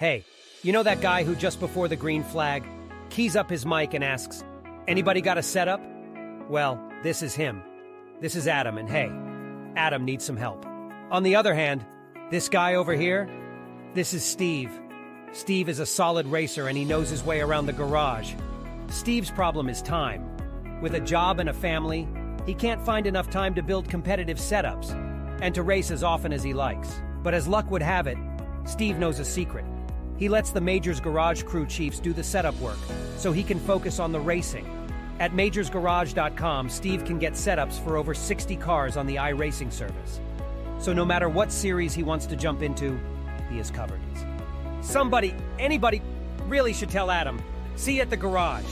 Hey, you know that guy who just before the green flag keys up his mic and asks, "Anybody got a setup?" Well, this is him. This is Adam, and hey, Adam needs some help. On the other hand, this guy over here, this is Steve. Steve is a solid racer and he knows his way around the garage. Steve's problem is time. With a job and a family, he can't find enough time to build competitive setups and to race as often as he likes. But as luck would have it, Steve knows a secret. He lets the Majors Garage crew chiefs do the setup work so he can focus on the racing. At majorsgarage.com, Steve can get setups for over 60 cars on the iRacing service. So no matter what series he wants to jump into, he is covered. Somebody, anybody, really should tell Adam. See you at the garage.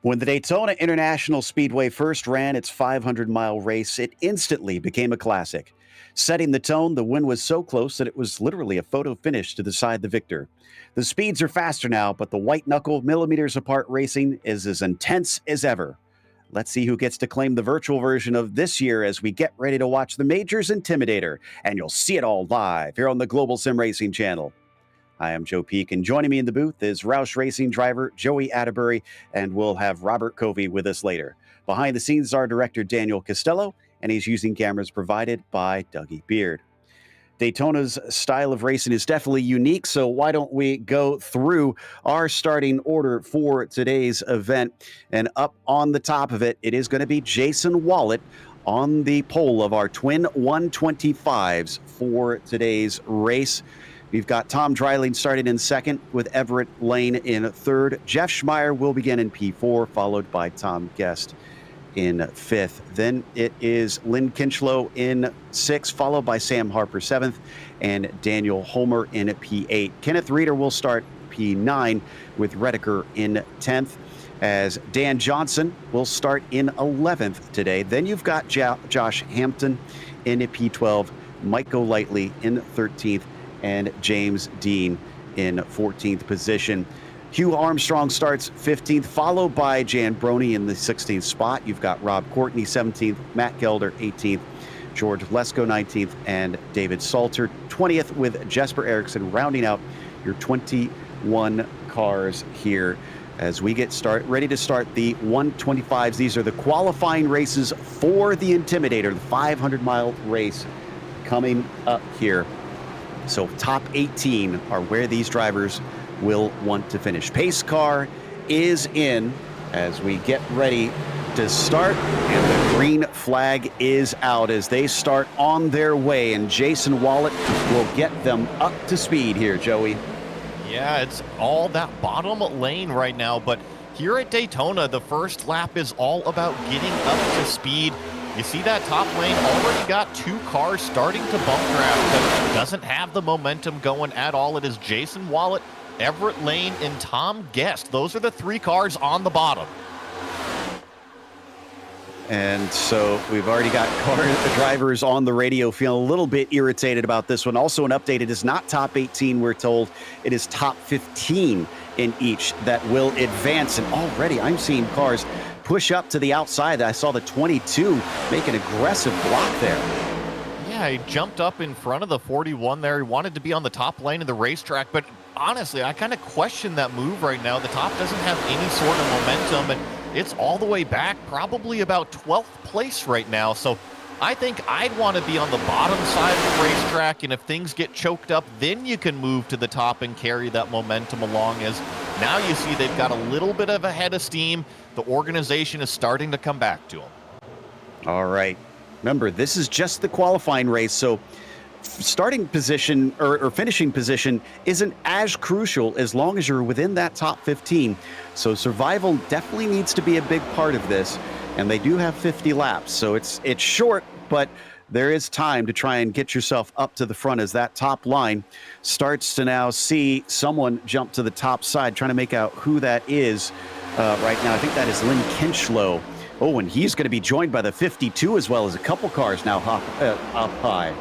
When the Daytona International Speedway first ran its 500-mile race, it instantly became a classic. Setting the tone, the win was so close that it was literally a photo finish to decide the victor. The speeds are faster now, but the white-knuckle, millimeters-apart racing is as intense as ever. Let's see who gets to claim the virtual version of this year as we get ready to watch the Majors Intimidator, and you'll see it all live here on the Global Sim Racing channel. I am Joe Peak, and joining me in the booth is Roush Racing driver Joey Atterbury, and we'll have Robert Covey with us later. Behind the scenes is our director Daniel Costello, and he's using cameras provided by Dougie Beard. Daytona's style of racing is definitely unique, so why don't we go through our starting order for today's event. And up on the top of it, it is going to be Jason Wallet on the pole of our twin 125s for today's race. We've got Tom Dreiling starting in second with Everett Lane in third. Jeff Schmeier will begin in P4, followed by Tom Guest in fifth. Then it is Lynn Kinchlow in sixth, followed by Sam Harper seventh, and Daniel Homer in P8. Kenneth Reeder will start P9 with Redeker in 10th, as Dan Johnson will start in 11th today. Then you've got Josh Hampton in P12, Mike Golightly in 13th, and James Dean in 14th position. Hugh Armstrong starts 15th, followed by Jan Brony in the 16th spot. You've got Rob Courtney 17th, Matt Gelder 18th, George Lesko 19th, and David Salter 20th, with Jesper Eriksson rounding out your 21 cars here as we get ready to start the 125s. These are the qualifying races for the Intimidator, the 500-mile race coming up here. So top 18 are where these drivers will want to finish. Pace car is in as we get ready to start, and the green flag is out as they start on their way, and Jason Wallet will get them up to speed here, Joey. Yeah, it's all that bottom lane right now, but here at Daytona, the first lap is all about getting up to speed. You see that top lane already got two cars starting to bump draft, but doesn't have the momentum going at all. It is Jason Wallet, Everett Lane, and Tom Guest. Those are the three cars on the bottom. And so we've already got drivers on the radio feeling a little bit irritated about this one. Also an update, it is not top 18, we're told. It is top 15 in each that will advance. And already I'm seeing cars push up to the outside. I saw the 22 make an aggressive block there. Yeah, he jumped up in front of the 41 there. He wanted to be on the top lane of the racetrack, but honestly, I kind of question that move right now. The top doesn't have any sort of momentum, and it's all the way back, probably about 12th place right now. So I think I'd want to be on the bottom side of the racetrack, and if things get choked up, then you can move to the top and carry that momentum along, as now you see they've got a little bit of a head of steam. The organization is starting to come back to them. All right. Remember, this is just the qualifying race, so starting position or finishing position isn't as crucial as long as you're within that top 15. So survival definitely needs to be a big part of this, and they do have 50 laps, so it's short, but there is time to try and get yourself up to the front as that top line starts to now see someone jump to the top side, trying to make out who that is right now. I think that is Lynn Kinchlow. Oh, and he's going to be joined by the 52 as well as a couple cars now up high.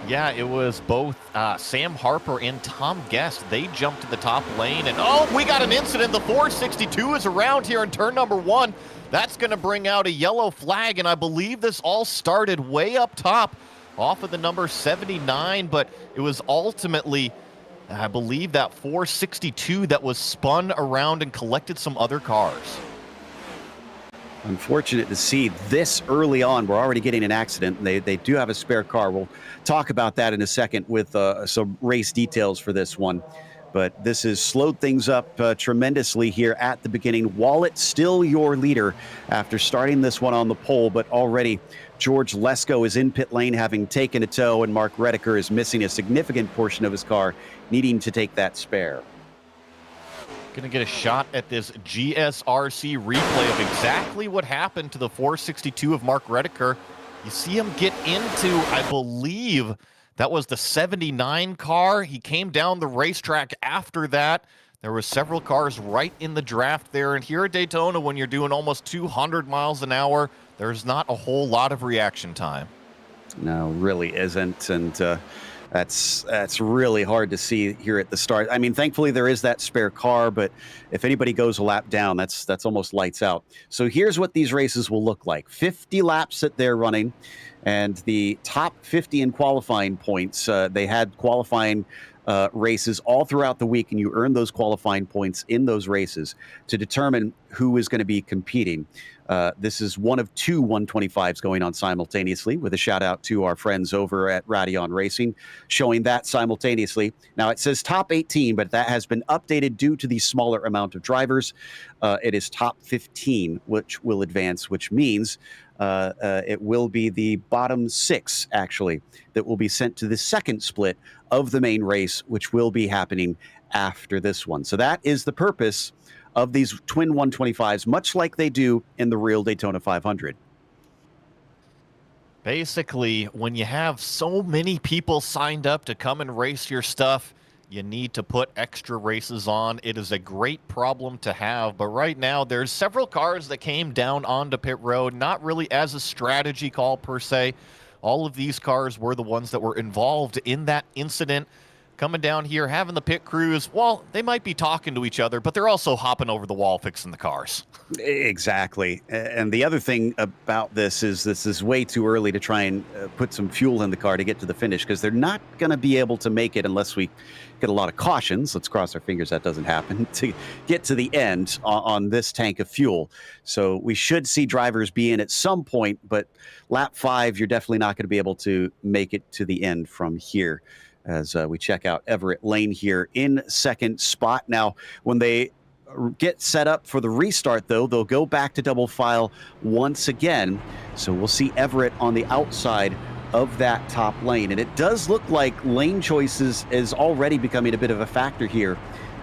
Yeah, it was both Sam Harper and Tom Guest. They jumped to the top lane, and oh, we got an incident. The 462 is around here in turn number 1. That's going to bring out a yellow flag, and I believe this all started way up top off of the number 79, but it was ultimately, I believe, that 462 that was spun around and collected some other cars. Unfortunate to see this early on. We're already getting an accident. They do have a spare car. We'll talk about that in a second with some race details for this one. But this has slowed things up tremendously here at the beginning. Wallet still your leader after starting this one on the pole, but already George Lesko is in pit lane having taken a tow, and Mark Redeker is missing a significant portion of his car, needing to take that spare. Going to get a shot at this GSRC replay of exactly what happened to the 462 of Mark Redeker. You see him get into, I believe, that was the 79 car. He came down the racetrack after that. There were several cars right in the draft there. And here at Daytona, when you're doing almost 200 miles an hour, there's not a whole lot of reaction time. No, really isn't. And that's really hard to see here at the start. I mean, thankfully there is that spare car, but if anybody goes a lap down, that's almost lights out. So here's what these races will look like. 50 laps that they're running, and the top 50 in qualifying points. They had qualifying races all throughout the week, and you earn those qualifying points in those races to determine who is going to be competing. This is one of 2 125s going on simultaneously, with a shout out to our friends over at Radeon Racing showing that simultaneously. Now it says top 18, but that has been updated due to the smaller amount of drivers. It is top 15, which will advance, which means it will be the bottom 6, actually, that will be sent to the second split of the main race, which will be happening after this one. So that is the purpose of these twin 125s, much like they do in the real Daytona 500. Basically, when you have so many people signed up to come and race your stuff, you need to put extra races on. It is a great problem to have, but right now there's several cars that came down onto pit road, not really as a strategy call per se. All of these cars were the ones that were involved in that incident. Coming down here, having the pit crews, well, they might be talking to each other, but they're also hopping over the wall fixing the cars. Exactly. And the other thing about this is way too early to try and put some fuel in the car to get to the finish, because they're not going to be able to make it unless we get a lot of cautions. Let's cross our fingers that doesn't happen, to get to the end on this tank of fuel. So we should see drivers be in at some point, but lap 5, you're definitely not going to be able to make it to the end from here. As we check out Everett Lane here in second spot. Now, when they get set up for the restart, though, they'll go back to double file once again. So we'll see Everett on the outside of that top lane. And it does look like lane choices is already becoming a bit of a factor here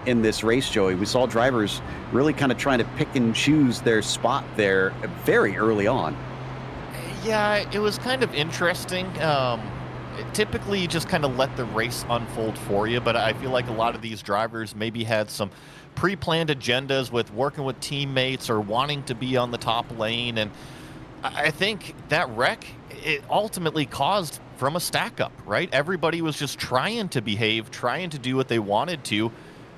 in this race, Joey. We saw drivers really kind of trying to pick and choose their spot there very early on. Yeah, it was kind of interesting. Typically, you just kind of let the race unfold for you, but I feel like a lot of these drivers maybe had some pre-planned agendas with working with teammates or wanting to be on the top lane, and I think that wreck, it ultimately caused from a stack-up, right? Everybody was just trying to behave, trying to do what they wanted to.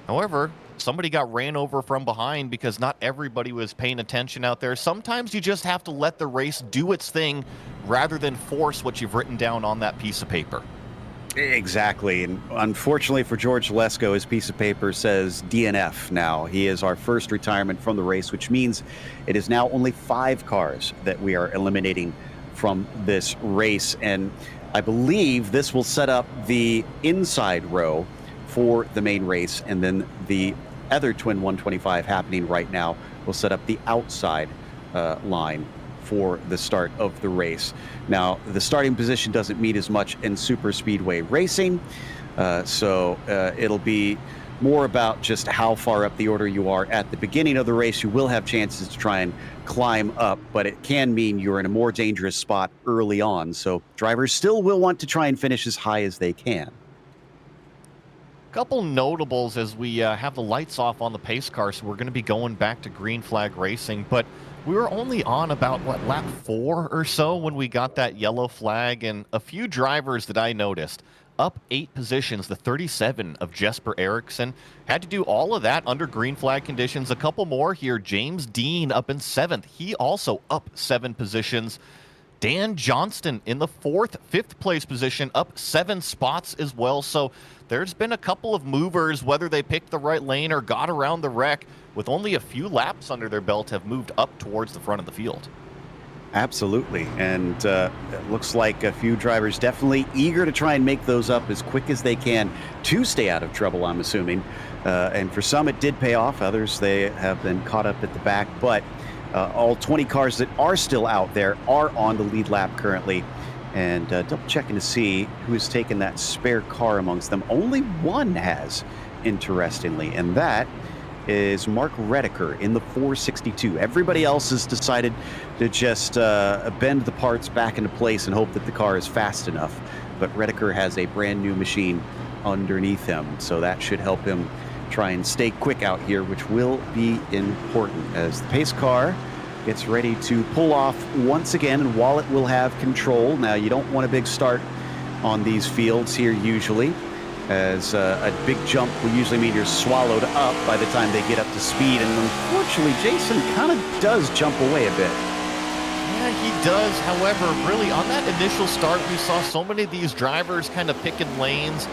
However, somebody got ran over from behind because not everybody was paying attention out there. Sometimes you just have to let the race do its thing rather than force what you've written down on that piece of paper. Exactly. And unfortunately for George Lesko, his piece of paper says DNF now. He is our first retirement from the race, which means it is now only 5 cars that we are eliminating from this race. And I believe this will set up the inside row for the main race, and then the other twin 125 happening right now will set up the outside line for the start of the race. Now, the starting position doesn't mean as much in super speedway racing, so it'll be more about just how far up the order you are at the beginning of the race. You will have chances to try and climb up, but it can mean you're in a more dangerous spot early on. So drivers still will want to try and finish as high as they can. Couple notables as we have the lights off on the pace car, so we're going to be going back to green flag racing. But we were only on about, what, lap 4 or so when we got that yellow flag, and a few drivers that I noticed up 8 positions. The 37 of Jesper Eriksson had to do all of that under green flag conditions. A couple more here. James Dean up in 7th. He also up 7 positions. Dan Johnston in the 4th, 5th place position, up 7 spots as well. So there's been a couple of movers, whether they picked the right lane or got around the wreck, with only a few laps under their belt, have moved up towards the front of the field. Absolutely. And it looks like a few drivers definitely eager to try and make those up as quick as they can to stay out of trouble, I'm assuming. And for some, it did pay off. Others, they have been caught up at the back. But all 20 cars that are still out there are on the lead lap currently. And double checking to see who's taken that spare car amongst them. Only one has, interestingly, and that is Mark Redeker in the 462. Everybody else has decided to just bend the parts back into place and hope that the car is fast enough. But Redeker has a brand new machine underneath him, so that should help him try and stay quick out here, which will be important as the pace car gets ready to pull off once again, and Wallet will have control. Now, you don't want a big start on these fields here usually, as a big jump will usually mean you're swallowed up by the time they get up to speed, and unfortunately Jason kind of does jump away a bit. Yeah, he does. However, really on that initial start, we saw so many of these drivers kind of picking lanes,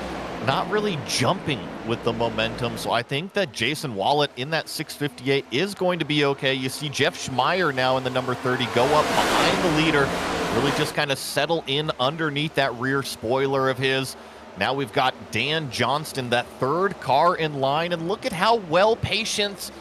not really jumping with the momentum. So I think that Jason Wallet in that 658 is going to be okay. You see Jeff Schmeier now in the number 30 go up behind the leader, really just kind of settle in underneath that rear spoiler of his. Now we've got Dan Johnston, that 3rd car in line, and look at how well Patience,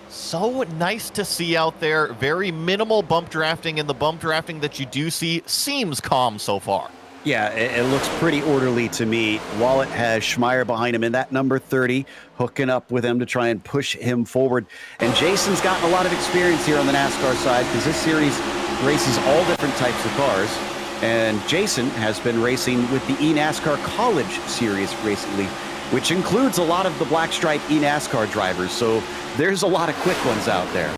so nice to see out there. Very minimal bump drafting, and the bump drafting that you do see seems calm so far. Yeah, it looks pretty orderly to me. Wallet has Schmeier behind him in that number 30, hooking up with him to try and push him forward. And Jason's gotten a lot of experience here on the NASCAR side, because this series races all different types of cars. And Jason has been racing with the eNASCAR College Series recently, which includes a lot of the black stripe eNASCAR drivers. So there's a lot of quick ones out there.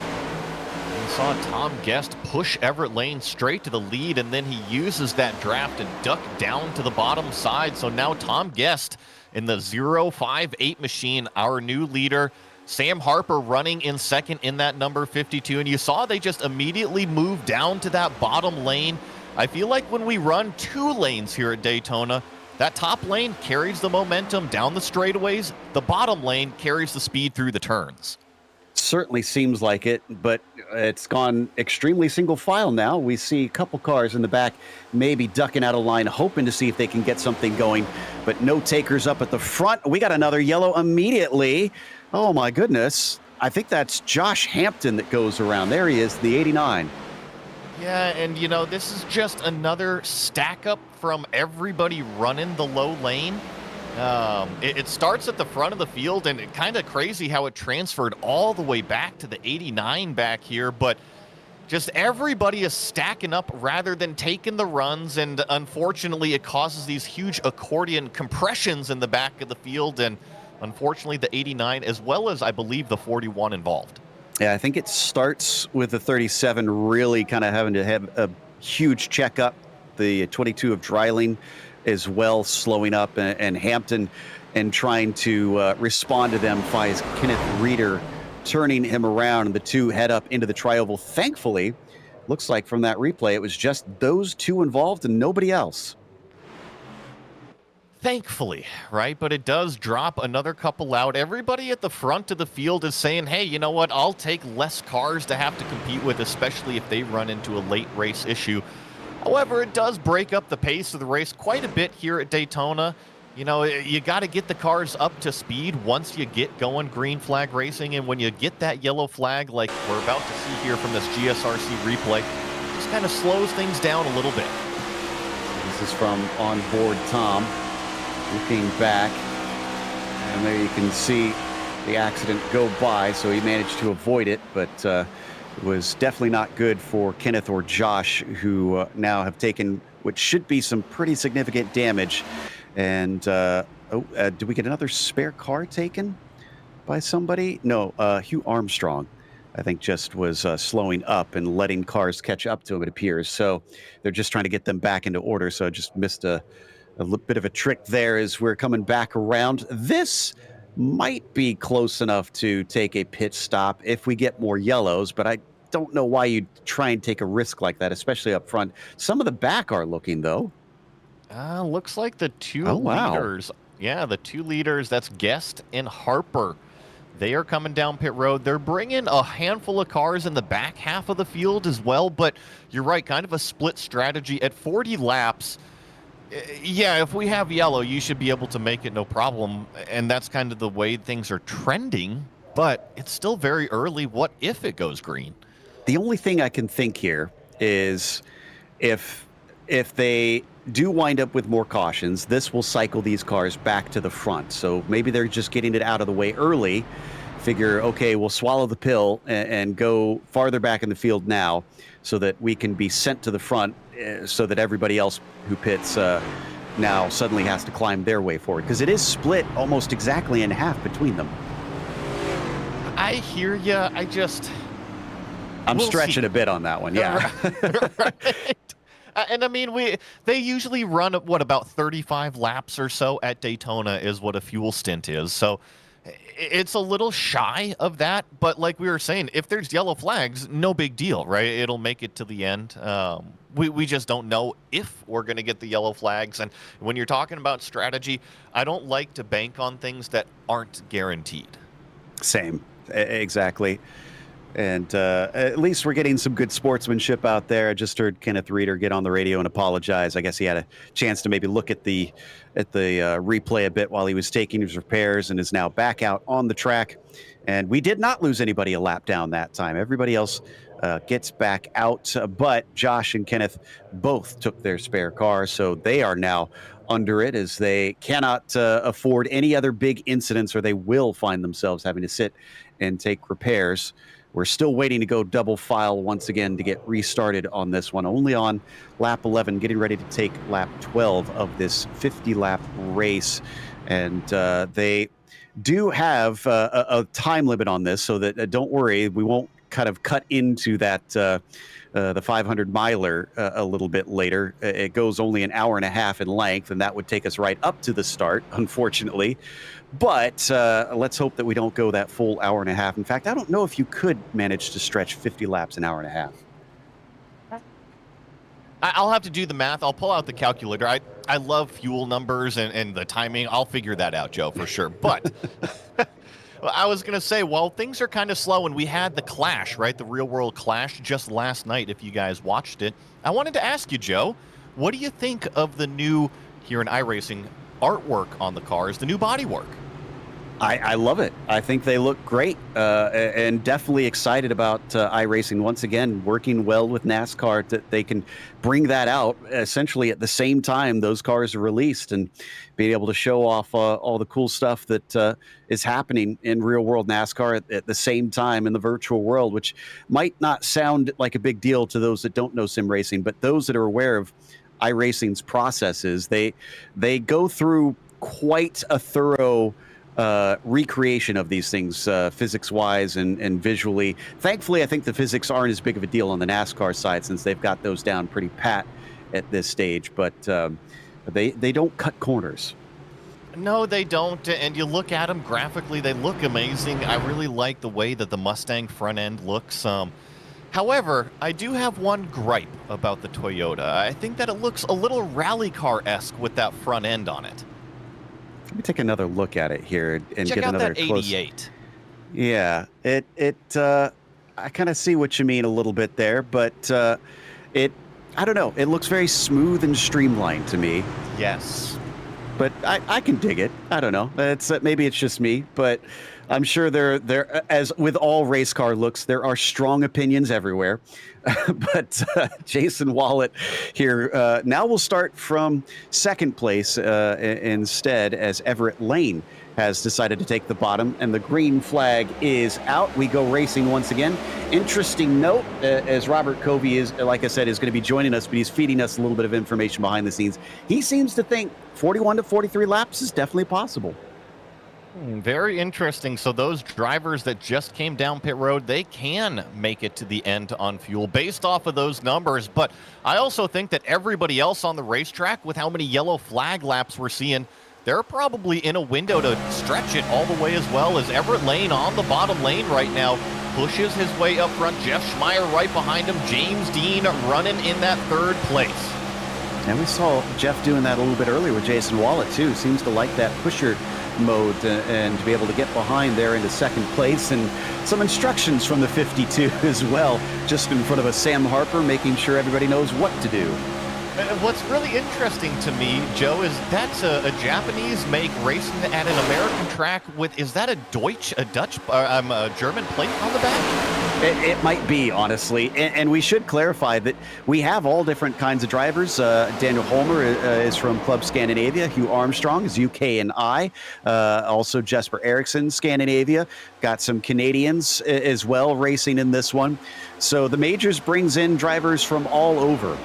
We saw Tom Guest push Everett Lane straight to the lead, and then he uses that draft and duck down to the bottom side. So now Tom Guest in the 058 machine, our new leader. Sam Harper running in 2nd in that number 52. And you saw they just immediately moved down to that bottom lane. I feel like when we run 2 lanes here at Daytona, that top lane carries the momentum down the straightaways. The bottom lane carries the speed through the turns. Certainly seems like it, but it's gone extremely single file now. We see a couple cars in the back maybe ducking out of line, hoping to see if they can get something going, but no takers up at the front. We got another yellow immediately. Oh my goodness. I think that's Josh Hampton that goes around. There he is, the 89. Yeah, and you know, this is just another stack up from everybody running the low lane. It starts at the front of the field, and it's kind of crazy how it transferred all the way back to the 89 back here, but just everybody is stacking up rather than taking the runs, and unfortunately it causes these huge accordion compressions in the back of the field, and unfortunately the 89 as well as I believe the 41 involved. Yeah, I think it starts with the 37 really kind of having to have a huge checkup. The 22 of Dreiling as well slowing up, and Hampton and trying to respond to them finds Kenneth Reeder turning him around, and the two head up into the trioval. Thankfully, looks like from that replay, it was just those two involved and nobody else. Thankfully, right? But it does drop another couple out. Everybody at the front of the field is saying, hey, you know what? I'll take less cars to have to compete with, especially if they run into a late race issue. However, it does break up the pace of the race quite a bit here at Daytona. You know, you got to get the cars up to speed once you get going green flag racing. And when you get that yellow flag, like we're about to see here from this GSRC replay, it just kind of slows things down a little bit. This is from onboard Tom. Looking back, and there you can see the accident go by, so he managed to avoid it, but it was definitely not good for Kenneth or Josh, who now have taken what should be some pretty significant damage. And Oh, did we get another spare car taken by somebody? No, Hugh Armstrong, I think, just was slowing up and letting cars catch up to him, it appears. So they're just trying to get them back into order. So I just missed a bit of a trick there as we're coming back around. This might be close enough to take a pit stop if we get more yellows, but I don't know why you'd try and take a risk like that, especially up front. Some of the back are looking, though. Looks like the two wow. leaders. Yeah, the two leaders, that's Guest and Harper. They are coming down pit road. They're bringing a handful of cars in the back half of the field as well, but you're right, kind of a split strategy. At 40 laps, yeah, if we have yellow, you should be able to make it no problem, and that's kind of the way things are trending, but it's still very early. What if it goes green? The only thing I can think here is if they do wind up with more cautions, this will cycle these cars back to the front. So maybe they're just getting it out of the way early. Figure, okay, we'll swallow the pill and go farther back in the field now so that we can be sent to the front so that everybody else who pits now suddenly has to climb their way forward. Because it is split almost exactly in half between them. I hear you. I'm stretching a bit on that one, yeah. Right. And I mean, they usually run about 35 laps or so at Daytona is what a fuel stint is. So it's a little shy of that. But like we were saying, if there's yellow flags, no big deal, right? It'll make it to the end. We just don't know if we're going to get the yellow flags. And when you're talking about strategy, I don't like to bank on things that aren't guaranteed. Same, exactly. And at least we're getting some good sportsmanship out there. I just heard Kenneth Reeder get on the radio and apologize. I guess he had a chance to maybe look at the replay a bit while he was taking his repairs and is now back out on the track. And we did not lose anybody a lap down that time. Everybody else gets back out. But Josh and Kenneth both took their spare car, so they are now under it as they cannot afford any other big incidents, or they will find themselves having to sit and take repairs. We're still waiting to go double file once again to get restarted on this one. Only on lap 11, getting ready to take lap 12 of this 50-lap race. And they do have a time limit on this, so that don't worry, we won't kind of cut into that the 500-miler a little bit later. It goes only an hour and a half in length, and that would take us right up to the start, unfortunately. But let's hope that we don't go that full hour and a half. In fact, I don't know if you could manage to stretch 50 laps an hour and a half. I'll have to do the math. I'll pull out the calculator. I love fuel numbers and the timing. I'll figure that out, Joe, for sure. But I was going to say, while things are kind of slow, and we had the clash, right, the real-world clash just last night, if you guys watched it, I wanted to ask you, Joe, what do you think of the new, here in iRacing, artwork on the cars, the new bodywork? I love it. I think they look great, and definitely excited about iRacing once again working well with NASCAR, that they can bring that out essentially at the same time those cars are released, and being able to show off all the cool stuff that is happening in real world NASCAR at the same time in the virtual world, which might not sound like a big deal to those that don't know sim racing, but those that are aware of iRacing's processes, they go through quite a thorough recreation of these things, physics-wise and visually. Thankfully, I think the physics aren't as big of a deal on the NASCAR side, since they've got those down pretty pat at this stage. But they don't cut corners. No, they don't. And you look at them graphically, they look amazing. I really like the way that the Mustang front end looks. However, I do have one gripe about the Toyota. I think that it looks a little rally car-esque with that front end on it. Let me take another look at it here and Check get out another that close. 88. Yeah, I kind of see what you mean a little bit there, but I don't know. It looks very smooth and streamlined to me. Yes. But I can dig it. I don't know. Maybe it's just me, but I'm sure there, as with all race car looks, there are strong opinions everywhere. But Jason Wallet here, now we'll start from second place instead, as Everett Lane has decided to take the bottom, and the green flag is out. We go racing once again. Interesting note, as Robert Covey is, like I said, is going to be joining us, but he's feeding us a little bit of information behind the scenes. He seems to think 41 to 43 laps is definitely possible. Very interesting. So those drivers that just came down pit road, they can make it to the end on fuel based off of those numbers. But I also think that everybody else on the racetrack, with how many yellow flag laps we're seeing, they're probably in a window to stretch it all the way as well. As Everett Lane on the bottom lane right now pushes his way up front. Jeff Schmeier right behind him. James Dean running in that third place. And we saw Jeff doing that a little bit earlier with Jason Wallet too. Seems to like that pusher mode and to be able to get behind there into second place, and some instructions from the 52 as well, just in front of a Sam Harper, making sure everybody knows what to do. What's really interesting to me, Joe, is that's a Japanese make racing at an American track with, is that a German plate on the back? It might be, honestly, and we should clarify that we have all different kinds of drivers. Daniel Holmer is from Club Scandinavia. Hugh Armstrong is UK and I. Also Jesper Eriksson, Scandinavia. Got some Canadians as well racing in this one. So the majors brings in drivers from all over.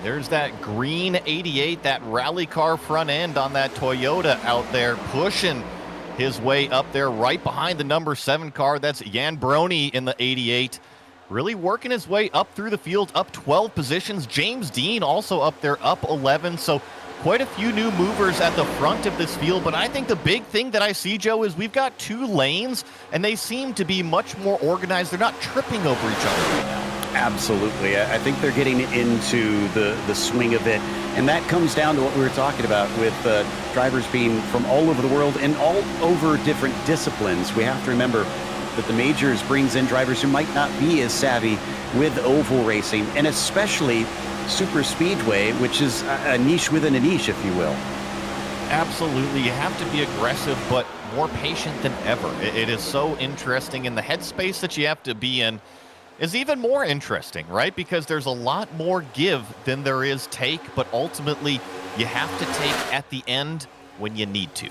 There's that green 88, that rally car front end on that Toyota out there pushing his way up there right behind the number 7 car. That's Jan Brony in the 88. Really working his way up through the field, up 12 positions. James Dean also up there, up 11. So quite a few new movers at the front of this field. But I think the big thing that I see, Joe, is we've got 2 lanes, and they seem to be much more organized. They're not tripping over each other right now. Absolutely. I think they're getting into the swing of it. And that comes down to what we were talking about with drivers being from all over the world and all over different disciplines. We have to remember that the majors brings in drivers who might not be as savvy with oval racing, and especially super speedway, which is a niche within a niche, if you will. Absolutely. You have to be aggressive, but more patient than ever. It is so interesting, and the headspace that you have to be in is even more interesting, right? Because there's a lot more give than there is take, but ultimately you have to take at the end when you need to.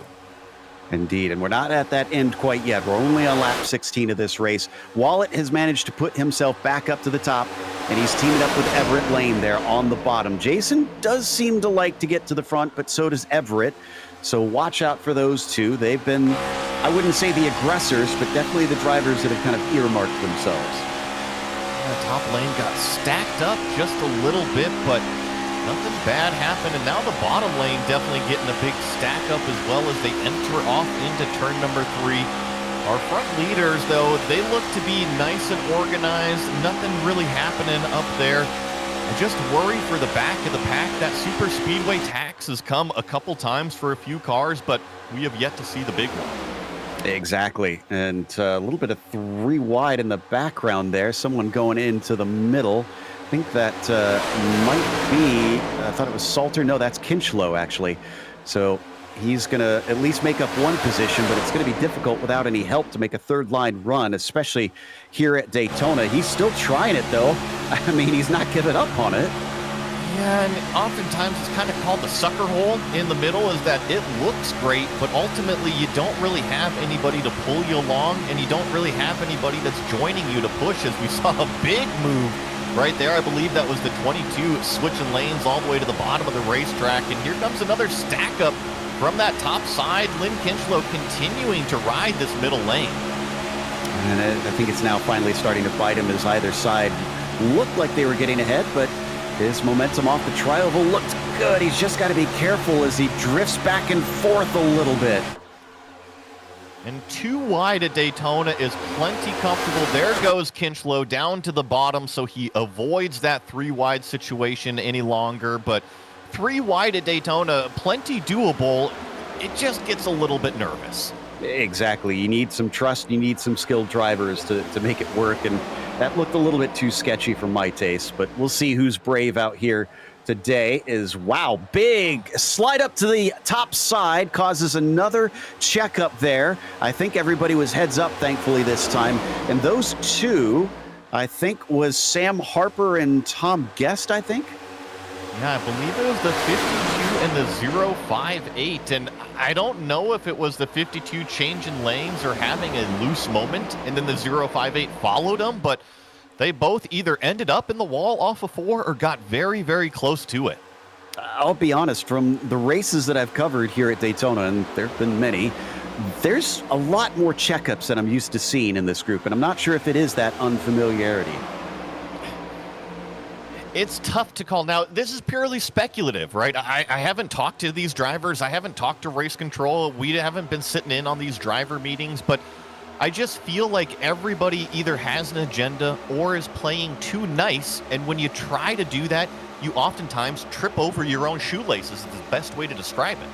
Indeed, and we're not at that end quite yet. We're only on lap 16 of this race. Wallet has managed to put himself back up to the top, and he's teaming up with Everett Lane there on the bottom. Jason does seem to like to get to the front, but so does Everett. So watch out for those two. They've been, I wouldn't say the aggressors, but definitely the drivers that have kind of earmarked themselves. The top lane got stacked up just a little bit, but nothing bad happened. And now the bottom lane definitely getting a big stack up as well as they enter off into turn number 3. Our front leaders, though, they look to be nice and organized. Nothing really happening up there. I just worry for the back of the pack. That super speedway tax has come a couple times for a few cars, but we have yet to see the big one. Exactly, and a little bit of 3 wide in the background there. Someone going into the middle. I think that might be, I thought it was Salter. No, that's Kinchlow, actually. So he's going to at least make up one position, but it's going to be difficult without any help to make a third line run, especially here at Daytona. He's still trying it, though. I mean, he's not giving up on it. Yeah, and oftentimes it's kind of called the sucker hole in the middle, is that it looks great, but ultimately you don't really have anybody to pull you along, and you don't really have anybody that's joining you to push, as we saw a big move right there. I believe that was the 22 switching lanes all the way to the bottom of the racetrack, and here comes another stack up from that top side. Lynn Kinchlow continuing to ride this middle lane. And I think it's now finally starting to bite him, as either side looked like they were getting ahead, but his momentum off the tri-oval looked good. He's just got to be careful as he drifts back and forth a little bit. And 2 wide at Daytona is plenty comfortable. There goes Kinchlow down to the bottom, so he avoids that 3 wide situation any longer. But 3 wide at Daytona, plenty doable. It just gets a little bit nervous. Exactly. You need some trust. You need some skilled drivers to make it work. And that looked a little bit too sketchy for my taste. But we'll see who's brave out here today is, wow, big slide up to the top side, causes another checkup there. I think everybody was heads up, thankfully, this time. And those two, I think, was Sam Harper and Tom Guest, I think. Yeah, I believe it was the 52 and the 058. And I don't know if it was the 52 changing lanes or having a loose moment, and then the 058 followed them, but they both either ended up in the wall off of 4 or got very, very close to it. I'll be honest, from the races that I've covered here at Daytona, and there have been many, there's a lot more checkups than I'm used to seeing in this group, and I'm not sure if it is that unfamiliarity. It's tough to call. Now, this is purely speculative, right? I haven't talked to these drivers. I haven't talked to race control. We haven't been sitting in on these driver meetings, but I just feel like everybody either has an agenda or is playing too nice, and when you try to do that, you oftentimes trip over your own shoelaces. Is the best way to describe it.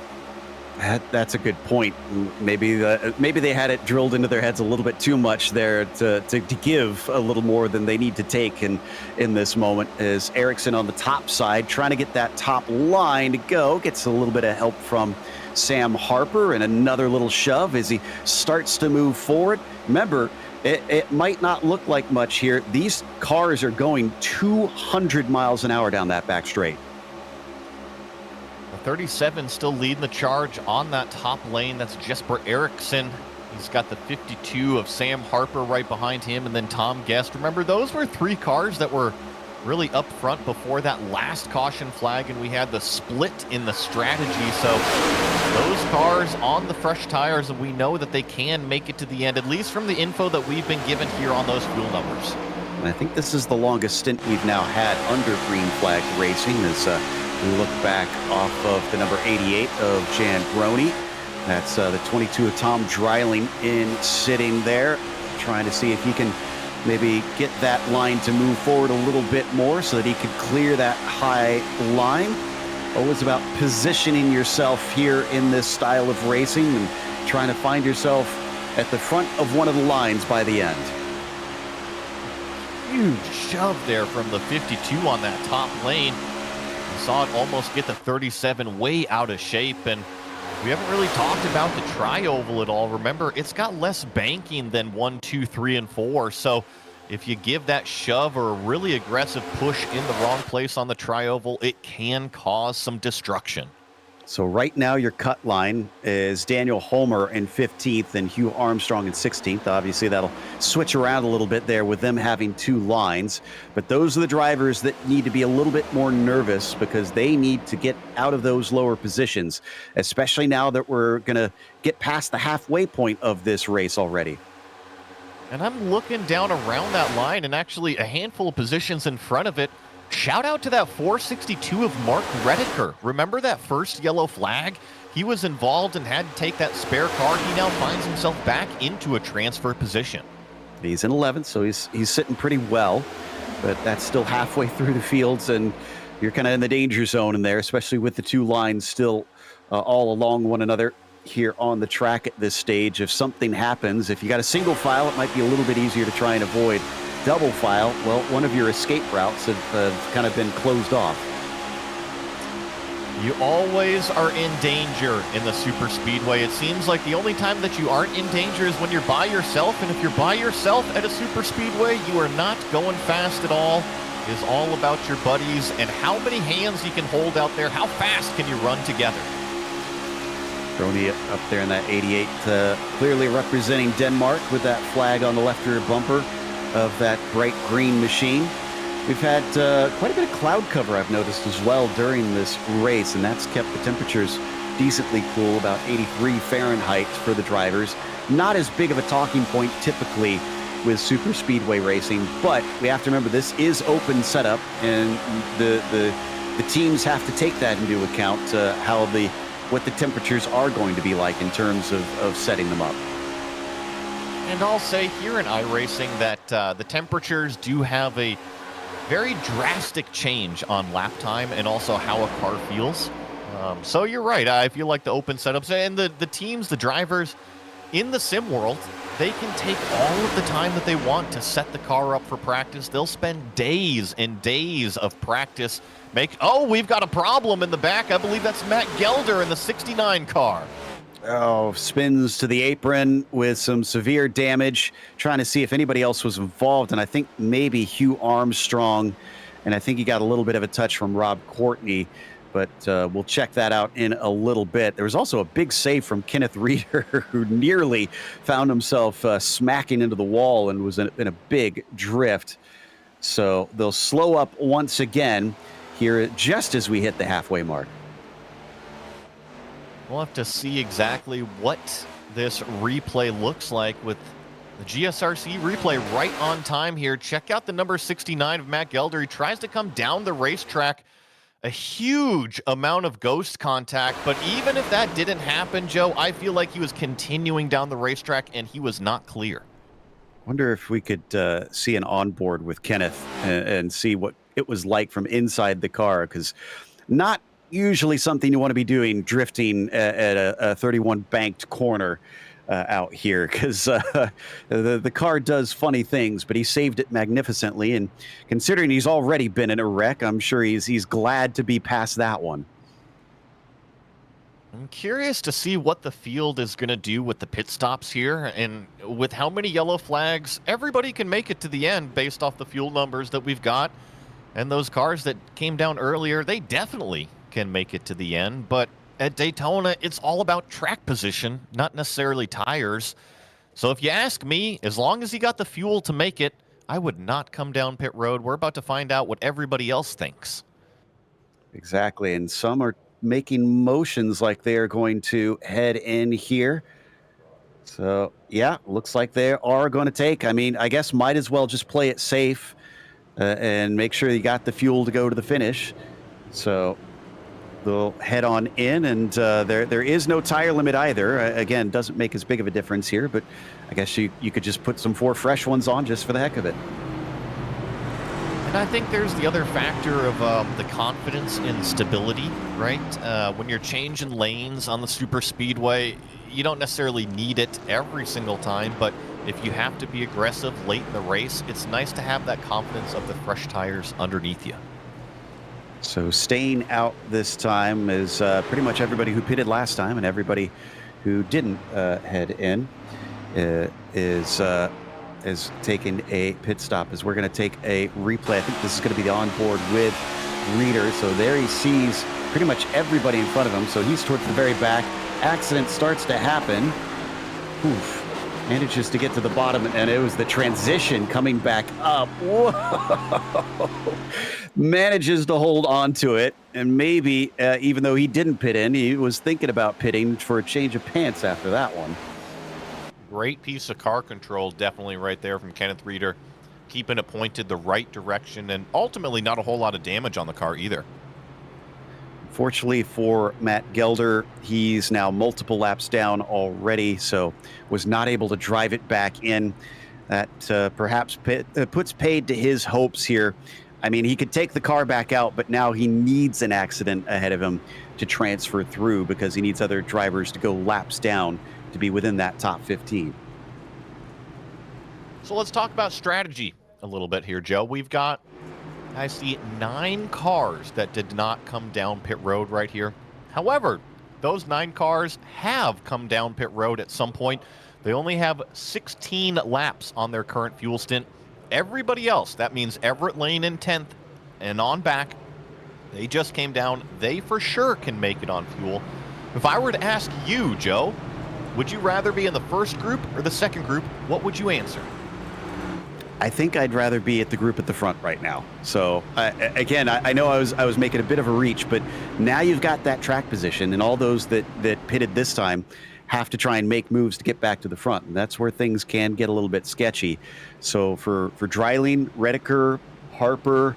That's a good point. Maybe they had it drilled into their heads a little bit too much there to give a little more than they need to take in this moment. As Ericsson on the top side trying to get that top line to go, gets a little bit of help from Sam Harper and another little shove as he starts to move forward. Remember, it might not look like much here. These cars are going 200 miles an hour down that back straight. The 37 still leading the charge on that top lane. That's Jesper Eriksson. He's got the 52 of Sam Harper right behind him, and then Tom Guest. Remember, those were 3 cars that were really up front before that last caution flag, and we had the split in the strategy. So those cars on the fresh tires, and we know that they can make it to the end, at least from the info that we've been given here on those fuel numbers. And I think this is the longest stint we've now had under green flag racing as we look back off of the number 88 of Jan Groney. That's the 22 of Tom Dreiling in sitting there, trying to see if he can maybe get that line to move forward a little bit more so that he could clear that high line. Always about positioning yourself here in this style of racing and trying to find yourself at the front of one of the lines by the end. Huge shove there from the 52 on that top lane. We saw it almost get the 37 way out of shape, and we haven't really talked about the tri-oval at all. Remember, it's got less banking than 1, 2, 3, and 4. So if you give that shove or a really aggressive push in the wrong place on the tri-oval, it can cause some destruction. So right now your cut line is Daniel Holmer in 15th and Hugh Armstrong in 16th. Obviously that'll switch around a little bit there with them having 2 lines. But those are the drivers that need to be a little bit more nervous because they need to get out of those lower positions, especially now that we're going to get past the halfway point of this race already. And I'm looking down around that line and actually a handful of positions in front of it. Shout out to that 462 of Mark Rediker. Remember that first yellow flag? He was involved and had to take that spare car. He now finds himself back into a transfer position. He's in 11th, so he's sitting pretty well, but that's still halfway through the fields, and you're kind of in the danger zone in there, especially with the 2 lines still all along one another here on the track at this stage. If something happens, if you got a single file, it might be a little bit easier to try and avoid. Double file, well, one of your escape routes have kind of been closed off. You always are in danger in the super speedway. It seems like the only time that you aren't in danger is when you're by yourself, and if you're by yourself at a super speedway, you are not going fast at all. It is all about your buddies and how many hands you can hold out there. How fast can you run together? Brony up there in that 88, clearly representing Denmark with that flag on the left rear bumper of that bright green machine. We've had quite a bit of cloud cover, I've noticed as well during this race, and that's kept the temperatures decently cool, about 83 Fahrenheit for the drivers. Not as big of a talking point typically with super speedway racing, but we have to remember this is open setup, and the teams have to take that into account, what the temperatures are going to be like in terms of setting them up. And I'll say here in iRacing that the temperatures do have a very drastic change on lap time and also how a car feels. So you're right. I feel like the open setups and the teams, the drivers, in the sim world, they can take all of the time that they want to set the car up for practice. They'll spend days and days of practice. We've got a problem in the back. I believe that's Matt Gelder in the 69 car. Oh, spins to the apron with some severe damage, trying to see if anybody else was involved. And I think maybe Hugh Armstrong, and I think he got a little bit of a touch from Rob Courtney, but we'll check that out in a little bit. There was also a big save from Kenneth Reeder, who nearly found himself smacking into the wall and was in a big drift. So they'll slow up once again here just as we hit the halfway mark. We'll have to see exactly what this replay looks like with the GSRC replay right on time here. Check out the number 69 of Matt Gelder. He tries to come down the racetrack. A huge amount of ghost contact, but even if that didn't happen, Joe, I feel like he was continuing down the racetrack and he was not clear. Wonder if we could see an onboard with Kenneth and see what it was like from inside the car, because not usually something you want to be doing, drifting at a 31 banked corner out here, because the car does funny things, but he saved it magnificently. And considering he's already been in a wreck, I'm sure he's glad to be past that one. I'm curious to see what the field is going to do with the pit stops here, and with how many yellow flags. Everybody can make it to the end based off the fuel numbers that we've got, and those cars that came down earlier, they definitely can make it to the end. But at Daytona, it's all about track position, not necessarily tires. So if you ask me, as long as you got the fuel to make it, I would not come down pit road. We're about to find out what everybody else thinks. Exactly, and some are making motions like they are going to head in here. So yeah, looks like they are going to take. I mean, I guess might as well just play it safe and make sure you got the fuel to go to the finish. So they'll head on in, and there is no tire limit either. Again, doesn't make as big of a difference here, but I guess you could just put some 4 fresh ones on just for the heck of it. And I think there's the other factor of the confidence in stability, right? When you're changing lanes on the super speedway, you don't necessarily need it every single time, but if you have to be aggressive late in the race, it's nice to have that confidence of the fresh tires underneath you. So staying out this time is pretty much everybody who pitted last time, and everybody who didn't head in is taking a pit stop, as we're going to take a replay. I think this is going to be the onboard with Reeder. So there he sees pretty much everybody in front of him. So he's towards the very back. Accident starts to happen. Oof. Manages to get to the bottom, and it was the transition coming back up. Whoa. Manages to hold on to it, and maybe even though he didn't pit in, he was thinking about pitting for a change of pants after that one. Great piece of car control, definitely right there from Kenneth Reeder, keeping it pointed the right direction, and ultimately not a whole lot of damage on the car either. Fortunately for Matt Gelder, he's now multiple laps down already, so was not able to drive it back in. That perhaps puts paid to his hopes here. I mean, he could take the car back out, but now he needs an accident ahead of him to transfer through, because he needs other drivers to go laps down to be within that top 15. So let's talk about strategy a little bit here, Joe. We've got, I see 9 cars that did not come down pit road right here. However, those 9 cars have come down pit road at some point. They only have 16 laps on their current fuel stint. Everybody else, that means Everett Lane in 10th and on back, they just came down. They for sure can make it on fuel. If I were to ask you, Joe, would you rather be in the first group or the second group? What would you answer? I think I'd rather be at the group at the front right now. So again, I know I was making a bit of a reach, but now you've got that track position, and all those that pitted this time have to try and make moves to get back to the front, and that's where things can get a little bit sketchy. So for Dreiling, Rediker, Harper,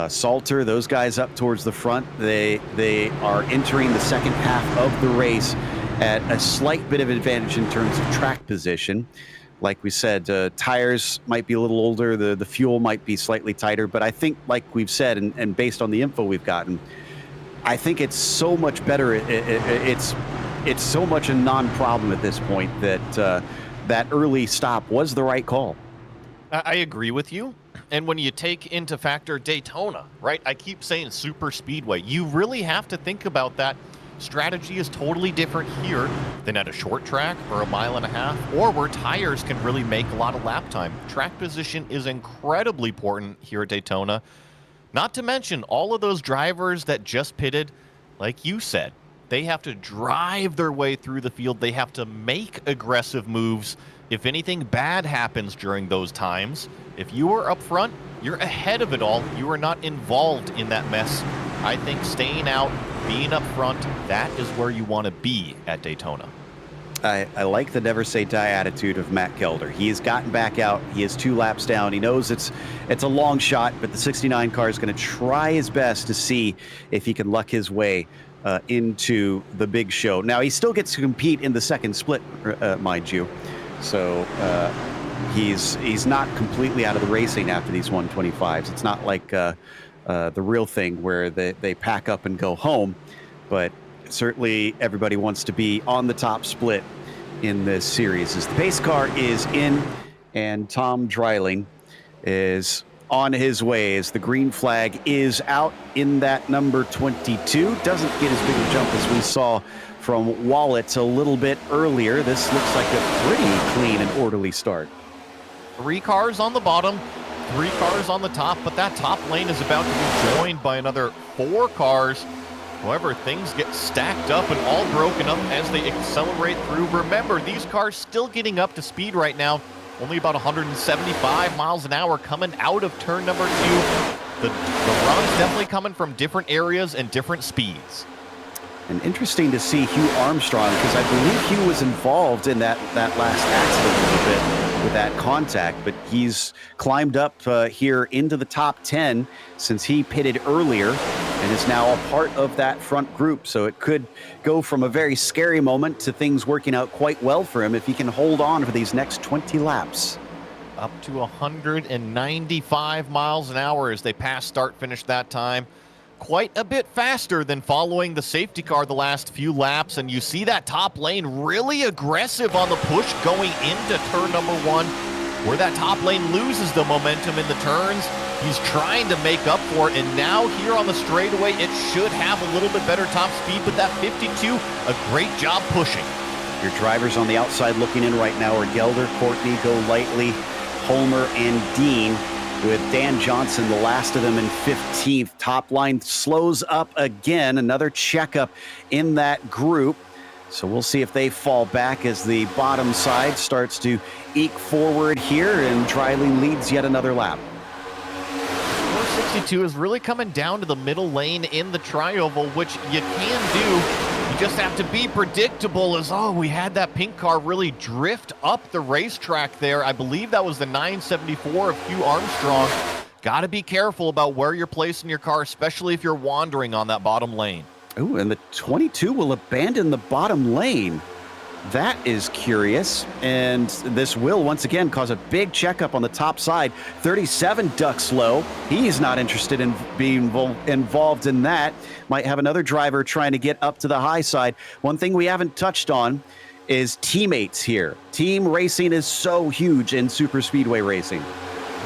Salter, those guys up towards the front, they are entering the second half of the race at a slight bit of advantage in terms of track position. Like we said, tires might be a little older, the fuel might be slightly tighter, but I think, like we've said, and based on the info we've gotten, I think it's so much better. It's it's so much a non-problem at this point that that early stop was the right call. I agree with you. And when you take into factor Daytona, right? I keep saying super speedway. You really have to think about that. Strategy is totally different here than at a short track or a mile and a half, or where tires can really make a lot of lap time. Track position is incredibly important here at Daytona. Not to mention all of those drivers that just pitted, like you said, they have to drive their way through the field. They have to make aggressive moves. If anything bad happens during those times, if you are up front, you're ahead of it all. You are not involved in that mess. I think staying out, being up front, that is where you want to be at Daytona. I like the never say die attitude of Matt Gelder. He has gotten back out. He is 2 laps down. He knows it's a long shot, but the 69 car is going to try his best to see if he can luck his way into the big show. Now, he still gets to compete in the second split, mind you. So he's not completely out of the racing after these 125s. It's not like the real thing where they pack up and go home, but certainly everybody wants to be on the top split in this series. As the pace car is in, and Tom Dreiling is on his way as the green flag is out in that number 22. Doesn't get as big a jump as we saw from Wallet a little bit earlier. This looks like a pretty clean and orderly start. 3 cars on the bottom, 3 cars on the top, but that top lane is about to be joined by another 4 cars. However, things get stacked up and all broken up as they accelerate through. Remember, these cars still getting up to speed right now. Only about 175 miles an hour coming out of turn number 2. The run's definitely coming from different areas and different speeds. And interesting to see Hugh Armstrong, because I believe Hugh was involved in that last accident a little bit with that contact, but he's climbed up here into the top 10 since he pitted earlier and is now a part of that front group. So it could go from a very scary moment to things working out quite well for him if he can hold on for these next 20 laps. Up to 195 miles an hour as they pass start finish that time. Quite a bit faster than following the safety car the last few laps, and you see that top lane really aggressive on the push going into turn number 1, where that top lane loses the momentum in the turns. He's trying to make up for it, and now here on the straightaway, it should have a little bit better top speed, but that 52, a great job pushing. Your drivers on the outside looking in right now are Gelder, Courtney, Golightly, Homer, and Dean, with Dan Johnson, the last of them, in 15th. Top line slows up again. Another checkup in that group. So we'll see if they fall back as the bottom side starts to eke forward here, and Dreiling leads yet another lap. 462 is really coming down to the middle lane in the tri-oval, which you can do. You just have to be predictable as, we had that pink car really drift up the racetrack there. I believe that was the 974 of Hugh Armstrong. Got to be careful about where you're placing your car, especially if you're wandering on that bottom lane. Ooh, and the 22 will abandon the bottom lane. That is curious, and this will once again cause a big checkup on the top side. 37 ducks low. He's not interested in being involved in that. Might have another driver trying to get up to the high side. One thing we haven't touched on is teammates here. Team racing is so huge in super speedway racing.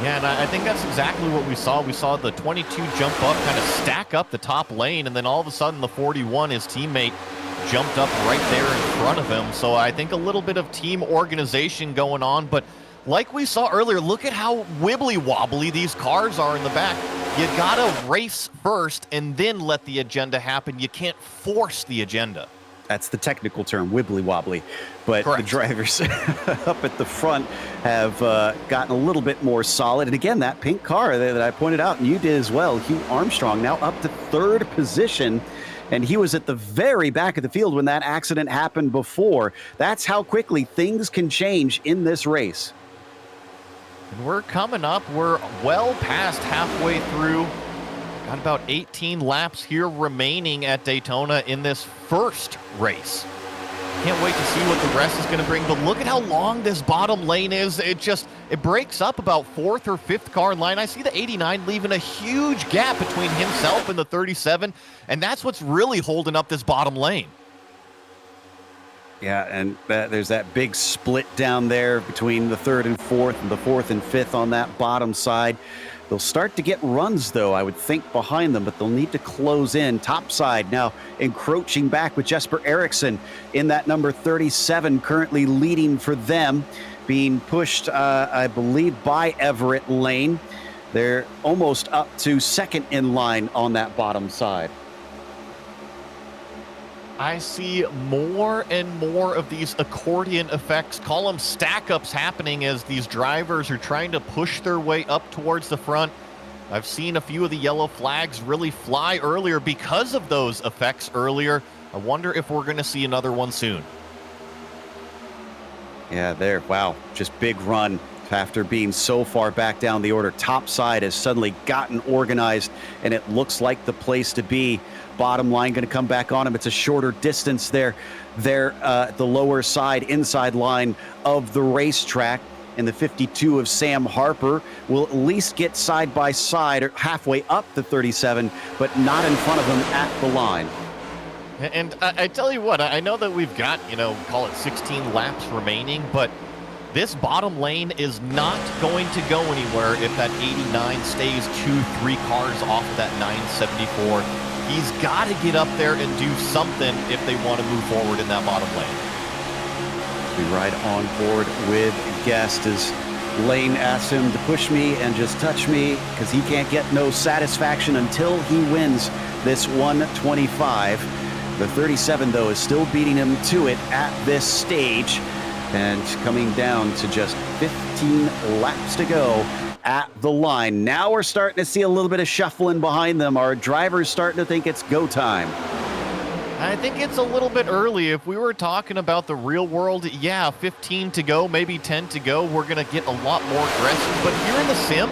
Yeah, and I think that's exactly what we saw. We saw the 22 jump up, kind of stack up the top lane, and then all of a sudden the 41, his teammate, jumped up right there in front of him. So I think a little bit of team organization going on, but like we saw earlier, look at how wibbly wobbly these cars are in the back. You gotta race first and then let the agenda happen. You can't force the agenda. That's the technical term, wibbly wobbly. But Correct. The drivers up at the front have gotten a little bit more solid. And again, that pink car that I pointed out, and you did as well, Hugh Armstrong, now up to 3rd position. And he was at the very back of the field when that accident happened before. That's how quickly things can change in this race. And we're coming up. We're well past halfway through. Got about 18 laps here remaining at Daytona in this first race. Can't wait to see what the rest is going to bring, but look at how long this bottom lane is. It breaks up about 4th or 5th car in line. I see the 89 leaving a huge gap between himself and the 37, and that's what's really holding up this bottom lane. Yeah, and there's that big split down there between the third and fourth and the fourth and fifth on that bottom side. They'll start to get runs, though, I would think, behind them, but they'll need to close in. Top side now encroaching back with Jesper Eriksson in that number 37, currently leading for them, being pushed, I believe, by Everett Lane. They're almost up to second in line on that bottom side. I see more and more of these accordion effects, call them stack-ups, happening as these drivers are trying to push their way up towards the front. I've seen a few of the yellow flags really fly earlier because of those effects earlier. I wonder if we're going to see another one soon. Yeah, there. Wow. Just big run after being so far back down the order. Top side has suddenly gotten organized, and it looks like the place to be. Bottom line going to come back on him. It's a shorter distance there. The lower side, inside line of the racetrack. And the 52 of Sam Harper will at least get side by side or halfway up the 37, but not in front of him at the line. And I tell you what, I know that we've got, call it 16 laps remaining, but this bottom lane is not going to go anywhere if that 89 stays 2-3 cars off of that 974. He's got to get up there and do something if they want to move forward in that bottom lane. We ride on board with Guest as Lane asks him to push me and just touch me because he can't get no satisfaction until he wins this 125. The 37, though, is still beating him to it at this stage and coming down to just 15 laps to go at the line. Now we're starting to see a little bit of shuffling behind them. Our drivers starting to think it's go time. I think it's a little bit early. If we were talking about the real world, yeah, 15 to go, maybe 10 to go, we're going to get a lot more aggressive. But here in the sim,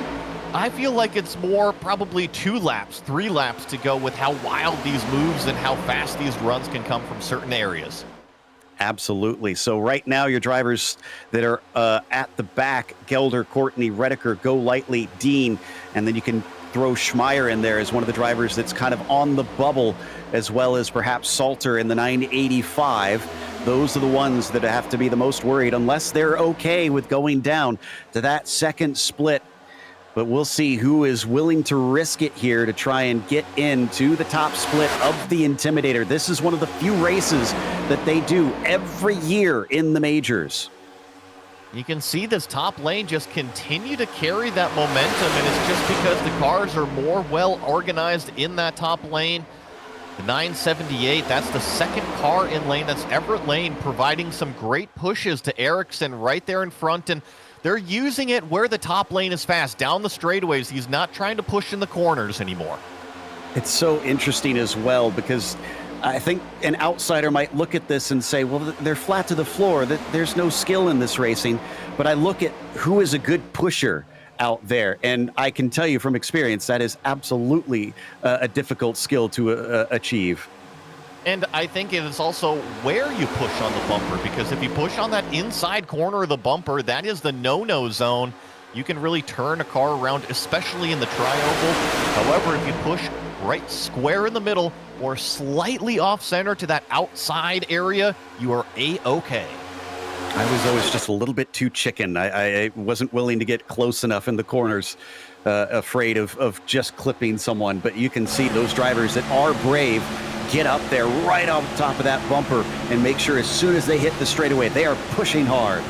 I feel like it's more probably 2 laps, 3 laps to go with how wild these moves and how fast these runs can come from certain areas. Absolutely. So right now, your drivers that are at the back, Gelder, Courtney, Redeker, Go Lightly, Dean, and then you can throw Schmeier in there as one of the drivers that's kind of on the bubble, as well as perhaps Salter in the 985. Those are the ones that have to be the most worried, unless they're okay with going down to that second split. But we'll see who is willing to risk it here to try and get into the top split of the Intimidator. This is one of the few races that they do every year in the majors. You can see this top lane just continue to carry that momentum, and it's just because the cars are more well organized in that top lane. The 978, that's the second car in lane. That's Everett Lane providing some great pushes to Eriksson right there in front, and they're using it where the top lane is fast, down the straightaways. He's not trying to push in the corners anymore. It's so interesting as well because I think an outsider might look at this and say, well, they're flat to the floor. There's no skill in this racing. But I look at who is a good pusher out there, and I can tell you from experience that is absolutely a difficult skill to achieve. And I think it is also where you push on the bumper, because if you push on that inside corner of the bumper, that is the no-no zone. You can really turn a car around, especially in the tri-oval. However, if you push right square in the middle or slightly off-center to that outside area, you are A-okay. I was always just a little bit too chicken. I wasn't willing to get close enough in the corners, afraid of just clipping someone. But you can see those drivers that are brave get up there right on top of that bumper and make sure as soon as they hit the straightaway, they are pushing hard.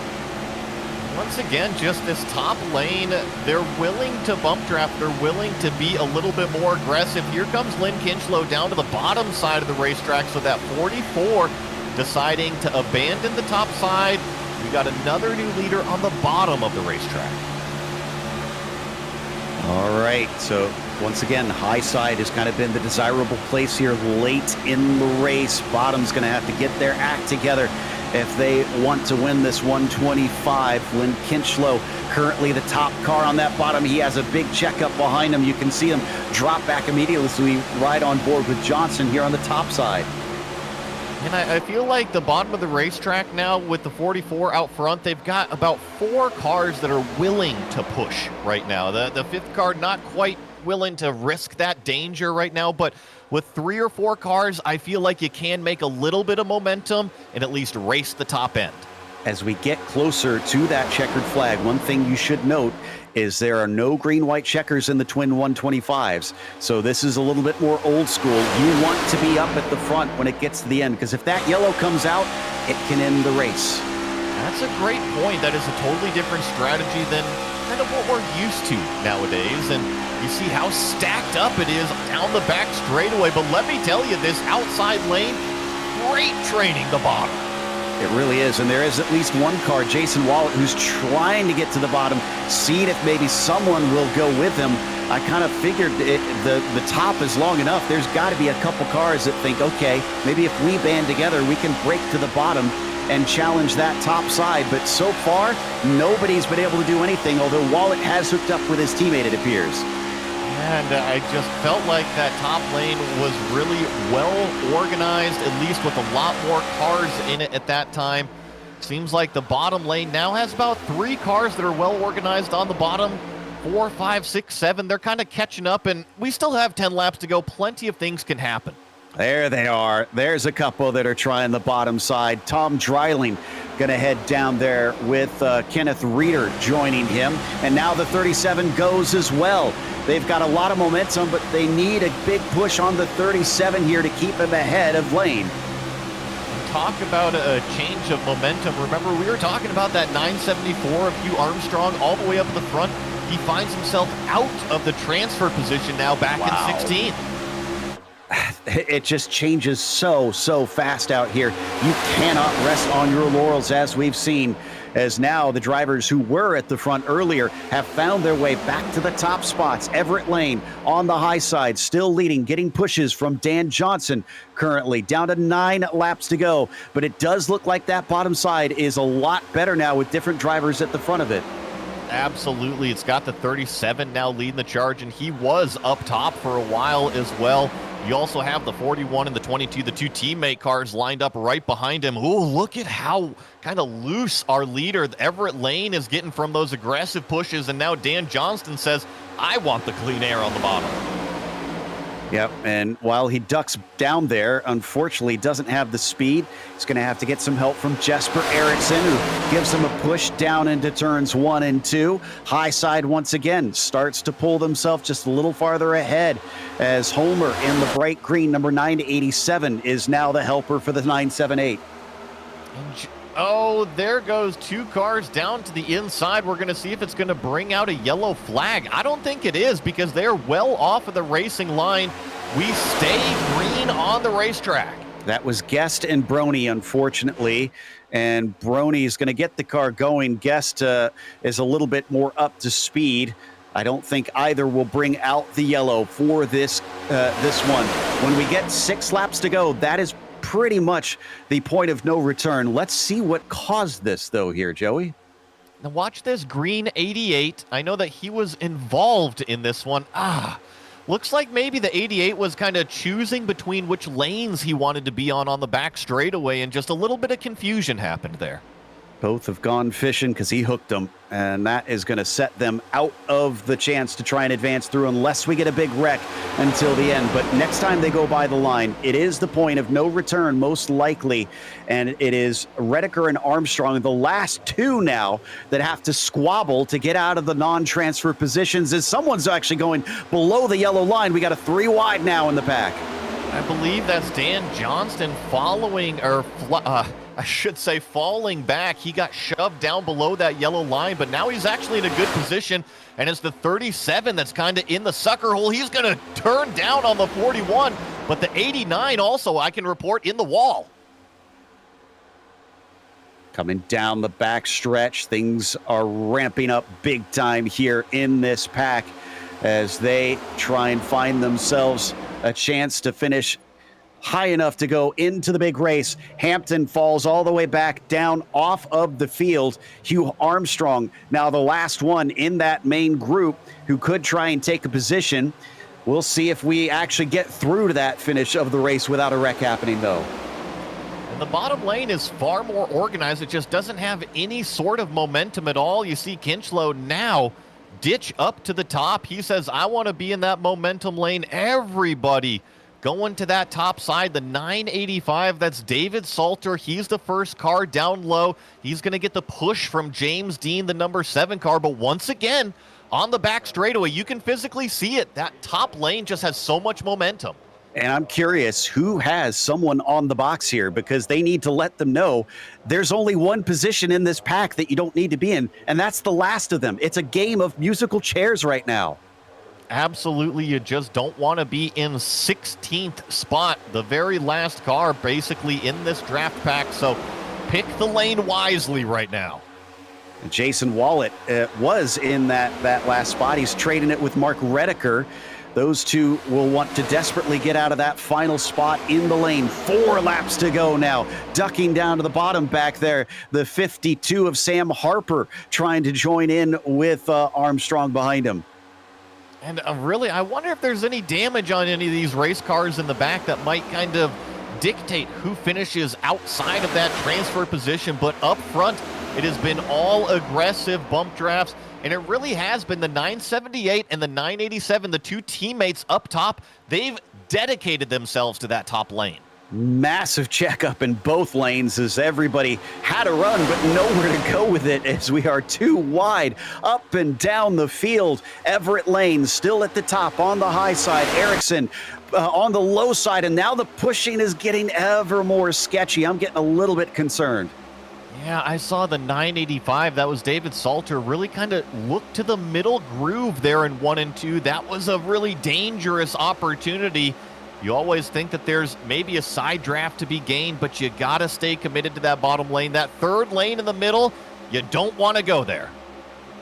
Once again, just this top lane, they're willing to bump draft. They're willing to be a little bit more aggressive. Here comes Lynn Kinchlow down to the bottom side of the racetrack. So that 44 deciding to abandon the top side. We got another new leader on the bottom of the racetrack. All right, so once again, high side has kind of been the desirable place here late in the race. Bottom's going to have to get their act together if they want to win this 125. Lynn Kinchlow, currently the top car on that bottom. He has a big checkup behind him. You can see him drop back immediately, so we ride on board with Johnson here on the top side. And I feel like the bottom of the racetrack now with the 44 out front, they've got about 4 cars that are willing to push right now. The 5th car not quite willing to risk that danger right now, but with 3 or 4 cars, I feel like you can make a little bit of momentum and at least race the top end. As we get closer to that checkered flag, one thing you should note is there are no green-white checkers in the twin 125s. So this is a little bit more old school. You want to be up at the front when it gets to the end, because if that yellow comes out, it can end the race. That's a great point. That is a totally different strategy than kind of what we're used to nowadays. And you see how stacked up it is down the back straightaway. But let me tell you, this outside lane, great training the bottom. It really is, and there is at least one car, Jason Wallet, who's trying to get to the bottom, seeing if maybe someone will go with him. I kind of figured the top is long enough. There's got to be a couple cars that think, okay, maybe if we band together, we can break to the bottom and challenge that top side. But so far, nobody's been able to do anything, although Wallet has hooked up with his teammate, it appears. And I just felt like that top lane was really well organized, at least with a lot more cars in it at that time. Seems like the bottom lane now has about 3 cars that are well organized on the bottom. 4, 5, 6, 7. They're kind of catching up, and we still have 10 laps to go. Plenty of things can happen. There they are. There's a couple that are trying the bottom side. Tom Dreiling going to head down there with Kenneth Reeder joining him. And now the 37 goes as well. They've got a lot of momentum, but they need a big push on the 37 here to keep him ahead of Lane. Talk about a change of momentum. Remember, we were talking about that 974 of Hugh Armstrong all the way up at the front. He finds himself out of the transfer position now back in 16th. It just changes so fast out here. You cannot rest on your laurels, as we've seen, as now the drivers who were at the front earlier have found their way back to the top spots. Everett Lane on the high side, still leading, getting pushes from Dan Johnson currently, down to 9 laps to go. But it does look like that bottom side is a lot better now with different drivers at the front of it. Absolutely. It's got the 37 now leading the charge, and he was up top for a while as well. You also have the 41 and the 22, the 2 teammate cars lined up right behind him. Ooh, look at how kind of loose our leader, Everett Lane, is getting from those aggressive pushes. And now Dan Johnston says, I want the clean air on the bottom. Yep, and while he ducks down there, unfortunately doesn't have the speed. He's going to have to get some help from Jesper Eriksson, who gives him a push down into turns 1 and 2. High side once again starts to pull themselves just a little farther ahead, as Homer in the bright green number 987 is now the helper for the 978. Oh, there goes 2 cars down to the inside. We're going to see if it's going to bring out a yellow flag. I don't think it is, because they're well off of the racing line. We stay green on the racetrack. That was Guest and Brony, unfortunately. And Brony is going to get the car going. Guest is a little bit more up to speed. I don't think either will bring out the yellow for this one. When we get 6 laps to go, that is pretty much the point of no return. Let's see what caused this, though, here, Joey. Now watch this green 88. I know that he was involved in this one. Looks like maybe the 88 was kind of choosing between which lanes he wanted to be on the back straightaway, and just a little bit of confusion happened there. Both have gone fishing because he hooked them, and that is going to set them out of the chance to try and advance through unless we get a big wreck until the end. But next time they go by the line, it is the point of no return, most likely, and it is Redeker and Armstrong, the last 2 now, that have to squabble to get out of the non-transfer positions, as someone's actually going below the yellow line. We got a 3 wide now in the pack. I believe that's Dan Johnston following, or I should say falling back. He got shoved down below that yellow line, but now he's actually in a good position, and it's the 37 that's kind of in the sucker hole. He's going to turn down on the 41, but the 89 also, I can report, in the wall. Coming down the back stretch, things are ramping up big time here in this pack as they try and find themselves a chance to finish high enough to go into the big race. Hampton falls all the way back down off of the field. Hugh Armstrong, now the last one in that main group who could try and take a position. We'll see if we actually get through to that finish of the race without a wreck happening, though. And the bottom lane is far more organized. It just doesn't have any sort of momentum at all. You see Kinchlow now ditch up to the top. He says, I want to be in that momentum lane. Everybody going to that top side, the 985, that's David Salter. He's the first car down low. He's going to get the push from James Dean, the number 7 car. But once again, on the back straightaway, you can physically see it. That top lane just has so much momentum. And I'm curious who has someone on the box here, because they need to let them know there's only one position in this pack that you don't need to be in, and that's the last of them. It's a game of musical chairs right now. Absolutely, you just don't want to be in 16th spot, the very last car basically in this draft pack, so pick the lane wisely right now. Jason Wallet was in that last spot. He's trading it with Mark Redeker. Those two will want to desperately get out of that final spot in the lane. 4 laps to go now. Ducking down to the bottom back there. The 52 of Sam Harper trying to join in with Armstrong behind him. And really, I wonder if there's any damage on any of these race cars in the back that might kind of dictate who finishes outside of that transfer position. But up front, it has been all aggressive bump drafts. And it really has been the 978 and the 987, the two teammates up top. They've dedicated themselves to that top lane. Massive checkup in both lanes as everybody had a run, but nowhere to go with it as we are too wide up and down the field. Everett Lane still at the top on the high side. Ericsson on the low side, and now the pushing is getting ever more sketchy. I'm getting a little bit concerned. Yeah, I saw the 985. That was David Salter. Really kind of looked to the middle groove there in 1 and 2. That was a really dangerous opportunity. You always think that there's maybe a side draft to be gained, but you got to stay committed to that bottom lane. That third lane in the middle, you don't want to go there.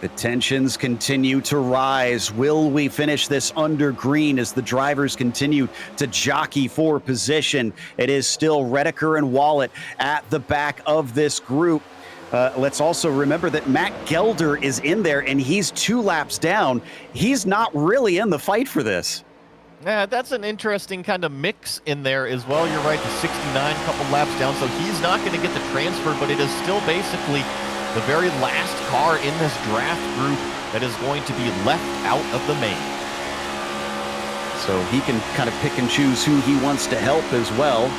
The tensions continue to rise. Will we finish this under green as the drivers continue to jockey for position? It is still Redeker and Wallet at the back of this group. Let's also remember that Matt Gelder is in there, and he's 2 laps down. He's not really in the fight for this. Yeah, that's an interesting kind of mix in there as well. You're right, the 69, couple laps down, so he's not going to get the transfer, but it is still basically the very last car in this draft group that is going to be left out of the main. So he can kind of pick and choose who he wants to help as well,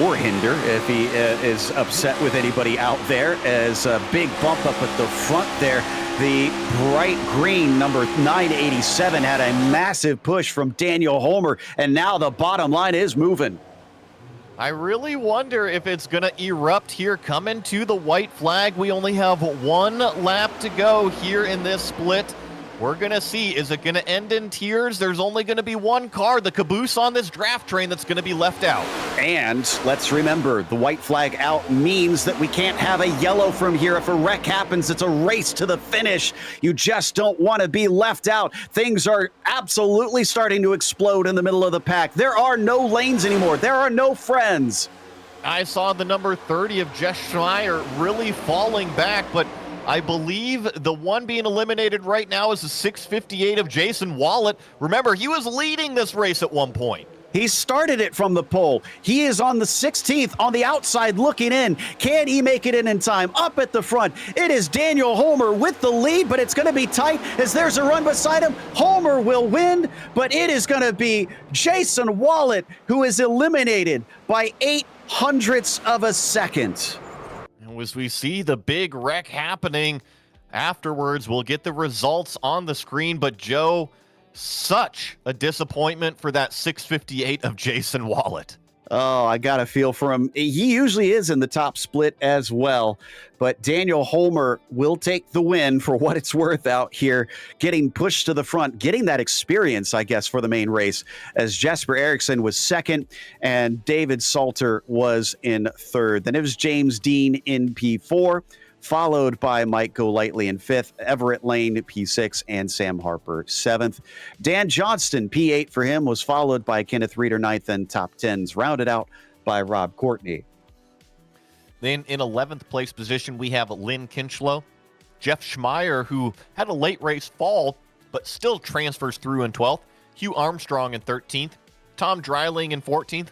or hinder if he is upset with anybody out there. As a big bump up at the front there. The bright green number 987 had a massive push from Daniel Homer, and now the bottom line is moving. I really wonder if it's going to erupt here coming to the white flag. We only have 1 lap to go here in this split. We're going to see, is it going to end in tears? There's only going to be 1 car, the caboose on this draft train, that's going to be left out. And let's remember, the white flag out means that we can't have a yellow from here. If a wreck happens, it's a race to the finish. You just don't want to be left out. Things are absolutely starting to explode in the middle of the pack. There are no lanes anymore. There are no friends. I saw the number 30 of Jess Schreier really falling back, but I believe the one being eliminated right now is the 658 of Jason Wallet. Remember, he was leading this race at one point. He started it from the pole. He is on the 16th on the outside looking in. Can he make it in time? Up at the front, it is Daniel Homer with the lead, but it's going to be tight as there's a run beside him. Homer will win, but it is going to be Jason Wallet who is eliminated by 0.08 of a second. As we see the big wreck happening afterwards, we'll get the results on the screen. But Joe, such a disappointment for that 658 of Jason Wallet. Oh, I got a feel for him. He usually is in the top split as well. But Daniel Homer will take the win for what it's worth out here, getting pushed to the front, getting that experience, I guess, for the main race, as Jesper Eriksson was second and David Salter was in third. Then it was James Dean in P4, followed by Mike Golightly in 5th, Everett Lane P6, and Sam Harper 7th. Dan Johnston, P8 for him, was followed by Kenneth Reeder 9th, and top 10s rounded out by Rob Courtney. Then in 11th place position, we have Lynn Kinchlow, Jeff Schmeier, who had a late race fall, but still transfers through in 12th, Hugh Armstrong in 13th, Tom Dreiling in 14th,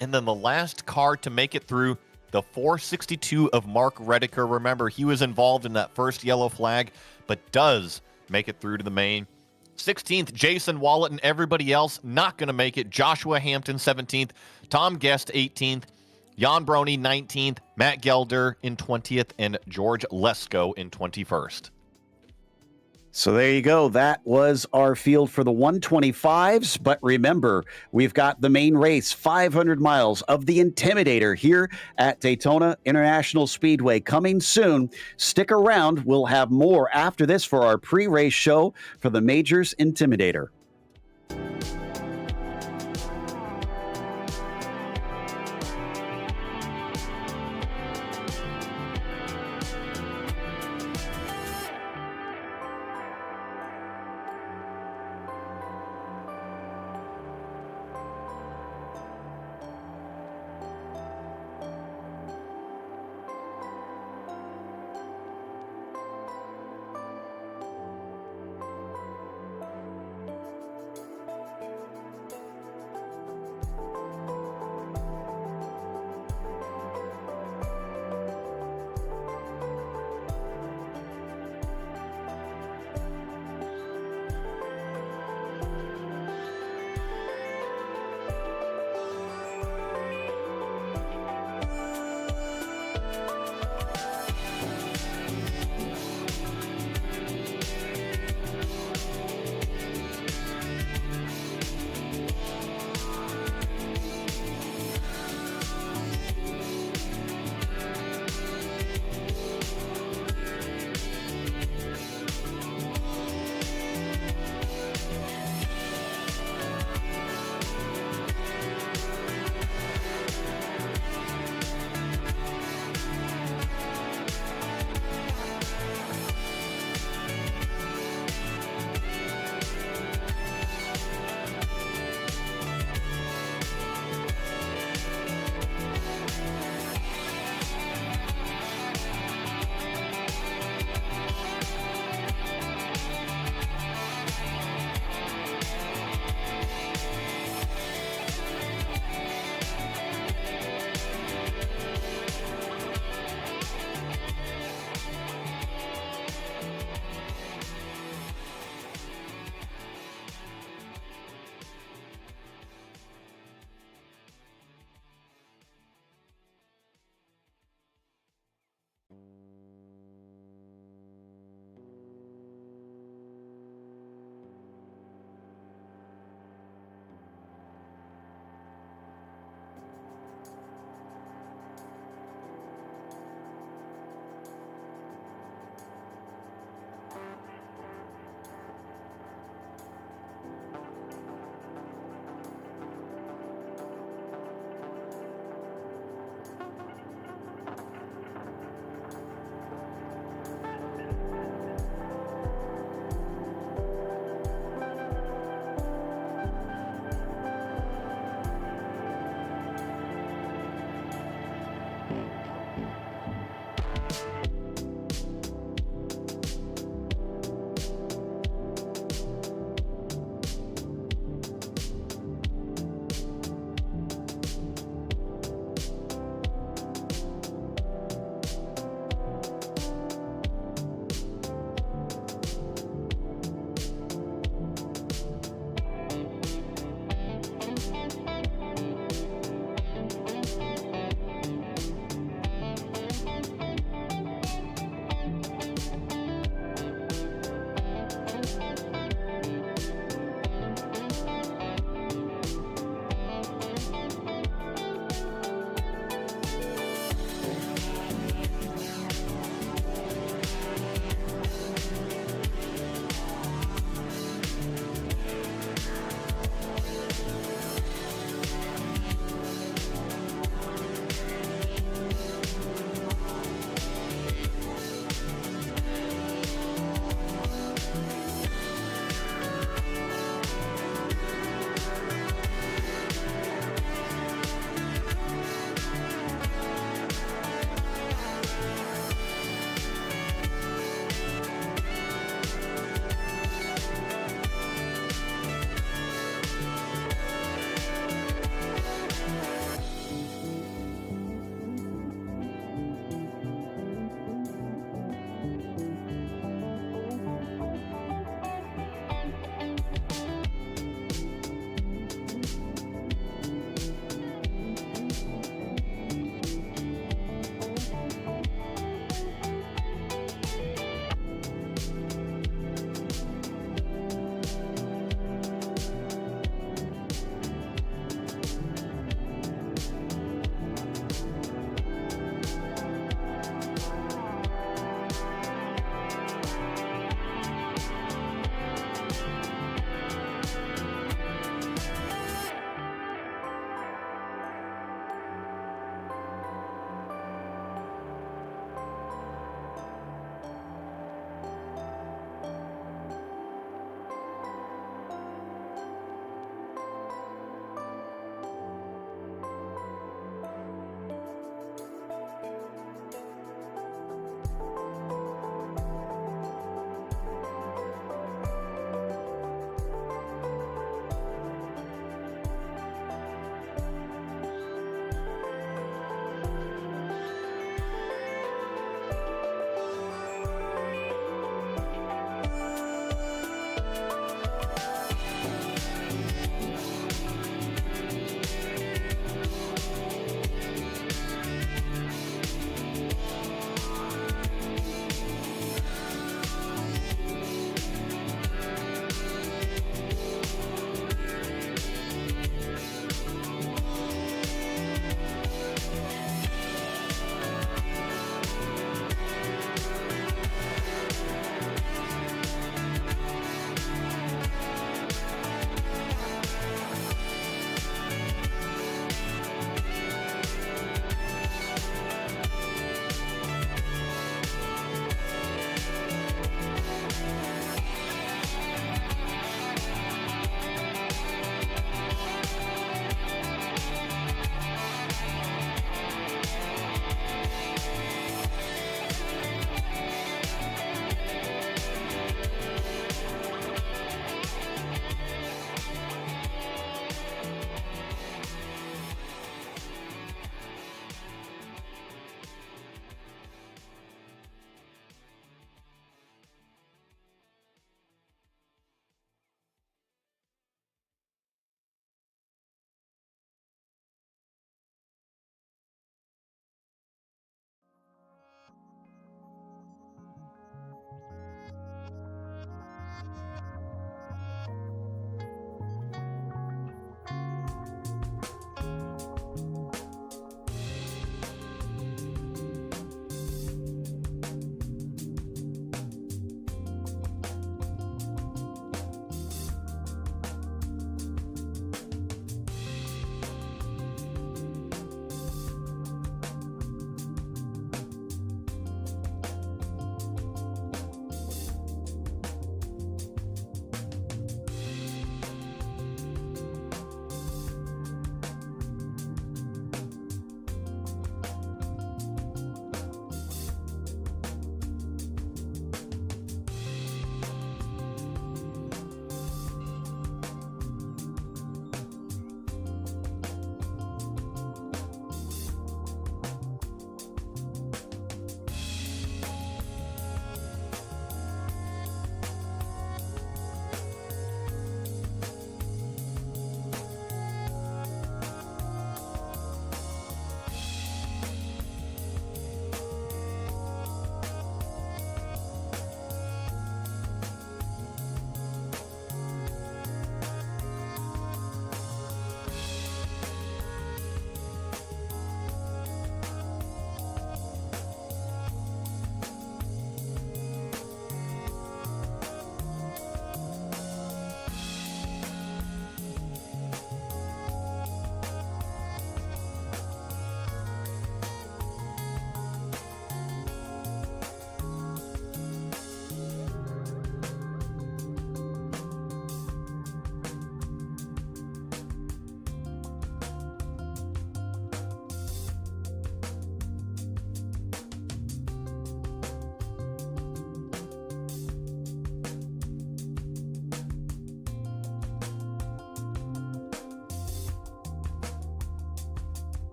and then the last car to make it through, the 462 of Mark Redeker. Remember, he was involved in that first yellow flag, but does make it through to the main. 16th, Jason Wallet, and everybody else not going to make it. Joshua Hampton, 17th. Tom Guest, 18th. Jan Brony, 19th. Matt Gelder in 20th. And George Lesko in 21st. So there you go. That was our field for the 125s. But remember, we've got the main race, 500 miles of the Intimidator here at Daytona International Speedway coming soon. Stick around. We'll have more after this for our pre-race show for the Majors Intimidator.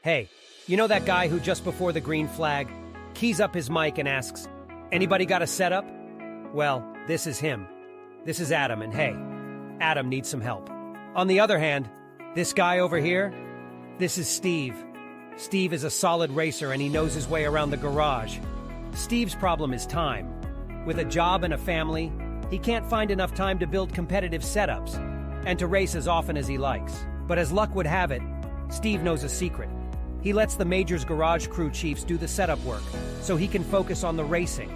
Hey, you know that guy who just before the green flag keys up his mic and asks, "Anybody got a setup?" Well, this is him. This is Adam, and hey, Adam needs some help. On the other hand, this guy over here, this is Steve. Steve is a solid racer and he knows his way around the garage. Steve's problem is time. With a job and a family, he can't find enough time to build competitive setups and to race as often as he likes. But as luck would have it, Steve knows a secret. He lets the Majors Garage crew chiefs do the setup work so he can focus on the racing.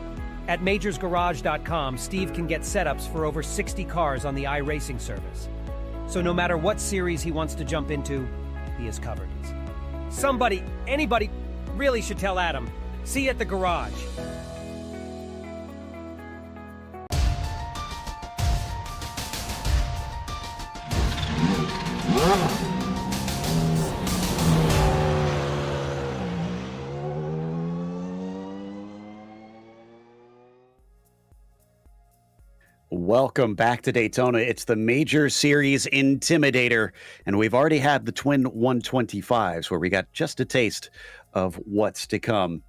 At majorsgarage.com, Steve can get setups for over 60 cars on the iRacing service. So no matter what series he wants to jump into, he is covered. Somebody, anybody, really should tell Adam. See you at the garage. Welcome back to Daytona. It's the Major Series Intimidator, and we've already had the twin 125s where we got just a taste of what's to come.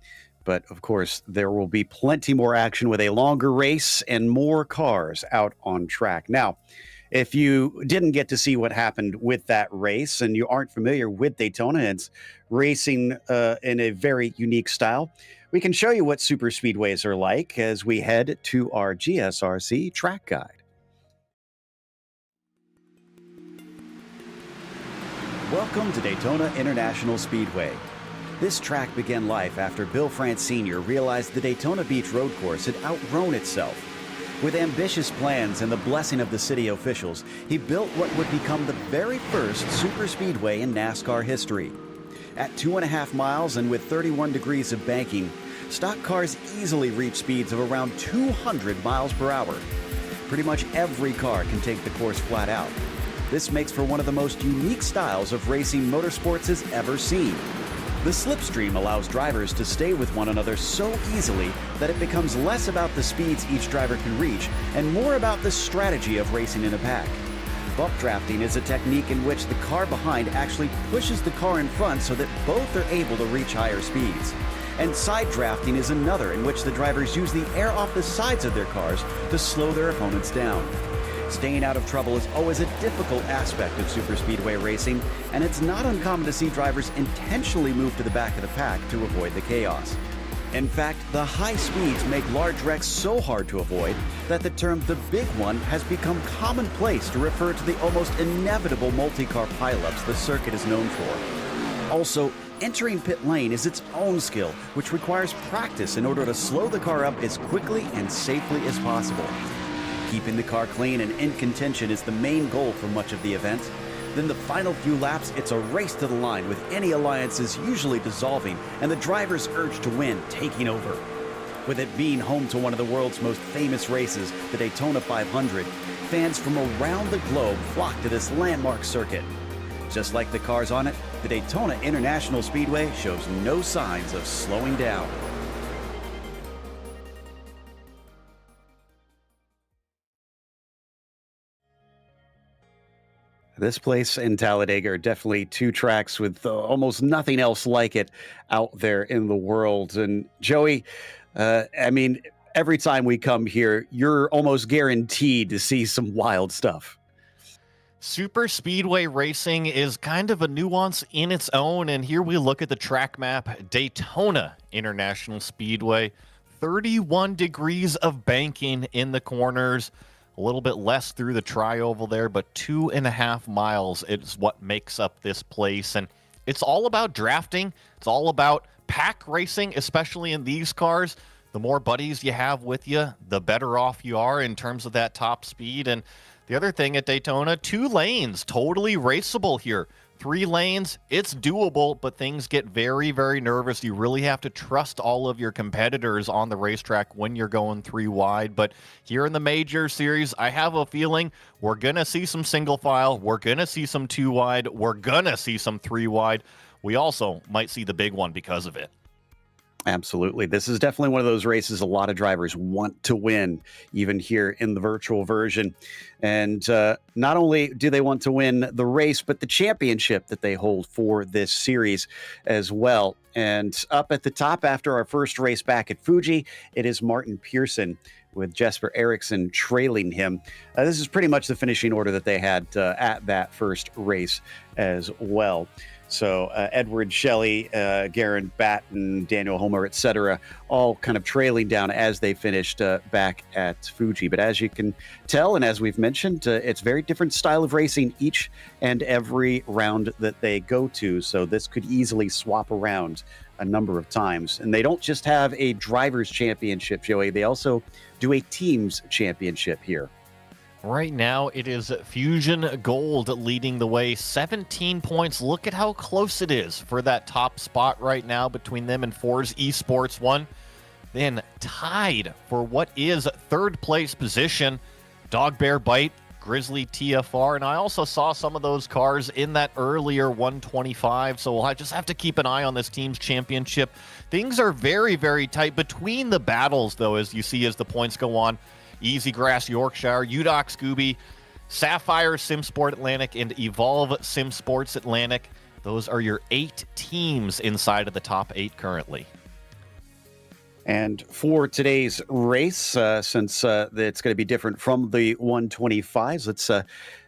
But of course, there will be plenty more action with a longer race and more cars out on track. Now, if you didn't get to see what happened with that race and you aren't familiar with Daytona, it's racing in a very unique style. We can show you what super speedways are like as we head to our GSRC track guide. Welcome to Daytona International Speedway. This track began life after Bill France Sr. realized the Daytona Beach road course had outgrown itself. With ambitious plans and the blessing of the city officials, he built what would become the very first super speedway in NASCAR history. At 2.5 miles and with 31 degrees of banking, stock cars easily reach speeds of around 200 miles per hour. Pretty much every car can take the course flat out. This makes for one of the most unique styles of racing motorsports has ever seen. The slipstream allows drivers to stay with one another so easily that it becomes less about the speeds each driver can reach and more about the strategy of racing in a pack. Bump drafting is a technique in which the car behind actually pushes the car in front so that both are able to reach higher speeds. And side drafting is another in which the drivers use the air off the sides of their cars to slow their opponents down. Staying out of trouble is always a difficult aspect of superspeedway racing, and it's not uncommon to see drivers intentionally move to the back of the pack to avoid the chaos. In fact, the high speeds make large wrecks so hard to avoid that the term "the big one" has become commonplace to refer to the almost inevitable multi-car pileups the circuit is known for. Also, entering pit lane is its own skill, which requires practice in order to slow the car up as quickly and safely as possible. Keeping the car clean and in contention is the main goal for much of the event. Then the final few laps, it's a race to the line with any alliances usually dissolving and the driver's urge to win taking over. With it being home to one of the world's most famous races, the Daytona 500, fans from around the globe flock to this landmark circuit. Just like the cars on it, the Daytona International Speedway shows no signs of slowing down. This place and Talladega are definitely two tracks with almost nothing else like it out there in the world. And Joey, every time we come here, you're almost guaranteed to see some wild stuff. Super speedway racing is kind of a nuance in its own, and here we look at the track map. Daytona International Speedway, 31 degrees of banking in the corners, a little bit less through the tri-oval there, but 2.5 miles is what makes up this place. And it's all about drafting. It's all about pack racing, especially in these cars. The more buddies you have with you, the better off you are in terms of that top speed. And the other thing at Daytona, 2 lanes, totally raceable here. 3 lanes, it's doable, but things get very, very nervous. You really have to trust all of your competitors on the racetrack when you're going 3 wide. But here in the Major Series, I have a feeling we're going to see some single file. We're going to see some 2 wide. We're going to see some 3 wide. We also might see the big one because of it. Absolutely. This is definitely one of those races a lot of drivers want to win, even here in the virtual version. And not only do they want to win the race, but the championship that they hold for this series as well. And up at the top after our first race back at Fuji, it is Martin Pearson with Jesper Eriksson trailing him. This is pretty much the finishing order that they had at that first race as well. So Edward Shelley, Garen Batten, Daniel Homer, etc., all kind of trailing down as they finished back at Fuji. But as you can tell, and as we've mentioned, it's very different style of racing each and every round that they go to. So this could easily swap around a number of times. And they don't just have a driver's championship, Joey. They also do a team's championship here. Right now, it is Fusion Gold leading the way, 17 points. Look at how close it is for that top spot right now between them and Force Esports 1. Then tied for what is third place position, Dog Bear Bite, Grizzly TFR, and I also saw some of those cars in that earlier 125, so we'll just have to keep an eye on this team's championship. Things are very, very tight between the battles, though, as you see as the points go on. Easy Grass Yorkshire, UDOC Scooby, Sapphire SimSport Atlantic, and Evolve SimSports Atlantic. Those are your 8 teams inside of the top 8 currently. And for today's race, since it's going to be different from the 125s, let's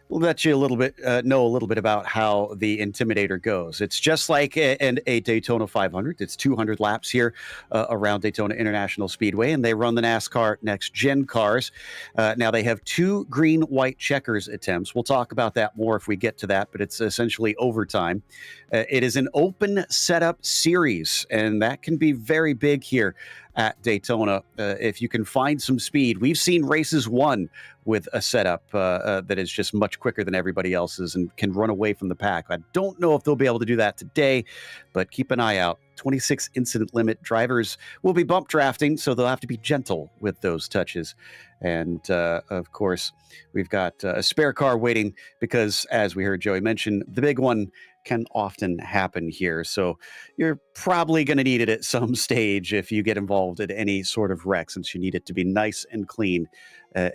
let you know a little bit about how the Intimidator goes. It's just like a Daytona 500. It's 200 laps here around Daytona International Speedway, and they run the NASCAR Next Gen cars. Now they have 2 green-white checkers attempts. We'll talk about that more if we get to that, but it's essentially overtime. It is an open setup series, and that can be very big here at Daytona if you can find some speed. We've seen races won with a setup that is just much quicker than everybody else's and can run away from the pack. I don't know if they'll be able to do that today, but keep an eye out. 26 incident limit. Drivers will be bump drafting, so they'll have to be gentle with those touches. And of course, we've got a spare car waiting because, as we heard Joey mention, the big one can often happen here. So you're probably going to need it at some stage if you get involved in any sort of wreck, since you need it to be nice and clean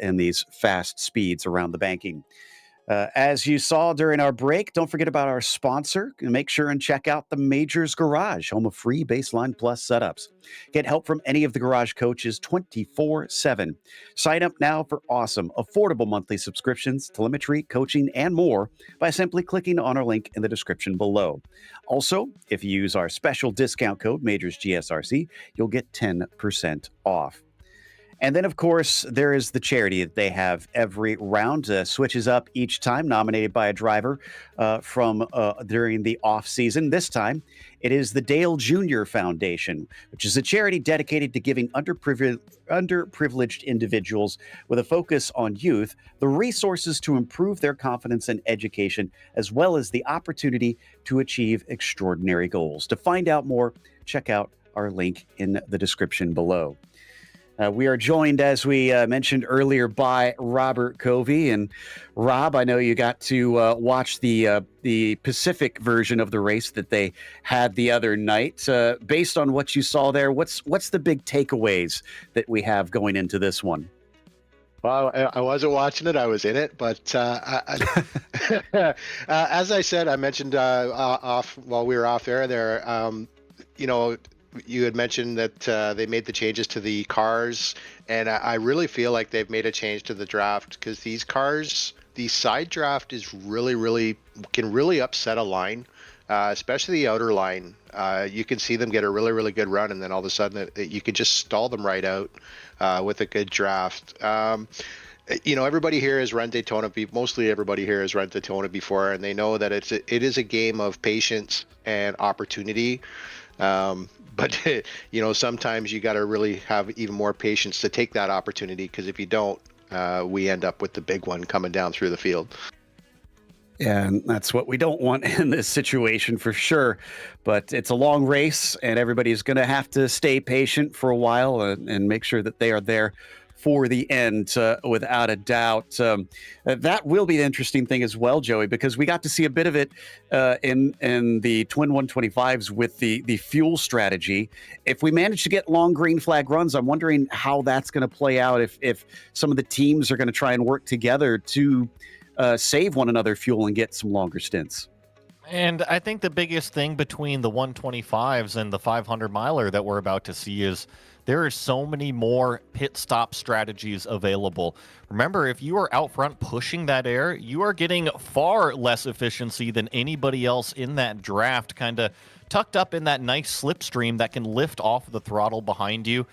in these fast speeds around the banking. As you saw during our break, don't forget about our sponsor. Make sure and check out the Majors Garage, home of free Baseline Plus setups. Get help from any of the garage coaches 24/7. Sign up now for awesome, affordable monthly subscriptions, telemetry, coaching, and more by simply clicking on our link in the description below. Also, if you use our special discount code MajorsGSRC, you'll get 10% off. And then, of course, there is the charity that they have every round. Switches up each time, nominated by a driver from during the off season. This time, it is the Dale Jr. Foundation, which is a charity dedicated to giving underprivileged individuals with a focus on youth the resources to improve their confidence and education, as well as the opportunity to achieve extraordinary goals. To find out more, check out our link in the description below. We are joined, as we mentioned earlier, by Robert Covey. And Rob, I know you got to watch the Pacific version of the race that they had the other night. Based on what you saw there, what's the big takeaways that we have going into this one? Well, I wasn't watching it. I was in it. But as I said, I mentioned off while we were off air there, you had mentioned that they made the changes to the cars, and I really feel like they've made a change to the draft, because these cars, the side draft is can really upset a line, especially the outer line. You can see them get a really, really good run, and then all of a sudden you can just stall them right out with a good draft. Everybody here has run Daytona. Mostly everybody here has run Daytona before, and they know that it is a game of patience and opportunity. But sometimes you got to really have even more patience to take that opportunity, because if you don't, we end up with the big one coming down through the field. Yeah, and that's what we don't want in this situation for sure. But it's a long race, and everybody's going to have to stay patient for a while and make sure that they are there for the end, without a doubt. That will be the interesting thing as well, Joey, because we got to see a bit of it in the Twin 125s with the fuel strategy. If we manage to get long green flag runs, I'm wondering how that's going to play out, if some of the teams are going to try and work together to save one another fuel and get some longer stints. And I think the biggest thing between the 125s and the 500 miler that we're about to see is there are so many more pit stop strategies available. Remember, if you are out front pushing that air, you are getting far less efficiency than anybody else in that draft, kind of tucked up in that nice slipstream that can lift off the throttle behind you.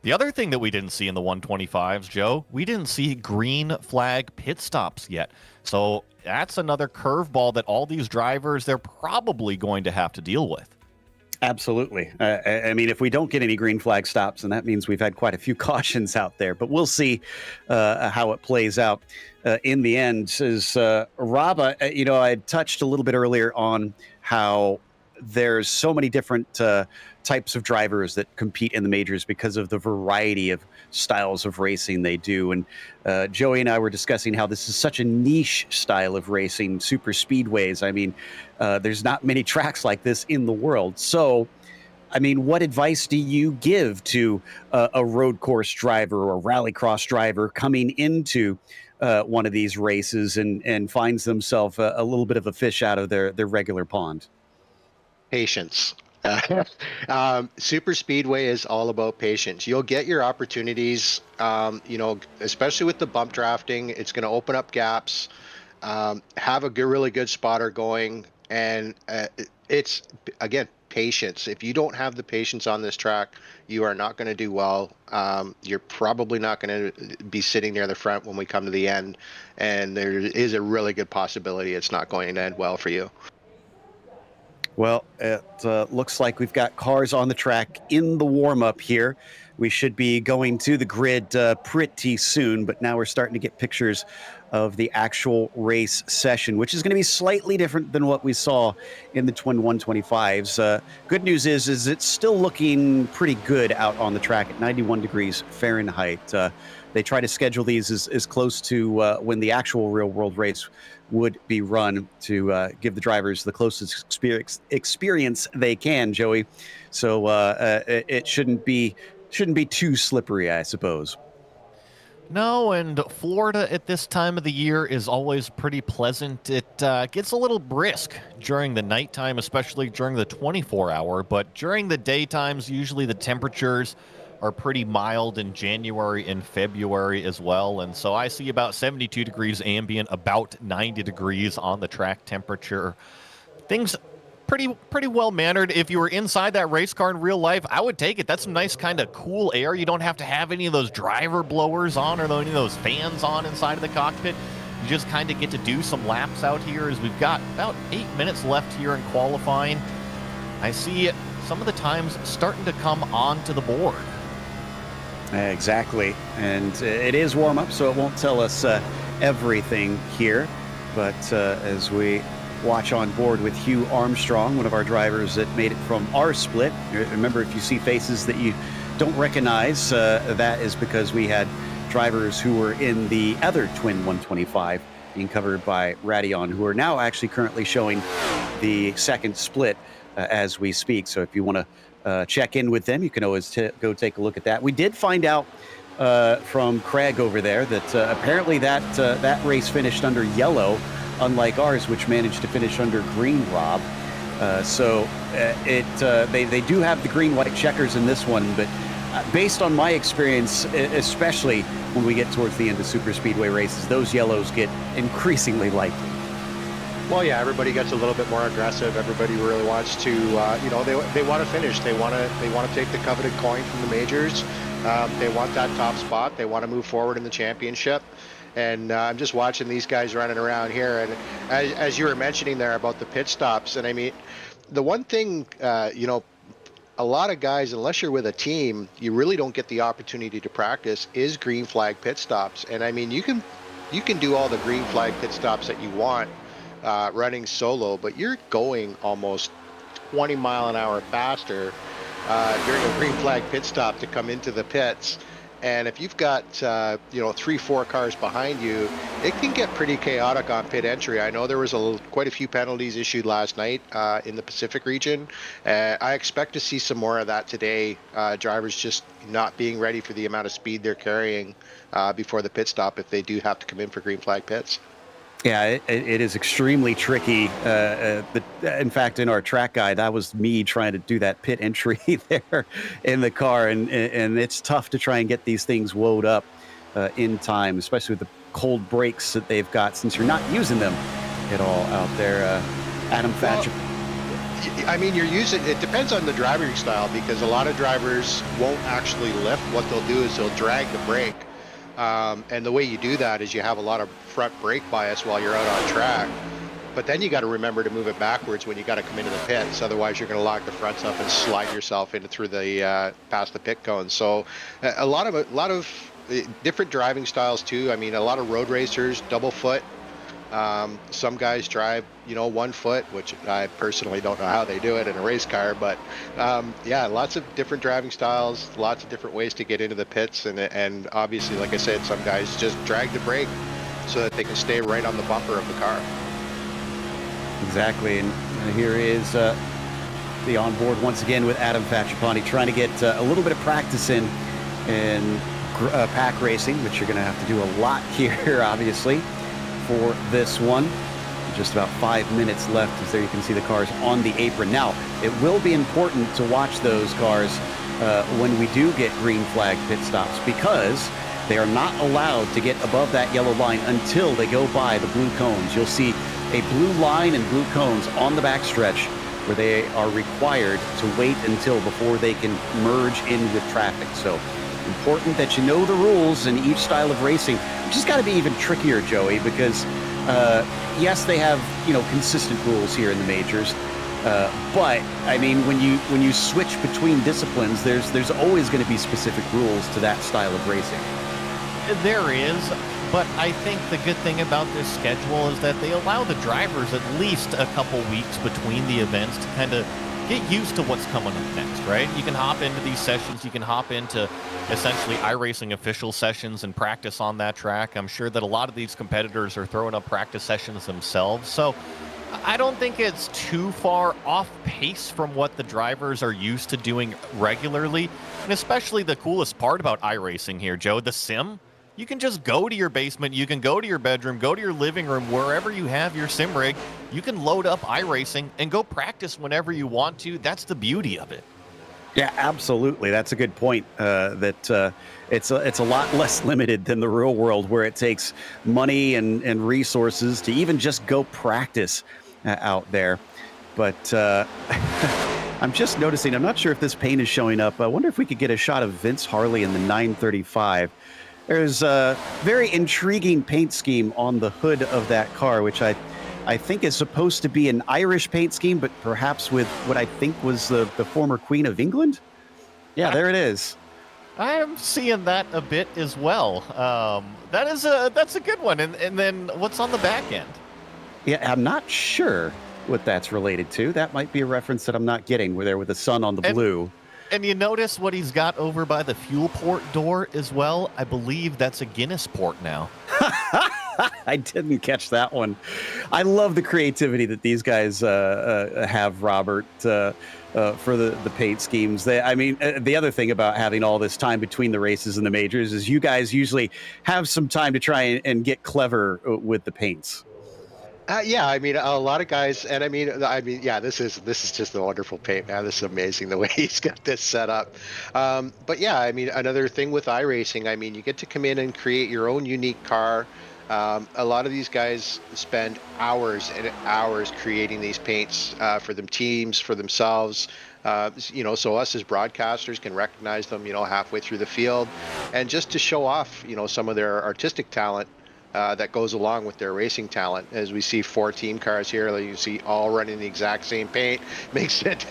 The other thing that we didn't see in the 125s, Joe, we didn't see green flag pit stops yet. So that's another curveball that all these drivers, they're probably going to have to deal with. Absolutely. I mean, if we don't get any green flag stops, then that means we've had quite a few cautions out there. But we'll see how it plays out in the end. As Rob, I touched a little bit earlier on how there's so many different types of drivers that compete in the majors because of the variety of styles of racing they do. And Joey and I were discussing how this is such a niche style of racing, super speedways. I mean, there's not many tracks like this in the world. So, I mean, what advice do you give to a road course driver or a rallycross driver coming into one of these races and finds themselves a little bit of a fish out of their regular pond? Patience. Super speedway is all about patience. You'll get your opportunities, especially with the bump drafting. It's going to open up gaps. Have a really good spotter going, and it's, again, patience. If you don't have the patience on this track, you are not going to do well. You're probably not going to be sitting near the front when we come to the end, and there is a really good possibility it's not going to end well for you. Well, it looks like we've got cars on the track in the warm-up here. We should be going to the grid pretty soon, but now we're starting to get pictures of the actual race session, which is going to be slightly different than what we saw in the Twin 125s. Good news is it's still looking pretty good out on the track at 91 degrees Fahrenheit. They try to schedule these as close to when the actual real-world race would be run to give the drivers the closest experience they can, Joey. So it shouldn't be too slippery, I suppose. No, and Florida at this time of the year is always pretty pleasant. It gets a little brisk during the nighttime, especially during the 24-hour, but during the daytimes, usually the temperatures are pretty mild in January and February as well. And so I see about 72 degrees ambient, about 90 degrees on the track temperature. Things pretty well mannered. If you were inside that race car in real life, I would take it. That's some nice kind of cool air. You don't have to have any of those driver blowers on or any of those fans on inside of the cockpit. You just kind of get to do some laps out here as we've got about 8 minutes left here in qualifying. I see some of the times starting to come onto the board. Exactly. And it is warm up, so it won't tell us everything here. But as we watch on board with Hugh Armstrong, one of our drivers that made it from our split. Remember, if you see faces that you don't recognize, that is because we had drivers who were in the other Twin 125 being covered by Radion, who are now actually currently showing the second split as we speak. So if you want to check in with them, you can always go take a look at that. We did find out from Craig over there that apparently that race finished under yellow, unlike ours, which managed to finish under green, Rob. They do have the green-white checkers in this one, but based on my experience, especially when we get towards the end of super speedway races, those yellows get increasingly likely. Well, yeah, everybody gets a little bit more aggressive. Everybody really wants to, they want to finish. They want to take the coveted coin from the majors. They want that top spot. They want to move forward in the championship. And I'm just watching these guys running around here. And as you were mentioning there about the pit stops, and I mean, the one thing, a lot of guys, unless you're with a team, you really don't get the opportunity to practice is green flag pit stops. And I mean, you can do all the green flag pit stops that you want running solo, but you're going almost 20 mile an hour faster during a green flag pit stop to come into the pits. And if you've got, 3, 4 cars behind you, it can get pretty chaotic on pit entry. I know there was quite a few penalties issued last night in the Pacific region. I expect to see some more of that today. Drivers just not being ready for the amount of speed they're carrying before the pit stop if they do have to come in for green flag pits. Yeah, it is extremely tricky. In fact, in our track guide, that was me trying to do that pit entry there in the car, and it's tough to try and get these things woed up in time, especially with the cold brakes that they've got, since you're not using them at all out there. Adam Thatcher. I mean, it depends on the driving style, because a lot of drivers won't actually lift. What they'll do is they'll drag the brake. And the way you do that is you have a lot of front brake bias while you're out on track. But then you got to remember to move it backwards when you got to come into the pits. Otherwise, you're going to lock the fronts up and slide yourself through the past the pit cone. So a lot of different driving styles too. I mean, a lot of road racers double foot. Some guys drive, 1 foot, which I personally don't know how they do it in a race car, but lots of different driving styles, lots of different ways to get into the pits, and obviously, like I said, some guys just drag the brake so that they can stay right on the bumper of the car. Exactly, and here is the onboard once again with Adam Fatchapani trying to get a little bit of practice in pack racing, which you're going to have to do a lot here, obviously, for this one. Just about 5 minutes left, as there you can see the cars on the apron. Now, it will be important to watch those cars when we do get green flag pit stops, because they are not allowed to get above that yellow line until they go by the blue cones. You'll see a blue line and blue cones on the backstretch where they are required to wait until before they can merge in with traffic. So important that you know the rules in each style of racing, which has got to be even trickier, Joey, because yes, they have consistent rules here in the majors, but I mean, when you switch between disciplines, there's always going to be specific rules to that style of racing. There is, but I think the good thing about this schedule is that they allow the drivers at least a couple weeks between the events to kind of get used to what's coming up next, right? You can hop into these sessions, you can hop into essentially iRacing official sessions and practice on that track. I'm sure that a lot of these competitors are throwing up practice sessions themselves, so I don't think it's too far off pace from what the drivers are used to doing regularly. And especially the coolest part about iRacing here, Joe, the sim. You can just go to your basement, you can go to your bedroom, go to your living room, wherever you have your sim rig. You can load up iRacing and go practice whenever you want to. That's the beauty of it. Yeah, absolutely. That's a good point. That it's a lot less limited than the real world, where it takes money and resources to even just go practice out there. But I'm just noticing, I'm not sure if this paint is showing up. I wonder if we could get a shot of Vince Harley in the 935. There's a very intriguing paint scheme on the hood of that car, which I think is supposed to be an Irish paint scheme, but perhaps with what I think was the former Queen of England. Yeah, there it is. I'm seeing that a bit as well. That's a good one. And then what's on the back end? Yeah, I'm not sure what that's related to. That might be a reference that I'm not getting. We're there with the sun on the blue. And you notice what he's got over by the fuel port door as well? I believe that's a Guinness port now. I didn't catch that one. I love the creativity that these guys have, Robert, for the paint schemes. The other thing about having all this time between the races and the majors is you guys usually have some time to try and get clever with the paints. Yeah, I mean, a lot of guys, and yeah, this is just a wonderful paint, man. This is amazing the way he's got this set up. But yeah, I mean, another thing with iRacing, I mean, you get to come in and create your own unique car. A lot of these guys spend hours and hours creating these paints for them teams, for themselves. So us as broadcasters can recognize them, halfway through the field, and just to show off, some of their artistic talent. That goes along with their racing talent. As we see 4 team cars here, you see all running the exact same paint, makes it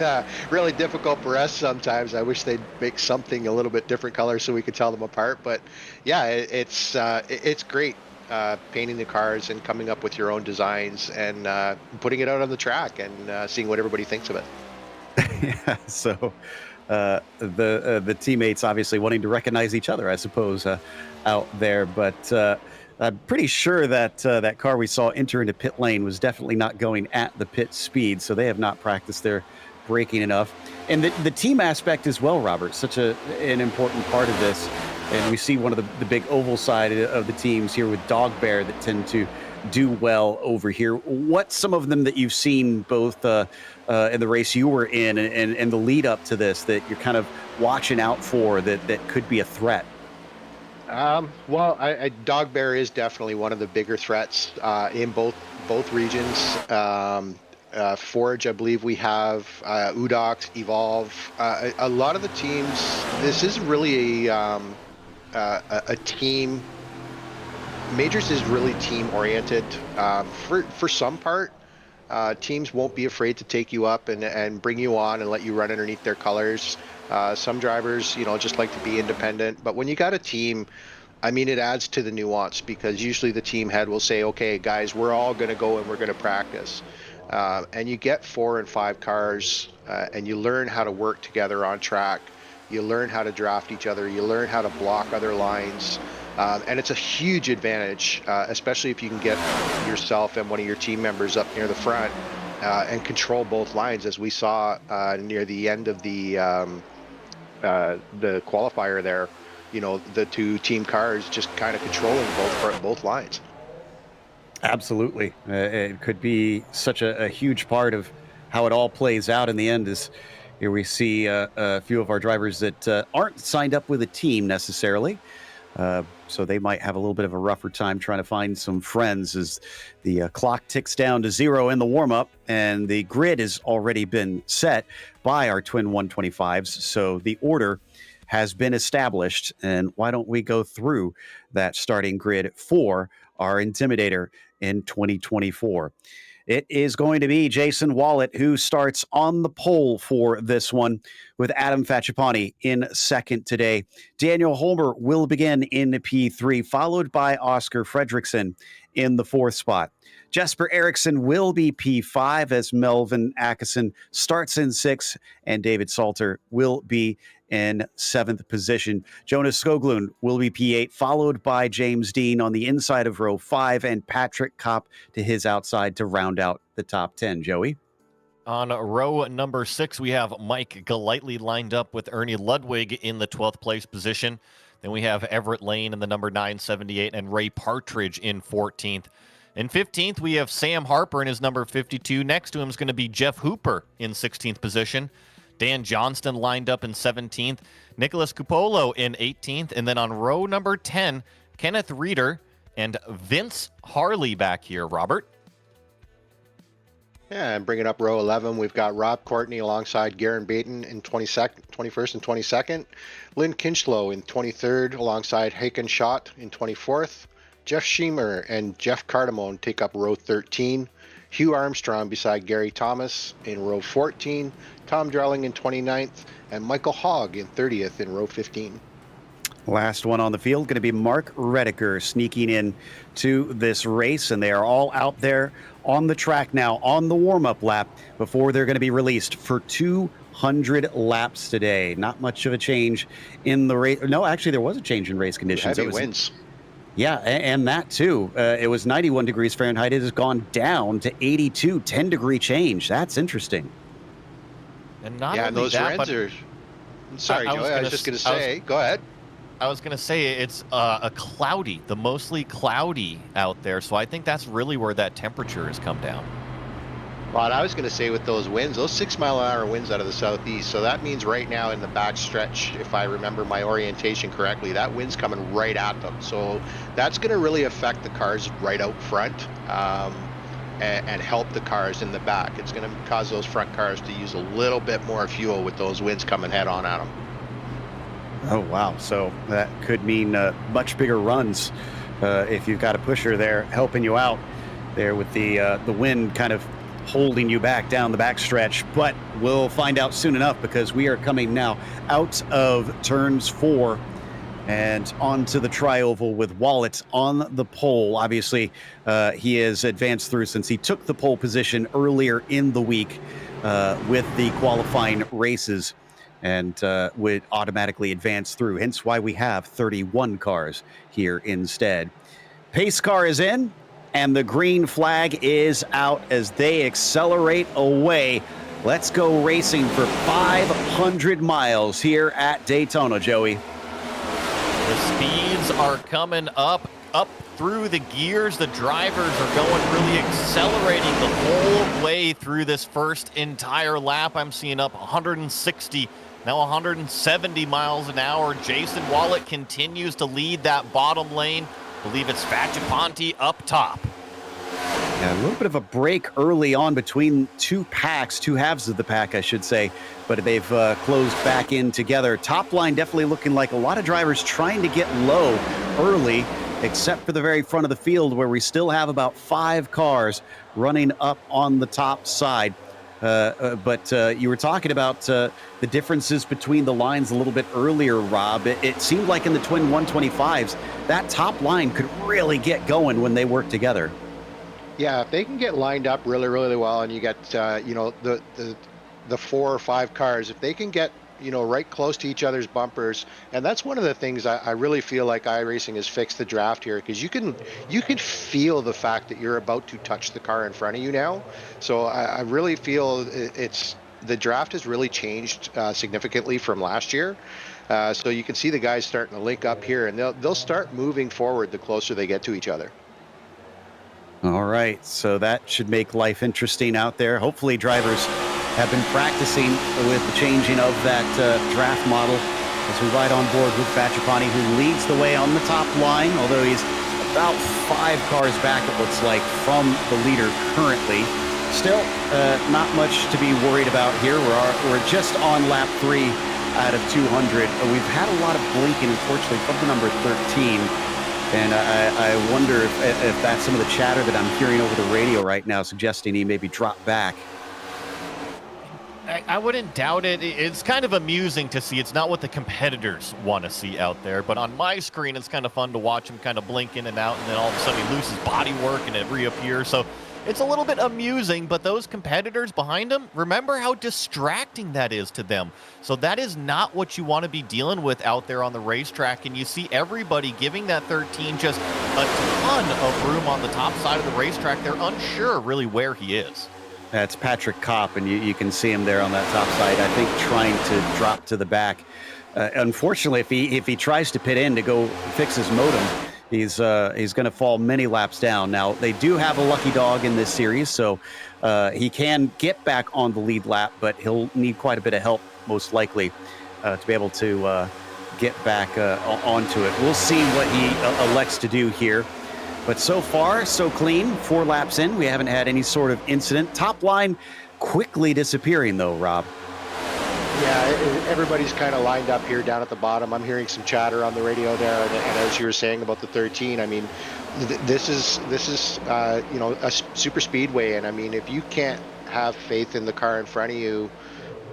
really difficult for us sometimes. I wish they'd make something a little bit different color so we could tell them apart. But yeah, it's great painting the cars and coming up with your own designs and putting it out on the track and seeing what everybody thinks of it. Yeah, so the teammates obviously wanting to recognize each other, I suppose, out there. But I'm pretty sure that that car we saw enter into pit lane was definitely not going at the pit speed, so they have not practiced their braking enough. And the team aspect as well, Robert, such an important part of this. And we see one of the big oval side of the teams here with Dog Bear that tend to do well over here. What's some of them that you've seen both in the race you were in and the lead up to this that you're kind of watching out for that could be a threat? Well, Dog Bear is definitely one of the bigger threats in both regions. Forge, I believe we have Udox, Evolve. A lot of the teams. This is really a team. Majors is really team oriented. For some part, teams won't be afraid to take you up and bring you on and let you run underneath their colors. Some drivers, just like to be independent. But when you got a team, I mean, it adds to the nuance because usually the team head will say, okay, guys, we're all going to go and we're going to practice. And you get 4 and 5 cars and you learn how to work together on track. You learn how to draft each other. You learn how to block other lines. And it's a huge advantage, especially if you can get yourself and one of your team members up near the front and control both lines, as we saw near the end of the qualifier there. The 2 team cars just kind of controlling both lines. Absolutely. It could be such a huge part of how it all plays out in the end. Is here we see a few of our drivers that aren't signed up with a team necessarily. So they might have a little bit of a rougher time trying to find some friends as the clock ticks down to 0 in the warm-up, and the grid has already been set by our twin 125s. So the order has been established, and why don't we go through that starting grid for our Intimidator in 2024. It is going to be Jason Wallet who starts on the pole for this one, with Adam Facciapani in second today. Daniel Holmer will begin in P3, followed by Oscar Fredrickson in the 4th spot. Jesper Eriksson will be P5 as Melvin Atkinson starts in 6th, and David Salter will be in 7th position. Jonas Skoglund will be P8, followed by James Dean on the inside of row 5, and Patrick Kopp to his outside to round out the top 10. Joey? On row number 6, we have Mike Golightly lined up with Ernie Ludwig in the 12th place position. Then we have Everett Lane in the number 978 and Ray Partridge in 14th. In 15th, we have Sam Harper in his number 52. Next to him is going to be Jeff Hooper in 16th position. Dan Johnston lined up in 17th. Nicholas Cupolo in 18th. And then on row number 10, Kenneth Reeder and Vince Harley back here. Robert? Yeah, and bringing up row 11, we've got Rob Courtney alongside Garen Baton in 21st and 22nd. Lynn Kinchlow in 23rd alongside Haken Schott in 24th. Jeff Schiemer and Jeff Cardamone take up row 13. Hugh Armstrong beside Gary Thomas in row 14. Tom Drelling in 29th. And Michael Hogg in 30th in row 15. Last one on the field going to be Mark Redeker sneaking in to this race, and they are all out there on the track now on the warm-up lap before they're going to be released for 200 laps today. Not much of a change in the race. No, actually, there was a change in race conditions. Heavy winds. Yeah, and that too. It was 91 degrees Fahrenheit. It has gone down to 82, 10-degree change. That's interesting. And not only those that, winds are... Sorry, Joey, I was just going to say, go ahead. I was going to say it's the mostly cloudy out there. So I think that's really where that temperature has come down. Well, I was going to say with those winds, those 6-mile-an-hour winds out of the southeast. So that means right now in the back stretch, if I remember my orientation correctly, that wind's coming right at them. So that's going to really affect the cars right out front and help the cars in the back. It's going to cause those front cars to use a little bit more fuel with those winds coming head on at them. Oh, wow. So that could mean much bigger runs if you've got a pusher there helping you out there with the wind kind of holding you back down the backstretch. But we'll find out soon enough because we are coming now out of turns 4 and onto the tri-oval with Wallet on the pole. Obviously, he has advanced through since he took the pole position earlier in the week with the qualifying races. and would automatically advance through. Hence why we have 31 cars here instead. Pace car is in, and the green flag is out as they accelerate away. Let's go racing for 500 miles here at Daytona, Joey. The speeds are coming up through the gears. The drivers are going really accelerating the whole way through this first entire lap. I'm seeing up 160, now 170 miles an hour. Jason Wallet continues to lead that bottom lane. I believe it's Faccipanti up top. Yeah, a little bit of a break early on between two halves of the pack, I should say, but they've closed back in together. Top line definitely looking like a lot of drivers trying to get low early, except for the very front of the field where we still have about 5 cars running up on the top side. But you were talking about the differences between the lines a little bit earlier, Rob. It seemed like in the twin 125s, that top line could really get going when they work together. Yeah, if they can get lined up really, really well, and you get, the 4 or 5 cars, if they can get, right close to each other's bumpers, and that's one of the things I really feel like iRacing has fixed the draft here, because you can feel the fact that you're about to touch the car in front of you now. So I really feel the draft has really changed significantly from last year. So you can see the guys starting to link up here, and they'll start moving forward the closer they get to each other. All right, so that should make life interesting out there. Hopefully drivers have been practicing with the changing of that draft model as we ride on board with Faccipanti, who leads the way on the top line, although he's about 5 cars back, it looks like, from the leader currently. Still, not much to be worried about here. We're just on lap 3 out of 200. We've had a lot of blinking, unfortunately, from the number 13. And I wonder if that's some of the chatter that I'm hearing over the radio right now, suggesting he maybe drop back. I wouldn't doubt it. It's kind of amusing to see. It's not what the competitors want to see out there. But on my screen, it's kind of fun to watch him kind of blink in and out, and then all of a sudden he loses body work and it reappears. So it's a little bit amusing, but those competitors behind him, remember how distracting that is to them. So that is not what you want to be dealing with out there on the racetrack. And you see everybody giving that 13 just a ton of room on the top side of the racetrack. They're unsure really where he is. That's Patrick Kopp, and you can see him there on that top side, I think, trying to drop to the back. Unfortunately, if he tries to pit in to go fix his modem, he's going to fall many laps down. Now, they do have a lucky dog in this series, so he can get back on the lead lap, but he'll need quite a bit of help, most likely, to be able to get back onto it. We'll see what he elects to do here. But so far, so clean. 4 laps in, we haven't had any sort of incident. Top line quickly disappearing, though, Rob. Yeah, everybody's kind of lined up here down at the bottom. I'm hearing some chatter on the radio there, and as you were saying about the 13, I mean, this is a super speedway, and I mean, if you can't have faith in the car in front of you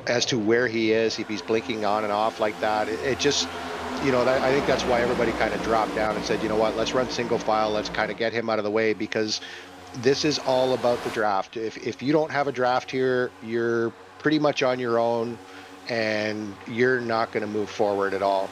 as to where he is, if he's blinking on and off like that, it just, I think that's why everybody kind of dropped down and said, you know what, let's run single file, let's kind of get him out of the way, because this is all about the draft. If you don't have a draft here, you're pretty much on your own, and you're not going to move forward at all.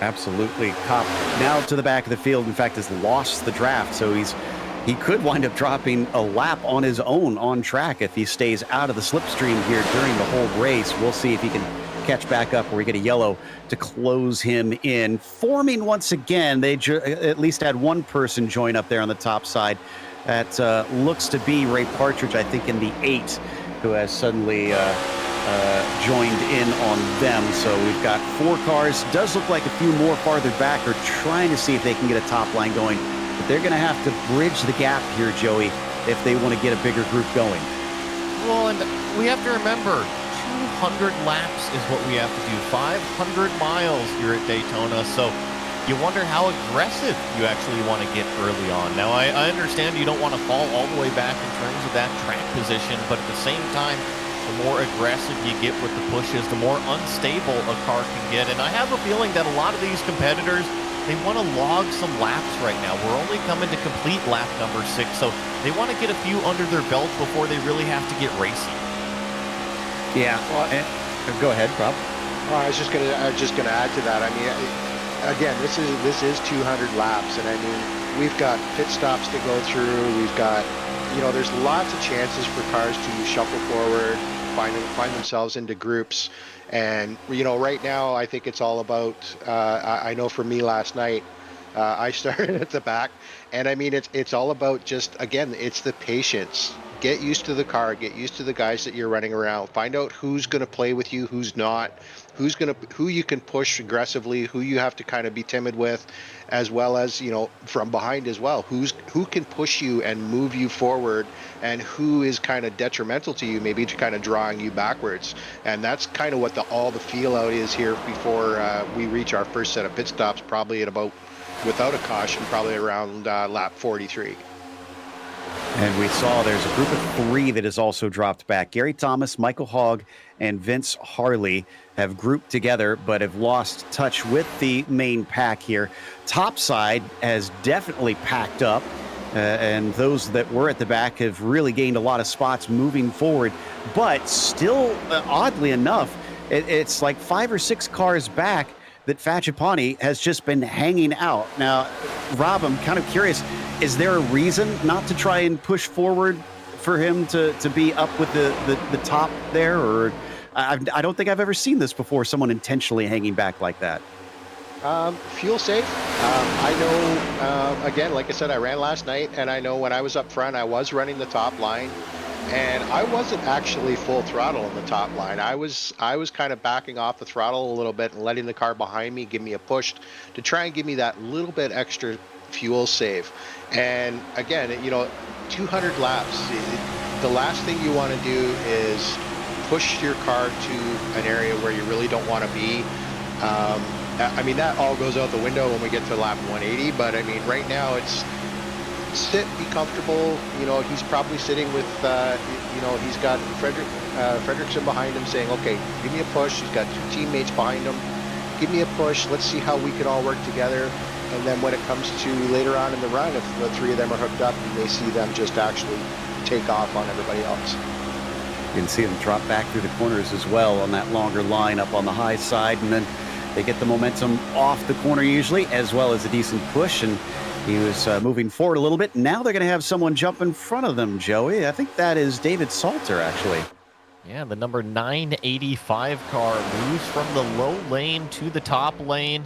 Absolutely. Kopp now to the back of the field, in fact, has lost the draft, so he could wind up dropping a lap on his own on track if he stays out of the slipstream here during the whole race. We'll see if he can catch back up where we get a yellow to close him in. Forming once again, they at least had one person join up there on the top side. That looks to be Ray Partridge, I think, in the 8, who has suddenly joined in on them. So we've got 4 cars. Does look like a few more farther back are trying to see if they can get a top line going. But they're going to have to bridge the gap here, Joey, if they want to get a bigger group going. Well, and we have to remember, 200 laps is what we have to do. 500 miles here at Daytona. So you wonder how aggressive you actually want to get early on. Now, I understand you don't want to fall all the way back in terms of that track position, but at the same time, the more aggressive you get with the pushes, the more unstable a car can get. And I have a feeling that a lot of these competitors, they want to log some laps right now. We're only coming to complete lap number 6, so they want to get a few under their belt before they really have to get racing. Yeah. Go ahead, Rob. Well, I was just gonna add to that. I mean, again, this is 200 laps, and I mean, we've got pit stops to go through. We've got, there's lots of chances for cars to shuffle forward, find themselves into groups, and right now I think it's all about. I know for me last night, I started at the back, and I mean it's all about just, again, it's the patience. Get used to the car, get used to the guys that you're running around, find out who's going to play with you, who's not, who you can push aggressively, who you have to kind of be timid with, as well as, from behind as well, who can push you and move you forward, and who is kind of detrimental to you, maybe to kind of drawing you backwards. And that's kind of what all the feel out is here before we reach our first set of pit stops, probably at about, without a caution, probably around lap 43. And we saw there's a group of 3 that has also dropped back. Gary Thomas, Michael Hogg, and Vince Harley have grouped together but have lost touch with the main pack here. Topside has definitely packed up, and those that were at the back have really gained a lot of spots moving forward. But still, oddly enough, it's like 5 or 6 cars back that Facciapani has just been hanging out. Now, Rob, I'm kind of curious, is there a reason not to try and push forward for him to be up with the top there? Or I don't think I've ever seen this before, someone intentionally hanging back like that. Fuel safe. I know, again, like I said, I ran last night, and I know when I was up front, I was running the top line. And I wasn't actually full throttle on the top line. I was kind of backing off the throttle a little bit and letting the car behind me give me a push to try and give me that little bit extra fuel save. And again, 200 laps, the last thing you want to do is push your car to an area where you really don't want to be. I mean, that all goes out the window when we get to lap 180, but I mean, right now it's sit, be comfortable. He's probably sitting with, he's got Fredrickson behind him saying, okay, give me a push. He's got 2 teammates behind him. Give me a push. Let's see how we can all work together. And then when it comes to later on in the run, if the 3 of them are hooked up, you may see them just actually take off on everybody else. You can see them drop back through the corners as well on that longer line up on the high side. And then they get the momentum off the corner usually, as well as a decent push. And he was moving forward a little bit. Now they're going to have someone jump in front of them, Joey. I think that is David Salter, actually. Yeah, the number 985 car moves from the low lane to the top lane.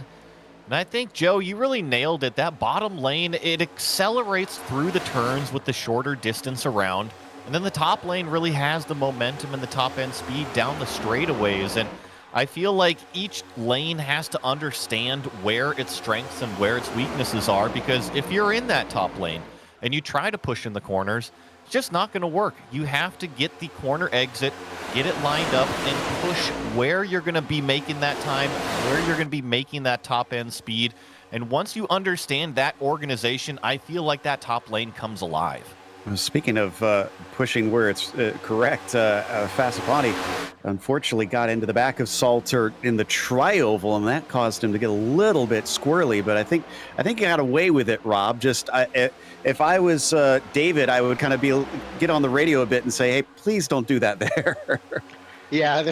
And I think, Joe, you really nailed it. That bottom lane, it accelerates through the turns with the shorter distance around. And then the top lane really has the momentum and the top end speed down the straightaways. And I feel like each lane has to understand where its strengths and where its weaknesses are, because if you're in that top lane and you try to push in the corners, it's just not going to work. You have to get the corner exit, get it lined up, and push where you're going to be making that time, where you're going to be making that top end speed. And once you understand that organization, I feel like that top lane comes alive. Speaking of pushing where it's correct, Facciapani unfortunately got into the back of Salter in the tri-oval, and that caused him to get a little bit squirrely. But I think he got away with it, Rob. Just if I was David, I would kind of get on the radio a bit and say, "Hey, please don't do that there." Yeah,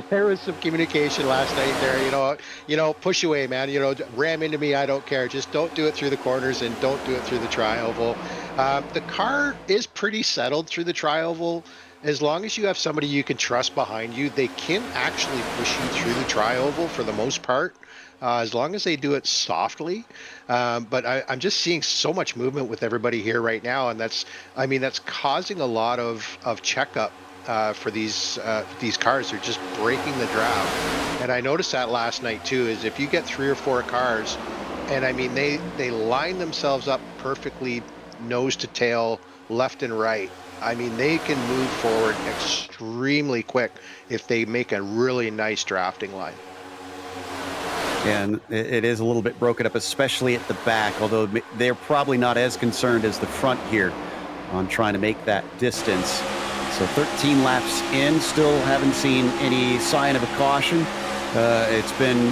there was some communication last night there. Push away, man. Ram into me. I don't care. Just don't do it through the corners and don't do it through the tri-oval. The car is pretty settled through the tri-oval. As long as you have somebody you can trust behind you, they can actually push you through the tri-oval for the most part, as long as they do it softly. But I'm just seeing so much movement with everybody here right now, and that's causing a lot of checkup. For these cars. They're just breaking the draft. And I noticed that last night too, is if you get 3 or 4 cars, and I mean they line themselves up perfectly, nose to tail, left and right. I mean, they can move forward extremely quick if they make a really nice drafting line. And it is a little bit broken up, especially at the back, although they're probably not as concerned as the front here on trying to make that distance. So 13 laps in, still haven't seen any sign of a caution. It's been,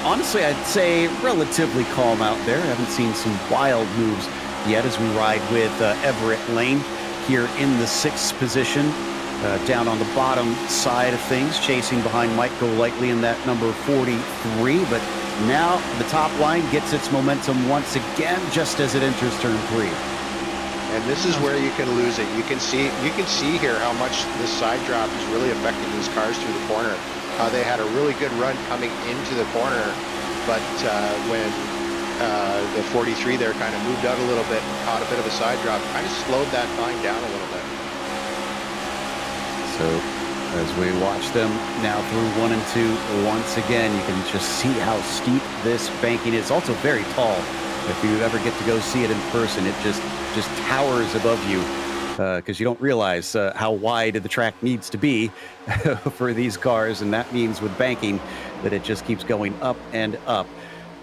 honestly, I'd say relatively calm out there. Haven't seen some wild moves yet as we ride with Everett Lane here in the 6th position. down on the bottom side of things, chasing behind Mike Golightly in that number 43. But now the top line gets its momentum once again, just as it enters turn 3. And this is where you can lose it. You can see here how much this side drop is really affecting these cars through the corner. They had a really good run coming into the corner, but when the 43 there kind of moved out a little bit and caught a bit of a side drop, kind of slowed that line down a little bit. So as we watch them now through 1 and 2 once again, you can just see how steep this banking is. Also very tall. If you ever get to go see it in person, it just towers above you, because you don't realize how wide the track needs to be for these cars, and that means with banking that it just keeps going up and up.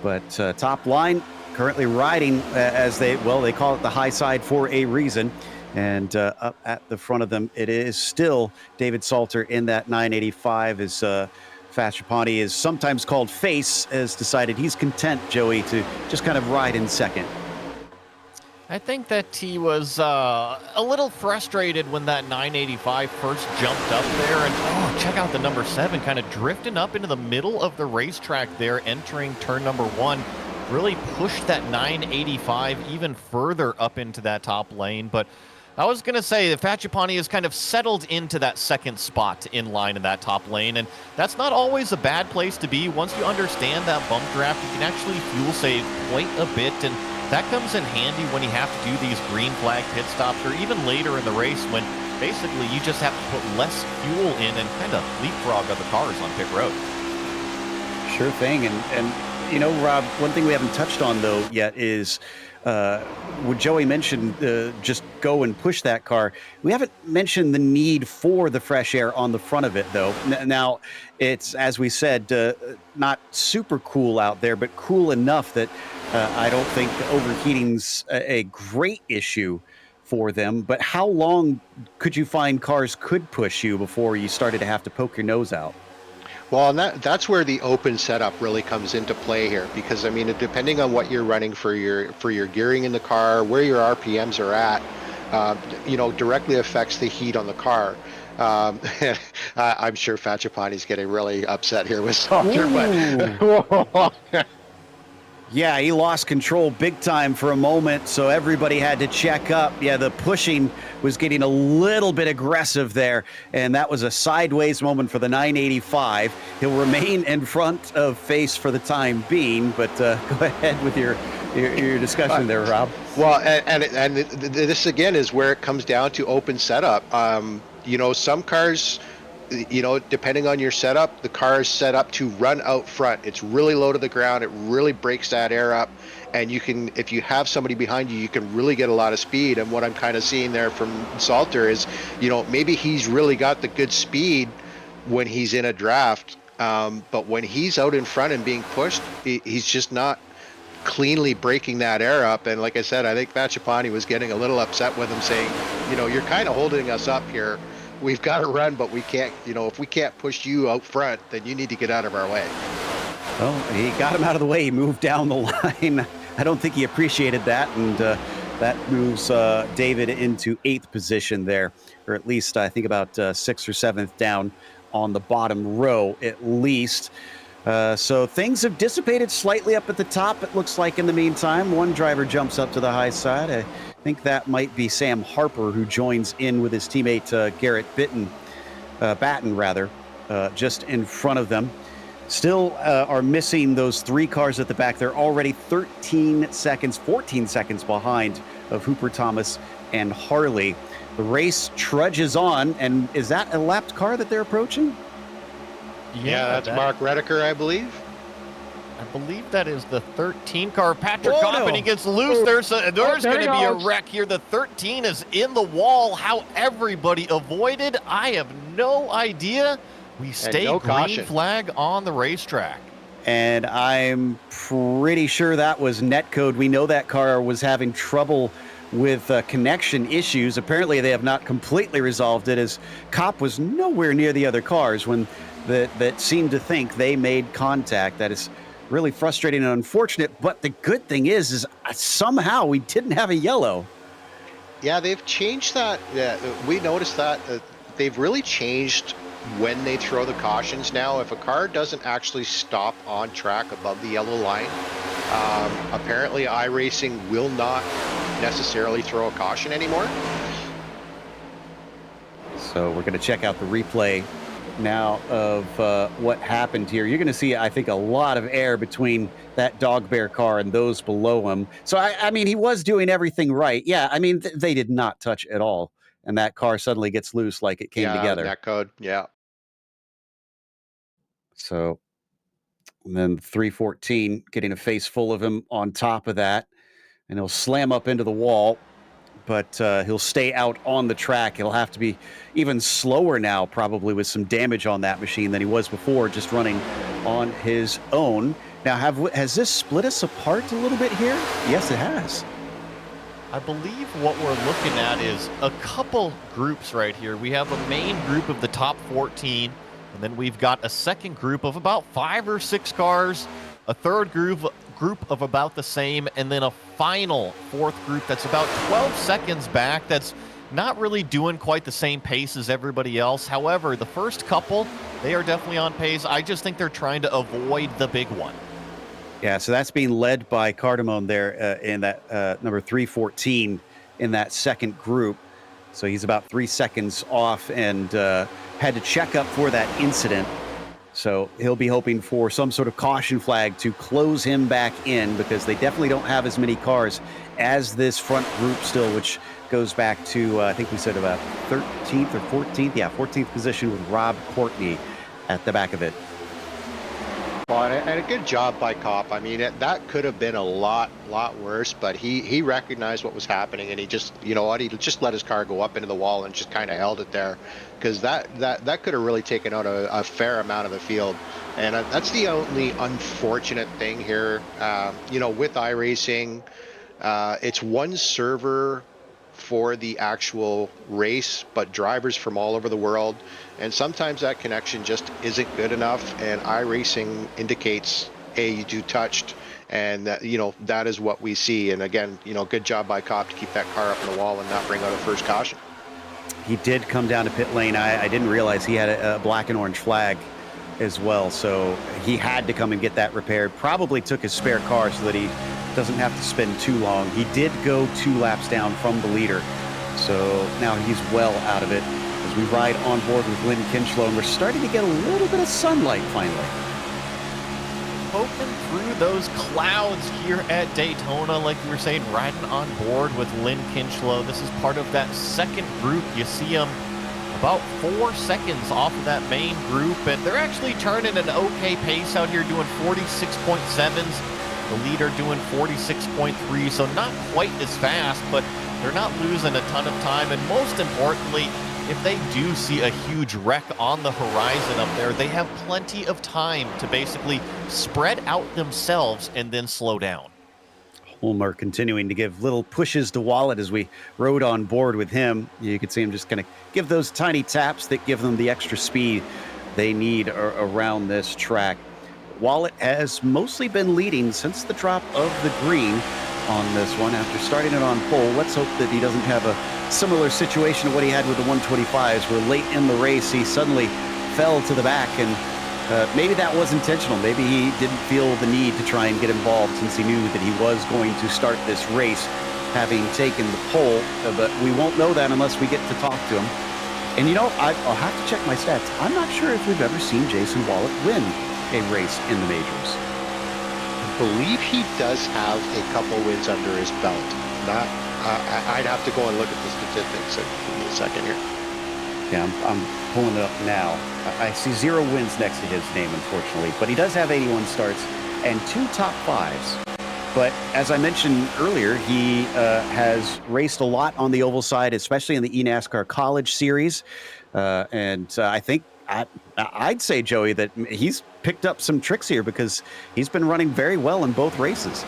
But top line currently riding as they call it the high side for a reason. And up at the front of them, it is still David Salter in that 985 as Fachapani is sometimes called Face, has decided he's content, Joey, to just kind of ride in second. I think that he was a little frustrated when that 985 first jumped up there. And check out the number 7 kind of drifting up into the middle of the racetrack there, entering turn number 1. Really pushed that 985 even further up into that top lane. But I was going to say that Fachapani has kind of settled into that second spot in line in that top lane, and that's not always a bad place to be. Once you understand that bump draft, you can actually fuel save quite a bit, and that comes in handy when you have to do these green flag pit stops, or even later in the race when basically you just have to put less fuel in and kind of leapfrog other cars on pit road. Sure thing. And you know, Rob, one thing we haven't touched on though yet is what Joey mentioned, just go and push that car. We haven't mentioned the need for the fresh air on the front of it, though. Now, it's, as we said, not super cool out there, but cool enough that I don't think overheating's a great issue for them. But how long could you find cars could push you before you started to have to poke your nose out? Well, and that's where the open setup really comes into play here, because I mean, depending on what you're running for your gearing in the car, where your RPMs are at, directly affects the heat on the car. I'm sure Fachapani's getting really upset here with Salter, but yeah, he lost control big time for a moment, so everybody had to check up. Yeah, the pushing was getting a little bit aggressive there, and that was a sideways moment for the 985. He'll remain in front of Face for the time being, but go ahead with your discussion there, Rob. Well, and this again is where it comes down to open setup. Some cars, depending on your setup, the car is set up to run out front. It's really low to the ground. It really breaks that air up. And you can, if you have somebody behind you, you can really get a lot of speed. And what I'm kind of seeing there from Salter is, maybe he's really got the good speed when he's in a draft. But when he's out in front and being pushed, he's just not cleanly breaking that air up. And like I said, I think Fachapani was getting a little upset with him, saying, you're kind of holding us up here. We've got to run, but we can't, if we can't push you out front, then you need to get out of our way. Well, he got him out of the way. He moved down the line. I don't think he appreciated that, and that moves David into 8th position there, or at least I think about 6th or 7th down on the bottom row at least. So things have dissipated slightly up at the top, it looks like, in the meantime. One driver jumps up to the high side. I think that might be Sam Harper, who joins in with his teammate Garrett Batten, just in front of them. Still are missing those 3 cars at the back. They're already 14 seconds behind of Hooper Thomas and Harley. The race trudges on, and is that a lapped car that they're approaching? Yeah, that's Mark Redeker, I believe. I believe that is the 13 car. Patrick Company gets loose. There's going to be a wreck here. The 13 is in the wall. How everybody avoided, I have no idea. We stay green flag on the racetrack. And I'm pretty sure that was netcode. We know that car was having trouble with connection issues. Apparently they have not completely resolved it, as Cop was nowhere near the other cars when that seemed to think they made contact. That is really frustrating and unfortunate, but the good thing is somehow we didn't have a yellow. Yeah, they've changed that. Yeah, we noticed that they've really changed when they throw the cautions now. If a car doesn't actually stop on track above the yellow line, apparently iRacing will not necessarily throw a caution anymore. So we're going to check out the replay now of what happened here. You're going to see, I think, a lot of air between that dog bear car and those below him. So, I mean, he was doing everything right. Yeah, I mean, they did not touch at all. And that car suddenly gets loose like it came together. Net code, yeah. So, and then 314 getting a face full of him on top of that. And he'll slam up into the wall. But he'll stay out on the track. He'll have to be even slower now, probably with some damage on that machine than he was before, just running on his own. Now, has this split us apart a little bit here? Yes, it has. I believe what we're looking at is a couple groups right here. We have a main group of the top 14, and then we've got a second group of about 5 or 6 cars, a third group of about the same, and then a final fourth group that's about 12 seconds back that's not really doing quite the same pace as everybody else. However, the first couple, they are definitely on pace. I just think they're trying to avoid the big one. Yeah, so that's being led by Cardamone there in that number 314 in that second group. So he's about 3 seconds off and had to check up for that incident. So he'll be hoping for some sort of caution flag to close him back in, because they definitely don't have as many cars as this front group still, which goes back to, I think we said about 13th or 14th. Yeah, 14th position with Rob Courtney at the back of it. Well, and a good job by Cop. I mean, that could have been a lot worse, but he recognized what was happening, and he just, you know what, he just let his car go up into the wall and just kind of held it there, because that could have really taken out a fair amount of the field. And that's the only unfortunate thing here. You know, with iRacing, it's one server for the actual race, but drivers from all over the world, and sometimes that connection just isn't good enough, and iRacing indicates, hey, you touched, and that, you know, that is what we see. And again, you know, good job by Cop to keep that car up in the wall and not bring out a first caution. He did come down to pit lane. I didn't realize he had a black and orange flag as well, so he had to come and get that repaired. Probably took his spare car so that he doesn't have to spend too long. He did go 2 laps down from the leader, so now he's well out of it as we ride on board with Lynn Kinchlow, and we're starting to get a little bit of sunlight finally. Poking through those clouds here at Daytona, like we were saying, riding on board with Lynn Kinchlow. This is part of that second group. You see him about 4 seconds off of that main group, and they're actually turning an okay pace out here, doing 46.7s. The leader doing 46.3, so not quite as fast, but they're not losing a ton of time. And most importantly, if they do see a huge wreck on the horizon up there, they have plenty of time to basically spread out themselves and then slow down. Ulmer continuing to give little pushes to Wallet as we rode on board with him. You could see him just kind of give those tiny taps that give them the extra speed they need around this track. Wallet has mostly been leading since the drop of the green on this one after starting it on pole. Let's hope that he doesn't have a similar situation to what he had with the 125s, where late in the race he suddenly fell to the back, and maybe that was intentional. Maybe he didn't feel the need to try and get involved since he knew that he was going to start this race having taken the pole, but we won't know that unless we get to talk to him. And you know, I'll have to check my stats. I'm not sure if we've ever seen Jason Wallet win a race in the majors. I believe he does have a couple wins under his belt. Not, I'd have to go and look at the statistics in a second here. Yeah, I'm pulling it up now. I see 0 wins next to his name, unfortunately, but he does have 81 starts and 2 top 5s. But as I mentioned earlier, he has raced a lot on the oval side, especially in the eNASCAR College Series. And I think I'd say, Joey, that he's picked up some tricks here because he's been running very well in both races.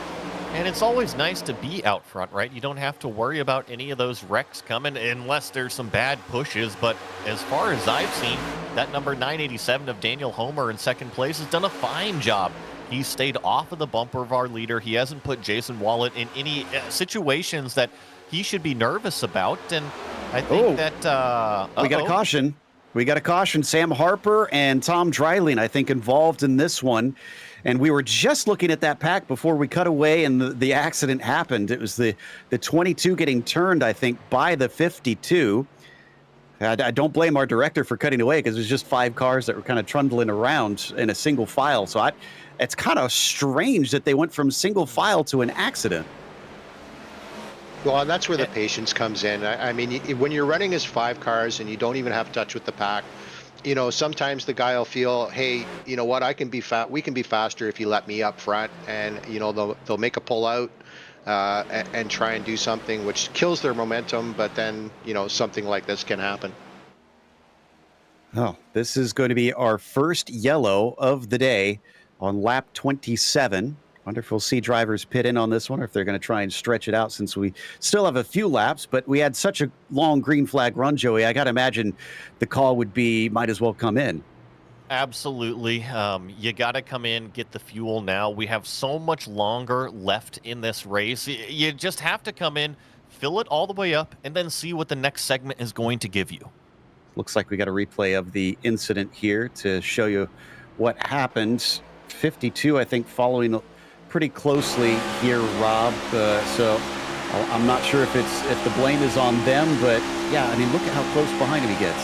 And it's always nice to be out front, right? You don't have to worry about any of those wrecks coming unless there's some bad pushes. But as far as I've seen, that number 987 of Daniel Homer in second place has done a fine job. He's stayed off of the bumper of our leader. He hasn't put Jason Wallet in any situations that he should be nervous about. And I think that we got a caution. We got a caution. Sam Harper and Tom Dreiling, I think, involved in this one. And we were just looking at that pack before we cut away and the accident happened. It was the 22 getting turned, I think, by the 52. I don't blame our director for cutting away because it was just 5 cars that were kind of trundling around in a single file. So it's kind of strange that they went from single file to an accident. Well, and that's where the patience comes in. I mean, when you're running as 5 cars and you don't even have touch with the pack, you know, sometimes the guy will feel, hey, you know what, we can be faster if you let me up front, and you know they'll make a pull out and try and do something which kills their momentum, but then you know something like this can happen. Oh, this is going to be our first yellow of the day on lap 27. Wonder if we'll see drivers pit in on this one, or if they're going to try and stretch it out since we still have a few laps. But we had such a long green flag run, Joey. I got to imagine the call would be might as well come in. Absolutely. You got to come in, get the fuel now. We have so much longer left in this race. You just have to come in, fill it all the way up, and then see what the next segment is going to give you. Looks like we got a replay of the incident here to show you what happened. 52, I think, following pretty closely here, Rob. So I'm not sure if the blame is on them, but yeah, I mean, look at how close behind him he gets.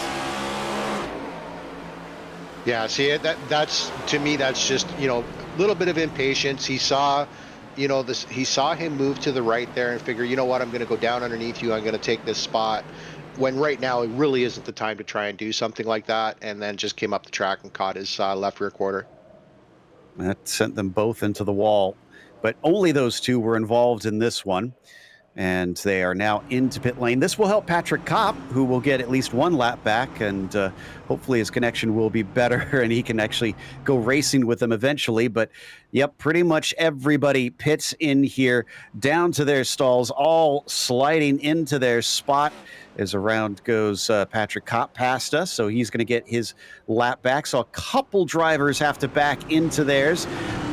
Yeah, see, that's to me, that's just, you know, a little bit of impatience. He saw, you know, he saw him move to the right there and figure, you know what, I'm going to go down underneath you. I'm going to take this spot. When right now it really isn't the time to try and do something like that, and then just came up the track and caught his left rear quarter. That sent them both into the wall, but only those two were involved in this one, and they are now into pit lane. This will help Patrick Kopp, who will get at least 1 lap back, and hopefully his connection will be better and he can actually go racing with them eventually. But yep, pretty much everybody pits in here down to their stalls, all sliding into their spot. As around goes Patrick Kopp past us, so he's going to get his lap back. So a couple drivers have to back into theirs,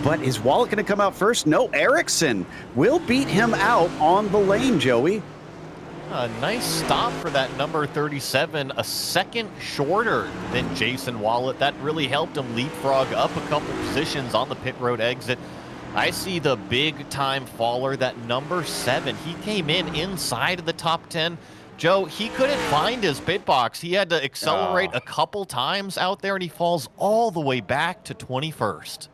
but is Wallet going to come out first? No, Ericsson will beat him out on the lane, Joey. A nice stop for that number 37, a second shorter than Jason Wallet. That really helped him leapfrog up a couple positions on the pit road exit. I see the big time faller, that number 7. He came in inside of the top 10. Joe, he couldn't find his pit box. He had to accelerate a couple times out there, and he falls all the way back to 21st.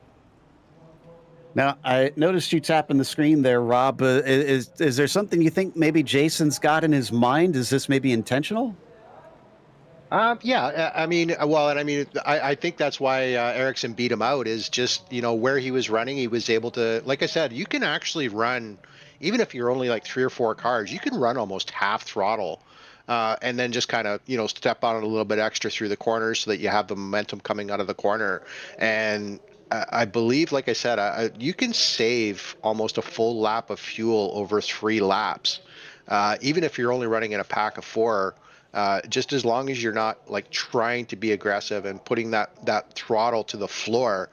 Now, I noticed you tapping the screen there, Rob. Is there something you think maybe Jason's got in his mind? Is this maybe intentional? Yeah, I mean, well, and I mean, I think that's why Ericsson beat him out, is just, you know, where he was running, he was able to, like I said, you can actually run, even if you're only like 3 or 4 cars, you can run almost half throttle and then just kind of, you know, step on it a little bit extra through the corners so that you have the momentum coming out of the corner. And I believe, like I said, you can save almost a full lap of fuel over 3 laps, even if you're only running in a pack of 4. Just as long as you're not like trying to be aggressive and putting that throttle to the floor,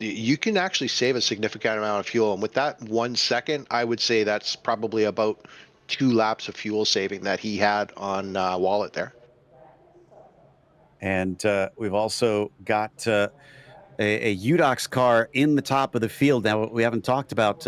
you can actually save a significant amount of fuel. And with that 1 second, I would say that's probably about 2 laps of fuel saving that he had on Wallet there. And we've also got a UDOX car in the top of the field. Now, we haven't talked about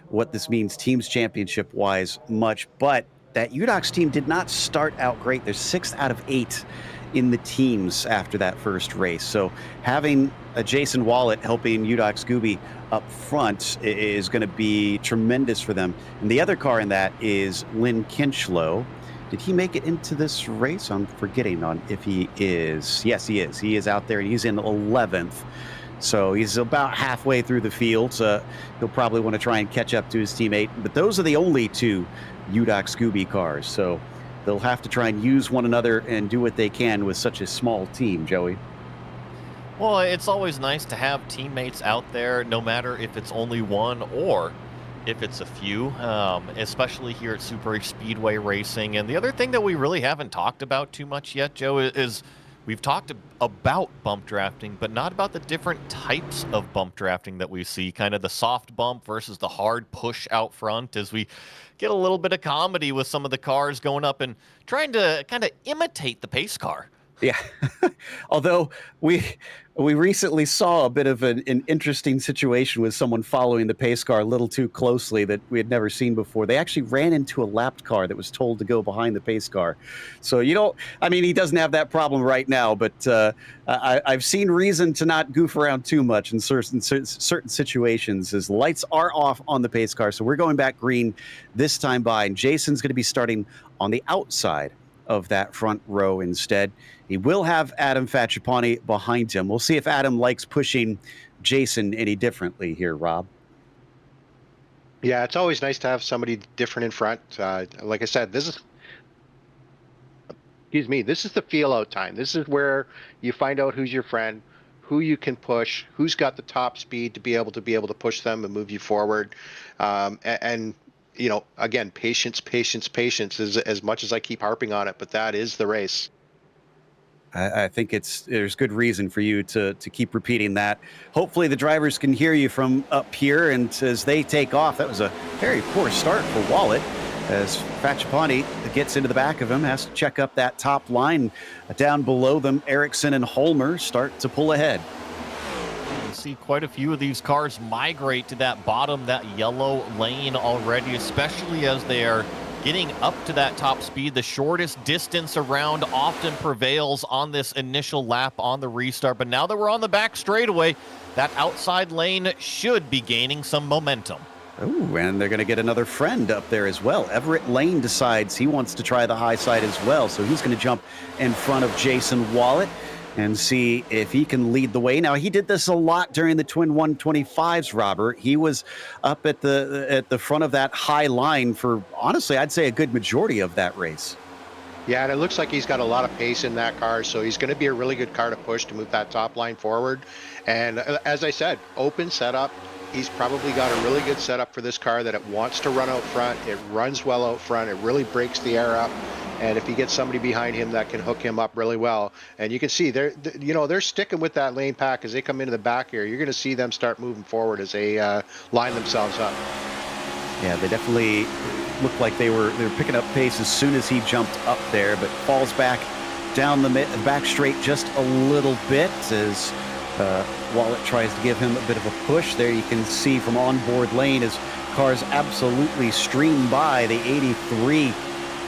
what this means teams championship wise much, but that UDOX team did not start out great. They're 6th out of 8 in the teams after that first race. So having a Jason Wallet helping UDOX Scooby up front is going to be tremendous for them. And the other car in that is Lynn Kinchlow. Did he make it into this race? I'm forgetting on if he is. Yes, he is. He is out there, and he's in 11th. So he's about halfway through the field. So he'll probably want to try and catch up to his teammate. But those are the only 2 UDOX Scooby cars. So they'll have to try and use one another and do what they can with such a small team, Joey. Well, it's always nice to have teammates out there, no matter if it's only one or if it's a few, especially here at Super Speedway Racing. And the other thing that we really haven't talked about too much yet, Joe, is we've talked about bump drafting, but not about the different types of bump drafting that we see, kind of the soft bump versus the hard push out front, as we get a little bit of comedy with some of the cars going up and trying to kind of imitate the pace car. Yeah. Although we recently saw a bit of an interesting situation with someone following the pace car a little too closely that we had never seen before. They actually ran into a lapped car that was told to go behind the pace car. So he doesn't have that problem right now, but I've seen reason to not goof around too much in certain situations, as lights are off on the pace car. So we're going back green this time by, and Jason's going to be starting on the outside of that front row instead. He will have Adam Facciapani behind him. We'll see if Adam likes pushing Jason any differently here, Rob. Yeah, it's always nice to have somebody different in front. Like I said, this is the feel out time. This is where you find out who's your friend, who you can push, who's got the top speed to be able to push them and move you forward. And again, patience is as much as I keep harping on it, but that is the race. I think there's good reason for you to keep repeating that. Hopefully the drivers can hear you from up here, and as they take off, that was a very poor start for Wallet, as Facciapani gets into the back of him, has to check up that top line. Down below them, Ericsson and Holmer start to pull ahead. You see quite a few of these cars migrate to that bottom, that yellow lane already, especially as they are getting up to that top speed. The shortest distance around often prevails on this initial lap on the restart. But now that we're on the back straightaway, that outside lane should be gaining some momentum. Oh, and they're going to get another friend up there as well. Everett Lane decides he wants to try the high side as well, so he's going to jump in front of Jason Wallet and see if he can lead the way. Now, he did this a lot during the Twin 125s, Robert. He was up at the front of that high line for, honestly, I'd say a good majority of that race. Yeah, and it looks like he's got a lot of pace in that car, so he's going to be a really good car to push to move that top line forward. And as I said, open setup. He's probably got a really good setup for this car, that it wants to run out front. It runs well out front. It really breaks the air up. And if he gets somebody behind him, that can hook him up really well. And you can see they're sticking with that lane pack as they come into the back here. You're going to see them start moving forward as they line themselves up. Yeah, they definitely looked like they were picking up pace as soon as he jumped up there, but falls back down the back straight just a little bit as Wallet tries to give him a bit of a push. There you can see from onboard lane as cars absolutely stream by. The 83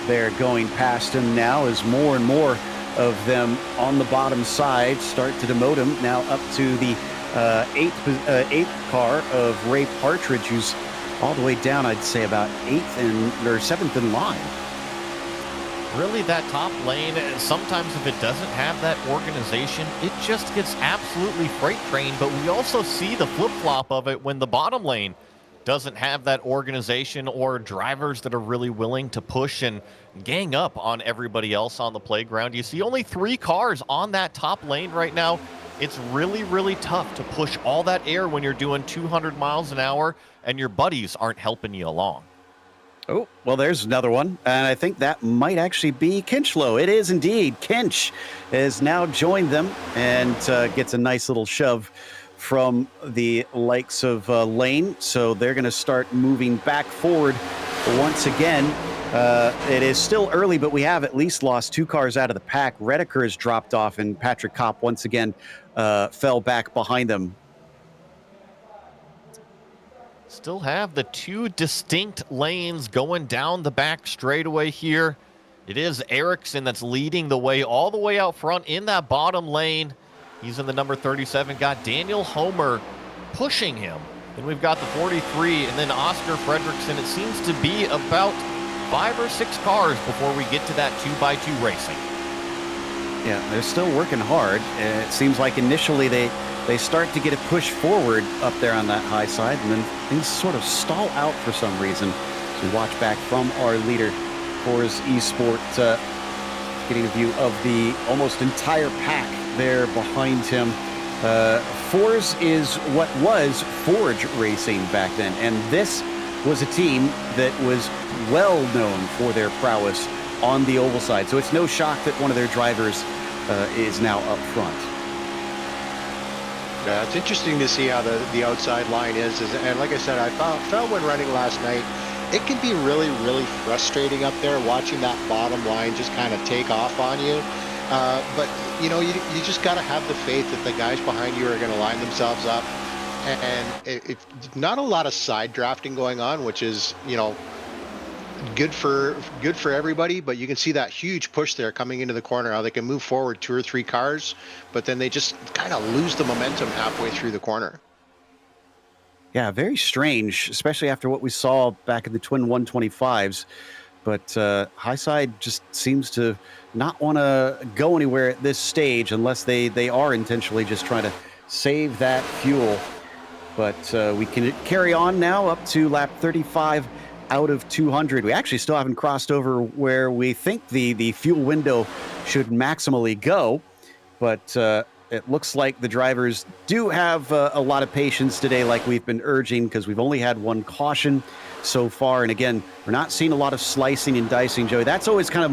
there going past him now, as more and more of them on the bottom side start to demote him. Now up to the eighth car of Ray Partridge, who's all the way down, I'd say about 7th in line. Really, that top lane, sometimes if it doesn't have that organization, it just gets absolutely freight trained. But we also see the flip-flop of it when the bottom lane doesn't have that organization or drivers that are really willing to push and gang up on everybody else on the playground. You see only 3 cars on that top lane right now. It's really, really tough to push all that air when you're doing 200 miles an hour and your buddies aren't helping you along. Oh, well, there's another one, and I think that might actually be Kinchlow. It is indeed. Kinch has now joined them and gets a nice little shove from the likes of Lane, so they're going to start moving back forward once again. It is still early, but we have at least lost 2 cars out of the pack. Redeker has dropped off, and Patrick Kopp once again fell back behind them. Still have the 2 distinct lanes going down the back straightaway here. It is Ericsson that's leading the way all the way out front in that bottom lane. He's in the number 37. Got Daniel Homer pushing him. Then we've got the 43 and then Oscar Fredrickson. It seems to be about 5 or 6 cars before we get to that 2x2 racing. Yeah, they're still working hard. It seems like initially they start to get a push forward up there on that high side, and then things sort of stall out for some reason. So we watch back from our leader, Forz Esport, getting a view of the almost entire pack there behind him. Forz is what was Forge Racing back then, and this was a team that was well known for their prowess on the oval side. So it's no shock that one of their drivers is now up front. Yeah, it's interesting to see how the outside line is. And like I said, I felt when running last night, it can be really, really frustrating up there watching that bottom line just kind of take off on you. But, you know, you just got to have the faith that the guys behind you are going to line themselves up. And it's not a lot of side drafting going on, which is, you know, good for everybody. But you can see that huge push there coming into the corner, how they can move forward 2 or 3 cars, but then they just kind of lose the momentum halfway through the corner. Yeah, very strange, especially after what we saw back in the twin 125s. But Highside just seems to not want to go anywhere at this stage unless they are intentionally just trying to save that fuel. But we can carry on now up to lap 35 out of 200. We actually still haven't crossed over where we think the fuel window should maximally go. But it looks like the drivers do have a lot of patience today, like we've been urging, because we've only had 1 caution so far. And again, we're not seeing a lot of slicing and dicing, Joey. That's always kind of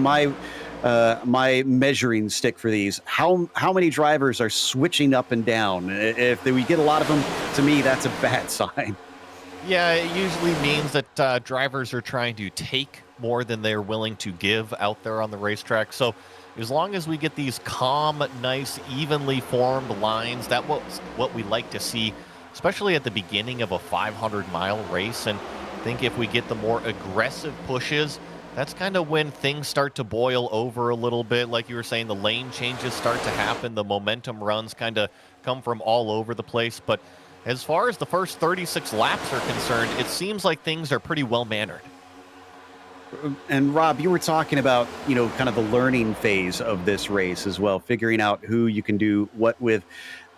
my measuring stick for these. How many drivers are switching up and down? If we get a lot of them, to me, that's a bad sign. Yeah, it usually means that drivers are trying to take more than they're willing to give out there on the racetrack. So as long as we get these calm, nice, evenly formed lines, that's what we like to see, especially at the beginning of a 500-mile race. And I think if we get the more aggressive pushes, that's kind of when things start to boil over a little bit. Like you were saying, the lane changes start to happen. The momentum runs kind of come from all over the place. But as far as the first 36 laps are concerned, it seems like things are pretty well-mannered. And Rob, you were talking about, you know, kind of the learning phase of this race as well, figuring out who you can do what with.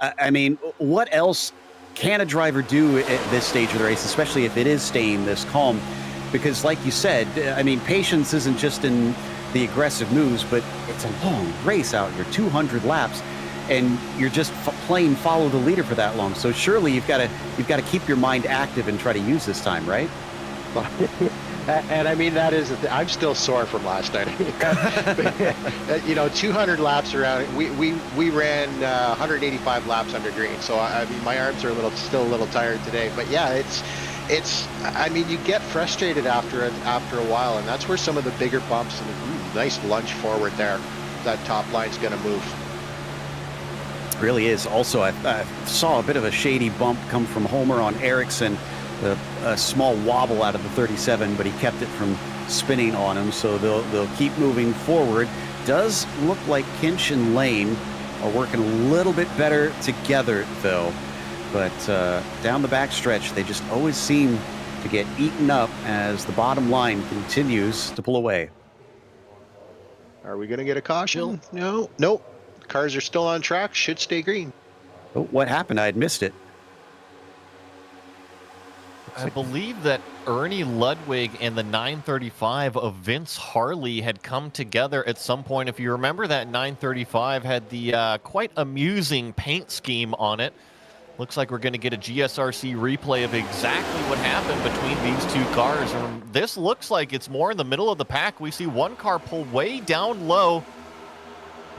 I mean, what else can a driver do at this stage of the race, especially if it is staying this calm? Because like you said, I mean, patience isn't just in the aggressive moves, but it's a long race out here, 200 laps, and you're just playing follow the leader for that long. So surely you've got to keep your mind active and try to use this time, right? And I mean, that is, I'm still sore from last night. You know, 200 laps around. We ran 185 laps under green. So I mean, my arms are still a little tired today. But yeah, it's. I mean, you get frustrated after a while, and that's where some of the bigger bumps and nice lunge forward there. That top line's going to move. Really is. Also, I saw a bit of a shady bump come from Homer on Ericsson. A small wobble out of the 37, but he kept it from spinning on him, so they'll keep moving forward. Does look like Kinch and Lane are working a little bit better together, though. But down the backstretch, they just always seem to get eaten up as the bottom line continues to pull away. Are we going to get a caution? No. Nope. Cars are still on track. Should stay green. Oh, what happened? I had missed it. I believe that Ernie Ludwig and the 935 of Vince Harley had come together at some point. If you remember, that 935 had the quite amusing paint scheme on it. Looks like we're going to get a GSRC replay of exactly what happened between these 2 cars. And this looks like it's more in the middle of the pack. We see one car pull way down low.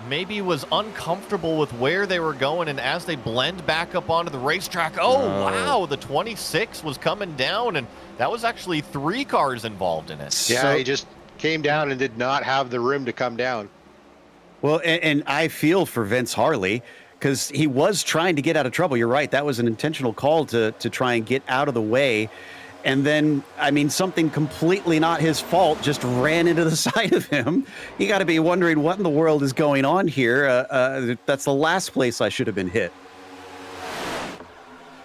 Maybe was uncomfortable with where they were going, and as they blend back up onto the racetrack, wow, the 26 was coming down, and that was actually 3 cars involved in it. Yeah, he just came down and did not have the room to come down. Well, and I feel for Vince Harley, because he was trying to get out of trouble. You're right, that was an intentional call to try and get out of the way. And then, I mean, something completely not his fault just ran into the side of him. You got to be wondering what in the world is going on here. That's the last place I should have been hit.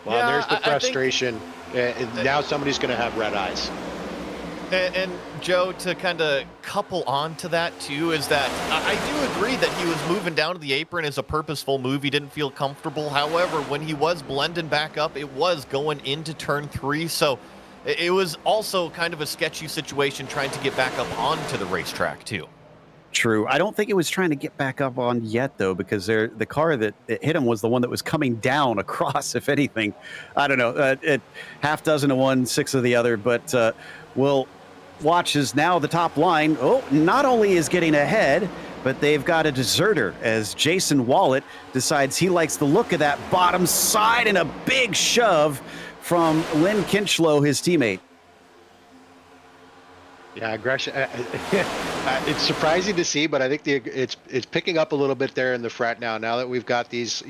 Well, yeah, there's the frustration. Now somebody's going to have red eyes. And Joe, to kind of couple on to that too, is that I do agree that he was moving down to the apron as a purposeful move. He didn't feel comfortable. However, when he was blending back up, it was going into turn 3. So it was also kind of a sketchy situation trying to get back up onto the racetrack too. True. I don't think it was trying to get back up on yet, though, because the car that hit him was the one that was coming down across, if anything. I don't know. Half dozen of one, 6 of the other. But we'll watch as now the top line, not only is getting ahead, but they've got a deserter as Jason Wallet decides he likes the look of that bottom side and a big shove from Lynn Kinchlow, his teammate. Yeah, aggression. It's surprising to see, but I think it's picking up a little bit there in the front now. Now that we've got these,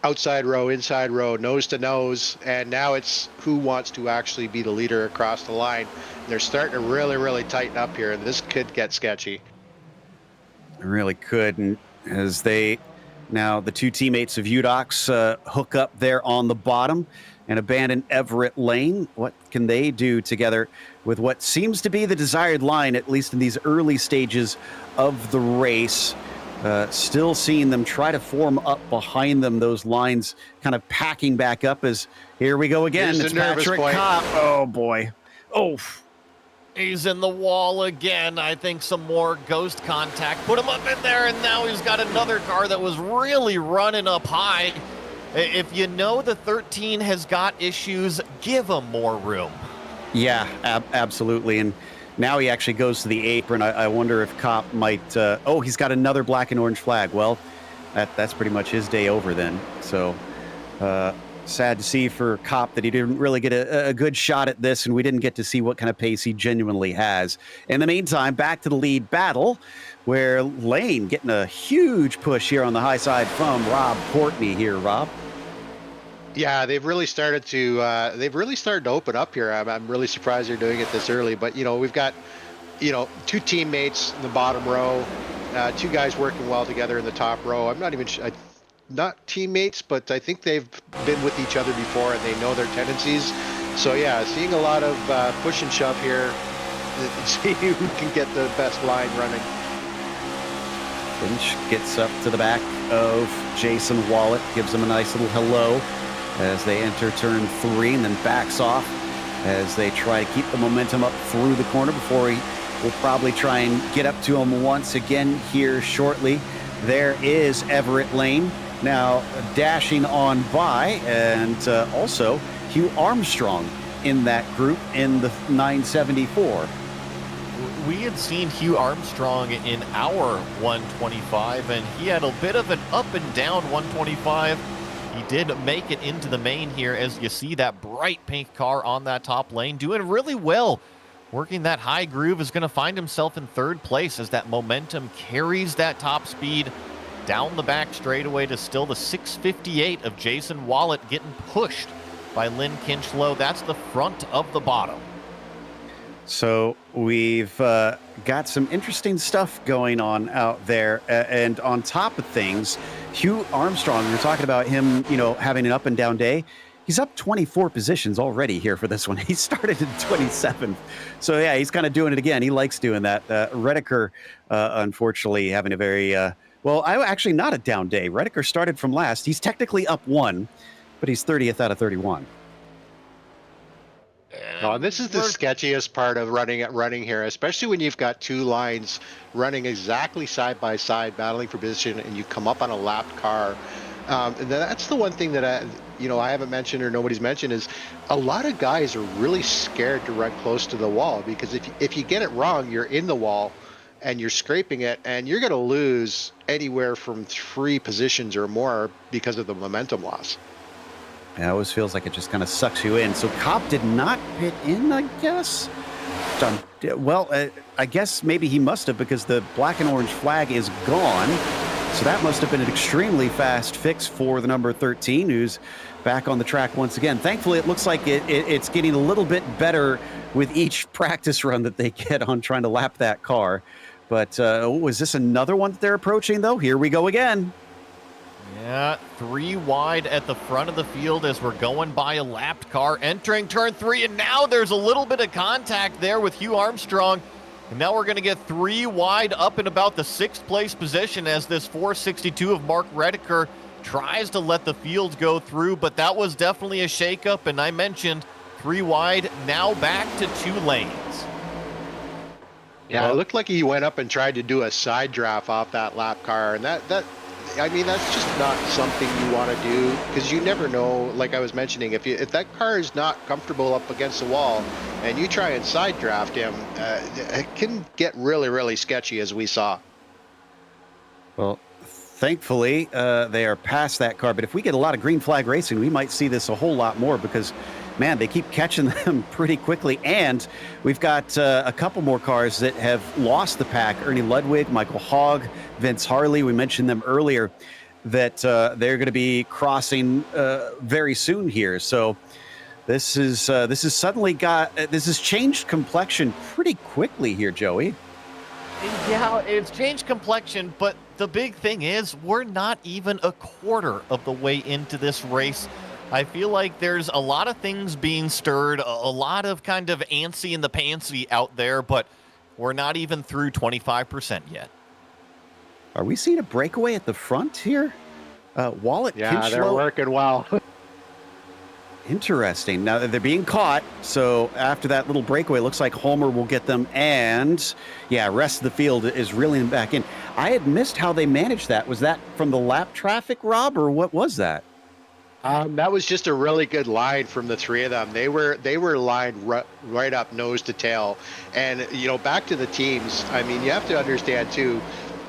outside row, inside row, nose to nose, and now it's who wants to actually be the leader across the line. They're starting to really, really tighten up here, and this could get sketchy. It really could, and as the two teammates of Udox hook up there on the bottom and abandon Everett Lane. What can they do together with what seems to be the desired line, at least in these early stages of the race? Still seeing them try to form up behind them, those lines kind of packing back up as here we go again. It's Patrick Kopp. Oh, boy. Oh, he's in the wall again. I think some more ghost contact. Put him up in there, and now he's got another car that was really running up high. If you know the 13 has got issues, give him more room. Yeah, absolutely. And now he actually goes to the apron. I wonder if Kopp might... he's got another black and orange flag. Well, that's pretty much his day over then. So sad to see for Kopp that he didn't really get a good shot at this, and we didn't get to see what kind of pace he genuinely has. In the meantime, back to the lead battle, where Lane getting a huge push here on the high side from Rob Courtney here, Rob. Yeah, they've really started to open up here. I'm really surprised they're doing it this early. But we've got two teammates in the bottom row, two guys working well together in the top row. I'm not even not teammates, but I think they've been with each other before and they know their tendencies. So yeah, seeing a lot of push and shove here. See who can get the best line running. Finch gets up to the back of Jason Wallet, gives him a nice little hello as they enter turn 3, and then backs off as they try to keep the momentum up through the corner before he will probably try and get up to him once again here shortly. There is Everett Lane now dashing on by, and also Hugh Armstrong in that group in the 974. We had seen Hugh Armstrong in our 125, and he had a bit of an up and down 125. He did make it into the main here, as you see that bright pink car on that top lane doing really well. Working that high groove, is going to find himself in third place as that momentum carries that top speed down the back straightaway to still the 658 of Jason Wallet getting pushed by Lynn Kinchlow. That's the front of the bottom. So we've got some interesting stuff going on out there. And on top of things, Hugh Armstrong, we were talking about him, having an up and down day. He's up 24 positions already here for this one. He started in 27th. So yeah, he's kind of doing it again. He likes doing that. Redeker, unfortunately, having a very, actually not a down day. Redeker started from last. He's technically up 1, but he's 30th out of 31. Oh, and this is the sketchiest part of running here, especially when you've got two lines running exactly side by side, battling for position, and you come up on a lapped car. And that's the one thing that I haven't mentioned or nobody's mentioned is a lot of guys are really scared to run close to the wall, because if you get it wrong, you're in the wall and you're scraping it, and you're going to lose anywhere from 3 positions or more because of the momentum loss. It always feels like it just kind of sucks you in. So Kopp did not pit in, I guess. I guess maybe he must have, because the black and orange flag is gone. So that must have been an extremely fast fix for the number 13, who's back on the track once again. Thankfully, it looks like it's getting a little bit better with each practice run that they get on trying to lap that car. But is this another one that they're approaching, though? Here we go again. Yeah, 3 wide at the front of the field as we're going by a lapped car, entering turn 3, and now there's a little bit of contact there with Hugh Armstrong. And now we're going to get 3 wide up in about the 6th place position as this 462 of Mark Redeker tries to let the field go through, but that was definitely a shakeup, and I mentioned 3 wide, now back to 2 lanes. Yeah, it looked like he went up and tried to do a side draft off that lap car, and that's just not something you want to do, because you never know. Like I was mentioning, if that car is not comfortable up against the wall and you try and side draft him, it can get really, really sketchy, as we saw. Well, thankfully, they are past that car. But if we get a lot of green flag racing, we might see this a whole lot more because, man, they keep catching them pretty quickly. And we've got a couple more cars that have lost the pack. Ernie Ludwig, Michael Hogg, Vince Harley. We mentioned them earlier that they're going to be crossing very soon here. So this has suddenly this has changed complexion pretty quickly here, Joey. Yeah, it's changed complexion, but the big thing is we're not even a quarter of the way into this race. I feel like there's a lot of things being stirred, a lot of kind of antsy in the pantsy out there, but we're not even through 25% yet. Are we seeing a breakaway at the front here? Wallet, Yeah, Kinchlow? they're working well. Interesting. Now they're being caught, so after that little breakaway, looks like Homer will get them, and yeah, rest of the field is reeling them back in. I had missed how they managed that. Was that from the lap traffic, Rob, or what was that? That was just a really good line from the three of them. They were lined right up nose to tail. And, you know, back to the teams, I mean, you have to understand, too,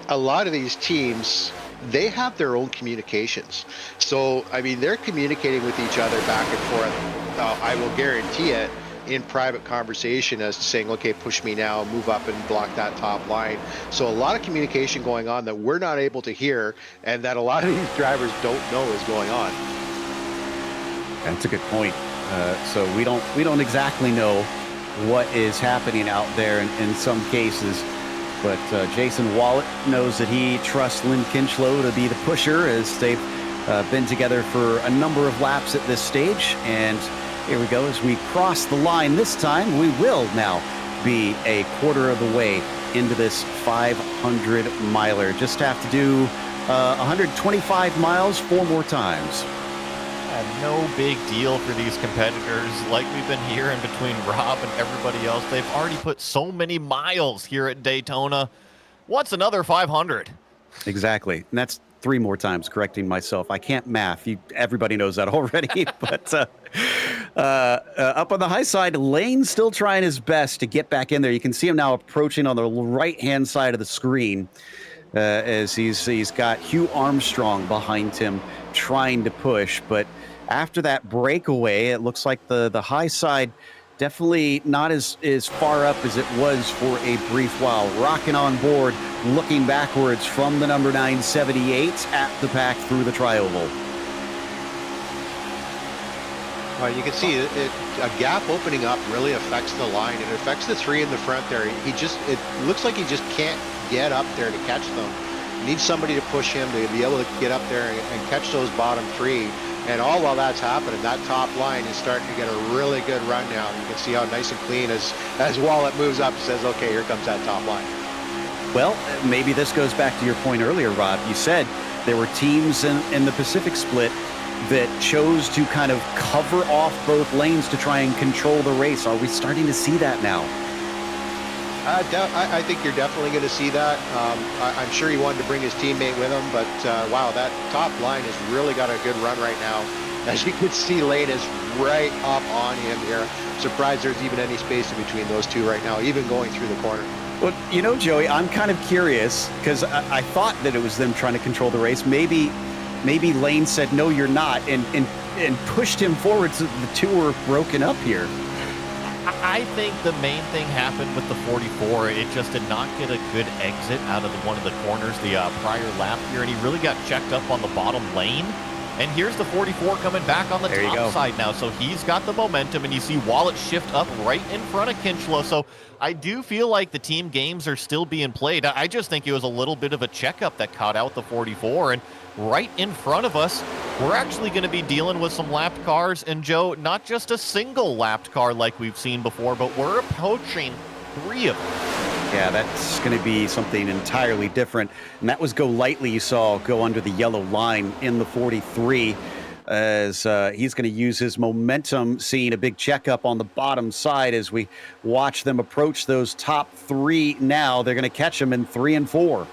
a lot of these teams, they have their own communications. So, I mean, they're communicating with each other back and forth. I will guarantee it in private conversation as to saying, okay, push me now, move up and block that top line. So a lot of communication going on that we're not able to hear and that a lot of these drivers don't know is going on. That's a good point. So we don't exactly know what is happening out there in some cases. But Jason Wallet knows that he trusts Lynn Kinchlow to be the pusher as they've been together for a number of laps at this stage. And here we go. As we cross the line this time, we will now be a quarter of the way into this 500 miler. Just have to do 125 miles 4 more times. No big deal for these competitors. Like we've been hearing between Rob and everybody else, they've already put so many miles here at Daytona. What's another 500? Exactly. And that's 3 more times, correcting myself. I can't math. Everybody knows that already. But up on the high side, Lane still trying his best to get back in there. You can see him now approaching on the right-hand side of the screen as he's got Hugh Armstrong behind him trying to push. But after that breakaway, it looks like the high side definitely not as far up as it was for a brief while. Rocking on board, looking backwards from the number 978 at the pack through the tri-oval. Well, you can see a gap opening up really affects the line. It affects the three in the front there. It looks like he just can't get up there to catch them. Needs somebody to push him to be able to get up there and catch those bottom three. And all while that's happening, that top line is starting to get a really good run now. You can see how nice and clean as Wallet moves up and says, okay, here comes that top line. Well, maybe this goes back to your point earlier, Rob. You said there were teams in the Pacific split that chose to kind of cover off both lanes to try and control the race. Are we starting to see that now? I think you're definitely going to see that. I'm sure he wanted to bring his teammate with him, but wow, that top line has really got a good run right now. As you can see, Lane is right up on him here. Surprised there's even any space in between those two right now, even going through the corner. Well, you know, Joey, I'm kind of curious because I thought that it was them trying to control the race. Maybe Lane said, no, you're not, and pushed him forward so the two were broken up here. I think the main thing happened with the 44. It just did not get a good exit out of one of the corners the prior lap here, and he really got checked up on the bottom lane. And here's the 44 coming back on the top side now. So he's got the momentum, and you see Wallet shift up right in front of Kinchlow. So I do feel like the team games are still being played. I just think it was a little bit of a checkup that caught out the 44. And right in front of us, we're actually going to be dealing with some lapped cars. And Joe, not just a single lapped car like we've seen before, but we're approaching 3 of them. Yeah, that's going to be something entirely different. And that was Go Lightly you saw go under the yellow line in the 43 as he's going to use his momentum, seeing a big checkup on the bottom side as we watch them approach those top 3 now. They're going to catch them in 3 and 4.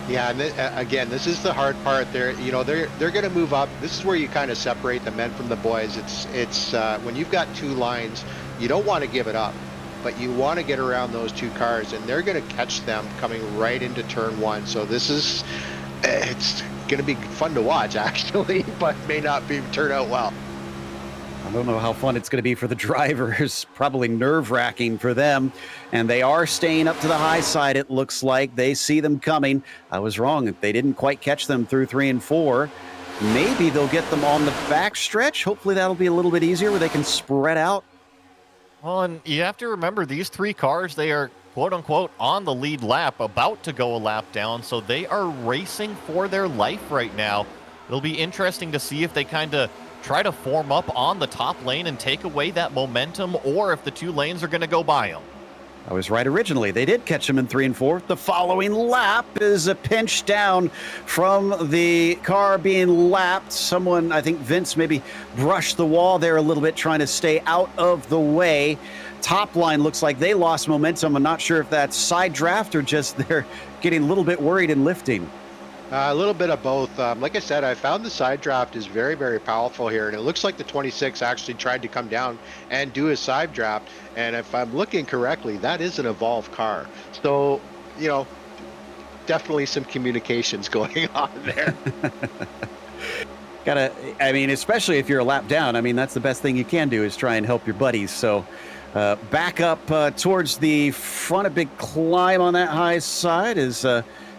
Yeah, and again, this is the hard part. They're going to move up. This is where you kind of separate the men from the boys. It's when you've got 2 lines, you don't want to give it up. but you want to get around those two cars, and they're going to catch them coming right into turn one. So it's going to be fun to watch, actually, but may not turn out well. I don't know how fun it's going to be for the drivers. Probably nerve-wracking for them. And they are staying up to the high side, it looks like. They see them coming. I was wrong. They didn't quite catch them through 3 and 4. Maybe they'll get them on the back stretch. Hopefully that'll be a little bit easier where they can spread out. Well, and you have to remember, these 3 cars, they are quote-unquote on the lead lap, about to go a lap down, so they are racing for their life right now. It'll be interesting to see if they kind of try to form up on the top lane and take away that momentum, or if the 2 lanes are going to go by them. I was right originally. They did catch them in 3 and 4. The following lap is a pinch down from the car being lapped. Someone, I think Vince, maybe brushed the wall there a little bit, trying to stay out of the way. Top line looks like they lost momentum. I'm not sure if that's side draft or just they're getting a little bit worried and lifting. A little bit of both. Like I said, I found the side draft is very, very powerful here, and it looks like the 26 actually tried to come down and do a side draft, and if I'm looking correctly, that is an evolved car. So, definitely some communications going on there. Especially if you're a lap down, that's the best thing you can do is try and help your buddies. So back up towards the front, a big climb on that high side is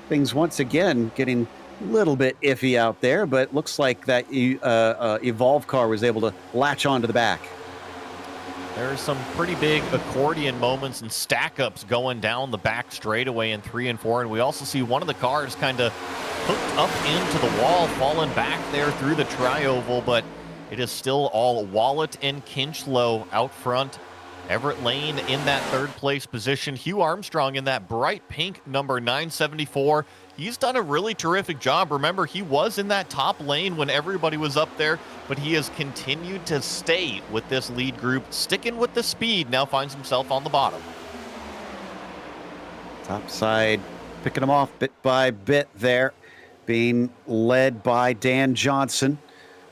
things once again getting a little bit iffy out there, but looks like that Evolve car was able to latch onto the back. There's some pretty big accordion moments and stack-ups going down the back straightaway in 3 and 4, and we also see one of the cars kind of hooked up into the wall, falling back there through the tri-oval, but it is still all Wallet and Kinchlow out front. Everett Lane in that 3rd place position. Hugh Armstrong in that bright pink number 974. He's done a really terrific job. Remember, he was in that top lane when everybody was up there, but he has continued to stay with this lead group, sticking with the speed. Now finds himself on the bottom. Top side, picking them off bit by bit there, being led by Dan Johnson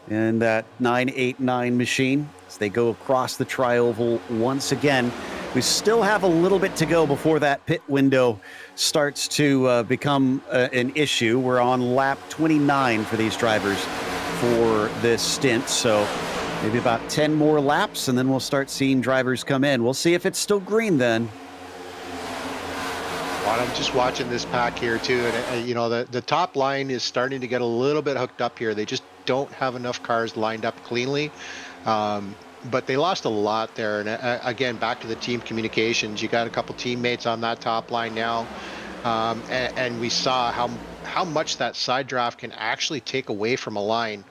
in that 989 machine. They go across the tri-oval once again. We still have a little bit to go before that pit window starts to become an issue. We're on lap 29 for these drivers for this stint, so maybe about 10 more laps, and then we'll start seeing drivers come in. We'll see if it's still green then. Well, I'm just watching this pack here too, and the top line is starting to get a little bit hooked up here. They just don't have enough cars lined up cleanly. But they lost a lot there. And again, back to the team communications. You got a couple teammates on that top line now. And we saw how much that side draft can actually take away from a line.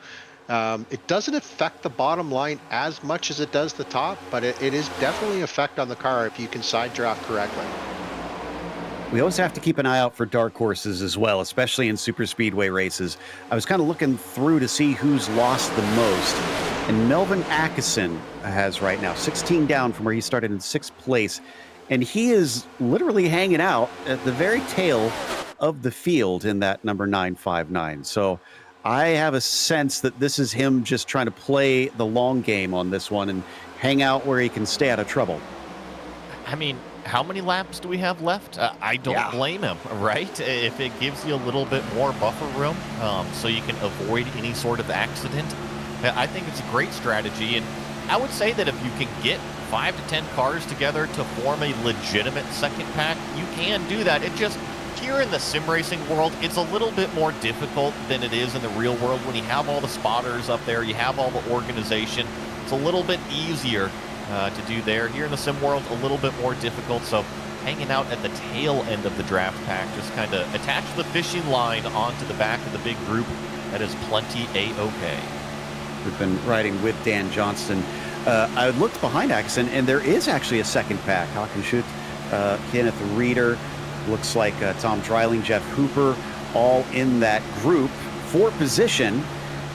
It doesn't affect the bottom line as much as it does the top, but it is definitely an effect on the car if you can side draft correctly. We always have to keep an eye out for dark horses as well, especially in super speedway races. I was kind of looking through to see who's lost the most. And Melvin Atkinson has right now 16 down from where he started in 6th place. And he is literally hanging out at the very tail of the field in that number 959. So I have a sense that this is him just trying to play the long game on this one and hang out where he can stay out of trouble. How many laps do we have left? I don't blame him, right? If it gives you a little bit more buffer room so you can avoid any sort of accident, I think it's a great strategy. And I would say that if you can get 5 to 10 cars together to form a legitimate second pack, you can do that. It just, here in the sim racing world, it's a little bit more difficult than it is in the real world. When you have all the spotters up there, you have all the organization, it's a little bit easier to do there. Here in the sim world, a little bit more difficult. So hanging out at the tail end of the draft pack, just kind of attach the fishing line onto the back of the big group. That is plenty A-okay. We've been riding with Dan Johnston. I looked behind Atkinson, and there is actually a second pack. Hawkenschut, Kenneth Reeder, looks like Tom Dreiling, Jeff Hooper, all in that group for position.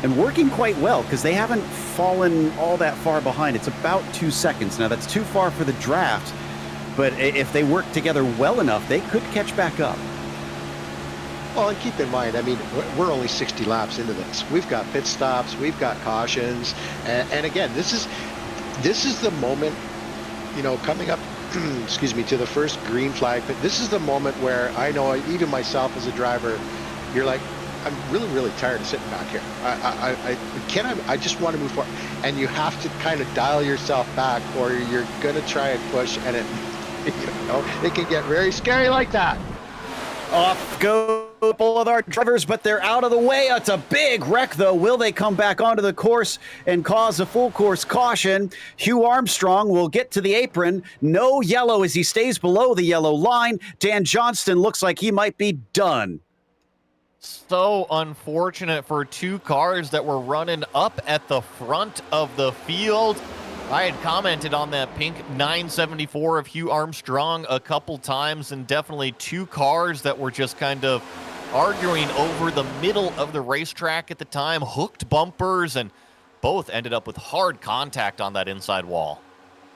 And working quite well because they haven't fallen all that far behind. It's about 2 seconds. Now, that's too far for the draft, but if they work together well enough, they could catch back up. Well, and keep in mind, we're only 60 laps into this. We've got pit stops, we've got cautions, and again, this is the moment, coming up excuse me, to the first green flag. But this is the moment where I know, even myself as a driver, you're like, I'm really, really tired of sitting back here. I just want to move forward. And you have to kind of dial yourself back, or you're going to try and push, and it can get very scary like that. Off go a couple of our drivers, but they're out of the way. It's a big wreck, though. Will they come back onto the course and cause a full course caution? Hugh Armstrong will get to the apron. No yellow as he stays below the yellow line. Dan Johnston looks like he might be done. So unfortunate for two cars that were running up at the front of the field. I had commented on that pink 974 of Hugh Armstrong a couple times, and definitely two cars that were just kind of arguing over the middle of the racetrack at the time, hooked bumpers, and both ended up with hard contact on that inside wall.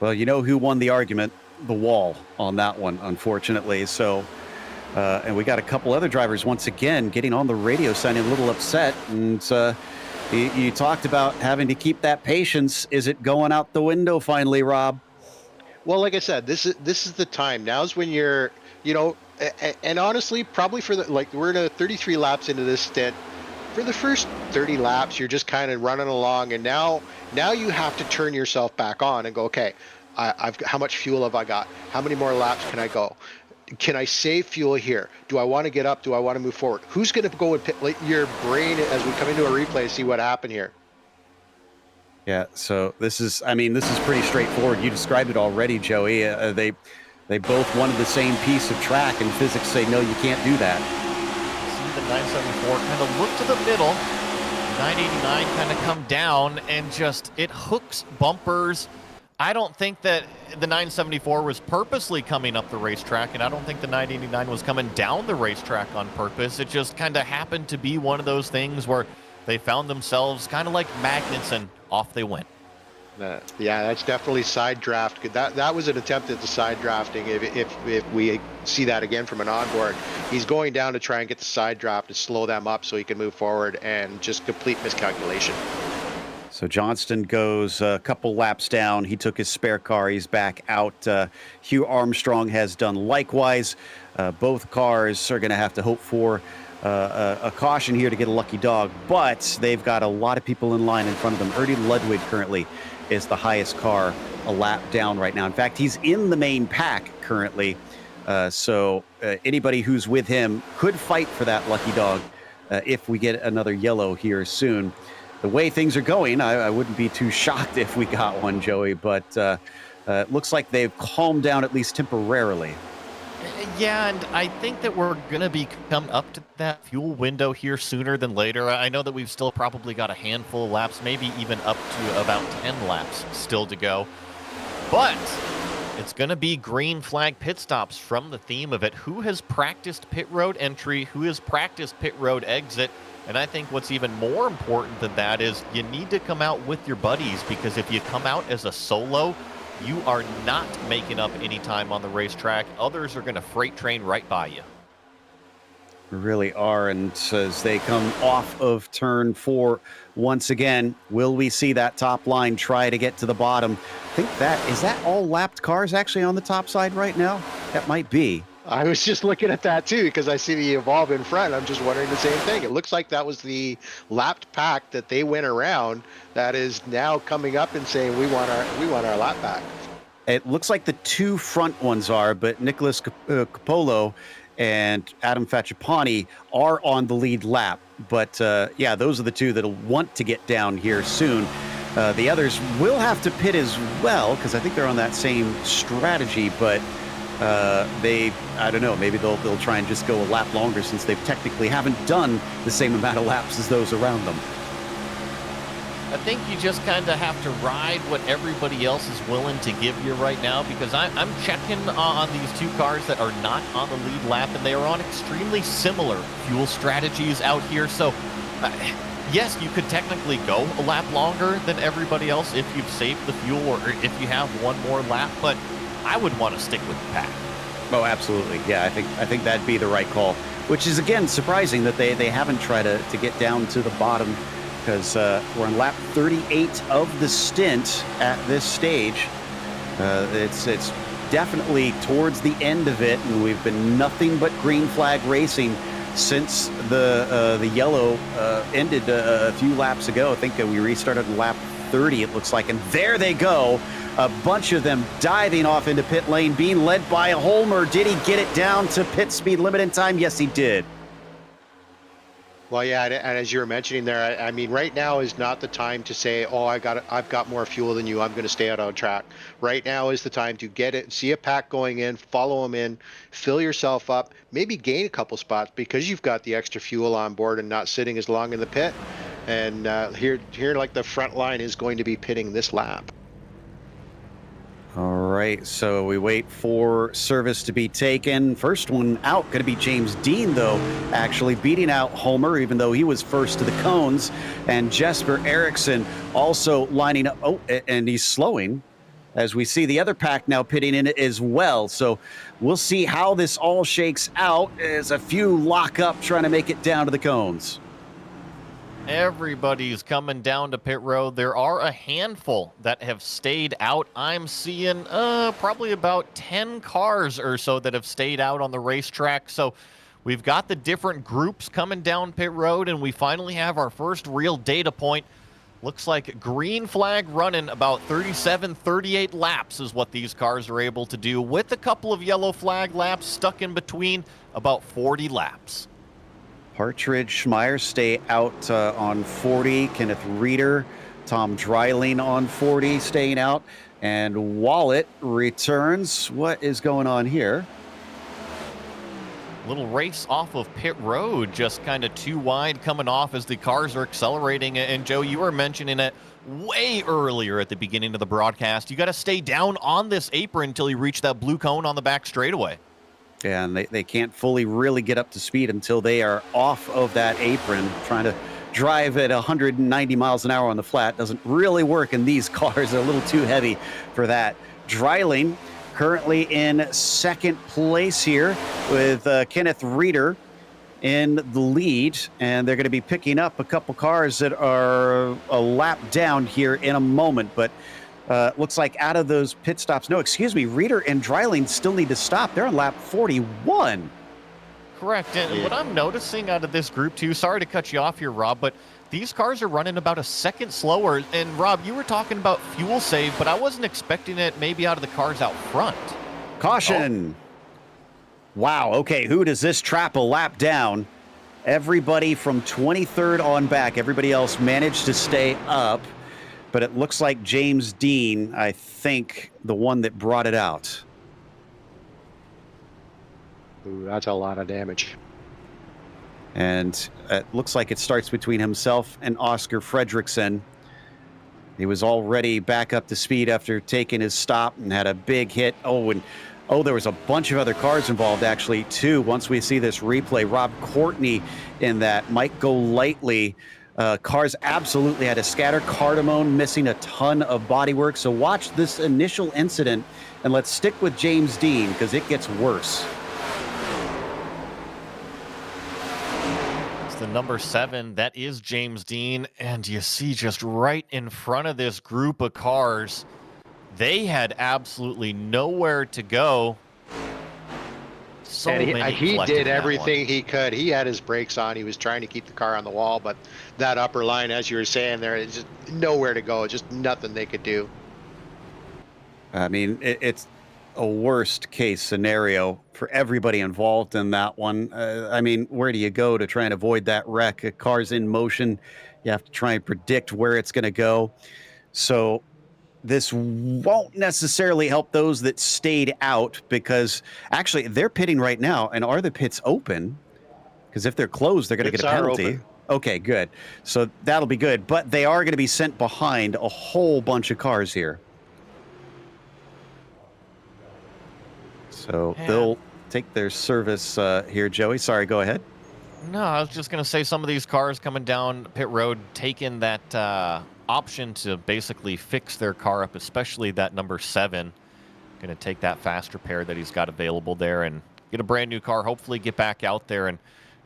Well, you know who won the argument? The wall on that one, unfortunately. So, and we got a couple other drivers once again getting on the radio sounding a little upset, and you talked about having to keep that patience. Is it going out the window finally, Rob? Well, like I said, this is the time. Now's when you're, and honestly, probably we're in 33 laps into this stint. For the first 30 laps, you're just kind of running along, and now you have to turn yourself back on and go, okay, how much fuel have I got? How many more laps can I go? Can I save fuel here? Do I want to get up? Do I want to move forward? Who's going to go and pit? Like your brain, as we come into a replay, see what happened here. Yeah, so this is pretty straightforward. You described it already, Joey. They both wanted the same piece of track, and physics say, no, you can't do that. See the 974 kind of look to the middle. 989 kind of come down, and just, it hooks bumpers. I don't think that the 974 was purposely coming up the racetrack, and I don't think the 989 was coming down the racetrack on purpose. It just kind of happened to be one of those things where they found themselves kind of like magnets, and off they went. Yeah, that's definitely side draft. That was an attempt at the side drafting. If we see that again from an onboard, he's going down to try and get the side draft to slow them up so he can move forward, and just complete miscalculation. So Johnston goes a couple laps down. He took his spare car. He's back out. Hugh Armstrong has done likewise. Both cars are going to have to hope for a caution here to get a lucky dog, but they've got a lot of people in line in front of them. Ernie Ludwig currently is the highest car a lap down right now. In fact, he's in the main pack currently. So anybody who's with him could fight for that lucky dog if we get another yellow here soon. The way things are going, I wouldn't be too shocked if we got one, Joey, but it looks like they've calmed down at least temporarily. Yeah, and I think that we're going to be coming up to that fuel window here sooner than later. I know that we've still probably got a handful of laps, maybe even up to about 10 laps still to go. But it's going to be green flag pit stops from the theme of it. Who has practiced pit road entry? Who has practiced pit road exit? And I think what's even more important than that is you need to come out with your buddies, because if you come out as a solo, you are not making up any time on the racetrack. Others are going to freight train right by you. Really are. And as they come off of turn 4 once again, will we see that top line try to get to the bottom? I think is that all lapped cars actually on the top side right now? That might be. I was just looking at that too, because I see the Evolve in front. I'm just wondering the same thing. It looks like that was the lapped pack that they went around that is now coming up and saying we want our lap back. It looks like the two front ones are, but Nicholas Capolo and Adam Facciapani are on the lead lap. But yeah, those are the two that'll want to get down here soon. The others will have to pit as well, because I think they're on that same strategy, but I don't know, maybe they'll try and just go a lap longer, since they technically haven't done the same amount of laps as those around them. I think you just kind of have to ride what everybody else is willing to give you right now, because I'm checking on these two cars that are not on the lead lap, and they are on extremely similar fuel strategies out here. So yes, you could technically go a lap longer than everybody else if you've saved the fuel, or if you have one more lap, but I would want to stick with the pack. Oh, absolutely. Yeah, I think that'd be the right call, which is, again, surprising that they haven't tried to get down to the bottom, because we're on lap 38 of the stint at this stage. It's definitely towards the end of it, and we've been nothing but green flag racing since the yellow ended a few laps ago. I think we restarted lap 30, it looks like, and there they go. A bunch of them diving off into pit lane, being led by Holmer. Did he get it down to pit speed limit in time? Yes, he did. Well, yeah, and as you were mentioning there, I mean, right now is not the time to say, "Oh, I've got more fuel than you. I'm going to stay out on track." Right now is the time to get it, see a pack going in, follow them in, fill yourself up, maybe gain a couple spots because you've got the extra fuel on board and not sitting as long in the pit. And here, like the front line is going to be pitting this lap. All right, so we wait for service to be taken. First one out going to be James Dean, though, actually beating out Homer, even though he was first to the cones. And Jesper Eriksson also lining up. Oh, and he's slowing as we see the other pack now pitting in it as well. So we'll see how this all shakes out as a few lock up trying to make it down to the cones. Everybody's coming down to pit road. There are a handful that have stayed out. I'm seeing probably about 10 cars or so that have stayed out on the racetrack. So we've got the different groups coming down pit road, and we finally have our first real data point. Looks like green flag running about 37, 38 laps is what these cars are able to do, with a couple of yellow flag laps stuck in between, about 40 laps. Partridge, Schmeier stay out on 40. Kenneth Reeder, Tom Dreiling on 40 staying out. And Wallet returns. What is going on here? Little race off of pit road, just kind of too wide coming off as the cars are accelerating. And Joe, you were mentioning it way earlier at the beginning of the broadcast. You got to stay down on this apron until you reach that blue cone on the back straightaway. Yeah, and they can't fully really get up to speed until they are off of that apron. Trying to drive at 190 miles an hour on the flat doesn't really work, and these cars are a little too heavy for that. Dreiling currently in second place here with Kenneth Reeder in the lead, and they're going to be picking up a couple cars that are a lap down here in a moment, but looks like out of those pit stops, no, excuse me, Reeder and Dreiling still need to stop. They're on lap 41. Correct. And what I'm noticing out of this group too, sorry to cut you off here, Rob, but these cars are running about a second slower. And Rob, you were talking about fuel save, but I wasn't expecting it maybe out of the cars out front. Caution. Oh. Wow. Okay. Who does this trap a lap down? Everybody from 23rd on back. Everybody else managed to stay up. But it looks like James Dean, I think, the one that brought it out. Ooh, that's a lot of damage. And it looks like it starts between himself and Oscar Fredrickson. He was already back up to speed after taking his stop and had a big hit. Oh, there was a bunch of other cars involved, actually, too. Once we see this replay, Rob Courtney in that might go lightly. Cars absolutely had a scatter. Cardamone missing a ton of bodywork. So watch this initial incident, and let's stick with James Dean because it gets worse. It's the number 7. That is James Dean. And you see just right in front of this group of cars, they had absolutely nowhere to go. So and he did everything he could. He had his brakes on. He was trying to keep the car on the wall, but that upper line, as you were saying there, is just nowhere to go. Just nothing they could do. I mean, it's a worst case scenario for everybody involved in that one. I mean, where do you go to try and avoid that wreck? A car's in motion. You have to try and predict where it's going to go. So this won't necessarily help those that stayed out because actually they're pitting right now. And are the pits open? Because if they're closed, they're going to get a penalty. Okay, good. So that'll be good. But they are going to be sent behind a whole bunch of cars here. So they'll take their service here, Joey. Sorry, go ahead. No, I was just going to say some of these cars coming down pit road taking that option to basically fix their car up, especially that number 7. Going to take that fast repair that he's got available there and get a brand new car, hopefully get back out there and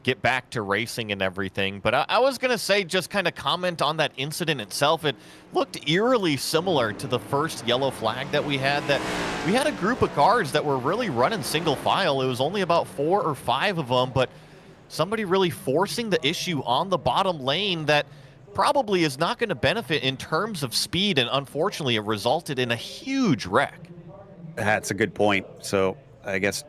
get back to racing and everything. But I was going to say, just kind of comment on that incident itself. It looked eerily similar to the first yellow flag that we had, that we had a group of cars that were really running single file. It was only about 4 or 5 of them, but somebody really forcing the issue on the bottom lane that probably is not going to benefit in terms of speed, and unfortunately it resulted in a huge wreck. That's a good point. So I guess,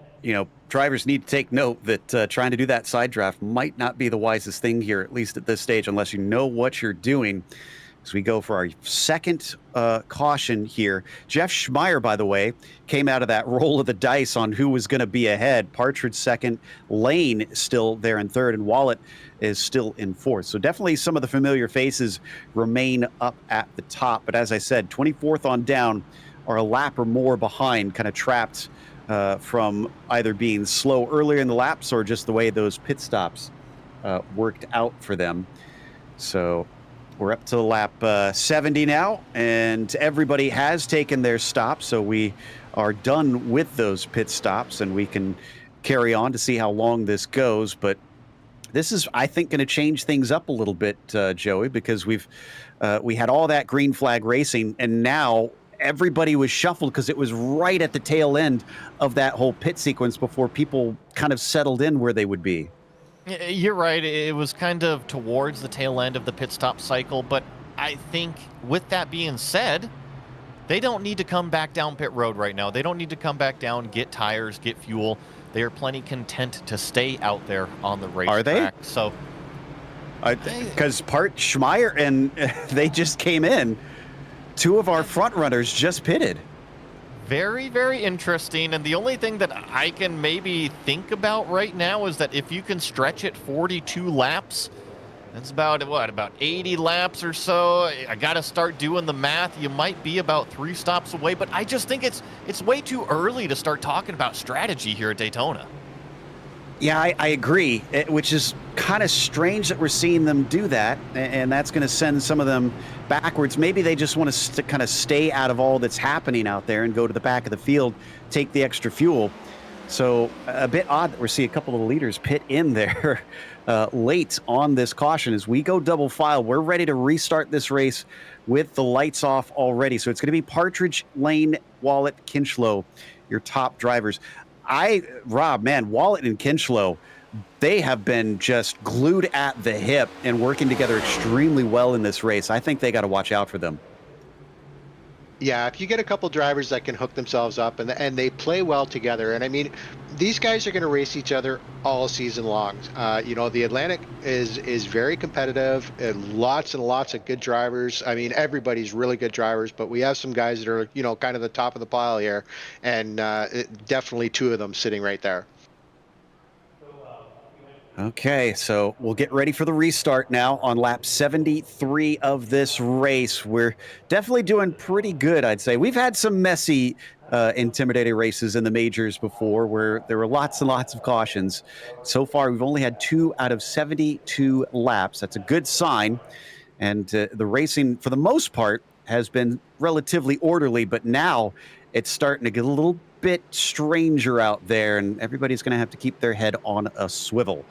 drivers need to take note that trying to do that side draft might not be the wisest thing here, at least at this stage, unless you know what you're doing. As we go for our second caution here. Jeff Schmeier, by the way, came out of that roll of the dice on who was going to be ahead. Partridge second, Lane still there in third, and Wallet is still in fourth. So definitely some of the familiar faces remain up at the top. But as I said, 24th on down are a lap or more behind, kind of trapped from either being slow earlier in the laps or just the way those pit stops worked out for them. So we're up to lap 70 now, and everybody has taken their stop. So we are done with those pit stops, and we can carry on to see how long this goes. But this is, I think, going to change things up a little bit, Joey, because we had all that green flag racing, and now everybody was shuffled because it was right at the tail end of that whole pit sequence before people kind of settled in where they would be. You're right. It was kind of towards the tail end of the pit stop cycle, but I think with that being said, they don't need to come back down pit road right now. They don't need to come back down, get tires, get fuel. They are plenty content to stay out there on the racetrack. Are they? So, because Schmeier and they just came in. 2 of our front runners just pitted. Very, very interesting. And the only thing that I can maybe think about right now is that if you can stretch it 42 laps, that's about, about 80 laps or so. I got to start doing the math. You might be about 3 stops away, but I just think it's way too early to start talking about strategy here at Daytona. Yeah, I agree, which is kind of strange that we're seeing them do that, and that's going to send some of them backwards. Maybe they just want to kind of stay out of all that's happening out there and go to the back of the field, take the extra fuel. So a bit odd that we're seeing a couple of the leaders pit in there late on this caution. As we go double file, we're ready to restart this race with the lights off already. So it's going to be Partridge, Lane, Wallet, Kinchlow, your top drivers. Rob, man, Wallet and Kinchlow, they have been just glued at the hip and working together extremely well in this race. I think they got to watch out for them. Yeah, if you get a couple drivers that can hook themselves up and they play well together, and I mean, these guys are going to race each other all season long. The Atlantic is very competitive, and lots of good drivers. I mean, everybody's really good drivers, but we have some guys that are, kind of the top of the pile here, and definitely 2 of them sitting right there. Okay, so we'll get ready for the restart now on lap 73 of this race. We're definitely doing pretty good, I'd say. We've had some messy Intimidator races in the majors before where there were lots and lots of cautions. So far, we've only had 2 out of 72 laps. That's a good sign. And the racing, for the most part, has been relatively orderly, but now it's starting to get a little bit stranger out there, and everybody's going to have to keep their head on a swivel.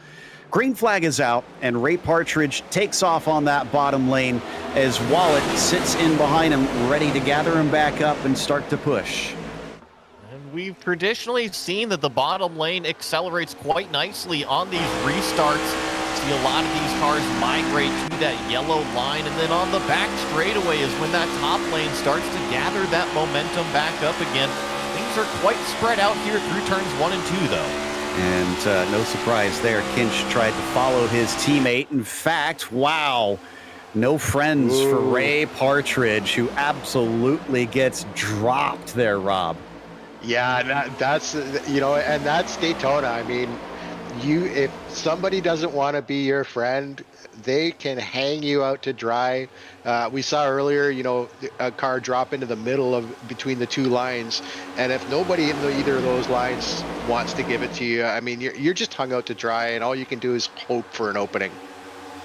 Green flag is out, and Ray Partridge takes off on that bottom lane as Wallet sits in behind him, ready to gather him back up and start to push. And we've traditionally seen that the bottom lane accelerates quite nicely on these restarts. See a lot of these cars migrate to that yellow line, and then on the back straightaway is when that top lane starts to gather that momentum back up again. Things are quite spread out here through turns 1 and 2, though. And no surprise there, Kinch tried to follow his teammate. In fact, wow, no friends for Ray Partridge, who absolutely gets dropped there, Rob. Yeah, that's, and that's Daytona. I mean, if somebody doesn't want to be your friend, they can hang you out to dry. We saw earlier, a car drop into the middle of between the 2 lines, and if nobody in either of those lines wants to give it to you, I mean, you're just hung out to dry, and all you can do is hope for an opening.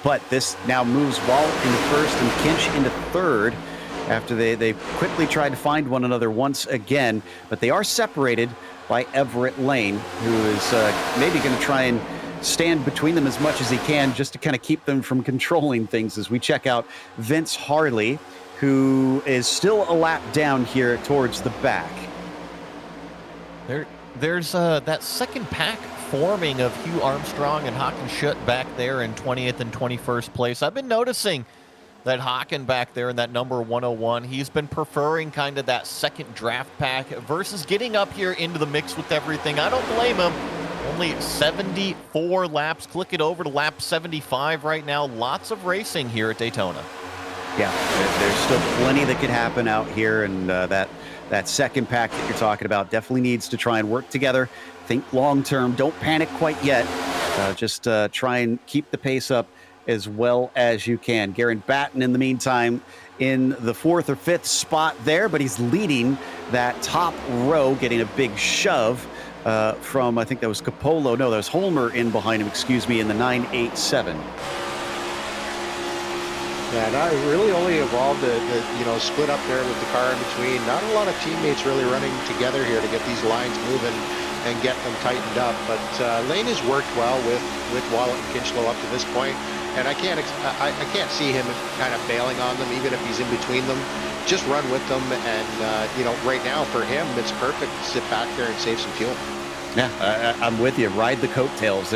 But this now moves Wallet into first and Kinch into third after they quickly tried to find one another once again, but they are separated by Everett Lane, who is maybe going to try and stand between them as much as he can just to kind of keep them from controlling things as we check out Vince Harley, who is still a lap down here towards the back. There's that second pack forming of Hugh Armstrong and Hakan Schutt back there in 20th and 21st place. I've been noticing that Hakan back there in that number 101, he's been preferring kind of that second draft pack versus getting up here into the mix with everything. I don't blame him. Only 74 laps. Click it over to lap 75 right now. Lots of racing here at Daytona. Yeah, there's still plenty that could happen out here, and that second pack that you're talking about definitely needs to try and work together. Think long term. Don't panic quite yet. Just try and keep the pace up as well as you can. Garen Batten, in the meantime, in the 4th or 5th spot there, but he's leading that top row, getting a big shove from, I think that was Capolo. No, that was Holmer in behind him, excuse me, in the 987. Yeah, and I really only evolved the split up there with the car in between. Not a lot of teammates really running together here to get these lines moving and get them tightened up. But Lane has worked well with Wallet and Kinchlow up to this point. And I can't see him kind of bailing on them, even if he's in between them. Just run with them, and right now for him, it's perfect to sit back there and save some fuel. Yeah, I'm with you. Ride the coattails.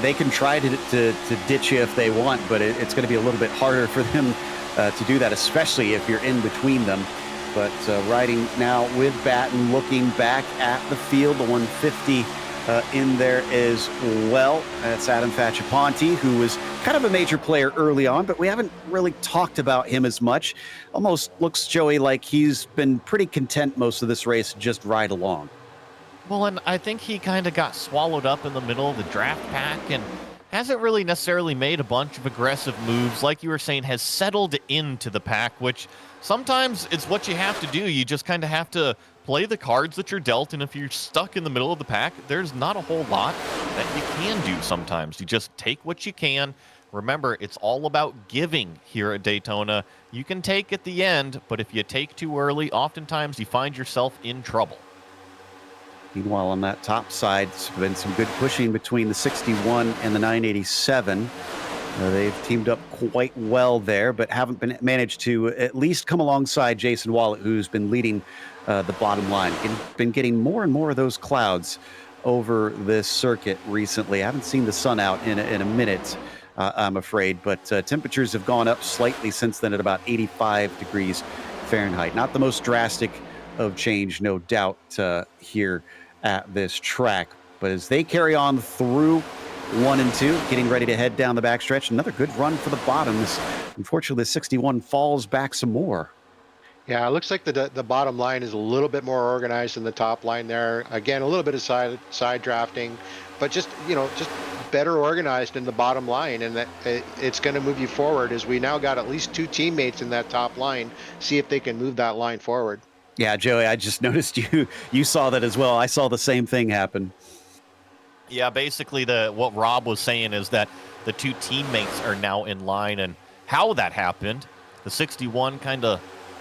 They can try to ditch you if they want, but it's going to be a little bit harder for them to do that, especially if you're in between them. But riding now with Batten, looking back at the field, the 150 in there as well. That's Adam Facciaponti, who was kind of a major player early on, but we haven't really talked about him as much. Almost looks, Joey, like he's been pretty content most of this race, just ride along. Well, and I think he kind of got swallowed up in the middle of the draft pack and hasn't really necessarily made a bunch of aggressive moves. Like you were saying, has settled into the pack, which sometimes it's what you have to do. You just kind of have to play the cards that you're dealt, and if you're stuck in the middle of the pack, there's not a whole lot that you can do sometimes. You just take what you can. Remember, it's all about giving here at Daytona. You can take at the end, but if you take too early, oftentimes you find yourself in trouble. Meanwhile, on that top side, it's been some good pushing between the 61 and the 987. They've teamed up quite well there, but haven't managed to at least come alongside Jason Wallet, who's been leading the bottom line. Been getting more and more of those clouds over this circuit recently. I haven't seen the sun out in a minute, I'm afraid, but temperatures have gone up slightly since then at about 85 degrees Fahrenheit. Not the most drastic of change, no doubt, here at this track. But as they carry on through 1 and 2, getting ready to head down the backstretch, another good run for the bottoms. Unfortunately, the 61 falls back some more. Yeah, it looks like the bottom line is a little bit more organized than the top line there. Again, a little bit of side drafting, but just better organized in the bottom line, and that it's going to move you forward, as we now got at least 2 teammates in that top line. See if they can move that line forward. Yeah, Joey, I just noticed you saw that as well. I saw the same thing happen. Yeah, basically what Rob was saying is that the 2 teammates are now in line, and how that happened, the 61 kind of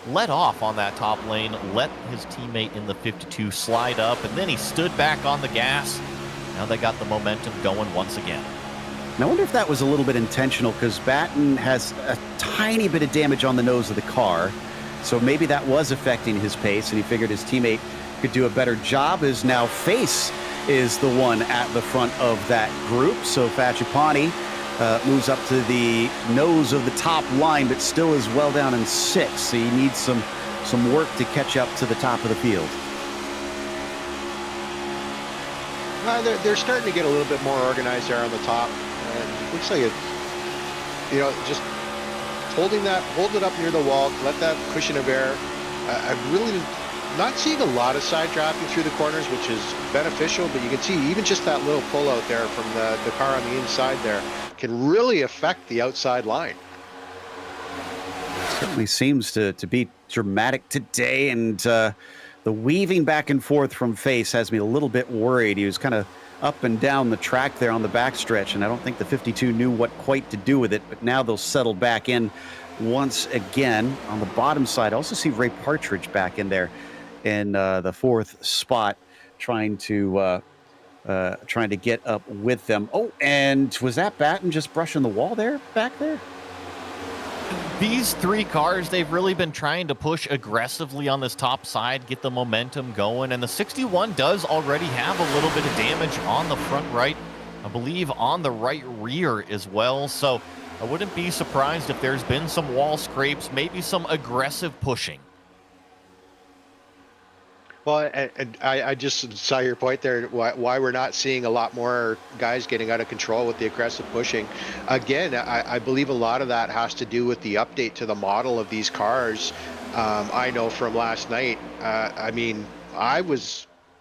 let off on that top lane, let his teammate in the 52 slide up, and then he stood back on the gas. Now they got the momentum going once again. And I wonder if that was a little bit intentional, because Batten has a tiny bit of damage on the nose of the car. So maybe that was affecting his pace, and he figured his teammate could do a better job, as now Face is the one at the front of that group. So Facciaponti moves up to the nose of the top line, but still is well down in 6th. So he needs some work to catch up to the top of the field. They're starting to get a little bit more organized there on the top. Looks like just hold it up near the wall, let that cushion of air. I'm really not seeing a lot of side drafting through the corners, which is beneficial, but you can see even just that little pull out there from the car on the inside there can really affect the outside line. It certainly seems to be dramatic today, and the weaving back and forth from Face has me a little bit worried. He was kind of up and down the track there on the backstretch, and I don't think the 52 knew what quite to do with it, but now they'll settle back in once again. On the bottom side, I also see Ray Partridge back in there in the 4th spot, trying to trying to get up with them. Oh, and was that Batten just brushing the wall there, back there? These three cars, they've really been trying to push aggressively on this top side, get the momentum going, and the 61 does already have a little bit of damage on the front right, I believe on the right rear as well, so I wouldn't be surprised if there's been some wall scrapes, maybe some aggressive pushing. Well, and I just saw your point there, why we're not seeing a lot more guys getting out of control with the aggressive pushing. Again, I believe a lot of that has to do with the update to the model of these cars. I know from last night, I mean,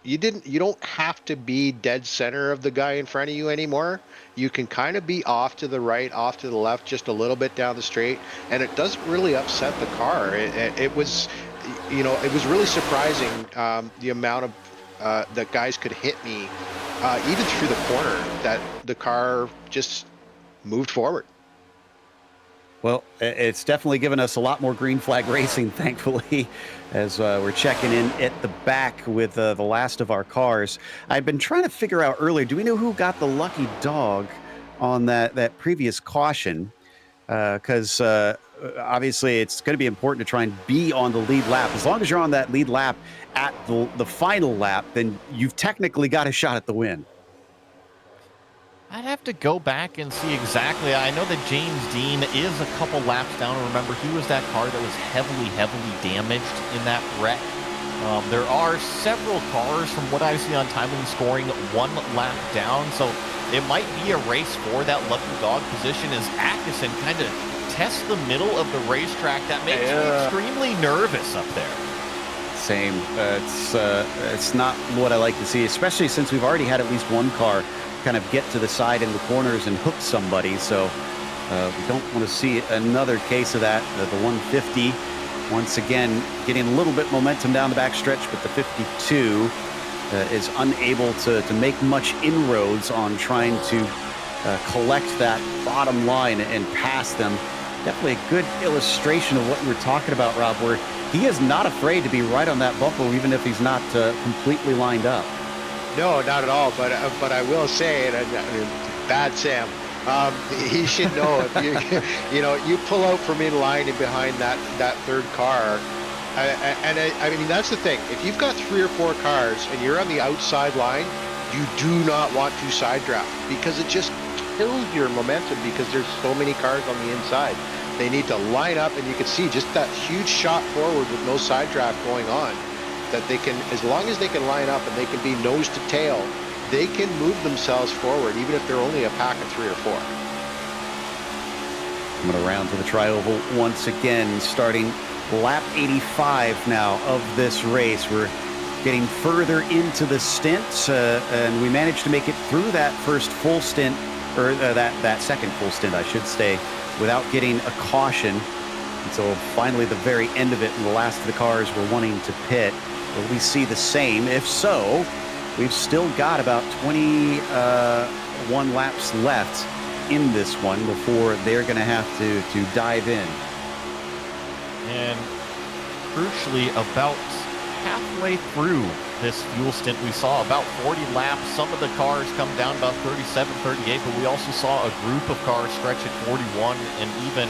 you don't have to be dead center of the guy in front of you anymore. You can kind of be off to the right, off to the left, just a little bit down the straight, and it doesn't really upset the car. It was... it was really surprising the amount of that guys could hit me even through the corner, that the car just moved forward. Well, it's definitely given us a lot more green flag racing, thankfully, as we're checking in at the back with the last of our cars. I've been trying to figure out earlier, do we know who got the lucky dog on that previous caution? Because obviously it's going to be important to try and be on the lead lap. As long as you're on that lead lap at the final lap, then you've technically got a shot at the win. I'd have to go back and see exactly. I know that James Dean is a couple laps down. Remember, he was that car that was heavily damaged in that wreck. There are several cars, from what I see on timing, scoring one lap down, so it might be a race for that lucky dog position as Atkinson kind of tests the middle of the racetrack. That makes me extremely nervous up there. Same. It's not what I like to see, especially since we've already had at least one car kind of get to the side in the corners and hook somebody. So we don't want to see another case of that. The 150, once again, getting a little bit momentum down the back stretch, but the 52 is unable to make much inroads on trying to collect that bottom line and pass them. Definitely a good illustration of what you were talking about, Rob, where he is not afraid to be right on that bumper, even if he's not completely lined up. No, not at all. But I will say, and bad Sam, he should know if you pull out from in line and behind that third car. I mean, that's the thing. If you've got 3 or 4 cars and you're on the outside line, you do not want to side draft, because it just kills your momentum, because there's so many cars on the inside. They need to line up, and you can see just that huge shot forward with no side draft going on, that they can, as long as they can line up and they can be nose to tail, they can move themselves forward, even if they're only a pack of 3 or 4. Coming around to the tri-oval once again, starting lap 85 now of this race. We're getting further into the stint, and we managed to make it through that first full stint, or that second full stint, I should say, without getting a caution until finally the very end of it, and the last of the cars were wanting to pit. Will we see the same? If so, we've still got about 21 laps left in this one before they're going to have to dive in. And crucially, about halfway through this fuel stint, we saw about 40 laps. Some of the cars come down about 37, 38, but we also saw a group of cars stretch at 41, and even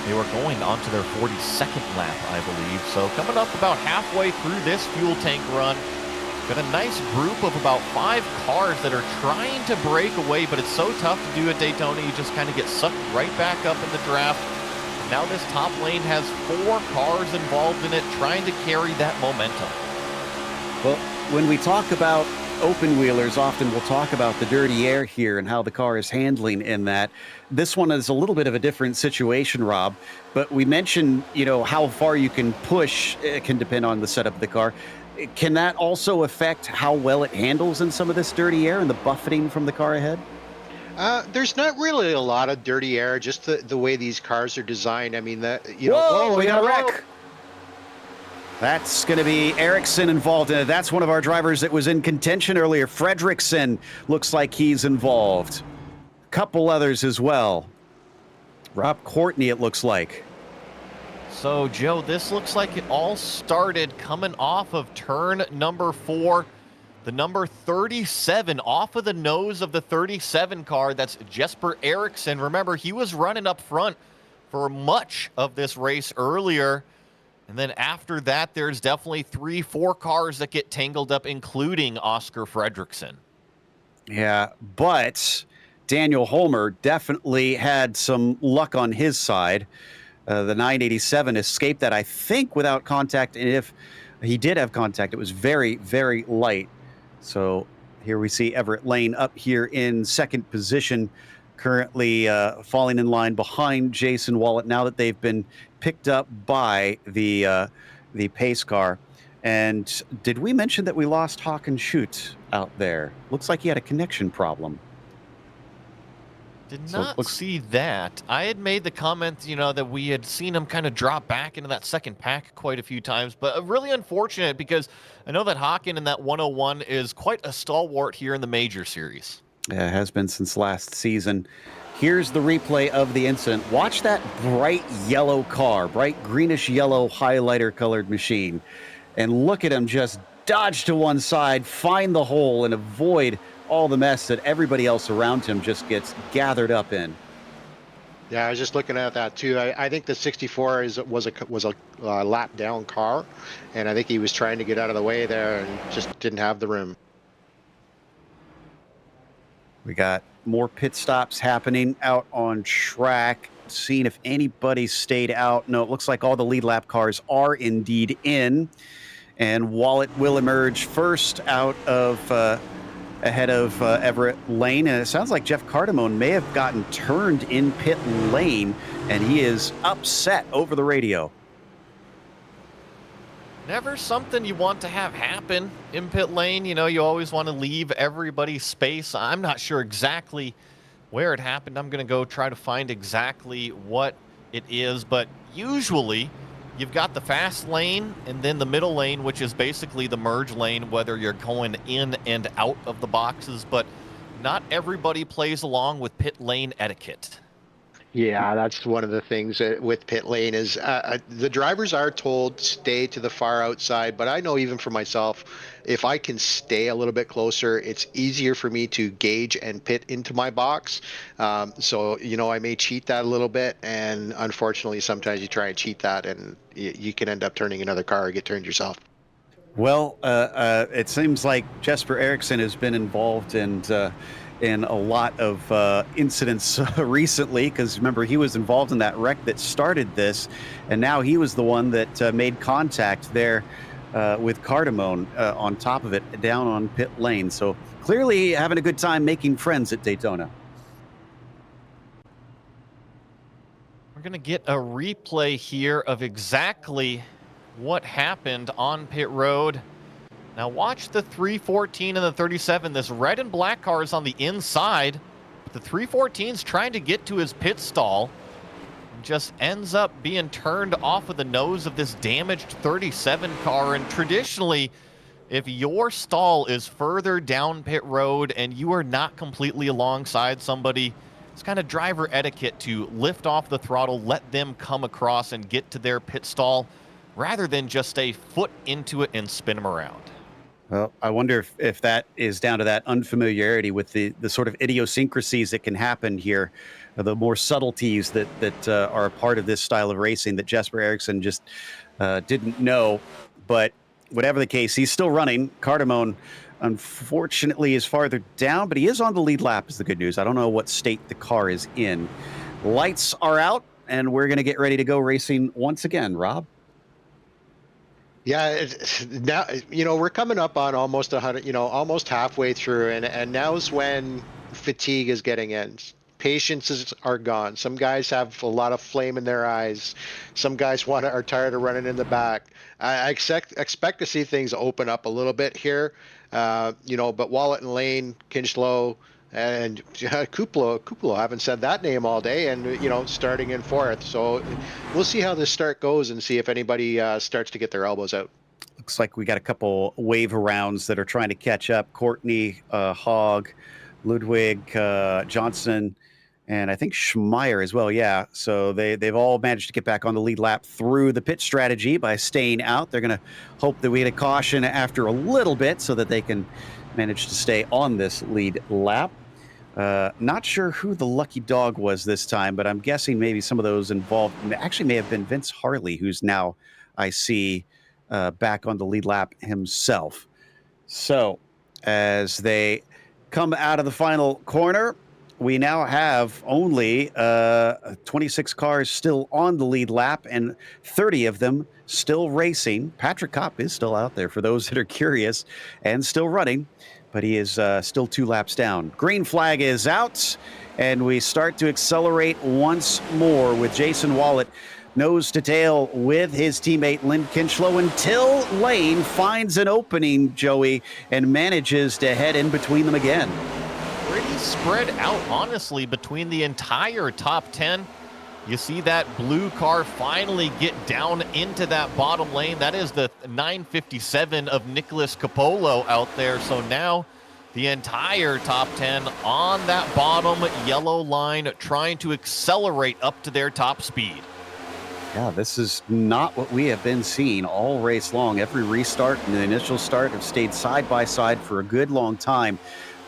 they were going on to their 42nd lap, I believe. So coming up about halfway through this fuel tank run, got a nice group of about 5 cars that are trying to break away, but it's so tough to do at Daytona. You just kind of get sucked right back up in the draft. Now this top lane has 4 cars involved in it, trying to carry that momentum. Well, when we talk about open wheelers, often we'll talk about the dirty air here and how the car is handling in that. This one is a little bit of a different situation, Rob, but we mentioned, how far you can push. It can depend on the setup of the car. Can that also affect how well it handles in some of this dirty air and the buffeting from the car ahead? There's not really a lot of dirty air, just the way these cars are designed. I mean, Whoa, we got a wreck. That's going to be Ericsson involved in it. That's one of our drivers that was in contention earlier. Fredrickson looks like he's involved. A couple others as well. Rob Courtney, it looks like. So, Joe, this looks like it all started coming off of turn number 4. the number 37 off of the nose of the 37 car. That's Jesper Eriksson. Remember, he was running up front for much of this race earlier. And then after that, there's definitely 3-4 cars that get tangled up, including Oscar Fredriksson. Yeah, but Daniel Holmer definitely had some luck on his side. The 987 escaped that, I think, without contact. And if he did have contact, it was very, very light. So here we see Everett Lane up here in second position, currently falling in line behind Jason Wallet now that they've been picked up by the pace car. And did we mention that we lost Hawk and Shoot out there? Looks like he had a connection problem. Did not see that. I had made the comment, that we had seen him kind of drop back into that second pack quite a few times, but really unfortunate because I know that Hawken in that 101 is quite a stalwart here in the Major Series. Yeah, it has been since last season. Here's the replay of the incident. Watch that bright yellow car, bright greenish yellow highlighter colored machine, and look at him just dodge to one side, find the hole, and avoid all the mess that everybody else around him just gets gathered up in. Yeah, I was just looking at that too. I think the 64 was a lap down car, and I think he was trying to get out of the way there and just didn't have the room. We got more pit stops happening out on track. Seeing if anybody stayed out. No, it looks like all the lead lap cars are indeed in, and Wallet will emerge first out of ahead of Everett Lane. And it sounds like Jeff Cardamone may have gotten turned in pit lane, and he is upset over the radio. Never something you want to have happen in pit lane. You always want to leave everybody space. I'm not sure exactly where it happened. I'm going to go try to find exactly what it is, but usually you've got the fast lane and then the middle lane, which is basically the merge lane, whether you're going in and out of the boxes, but not everybody plays along with pit lane etiquette. Yeah, that's one of the things with pit lane is the drivers are told stay to the far outside, but I know even for myself, if I can stay a little bit closer, it's easier for me to gauge and pit into my box. So, I may cheat that a little bit, and unfortunately, sometimes you try and cheat that, and you can end up turning another car or get turned yourself. Well, it seems like Jesper Eriksson has been involved in a lot of incidents recently, because remember, he was involved in that wreck that started this, and now he was the one that made contact there with Cardamone on top of it down on pit lane. So clearly having a good time making friends at Daytona. We're going to get a replay here of exactly what happened on pit road. Now watch the 314 and the 37. This red and black car is on the inside. The 314's trying to get to his pit stall and just ends up being turned off of the nose of this damaged 37 car. And traditionally, if your stall is further down pit road and you are not completely alongside somebody, it's kind of driver etiquette to lift off the throttle, let them come across and get to their pit stall rather than just stay foot into it and spin them around. Well, I wonder if that is down to that unfamiliarity with the sort of idiosyncrasies that can happen here, the more subtleties that are a part of this style of racing that Jesper Eriksson just didn't know. But whatever the case, he's still running. Cardamone, unfortunately, is farther down, but he is on the lead lap is the good news. I don't know what state the car is in. Lights are out, and we're going to get ready to go racing once again, Rob. Yeah, now we're coming up on almost 100, almost halfway through, and now's when fatigue is getting in. Patiences are gone. Some guys have a lot of flame in their eyes. Some guys are tired of running in the back. I expect to see things open up a little bit here, but Wallet and Lane, Kinchlow, and Kuplo, I haven't said that name all day, and starting in fourth. So we'll see how this start goes and see if anybody starts to get their elbows out. Looks like we got a couple wave arounds that are trying to catch up. Courtney, Hogg, Ludwig, Johnson, and I think Schmeier as well. Yeah, so they've all managed to get back on the lead lap through the pit strategy by staying out. They're going to hope that we get a caution after a little bit so that they can managed to stay on this lead lap. Not sure who the lucky dog was this time, but I'm guessing maybe some of those involved actually may have been Vince Harley, who's now, I see, back on the lead lap himself. So as they come out of the final corner, we now have only 26 cars still on the lead lap and 30 of them still racing. Patrick Kopp is still out there for those that are curious and still running, but he is still 2 laps down. Green flag is out, and we start to accelerate once more with Jason Wallet nose to tail with his teammate Lynn Kinchlow until Lane finds an opening, Joey, and manages to head in between them again. Pretty spread out, honestly, between the entire top 10. You see that blue car finally get down into that bottom lane. That is the 957 of Nicholas Capolo out there. So now the entire top 10 on that bottom yellow line, trying to accelerate up to their top speed. Yeah, this is not what we have been seeing all race long. Every restart and the initial start have stayed side by side for a good long time,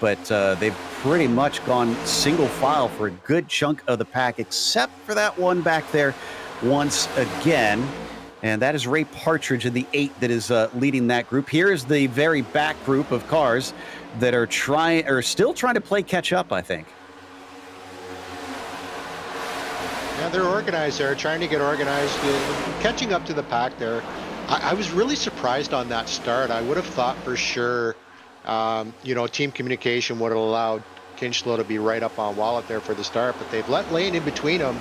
but they've pretty much gone single file for a good chunk of the pack, except for that one back there once again. And that is Ray Partridge in the 8 that is leading that group. Here's the very back group of cars that are still trying to play catch up, I think. Yeah, they're organized there, trying to get organized, catching up to the pack there. I was really surprised on that start. I would have thought for sure, team communication would have allowed Kinchlow to be right up on Wallet there for the start, but they've let Lane in between them.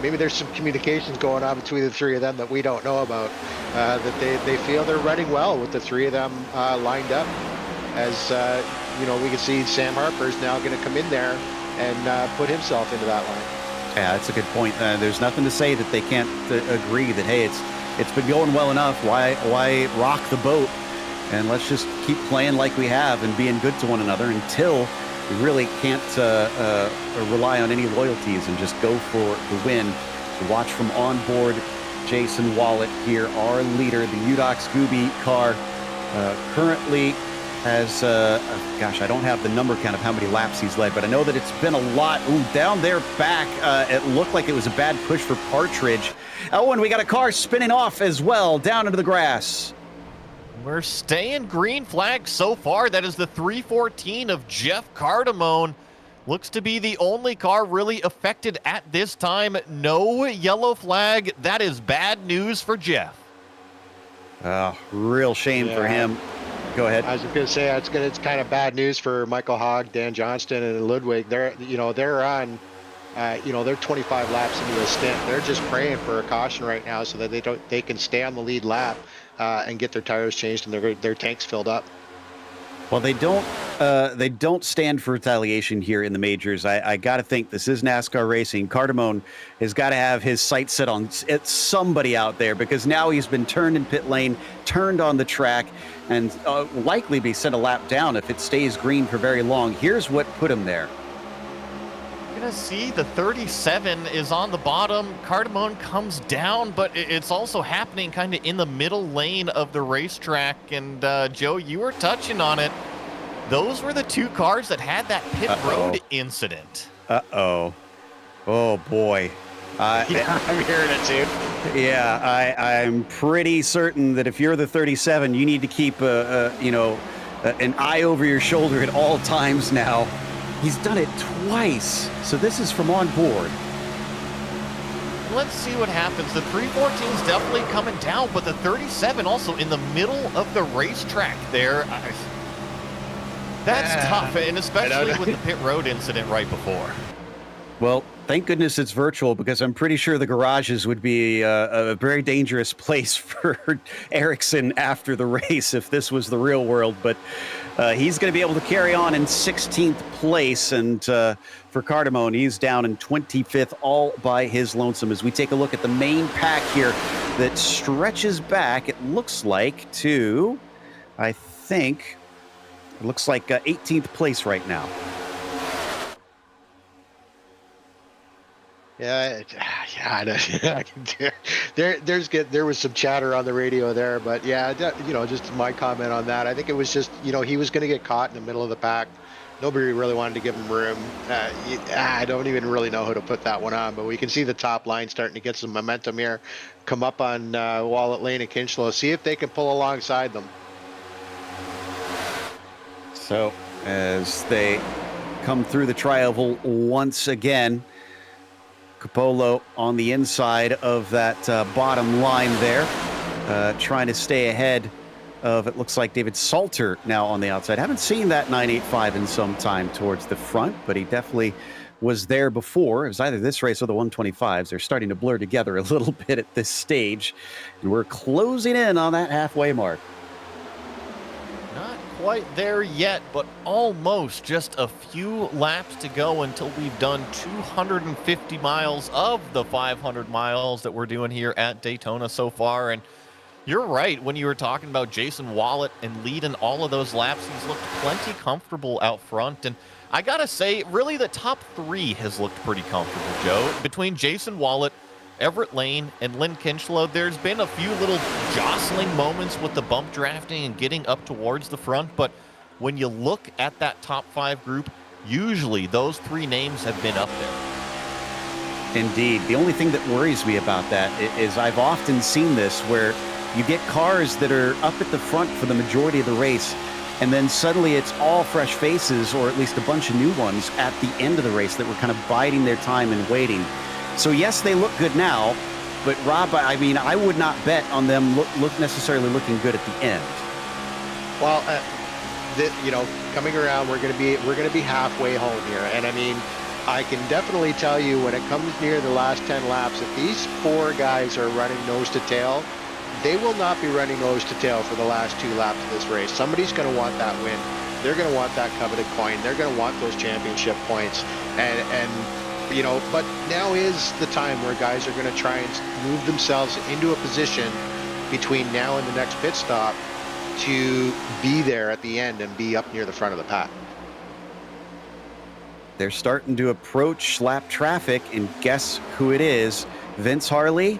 Maybe there's some communications going on between the 3 of them that we don't know about, that they feel they're running well with the 3 of them lined up. As, we can see Sam Harper's now going to come in there and put himself into that line. Yeah, that's a good point. There's nothing to say that they can't agree that, hey, it's been going well enough. Why rock the boat? And let's just keep playing like we have and being good to one another until we really can't rely on any loyalties and just go for the win. To watch from onboard, Jason Wallet here, our leader, the UDOX Gooby car, currently has, I don't have the number count of how many laps he's led, but I know that it's been a lot. Ooh, down there back, it looked like it was a bad push for Partridge. Oh, and we got a car spinning off as well, down into the grass. We're staying green flag so far. That is the 314 of Jeff Cardamone. Looks to be the only car really affected at this time. No yellow flag. That is bad news for Jeff. Real shame for him. Go ahead. I was going to say it's kind of bad news for Michael Hogg, Dan Johnston, and Ludwig. They're on, they're 25 laps into the stint. They're just praying for a caution right now so that they can stay on the lead lap and get their tires changed and their tanks filled up. Well, they don't stand for retaliation here in the majors. I got to think this is NASCAR racing. Cardamone has got to have his sights set on somebody out there, because now he's been turned in pit lane, turned on the track, and likely be sent a lap down if it stays green for very long. Here's what put him there. You're going to see the 37 is on the bottom. Cardamone comes down, but it's also happening kind of in the middle lane of the racetrack. And Joe, you were touching on it. Those were the 2 cars that had that pit road incident. Oh boy. Yeah, I'm hearing it too. Yeah, I'm pretty certain that if you're the 37, you need to keep an eye over your shoulder at all times now. He's done it twice, so this is from on board. Let's see what happens. The 314 is definitely coming down, but the 37 also in the middle of the racetrack there. That's tough, and especially with the pit road incident right before. Well, thank goodness it's virtual, because I'm pretty sure the garages would be a very dangerous place for Ericsson after the race if this was the real world. But he's going to be able to carry on in 16th place. And for Cardamone, he's down in 25th all by his lonesome. As we take a look at the main pack here that stretches back, it looks like to, I think, it looks like 18th place right now. Yeah, yeah. There was some chatter on the radio there, but yeah, just my comment on that. I think it was just, he was going to get caught in the middle of the pack. Nobody really wanted to give him room. I don't even really know how to put that one on, but we can see the top line starting to get some momentum here. Come up on Wallet Lane and Kinchlow. See if they can pull alongside them. So as they come through the tri-oval once again, Capolo on the inside of that bottom line there, trying to stay ahead of, it looks like, David Salter now on the outside. Haven't seen that 985 in some time towards the front, but he definitely was there before. It was either this race or the 125s. They're starting to blur together a little bit at this stage, and we're closing in on that halfway mark. Not quite there yet, but almost. Just a few laps to go until we've done 250 miles of the 500 miles that we're doing here at Daytona so far. And you're right, when you were talking about Jason Wallet and leading all of those laps, he's looked plenty comfortable out front. And I gotta say, really the top three has looked pretty comfortable, Joe. Between Jason Wallet, Everett Lane, and Lynn Kinchlow, there's been a few little jostling moments with the bump drafting and getting up towards the front, but when you look at that top five group, usually those three names have been up there. Indeed. The only thing that worries me about that is I've often seen this where you get cars that are up at the front for the majority of the race, and then suddenly it's all fresh faces, or at least a bunch of new ones at the end of the race that were kind of biding their time and waiting. So yes, they look good now, but Rob, I mean, I would not bet on them look necessarily looking good at the end. Well, coming around, we're gonna be halfway home here, and I mean, I can definitely tell you when it comes near the last 10 laps, if these four guys are running nose to tail, they will not be running nose to tail for the last 2 laps of this race. Somebody's going to want that win. They're going to want that coveted coin. They're going to want those championship points, and but now is the time where guys are going to try and move themselves into a position between now and the next pit stop to be there at the end and be up near the front of the pack. They're starting to approach lap traffic, and guess who it is? Vince Harley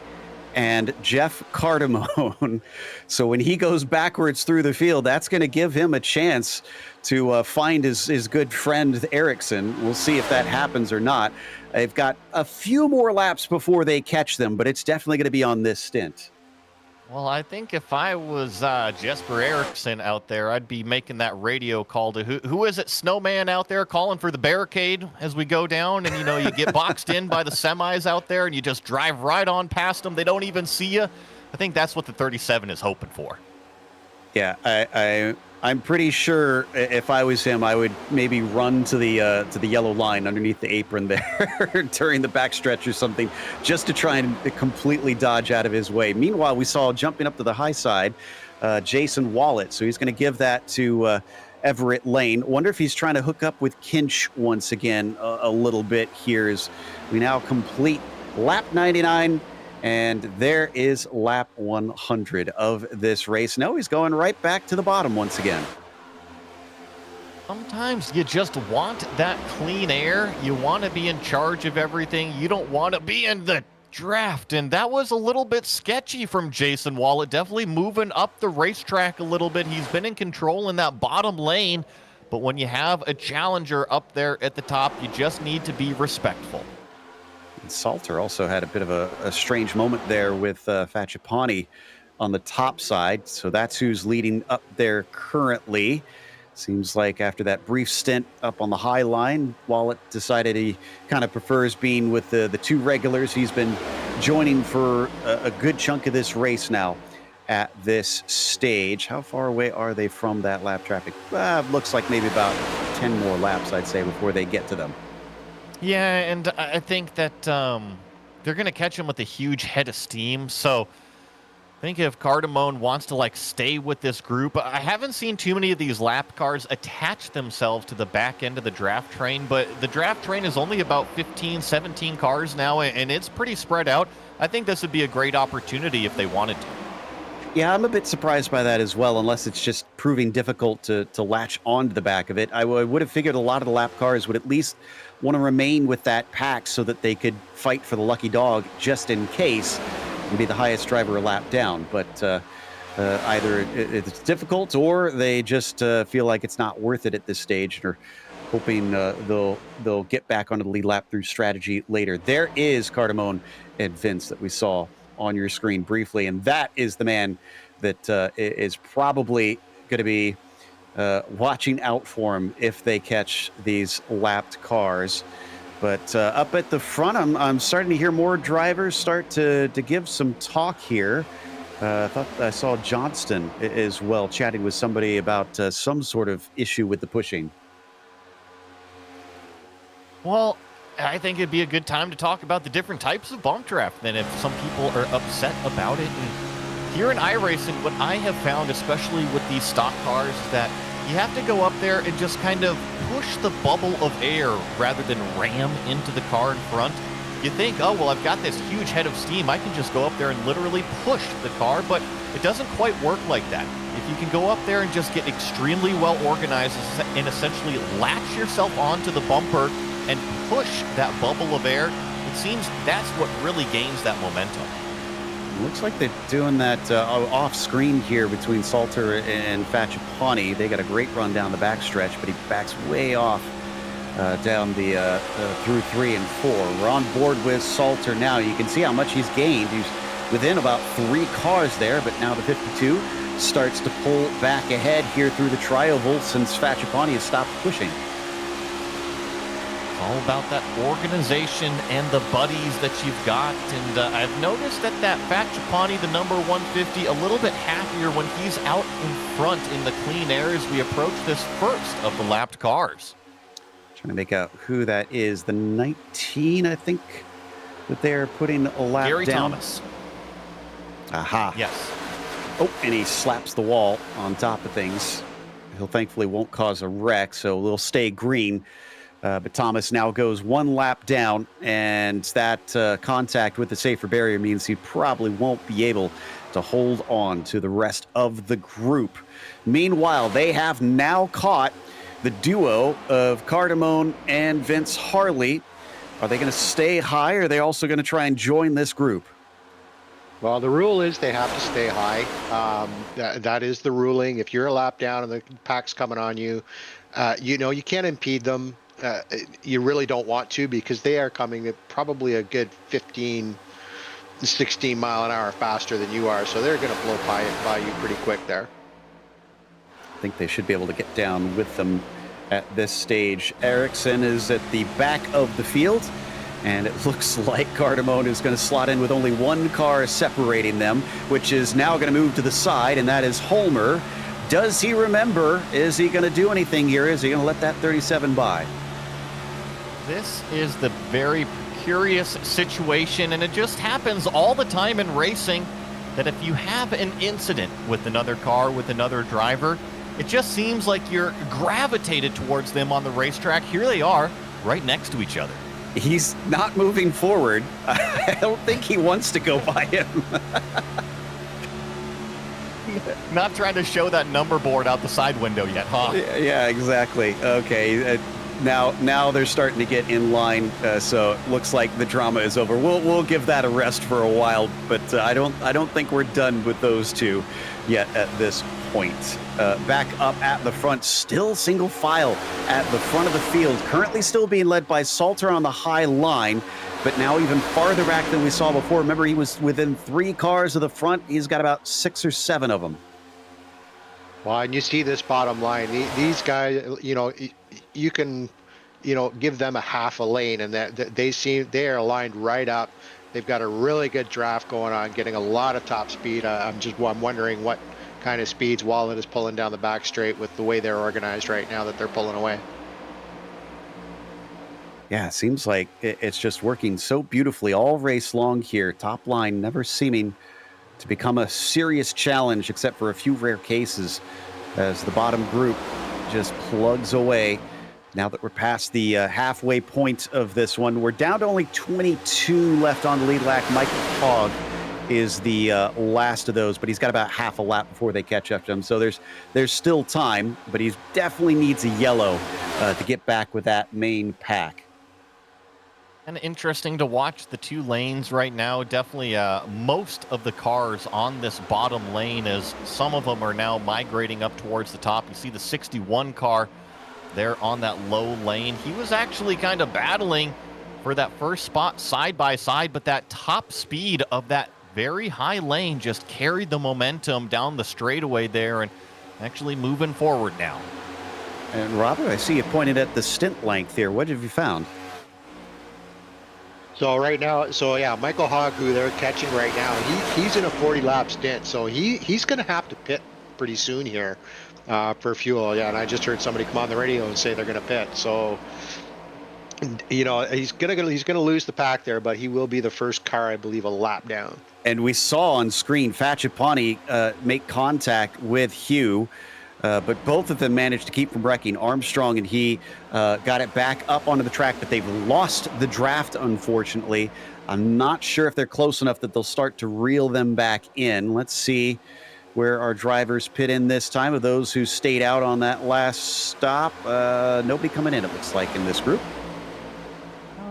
and Jeff Cardamone. So when he goes backwards through the field, that's going to give him a chance to find his good friend Ericsson. We'll see if that happens or not. They've got a few more laps before they catch them, but it's definitely going to be on this stint. Well, I think if I was Jesper Eriksson out there, I'd be making that radio call to who is it, Snowman out there calling for the barricade as we go down, and you get boxed in by the semis out there and you just drive right on past them. They don't even see you. I think that's what the 37 is hoping for. Yeah, I'm pretty sure if I was him, I would maybe run to the yellow line underneath the apron there during the backstretch or something, just to try and completely dodge out of his way. Meanwhile, we saw jumping up to the high side, Jason Wallet. So he's going to give that to Everett Lane. Wonder if he's trying to hook up with Kinch once again a little bit here as we now complete lap 99. And there is lap 100 of this race. Now he's going right back to the bottom once again. Sometimes you just want that clean air. You want to be in charge of everything. You don't want to be in the draft. And that was a little bit sketchy from Jason Wallet. Definitely moving up the racetrack a little bit. He's been in control in that bottom lane. But when you have a challenger up there at the top, you just need to be respectful. Salter also had a bit of a strange moment there with Facciapani on the top side. So that's who's leading up there currently. Seems like after that brief stint up on the high line, Wallet decided he kind of prefers being with the two regulars. He's been joining for a good chunk of this race now at this stage. How far away are they from that lap traffic? Looks like maybe about 10 more laps, I'd say, before they get to them. Yeah, and I think that they're going to catch him with a huge head of steam. So I think if Cardamone wants to stay with this group, I haven't seen too many of these lap cars attach themselves to the back end of the draft train, but the draft train is only about 15, 17 cars now, and it's pretty spread out. I think this would be a great opportunity if they wanted to. Yeah, I'm a bit surprised by that as well, unless it's just proving difficult to latch onto the back of it. I would have figured a lot of the lap cars would at least want to remain with that pack so that they could fight for the lucky dog just in case and be the highest driver a lap down. But either it's difficult or they just feel like it's not worth it at this stage and are hoping they'll get back onto the lead lap through strategy later. There is Cardamone and Vince that we saw on your screen briefly, and that is the man that is probably going to be watching out for him if they catch these lapped cars. But up at the front, I'm starting to hear more drivers start to give some talk here. I thought I saw Johnston as well chatting with somebody about some sort of issue with the pushing. Well, I think it'd be a good time to talk about the different types of bump draft than if some people are upset about it. And here in iRacing, what I have found, especially with these stock cars, is that you have to go up there and just kind of push the bubble of air rather than ram into the car in front. You think, oh, well, I've got this huge head of steam. I can just go up there and literally push the car, but it doesn't quite work like that. If you can go up there and just get extremely well organized and essentially latch yourself onto the bumper and push that bubble of air, it seems that's what really gains that momentum. Looks like they're doing that off screen here between Salter and Facciapani. They got a great run down the backstretch, but he backs way off down the through 3 and 4. We're on board with Salter now. You can see how much he's gained. He's within about 3 cars there, but now the 52 starts to pull back ahead here through the trioval since Facciapani has stopped pushing. All about that organization and the buddies that you've got. And I've noticed that Facciapani, the number 150, a little bit happier when he's out in front in the clean air as we approach this first of the lapped cars. Trying to make out who that is. The 19, I think, that they're putting a lap Gary down. Thomas. Aha. Yes. Oh, and he slaps the wall on top of things. He'll thankfully won't cause a wreck, so we'll stay green. But Thomas now goes 1 lap down, and that contact with the safer barrier means he probably won't be able to hold on to the rest of the group. Meanwhile, they have now caught the duo of Cardamone and Vince Harley. Are they going to stay high, or are they also going to try and join this group? Well, the rule is they have to stay high. That is the ruling. If you're a lap down and the pack's coming on you, you can't impede them. You really don't want to, because they are coming at probably a good 15, 16 mile an hour faster than you are. So they're going to blow by you pretty quick there. I think they should be able to get down with them at this stage. Ericsson is at the back of the field, and it looks like Cardamone is going to slot in with only 1 car separating them, which is now going to move to the side, and that is Holmer. Does he remember? Is he going to do anything here? Is he going to let that 37 by? This is the very curious situation, and it just happens all the time in racing that if you have an incident with another car, with another driver, it just seems like you're gravitated towards them on the racetrack. Here they are, right next to each other. He's not moving forward. I don't think he wants to go by him. Not trying to show that number board out the side window yet, huh? Yeah, exactly. Okay. Now they're starting to get in line, so it looks like the drama is over. We'll give that a rest for a while, but I don't think we're done with those two yet at this point. Back up at the front, still single file at the front of the field, currently still being led by Salter on the high line, but now even farther back than we saw before. Remember, he was within 3 cars of the front. He's got about 6 or 7 of them. Well, and you see this bottom line. These guys, you can, give them a half a lane, and that they are lined right up. They've got a really good draft going on, getting a lot of top speed. I'm wondering what kind of speeds Wallen is pulling down the back straight with the way they're organized right now that they're pulling away. Yeah, it seems like it's just working so beautifully all race long here. Top line never seeming to become a serious challenge, except for a few rare cases, as the bottom group just plugs away. Now that we're past the halfway point of this one, we're down to only 22 left on the lead lap. Michael Hogg is the last of those, but he's got about half a lap before they catch up to him. So there's still time, but he definitely needs a yellow to get back with that main pack. And interesting to watch the two lanes right now. Definitely most of the cars on this bottom lane, as some of them are now migrating up towards the top. You see the 61 car there on that low lane. He was actually kind of battling for that first spot side by side, but that top speed of that very high lane just carried the momentum down the straightaway there and actually moving forward now. And Robert, I see you pointed at the stint length here. What have you found? So right now, Michael Hogg, who they're catching right now, he's in a 40-lap stint, so he's going to have to pit pretty soon here for fuel. Yeah, and I just heard somebody come on the radio and say they're going to pit. So, you know, he's gonna lose the pack there, but he will be the first car, I believe, a lap down. And we saw on screen Facciapani make contact with Hugh. But both of them managed to keep from wrecking. Armstrong and he got it back up onto the track, but they've lost the draft, unfortunately. I'm not sure if they're close enough that they'll start to reel them back in. Let's see where our drivers pit in this time. Of those who stayed out on that last stop, nobody coming in, it looks like, in this group.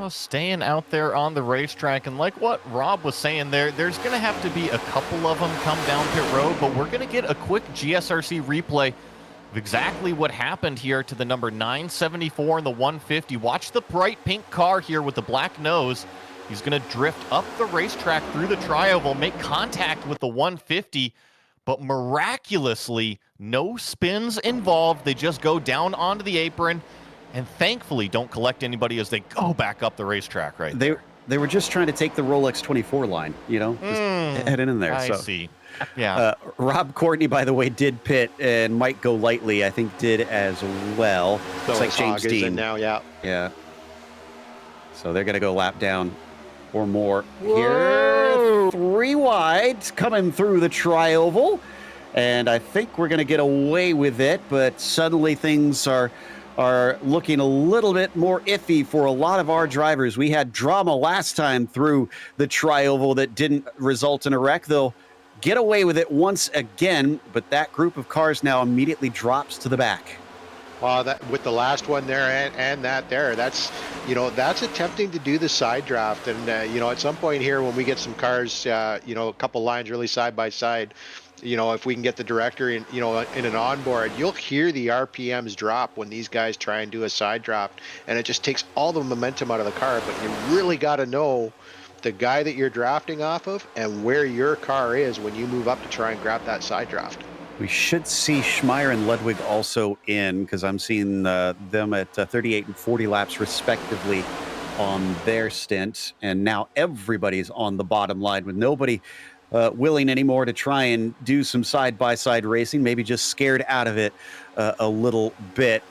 Staying out there on the racetrack, and like what Rob was saying there's going to have to be a couple of them come down pit road, but we're going to get a quick GSRC replay of exactly what happened here to the number 974 and the 150. Watch the bright pink car here with the black nose. He's going to drift up the racetrack through the tri-oval, make contact with the 150, but miraculously no spins involved. They just go down onto the apron and thankfully don't collect anybody as they go back up the racetrack right there. They were just trying to take the Rolex 24 line, you know, just heading in there. I see. Yeah. Rob Courtney, by the way, did pit, and Mike Golightly, I think, did as well. So looks like James Dean. In now, yeah. Yeah. So they're going to go lap down or more. Whoa. Here, 3 wide, coming through the tri-oval. And I think we're going to get away with it, but suddenly things are looking a little bit more iffy for a lot of our drivers. We had drama last time through the tri-oval that didn't result in a wreck. They'll get away with it once again, but that group of cars now immediately drops to the back. That with the last one there and that there, that's attempting to do the side draft. And, at some point here when we get some cars, a couple lines really side by side, if we can get the director in, in an onboard, you'll hear the RPMs drop when these guys try and do a side draft, and it just takes all the momentum out of the car. But you really got to know the guy that you're drafting off of and where your car is when you move up to try and grab that side draft. We should see Schmeier and Ludwig also in, because I'm seeing them at 38 and 40 laps respectively on their stint. And now everybody's on the bottom line with nobody willing anymore to try and do some side-by-side racing, maybe just scared out of it a little bit.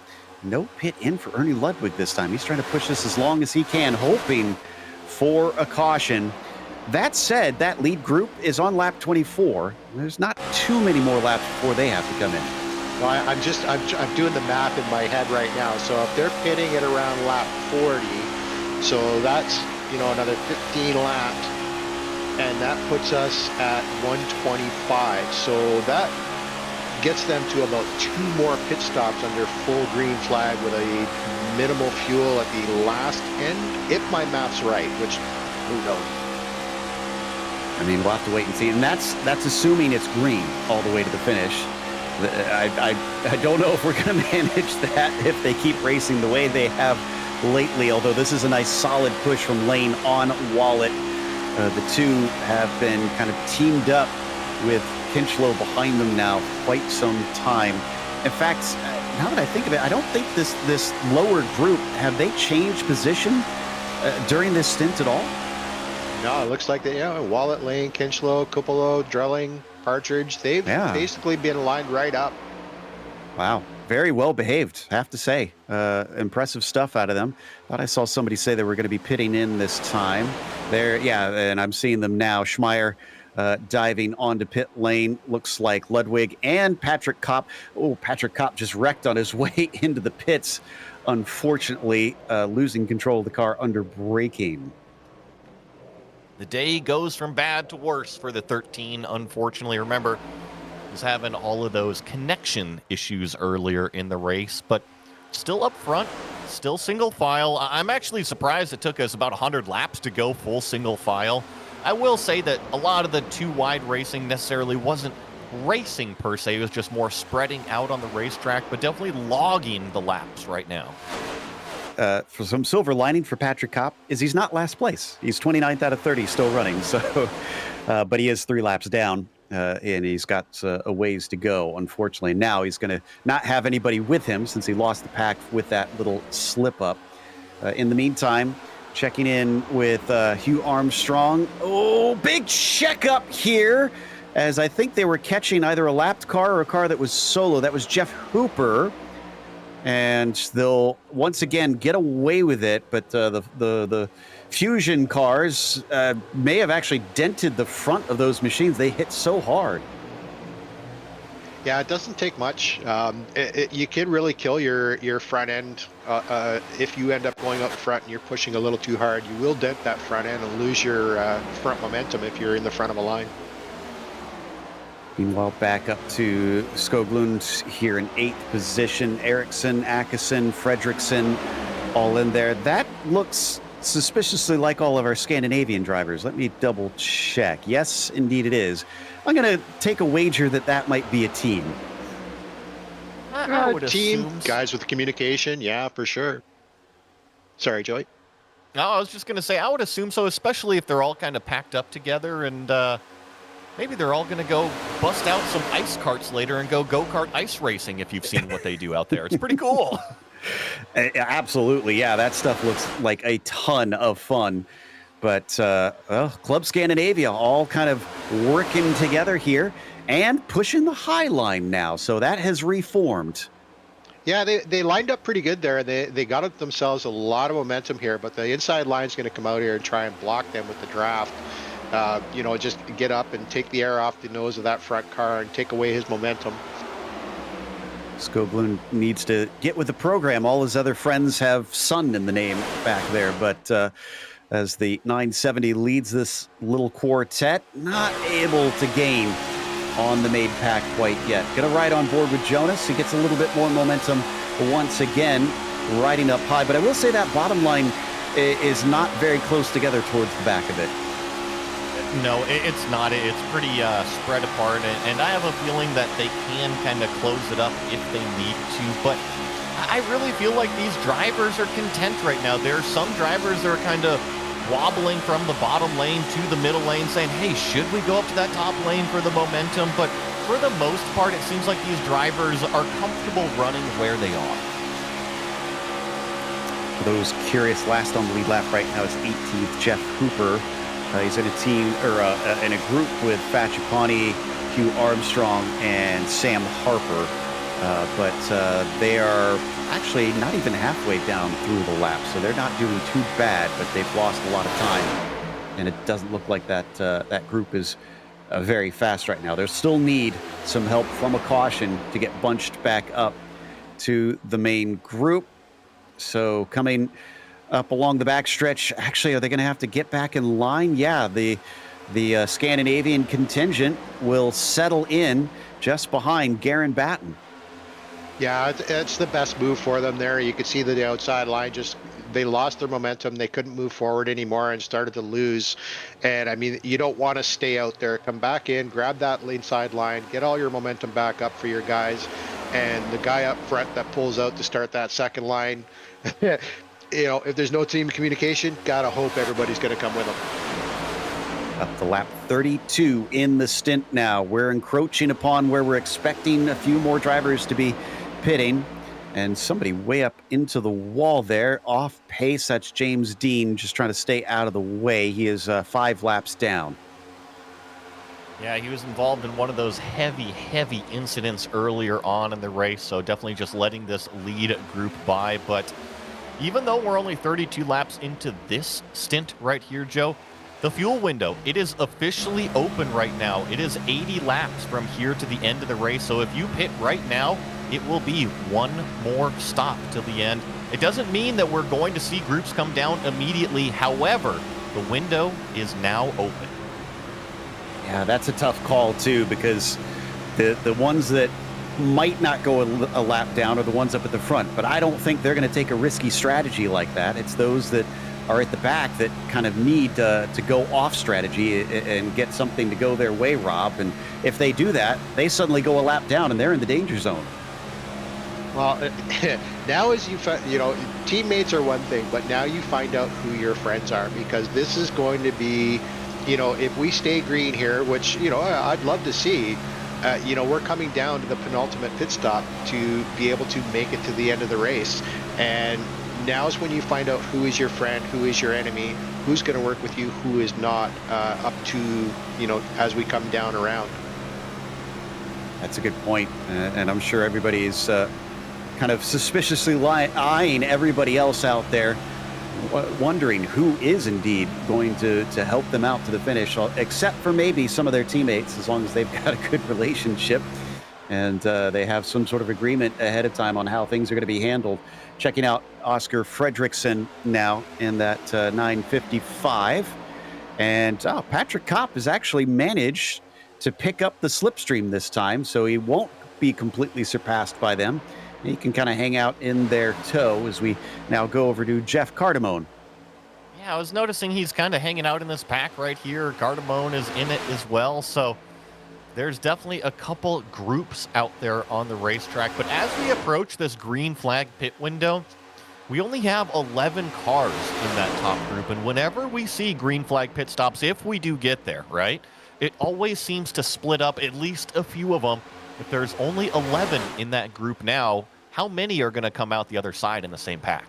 No pit in for Ernie Ludwig this time. He's trying to push this as long as he can, hoping for a caution. That said, that lead group is on lap 24. There's not too many more laps before they have to come in. Well, I'm doing the math in my head right now. So if they're pitting at around lap 40, so that's another 15 laps. And that puts us at 125. So that gets them to about 2 more pit stops under full green flag with a minimal fuel at the last end, if my math's right, which who knows. I mean, we'll have to wait and see. And that's assuming it's green all the way to the finish. I don't know if we're going to manage that if they keep racing the way they have lately, although this is a nice solid push from Lane on Wallet. The two have been kind of teamed up with Kinchlow behind them now for quite some time. In fact, now that I think of it, I don't think this lower group, have they changed position during this stint at all? No, it looks like Wallet, Lane, Kinchlow, Cupolo, Drelling, Partridge, they've basically been lined right up. Wow. Very well behaved, I have to say. Impressive stuff out of them. Thought I saw somebody say they were going to be pitting in this time. And I'm seeing them now. Schmeier diving onto pit lane. Looks like Ludwig and Patrick Kopp. Oh, Patrick Kopp just wrecked on his way into the pits, unfortunately, losing control of the car under braking. the day goes from bad to worse for the 13, unfortunately. Remember, was having all of those connection issues earlier in the race, but still up front, still single file. I'm actually surprised it took us about 100 laps to go full single file. I will say that a lot of the too wide racing necessarily wasn't racing per se. It was just more spreading out on the racetrack, but definitely logging the laps right now. For some silver lining for Patrick Kopp is he's not last place. He's 29th out of 30 still running. So, but he is 3 laps down, and he's got a ways to go. Unfortunately, now he's going to not have anybody with him since he lost the pack with that little slip up. In the meantime, checking in with Hugh Armstrong. Oh, big checkup here, as I think they were catching either a lapped car or a car that was solo. That was Jeff Hooper. And they'll once again get away with it, but the Fusion cars may have actually dented the front of those machines. They hit so hard. Yeah, it doesn't take much. You can really kill your front end if you end up going up front and you're pushing a little too hard. You will dent that front end and lose your front momentum if you're in the front of a line. Meanwhile, back up to Skoglund here in 8th position. Eriksson, Akison, Fredriksson, all in there. That looks suspiciously like all of our Scandinavian drivers. Let me double check. Yes, indeed it is. I'm going to take a wager that that might be a team. I would team, assume guys with communication, yeah, for sure. Sorry, Joey. No, I was just going to say, I would assume so, especially if they're all kind of packed up together, and maybe they're all going to go bust out some ice carts later and go-kart ice racing if you've seen what they do out there. It's pretty cool. Absolutely, yeah. That stuff looks like a ton of fun. But, well, Club Scandinavia all kind of working together here and pushing the high line now. So that has reformed. Yeah, they lined up pretty good there. They got themselves a lot of momentum here, but the inside line's going to come out here and try and block them with the draft. Just get up and take the air off the nose of that front car and take away his momentum. Skoglund needs to get with the program. All his other friends have Sun in the name back there, but as the 970 leads this little quartet, not able to gain on the main pack quite yet. Gonna ride on board with Jonas. He gets a little bit more momentum once again, riding up high. But I will say that bottom line is not very close together towards the back of it. No, it's not. It's pretty spread apart, and I have a feeling that they can kind of close it up if they need to, but I really feel like these drivers are content right now. There are some drivers that are kind of wobbling from the bottom lane to the middle lane saying, hey, should we go up to that top lane for the momentum? But for the most part, it seems like these drivers are comfortable running where they are. For those curious, last on the lead lap right now is 18th, Jeff Hooper. He's in a team, or in a group with Fachipani, Hugh Armstrong, and Sam Harper. But they are actually not even halfway down through the lap, so they're not doing too bad, but they've lost a lot of time. And it doesn't look like that group is very fast right now. They still need some help from a caution to get bunched back up to the main group. So coming up along the backstretch, actually, are they going to have to get back in line? Yeah, the Scandinavian contingent will settle in just behind Garen Batten. Yeah, it's the best move for them there. You could see that the outside line they lost their momentum. They couldn't move forward anymore and started to lose. And I mean, you don't want to stay out there. Come back in, grab that inside line, get all your momentum back up for your guys. And the guy up front that pulls out to start that second line, if there's no team communication, gotta hope everybody's going to come with them. Up to lap 32 in the stint now. We're encroaching upon where we're expecting a few more drivers to be pitting. And somebody way up into the wall there, off pace. That's James Dean, just trying to stay out of the way. He is 5 laps down. Yeah, he was involved in one of those heavy incidents earlier on in the race, so definitely just letting this lead group by. But even though we're only 32 laps into this stint right here, Joe, the fuel window, it is officially open right now. It is 80 laps from here to the end of the race, so if you pit right now, it will be one more stop till the end. It doesn't mean that we're going to see groups come down immediately. However, The window is now open. Yeah, that's a tough call too, because the ones that might not go a lap down are the ones up at the front, but I don't think they're going to take a risky strategy like that. It's those that are at the back that kind of need to go off strategy and get something to go their way, Rob. And if they do that, they suddenly go a lap down and they're in the danger zone. Well, now as teammates are one thing, but now you find out who your friends are, because this is going to be, if we stay green here, which, I'd love to see, we're coming down to the penultimate pit stop to be able to make it to the end of the race. And now's when you find out who is your friend, who is your enemy, who's going to work with you, who is not, up to, as we come down around. That's a good point. And I'm sure everybody's kind of suspiciously eyeing everybody else out there, wondering who is indeed going to help them out to the finish, except for maybe some of their teammates, as long as they've got a good relationship and they have some sort of agreement ahead of time on how things are going to be handled. Checking out Oscar Fredrickson now in that 9:55. And Patrick Kopp has actually managed to pick up the slipstream this time, so he won't be completely surpassed by them. He can kind of hang out in their tow as we now go over to Jeff Cardamone. Yeah, I was noticing he's kind of hanging out in this pack right here. Cardamone is in it as well, so there's definitely a couple groups out there on the racetrack. But as we approach this green flag pit window, we only have 11 cars in that top group. And whenever we see green flag pit stops, if we do get there, right, it always seems to split up at least a few of them. If there's only 11 in that group now, how many are going to come out the other side in the same pack?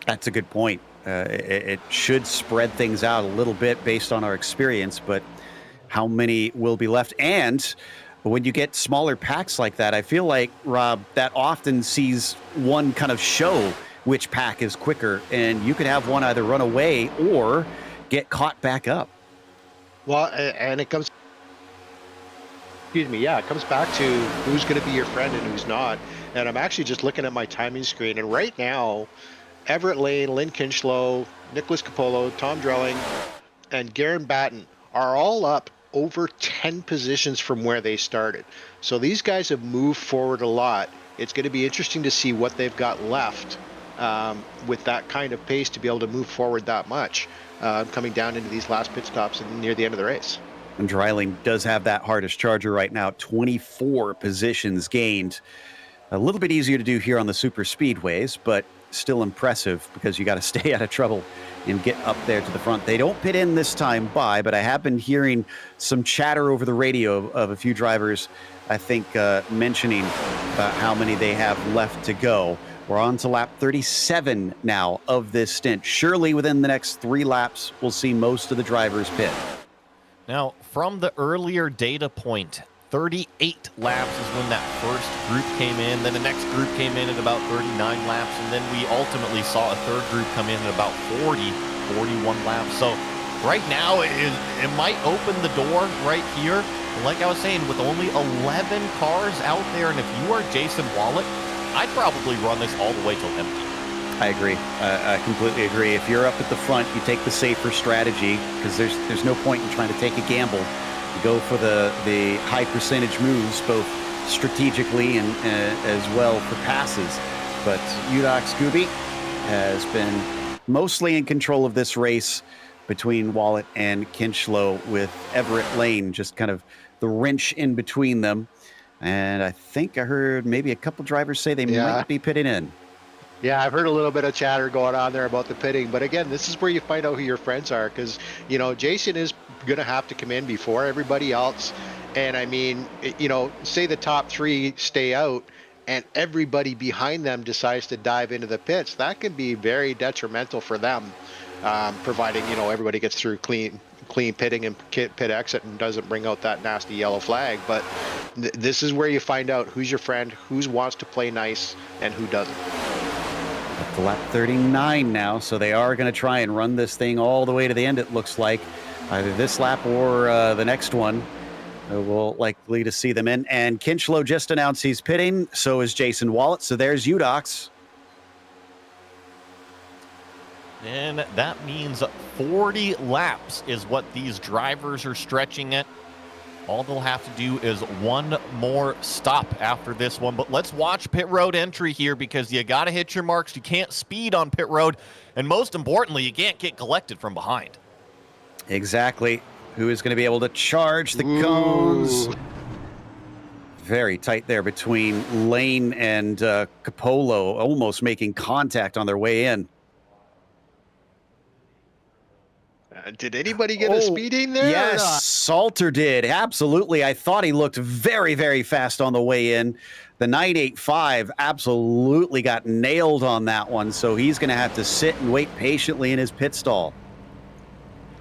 That's a good point. It should spread things out a little bit based on our experience, but how many will be left? And when you get smaller packs like that, I feel like, Rob, that often sees one kind of show which pack is quicker, and you could have one either run away or get caught back up. Well, and it comes, it comes back to who's going to be your friend and who's not. And I'm actually just looking at my timing screen, and right now, Everett Lane, Lynn Kinchlow, Nicholas Capolo, Tom Drelling, and Garen Batten are all up over 10 positions from where they started. So these guys have moved forward a lot. It's going to be interesting to see what they've got left with that kind of pace to be able to move forward that much coming down into these last pit stops and near the end of the race. And Dreiling does have that hardest charger right now, 24 positions gained. A little bit easier to do here on the super speedways, but still impressive because you got to stay out of trouble and get up there to the front. They don't pit in this time by, but I have been hearing some chatter over the radio of a few drivers, I think, mentioning how many they have left to go. We're on to lap 37 now of this stint. Surely within the next 3 laps, we'll see most of the drivers pit. Now, from the earlier data point, 38 laps is when that first group came in. Then the next group came in at about 39 laps. And then we ultimately saw a third group come in at about 41 laps. So right now, it might open the door right here. But like I was saying, with only 11 cars out there, and if you are Jason Wallet, I'd probably run this all the way till empty. I agree. I completely agree. If you're up at the front, you take the safer strategy because there's no point in trying to take a gamble. You go for the high percentage moves, both strategically and as well for passes. But Udoc Scooby has been mostly in control of this race between Wallet and Kinchlow, with Everett Lane just kind of the wrench in between them. And I think I heard maybe a couple drivers say they might be pitting in. Yeah, I've heard a little bit of chatter going on there about the pitting. But again, this is where you find out who your friends are, because, Jason is going to have to come in before everybody else. And I mean, say the top 3 stay out and everybody behind them decides to dive into the pits. That can be very detrimental for them, providing, everybody gets through clean pitting and pit exit and doesn't bring out that nasty yellow flag. But this is where you find out who's your friend, who wants to play nice, and who doesn't. Up to lap 39 now, so they are going to try and run this thing all the way to the end, it looks like. Either this lap or the next one. We'll likely to see them in. And Kinchlow just announced he's pitting. So is Jason Wallet. So there's Udox. And that means 40 laps is what these drivers are stretching it. All they'll have to do is one more stop after this one. But let's watch pit road entry here, because you got to hit your marks. You can't speed on pit road. And most importantly, you can't get collected from behind. Exactly. Who is going to be able to charge the cones? Very tight there between Lane and Capolo, almost making contact on their way in. Did anybody get a speeding there? Yes, Salter did. Absolutely. I thought he looked very, very fast on the way in. The 985 absolutely got nailed on that one, so he's going to have to sit and wait patiently in his pit stall.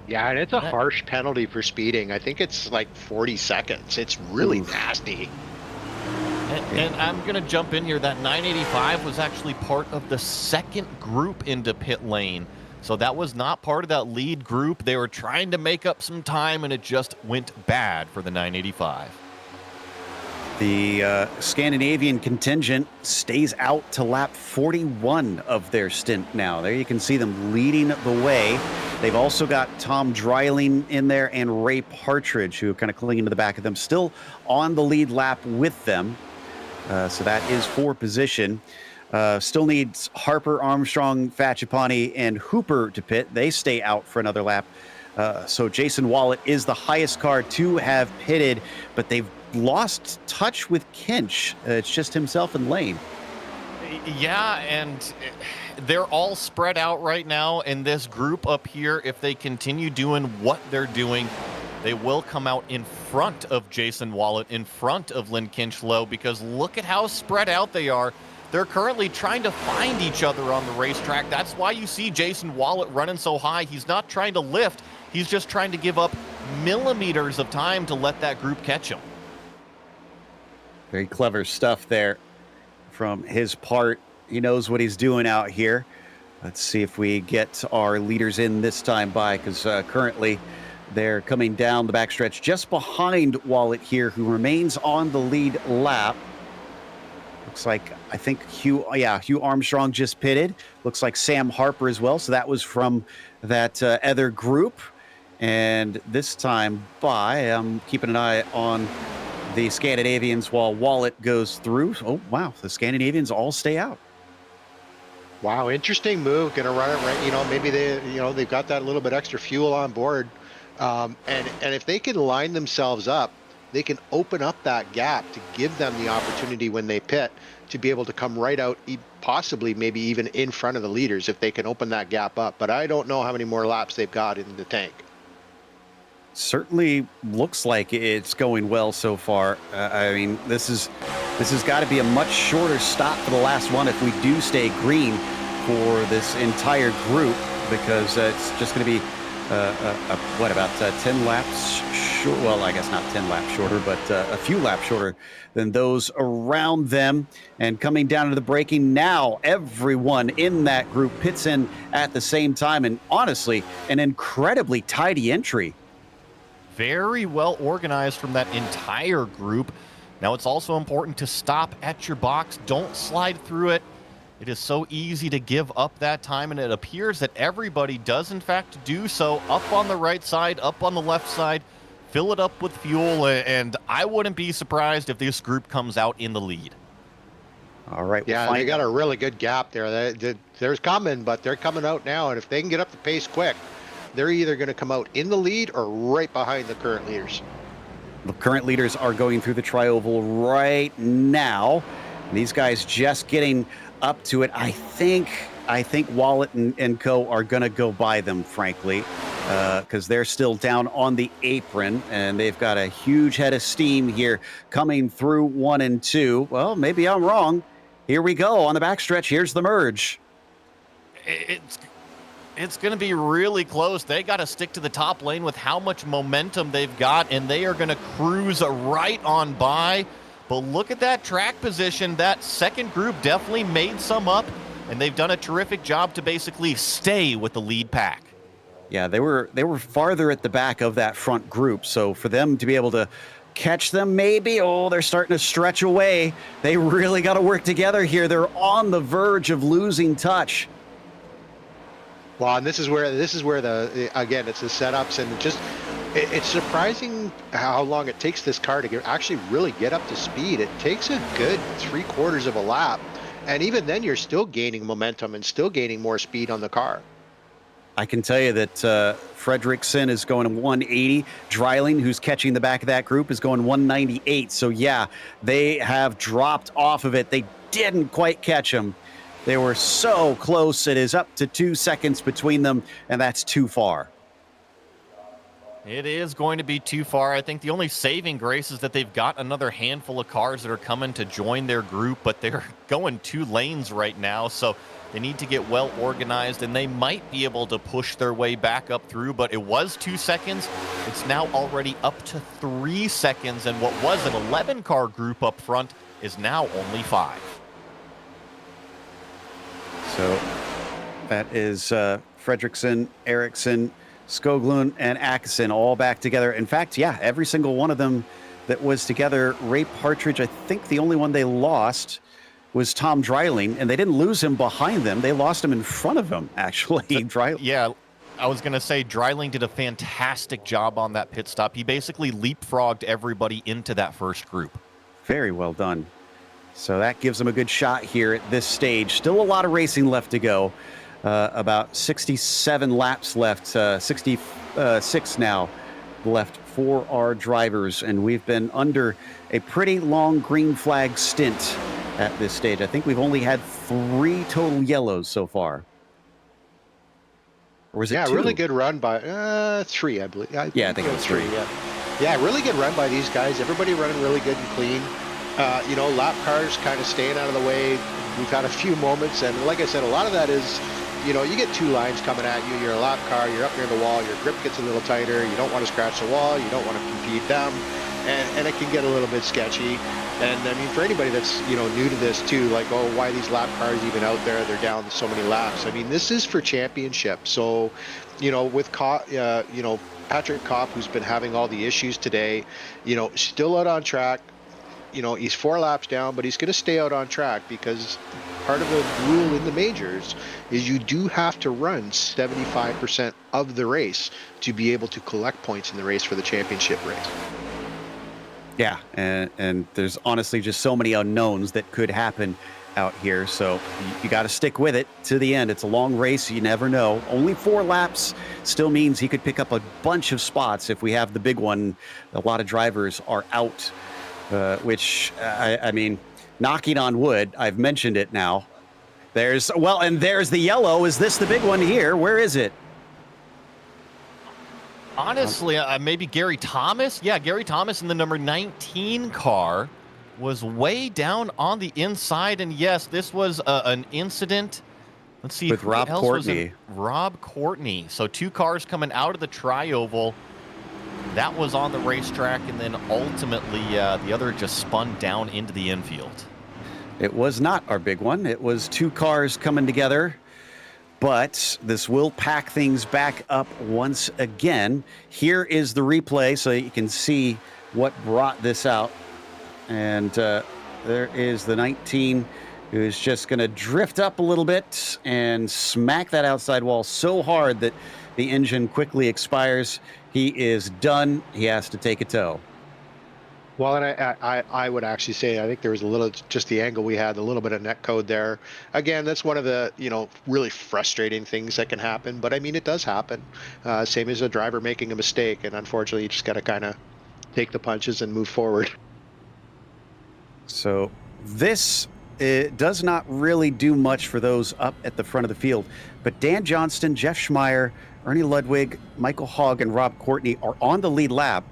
Yeah, and it's a harsh penalty for speeding. I think it's like 40 seconds. It's really nasty. And I'm going to jump in here. That 985 was actually part of the second group into pit lane. So that was not part of that lead group. They were trying to make up some time, and it just went bad for the 985. The Scandinavian contingent stays out to lap 41 of their stint now. There you can see them leading the way. They've also got Tom Dreiling in there and Ray Partridge, who are kind of clinging to the back of them, still on the lead lap with them. So that is for position. Still needs Harper, Armstrong, Facciapani, and Hooper to pit. They stay out for another lap. So Jason Wallet is the highest car to have pitted, but they've lost touch with Kinch. It's just himself and Lane. Yeah, and they're all spread out right now in this group up here. If they continue doing what they're doing, they will come out in front of Jason Wallet, in front of Lynn Kinchlow, because look at how spread out they are. They're currently trying to find each other on the racetrack. That's why you see Jason Wallet running so high. He's not trying to lift. He's just trying to give up millimeters of time to let that group catch him. Very clever stuff there from his part. He knows what he's doing out here. Let's see if we get our leaders in this time by, because currently they're coming down the backstretch just behind Wallet here, who remains on the lead lap. Looks like, I think Hugh Armstrong just pitted. Looks like Sam Harper as well. So that was from that other group. And this time by, I'm keeping an eye on the Scandinavians while Wallet goes through. Oh, wow. The Scandinavians all stay out. Wow, interesting move. Gonna run it right. Maybe they've got that little bit extra fuel on board. And if they can line themselves up, they can open up that gap to give them the opportunity when they pit to be able to come right out, possibly maybe even in front of the leaders if they can open that gap up. But I don't know how many more laps they've got in the tank. Certainly looks like it's going well so far. I mean, this has got to be a much shorter stop for the last one if we do stay green for this entire group, because it's just going to be about 10 laps short? Well, I guess not 10 laps shorter, but a few laps shorter than those around them. And coming down to the braking now, everyone in that group pits in at the same time. And honestly, an incredibly tidy entry. Very well organized from that entire group. Now, it's also important to stop at your box. Don't slide through it. It is so easy to give up that time, and it appears that everybody does, in fact, do so. Up on the right side, up on the left side, fill it up with fuel, and I wouldn't be surprised if this group comes out in the lead. All right. Yeah, they got a really good gap there. They're coming, but they're coming out now, and if they can get up the pace quick, they're either going to come out in the lead or right behind the current leaders. The current leaders are going through the tri-oval right now. These guys just getting up to it. I think Wallet and co are going to go by them, frankly, because they're still down on the apron, and they've got a huge head of steam here coming through 1 and 2. Well, maybe I'm wrong. Here we go on the backstretch. Here's the merge. It's going to be really close. They got to stick to the top lane with how much momentum they've got, and they are going to cruise right on by. But look at that track position. That second group definitely made some up, and they've done a terrific job to basically stay with the lead pack. Yeah, they were farther at the back of that front group, so for them to be able to catch them, maybe, they're starting to stretch away. They really got to work together here. They're on the verge of losing touch. Well, and this is where the again, it's the setups and just it's surprising how long it takes this car to actually really get up to speed. It takes a good 3/4 of a lap, and even then you're still gaining momentum and still gaining more speed on the car. I can tell you that Fredrickson is going 180. Dreiling, who's catching the back of that group, is going 198. So, yeah, they have dropped off of it. They didn't quite catch him. They were so close. It is up to 2 seconds between them, and that's too far. It is going to be too far. I think the only saving grace is that they've got another handful of cars that are coming to join their group, but they're going 2 lanes right now, so they need to get well organized, and they might be able to push their way back up through, but it was 2 seconds. It's now already up to 3 seconds, and what was an 11-car group up front is now only 5. So that is Fredrickson, Eriksson, Skoglund, and Atkinson all back together. In fact, yeah, every single one of them that was together. Ray Partridge, I think the only one they lost was Tom Dreiling, and they didn't lose him behind them. They lost him in front of them, actually. Yeah, I was going to say Dreiling did a fantastic job on that pit stop. He basically leapfrogged everybody into that first group. Very well done. So that gives them a good shot here at this stage. Still a lot of racing left to go. About 67 laps left, 66 now left for our drivers. And we've been under a pretty long green flag stint at this stage. I think we've only had 3 total yellows so far. Or was it 2? Really good run by 3, I believe. I think it was 3. Yeah, really good run by these guys. Everybody running really good and clean. Lap cars kind of staying out of the way. We've had a few moments, and like I said, a lot of that is, you get 2 lines coming at you. You're a lap car, you're up near the wall, your grip gets a little tighter, you don't want to scratch the wall, you don't want to impede them, and it can get a little bit sketchy. And I mean, for anybody that's, new to this too, like, oh, why these lap cars even out there? They're down so many laps. I mean, this is for championship. So, with Patrick Kopp, who's been having all the issues today, still out on track. He's 4 laps down, but he's going to stay out on track because part of the rule in the majors is you do have to run 75% of the race to be able to collect points in the race for the championship race. Yeah, and there's honestly just so many unknowns that could happen out here. So you got to stick with it to the end. It's a long race. You never know. Only 4 laps still means he could pick up a bunch of spots if we have the big one. A lot of drivers are out. Which, I mean, knocking on wood, I've mentioned it now. There's the yellow. Is this the big one here? Where is it? Honestly, maybe Gary Thomas. Yeah, Gary Thomas in the number 19 car was way down on the inside. And yes, this was an incident. Let's see. With Rob Courtney. Rob Courtney. So 2 cars coming out of the tri-oval. That was on the racetrack, and then ultimately the other just spun down into the infield. It was not our big one. It was 2 cars coming together, but this will pack things back up once again. Here is the replay so you can see what brought this out. And there is the 19 who's just going to drift up a little bit and smack that outside wall so hard that the engine quickly expires. He is done. He has to take a tow. Well, and I would actually say I think there was a little, just the angle we had, a little bit of net code there. Again, that's one of the, really frustrating things that can happen. But I mean, it does happen. Same as a driver making a mistake. And unfortunately, you just got to kind of take the punches and move forward. So this does not really do much for those up at the front of the field. But Dan Johnston, Jeff Schmeier, Ernie Ludwig, Michael Hogg, and Rob Courtney are on the lead lap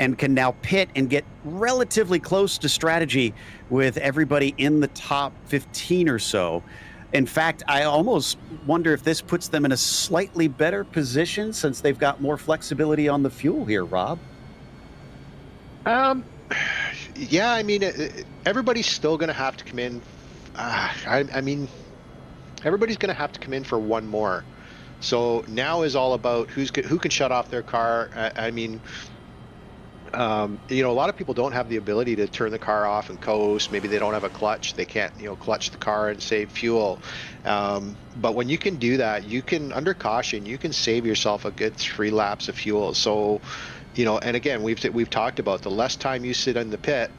and can now pit and get relatively close to strategy with everybody in the top 15 or so. In fact, I almost wonder if this puts them in a slightly better position since they've got more flexibility on the fuel here, Rob. Yeah, I mean, everybody's still going to have to come in. I mean, everybody's going to have to come in for one more. So now is all about who can shut off their car. I mean, A lot of people don't have the ability to turn the car off and coast. Maybe they don't have a clutch. They can't, clutch the car and save fuel. But when you can do that, you can, under caution, you can save yourself a good 3 laps of fuel. So, and again, we've talked about the less time you sit in the pit,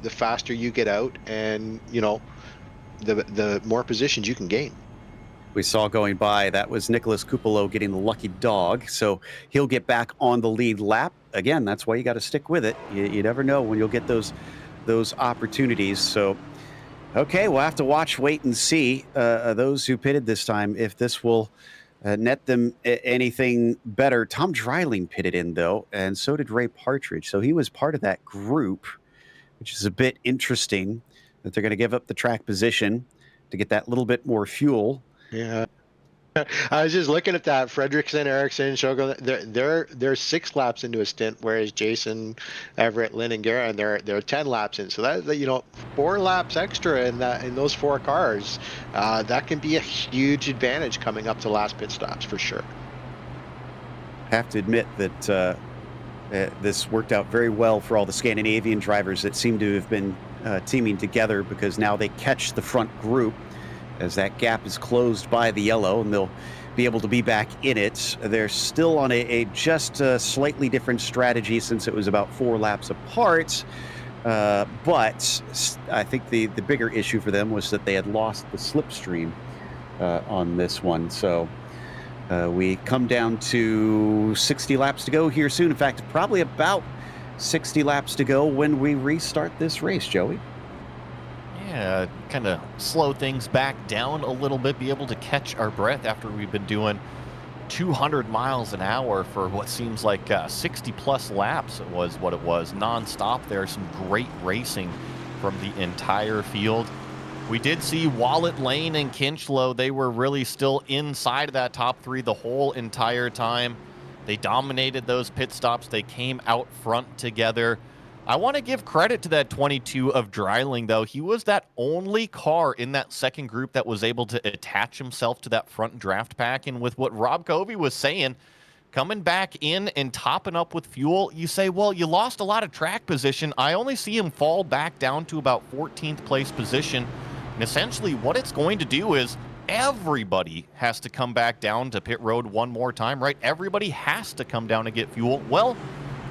the faster you get out, and the more positions you can gain. We saw going by, that was Nicholas Cupolo getting the lucky dog, so he'll get back on the lead lap. Again, that's why you got to stick with it. You never know when you'll get those opportunities. So, okay, we'll have to watch, wait, and see those who pitted this time, if this will net them anything better. Tom Dreiling pitted in, though, and so did Ray Partridge. So he was part of that group, which is a bit interesting that they're going to give up the track position to get that little bit more fuel. Yeah, I was just looking at that. Fredrickson, Ericsson, Shogo, they're 6 laps into a stint, whereas Jason, Everett, Lynn, and Guerin, they're 10 laps in. So that 4 laps extra in those 4 cars, that can be a huge advantage coming up to last pit stops for sure. I have to admit that this worked out very well for all the Scandinavian drivers that seem to have been teaming together, because now they catch the front group as that gap is closed by the yellow, and they'll be able to be back in it. They're still on a just slightly different strategy since it was about 4 laps apart. But I think the bigger issue for them was that they had lost the slipstream on this one. So we come down to 60 laps to go here soon. In fact, probably about 60 laps to go when we restart this race, Joey. Yeah, kind of slow things back down a little bit, be able to catch our breath after we've been doing 200 miles an hour for what seems like 60-plus laps. It was what it was, nonstop there. Some great racing from the entire field. We did see Wallet, Lane, and Kinchlow. They were really still inside of that top 3 the whole entire time. They dominated those pit stops. They came out front together. I want to give credit to that 22 of Dreiling, though. He was that only car in that second group that was able to attach himself to that front draft pack. And with what Rob Covey was saying, coming back in and topping up with fuel, you say, well, you lost a lot of track position. I only see him fall back down to about 14th place position. And essentially what it's going to do is everybody has to come back down to pit road one more time, right? Everybody has to come down to get fuel. Well,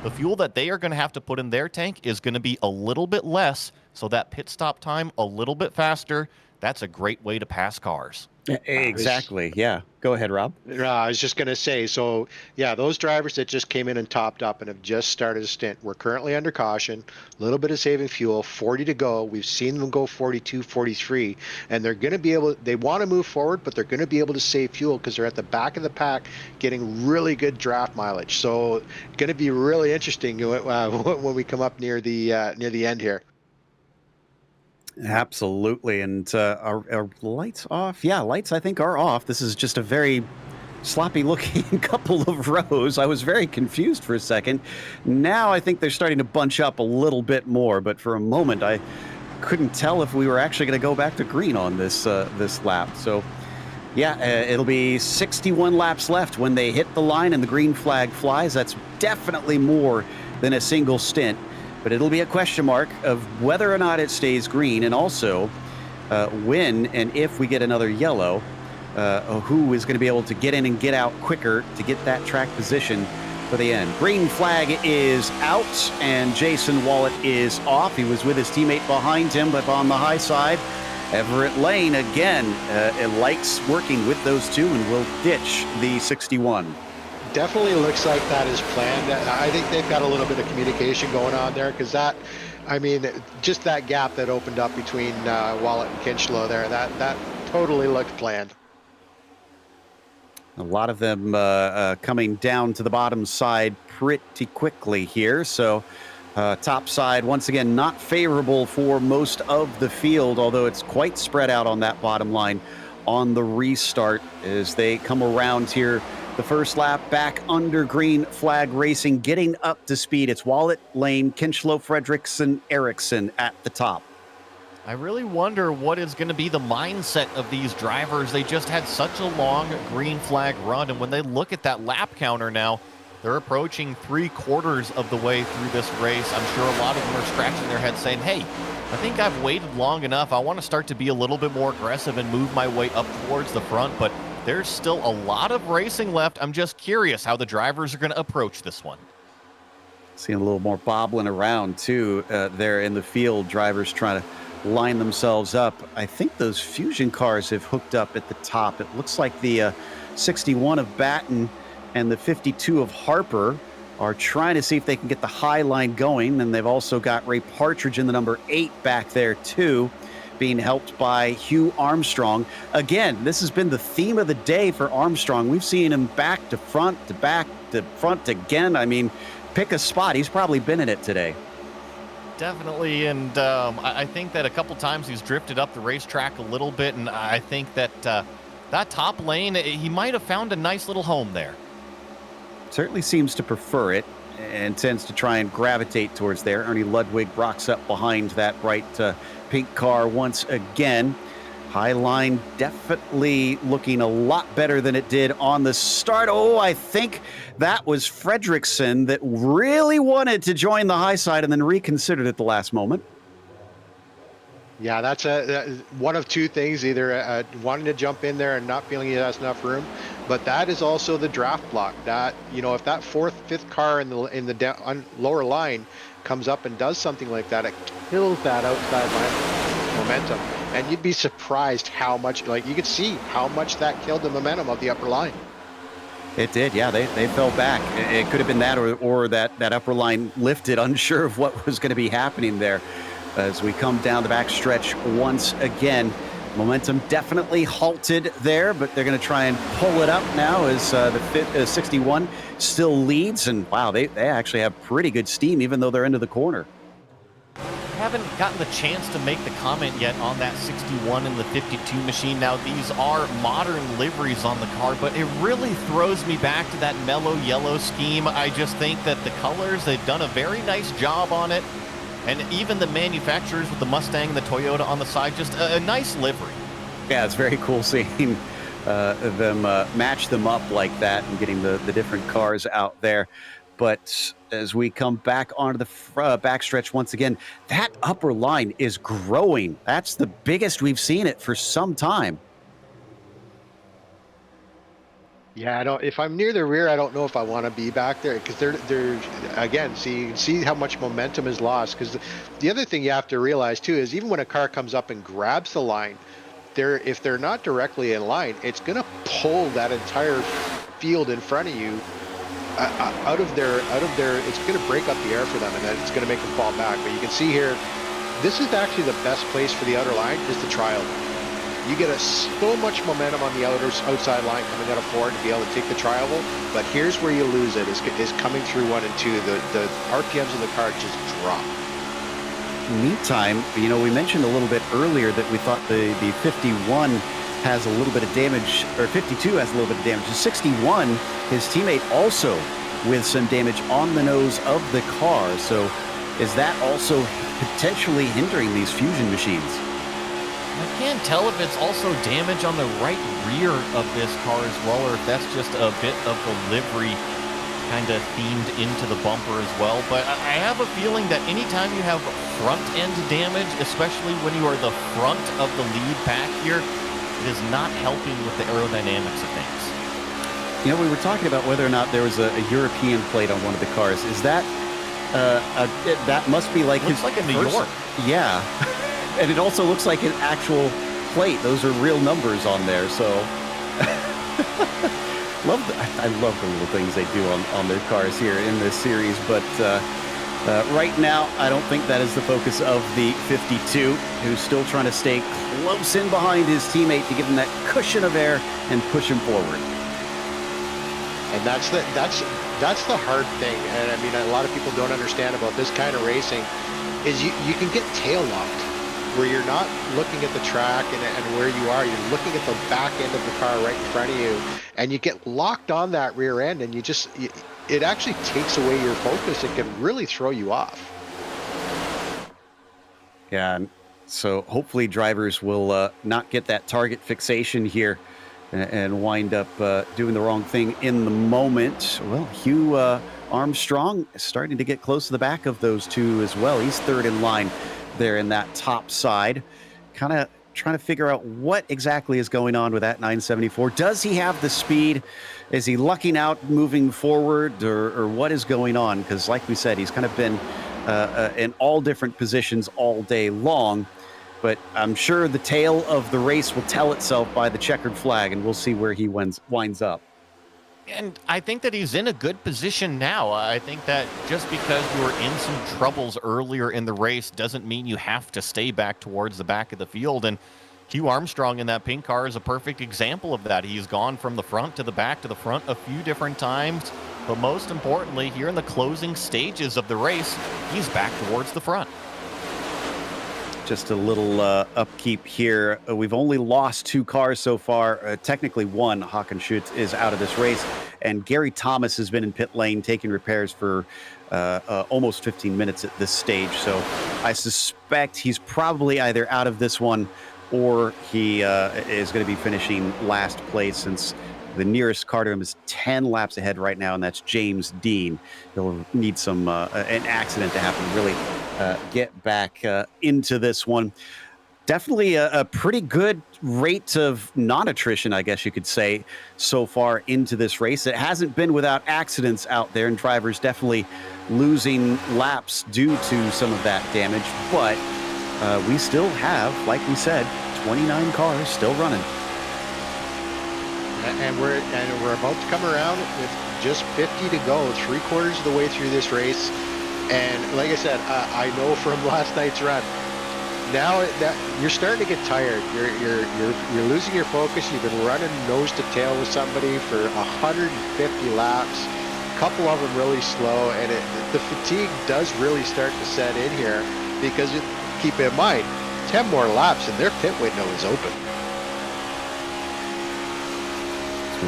the fuel that they are going to have to put in their tank is going to be a little bit less, so that pit stop time a little bit faster. That's a great way to pass cars. Exactly. Yeah. Go ahead, Rob. I was just going to say, so yeah, those drivers that just came in and topped up and have just started a stint, we're currently under caution, a little bit of saving fuel, 40 to go. We've seen them go 42, 43, and they're going to be able, they want to move forward, but they're going to be able to save fuel because they're at the back of the pack getting really good draft mileage. So going to be really interesting when we come up near the end here. Absolutely. And are lights off? Yeah, lights I think are off. This is just a very sloppy looking couple of rows. I was very confused for a second. Now I think they're starting to bunch up a little bit more, but for a moment I couldn't tell if we were actually going to go back to green on this lap. So yeah, it'll be 61 laps left when they hit the line and the green flag flies. That's definitely more than a single stint. But it'll be a question mark of whether or not it stays green, and also when and if we get another yellow, who is going to be able to get in and get out quicker to get that track position for the end. Green flag is out, and Jason Wallet is off. He was with his teammate behind him, but on the high side, Everett Lane again likes working with those two and will ditch the 61. Definitely looks like that is planned. I think they've got a little bit of communication going on there, because that, I mean, just that gap that opened up between Wallet and Kinchlow there, that totally looked planned. A lot of them coming down to the bottom side pretty quickly here. So top side, once again, not favorable for most of the field, although it's quite spread out on that bottom line on the restart as they come around here. The first lap back under green flag racing, getting up to speed. It's Wallet, Lane, Kinchlow, Fredrickson, Ericsson at the top. I really wonder what is going to be the mindset of these drivers. They just had such a long green flag run, and when they look at that lap counter now, They're approaching 3/4 of the way through this race. I'm sure a lot of them are scratching their heads saying, hey, I think I've waited long enough. I want to start to be a little bit more aggressive and move my way up towards the front, but there's still a lot of racing left. I'm just curious how the drivers are going to approach this one. Seeing a little more bobbling around, too, there in the field. Drivers trying to line themselves up. I think those Fusion cars have hooked up at the top. It looks like the 61 of Batten and the 52 of Harper are trying to see if they can get the high line going. And they've also got Ray Partridge in the number 8 back there, too, being helped by Hugh Armstrong. Again, this has been the theme of the day for Armstrong. We've seen him back to front to back to front again. I mean, pick a spot. He's probably been in it today. Definitely, and I think that a couple times he's drifted up the racetrack a little bit, and I think that that top lane, he might have found a nice little home there. Certainly seems to prefer it and tends to try and gravitate towards there. Ernie Ludwig rocks up behind that bright pink car once again. High line definitely looking a lot better than it did on the start. Oh, I think that was Fredrickson that really wanted to join the high side and then reconsidered at the last moment. Yeah, that's one of two things, either wanting to jump in there and not feeling he has enough room, but that is also the draft block. That, you know, if that fourth, fifth car in the lower line comes up and does something like that, it kills that outside line momentum. And you'd be surprised how much, like, you could see how much that killed the momentum of the upper line. It did, yeah. They fell back. It could have been that or that upper line lifted, unsure of what was going to be happening there. As we come down the back stretch once again, momentum definitely halted there, but they're going to try and pull it up now as the 61 still leads. And wow, they actually have pretty good steam, even though they're into the corner. Haven't gotten the chance to make the comment yet on that 61 and the 52 machine. Now, these are modern liveries on the car, but it really throws me back to that mellow yellow scheme. I just think that the colors, they've done a very nice job on it. And even the manufacturers with the Mustang and the Toyota on the side, just a nice livery. Yeah, it's very cool seeing them match them up like that and getting the different cars out there. But as we come back onto the backstretch once again, that upper line is growing. That's the biggest we've seen it for some time. Yeah, if I'm near the rear, I don't know if I want to be back there, because they're again, you can see how much momentum is lost. Because the other thing you have to realize too is, even when a car comes up and grabs the line, if they're not directly in line, it's going to pull that entire field in front of you out of their. It's going to break up the air for them, and then it's going to make them fall back. But you can see here, this is actually the best place for the outer line, is the trial. You get so much momentum on the outside line coming out of Ford to be able to take the trial, but here's where you lose it, is coming through 1 and 2. The RPMs of the car just drop. Meantime, you know, we mentioned a little bit earlier that we thought the 51 has a little bit of damage, or 52 has a little bit of damage. The 61, his teammate also with some damage on the nose of the car. So is that also potentially hindering these Fusion machines? I can't tell if it's also damage on the right rear of this car as well, or if that's just a bit of the livery kind of themed into the bumper as well. But I have a feeling that anytime you have front end damage, especially when you are the front of the lead back here, it is not helping with the aerodynamics of things. You know, we were talking about whether or not there was a European plate on one of the cars. Is that that must be like Looks his like a New first, York. Yeah. And it also looks like an actual plate. Those are real numbers on there. So I love the little things they do on their cars here in this series. But right now, I don't think that is the focus of the 52, who's still trying to stay close in behind his teammate to give him that cushion of air and push him forward. And that's the hard thing. And I mean, a lot of people don't understand about this kind of racing is you can get tail locked, where you're not looking at the track and where you are. You're looking at the back end of the car right in front of you, and you get locked on that rear end, and it actually takes away your focus. It can really throw you off. Yeah, so hopefully drivers will not get that target fixation here and wind up doing the wrong thing in the moment. Well, Hugh Armstrong is starting to get close to the back of those two as well. He's third in line there in that top side. Kind of trying to figure out what exactly is going on with that 974. Does he have the speed? Is he lucking out moving forward, or what is going on? Because like we said, he's kind of been in all different positions all day long. But I'm sure the tale of the race will tell itself by the checkered flag, and we'll see where he winds up. And I think that he's in a good position now. I think that just because you were in some troubles earlier in the race doesn't mean you have to stay back towards the back of the field. And Hugh Armstrong in that pink car is a perfect example of that. He's gone from the front to the back to the front a few different times. But most importantly, here in the closing stages of the race, he's back towards the front. Just a little upkeep here. We've only lost 2 cars so far. Technically one. Hockenschutz is out of this race. And Gary Thomas has been in pit lane taking repairs for almost 15 minutes at this stage. So I suspect he's probably either out of this one or he is going to be finishing last place, since the nearest car to him is 10 laps ahead right now, and that's James Dean. He'll need an accident to happen to really get back into this one. Definitely a pretty good rate of non-attrition, I guess you could say, so far into this race. It hasn't been without accidents out there, and drivers definitely losing laps due to some of that damage. But we still have, like we said, 29 cars still running. And we're about to come around with just 50 to go, 3/4 of the way through this race. And like I said, I know from last night's run, now that you're starting to get tired, you're losing your focus. You've been running nose to tail with somebody for 150 laps, a couple of them really slow, and the fatigue does really start to set in here, because keep in mind, 10 more laps and their pit window is open.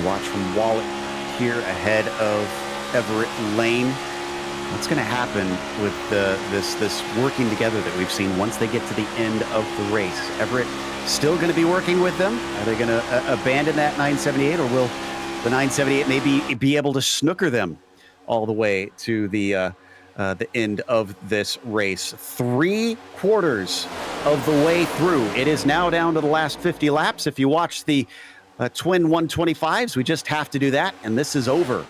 Watch from Wallet here ahead of Everett Lane. What's going to happen with this working together that we've seen once they get to the end of the race? Everett still going to be working with them? Are they going to abandon that 978, or will the 978 maybe be able to snooker them all the way to the end of this race? 3/4 of the way through. It is now down to the last 50 laps. If you watch the twin 125s, we just have to do that, and this is over.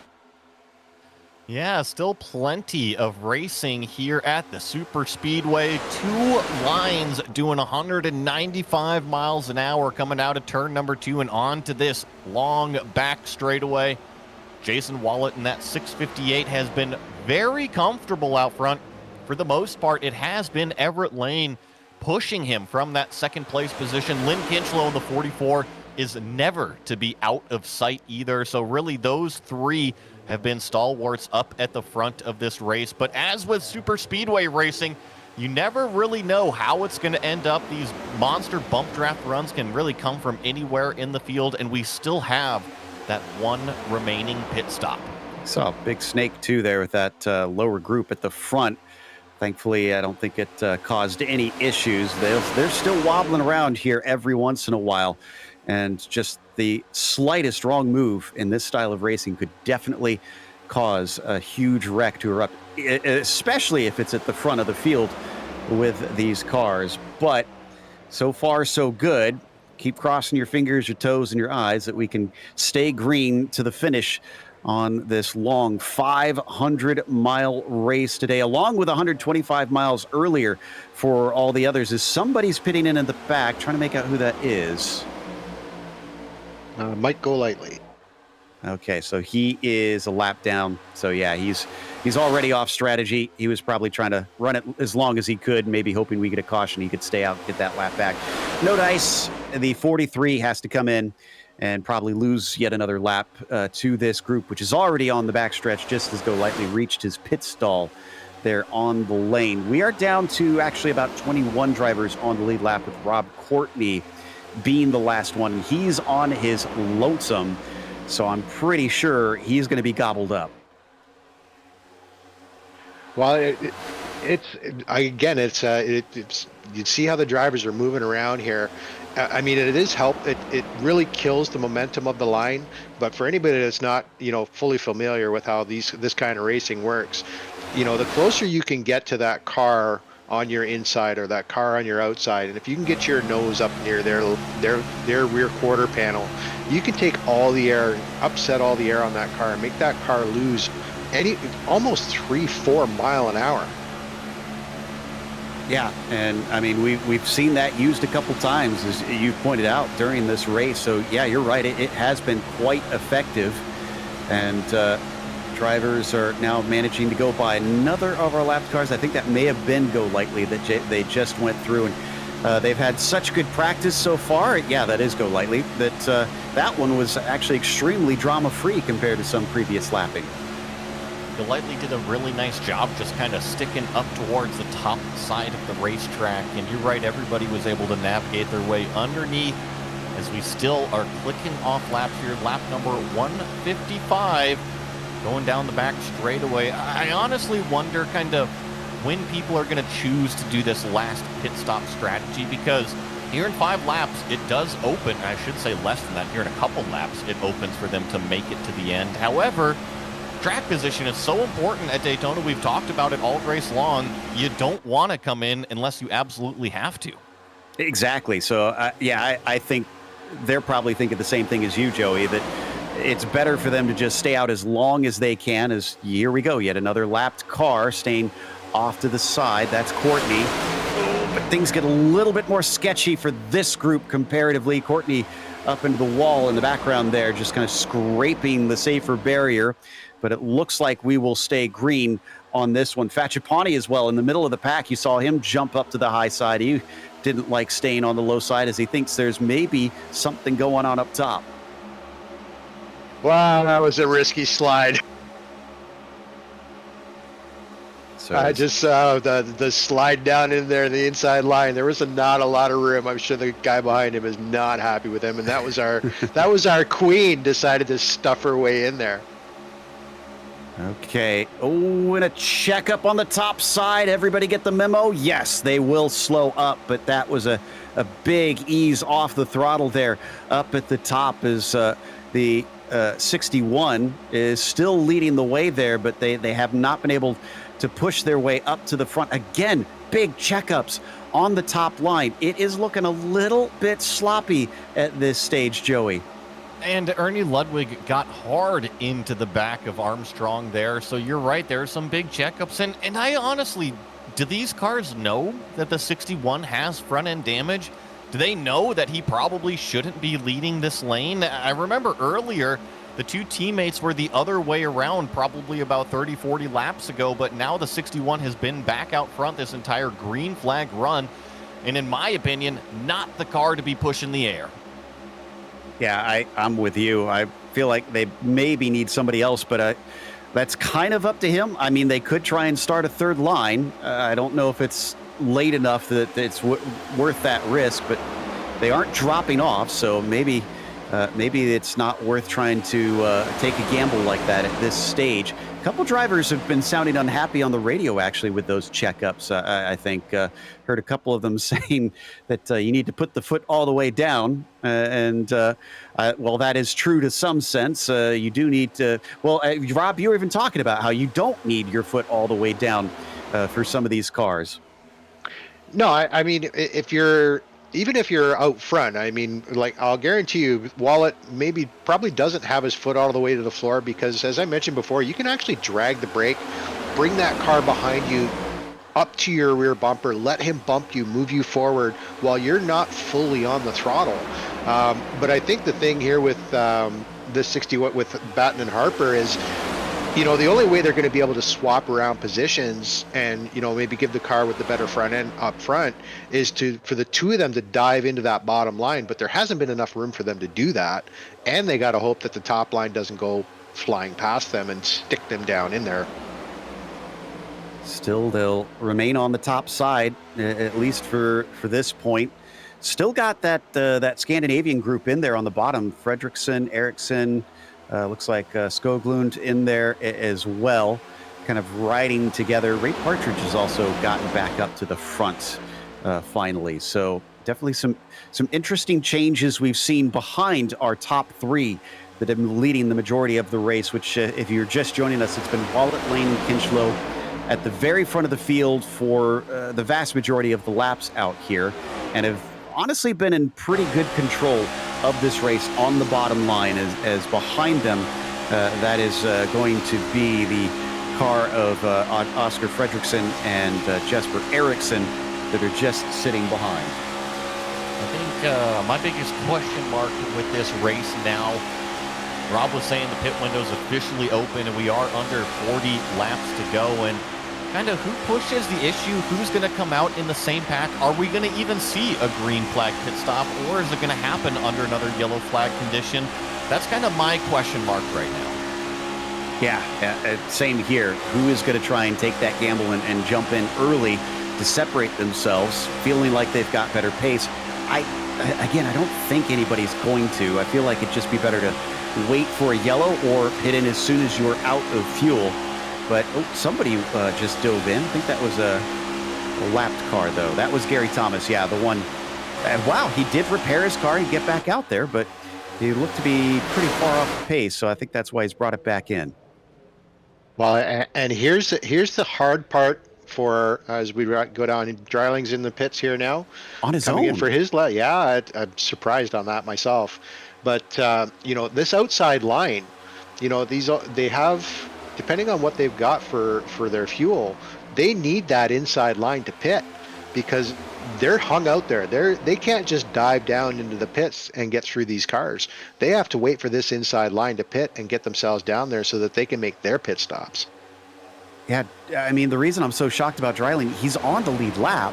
Yeah, still plenty of racing here at the Super Speedway. 2 lines doing 195 miles an hour coming out of turn number 2 and on to this long back straightaway. Jason Wallet in that 658 has been very comfortable out front. For the most part, it has been Everett Lane pushing him from that second place position. Lynn Kinchlow in the 44 is never to be out of sight either. So really those 3 have been stalwarts up at the front of this race. But as with super speedway racing, you never really know how it's going to end up. These monster bump draft runs can really come from anywhere in the field, and we still have that 1 remaining pit stop. Saw a big snake too there with that lower group at the front. Thankfully, I don't think it caused any issues. They're still wobbling around here every once in a while. And just the slightest wrong move in this style of racing could definitely cause a huge wreck to erupt, especially if it's at the front of the field with these cars. But so far, so good. Keep crossing your fingers, your toes, and your eyes that we can stay green to the finish on this long 500-mile race today, along with 125 miles earlier for all the others. Is somebody's pitting in the back, trying to make out who that is. Might go lightly. Okay, so he is a lap down. So yeah, he's already off strategy. He was probably trying to run it as long as he could, maybe hoping we get a caution. He could stay out, get that lap back. No dice. The 43 has to come in and probably lose yet another lap to this group, which is already on the backstretch, just as Go Lightly reached his pit stall there on the lane. We are down to actually about 21 drivers on the lead lap, with Rob Courtney being the last one. He's on his lonesome, so I'm pretty sure he's going to be gobbled up. Well, it's you see how the drivers are moving around here, I mean, it is it really kills the momentum of the line. But for anybody that's not, fully familiar with how this kind of racing works, the closer you can get to that car on your inside or that car on your outside, and if you can get your nose up near their rear quarter panel, you can take all the air, upset all the air on that car, and make that car lose almost 3-4 mile an hour. Yeah, and I mean, we've seen that used a couple times, as you pointed out, during this race. So yeah, you're right. It has been quite effective, and drivers are now managing to go by another of our lapped cars. I think that may have been Go Lightly that they just went through, and they've had such good practice so far. Yeah, that is Go Lightly. That one was actually extremely drama-free compared to some previous lapping. Lightly did a really nice job just kind of sticking up towards the top side of the racetrack, and you're right, everybody was able to navigate their way underneath as we still are clicking off laps here. Lap number 155 going down the back straightaway. I honestly wonder kind of when people are going to choose to do this last pit stop strategy, because here in 5 laps it does open. I should say less than that. Here in a couple laps it opens for them to make it to the end. However, track position is so important at Daytona. We've talked about it all race long. You don't want to come in unless you absolutely have to. Exactly. So, I think they're probably thinking the same thing as you, Joey, that it's better for them to just stay out as long as they can. As here we go, yet another lapped car staying off to the side. That's Courtney. But things get a little bit more sketchy for this group comparatively. Courtney up into the wall in the background there, just kind of scraping the safer barrier. But it looks like we will stay green on this one. Facciapani as well in the middle of the pack. You saw him jump up to the high side. He didn't like staying on the low side as he thinks there's maybe something going on up top. Wow, that was a risky slide. So I just saw the slide down in there, the inside line. There was not a lot of room. I'm sure the guy behind him is not happy with him, and that was our queen decided to stuff her way in there. Okay. Oh, and a checkup on the top side. Everybody get the memo? Yes, they will slow up, but that was a big ease off the throttle there. Up at the top is the 61 is still leading the way there, but they have not been able to push their way up to the front. Again, big checkups on the top line. It is looking a little bit sloppy at this stage, Joey. And Ernie Ludwig got hard into the back of Armstrong there. So you're right, there are some big checkups. And I honestly, do these cars know that the 61 has front end damage? Do they know that he probably shouldn't be leading this lane? I remember earlier, the two teammates were the other way around probably about 30, 40 laps ago. But now the 61 has been back out front this entire green flag run. And in my opinion, not the car to be pushing the air. Yeah, I'm with you. I feel like they maybe need somebody else, but that's kind of up to him. I mean, they could try and start a third line. I don't know if it's late enough that it's worth that risk, but they aren't dropping off, so maybe it's not worth trying to take a gamble like that at this stage. A couple drivers have been sounding unhappy on the radio, actually, with those checkups. I think heard a couple of them saying that you need to put the foot all the way down. Well, that is true to some sense. You do need to. Well, Rob, you were even talking about how you don't need your foot all the way down for some of these cars. No, I mean, even if you're out front, I mean, like, I'll guarantee you, Wallet probably doesn't have his foot all the way to the floor because, as I mentioned before, you can actually drag the brake, bring that car behind you up to your rear bumper, let him bump you, move you forward while you're not fully on the throttle. But I think the thing here with this 60 with Batten and Harper is, the only way they're going to be able to swap around positions and, maybe give the car with the better front end up front is for the two of them to dive into that bottom line. But there hasn't been enough room for them to do that. And they got to hope that the top line doesn't go flying past them and stick them down in there. Still, they'll remain on the top side, at least for this point. Still got that Scandinavian group in there on the bottom. Fredriksson, Eriksson, looks like Skoglund in there as well, kind of riding together. Ray Partridge has also gotten back up to the front finally. So definitely some interesting changes we've seen behind our top three that have been leading the majority of the race, which if you're just joining us, it's been Wallet, Lane, and Kinchlow at the very front of the field for the vast majority of the laps out here, and have honestly been in pretty good control of this race on the bottom line, as behind them that is going to be the car of Oscar Fredrickson and Jesper Eriksson that are just sitting behind. I think my biggest question mark with this race now, Rob was saying the pit window's officially open and we are under 40 laps to go, and kind of who pushes the issue, who's going to come out in the same pack? Are we going to even see a green flag pit stop, or is it going to happen under another yellow flag condition? That's kind of my question mark right now. Yeah, same here. Who is going to try and take that gamble and jump in early to separate themselves, feeling like they've got better pace? I don't think anybody's going to. I feel like it'd just be better to wait for a yellow or hit in as soon as you're out of fuel. But somebody just dove in. I think that was a lapped car, though. That was Gary Thomas. Yeah, the one. Wow, he did repair his car and get back out there, but he looked to be pretty far off the pace, so I think that's why he's brought it back in. Well, and here's the hard part for as we go down. Dryling's in the pits here now, on his coming own. In for his lap. Yeah, I'm surprised on that myself. But this outside line, they have, depending on what they've got for their fuel, they need that inside line to pit, because they're hung out there. They can't just dive down into the pits and get through these cars. They have to wait for this inside line to pit and get themselves down there so that they can make their pit stops. Yeah, I mean, the reason I'm so shocked about Dryling, he's on the lead lap,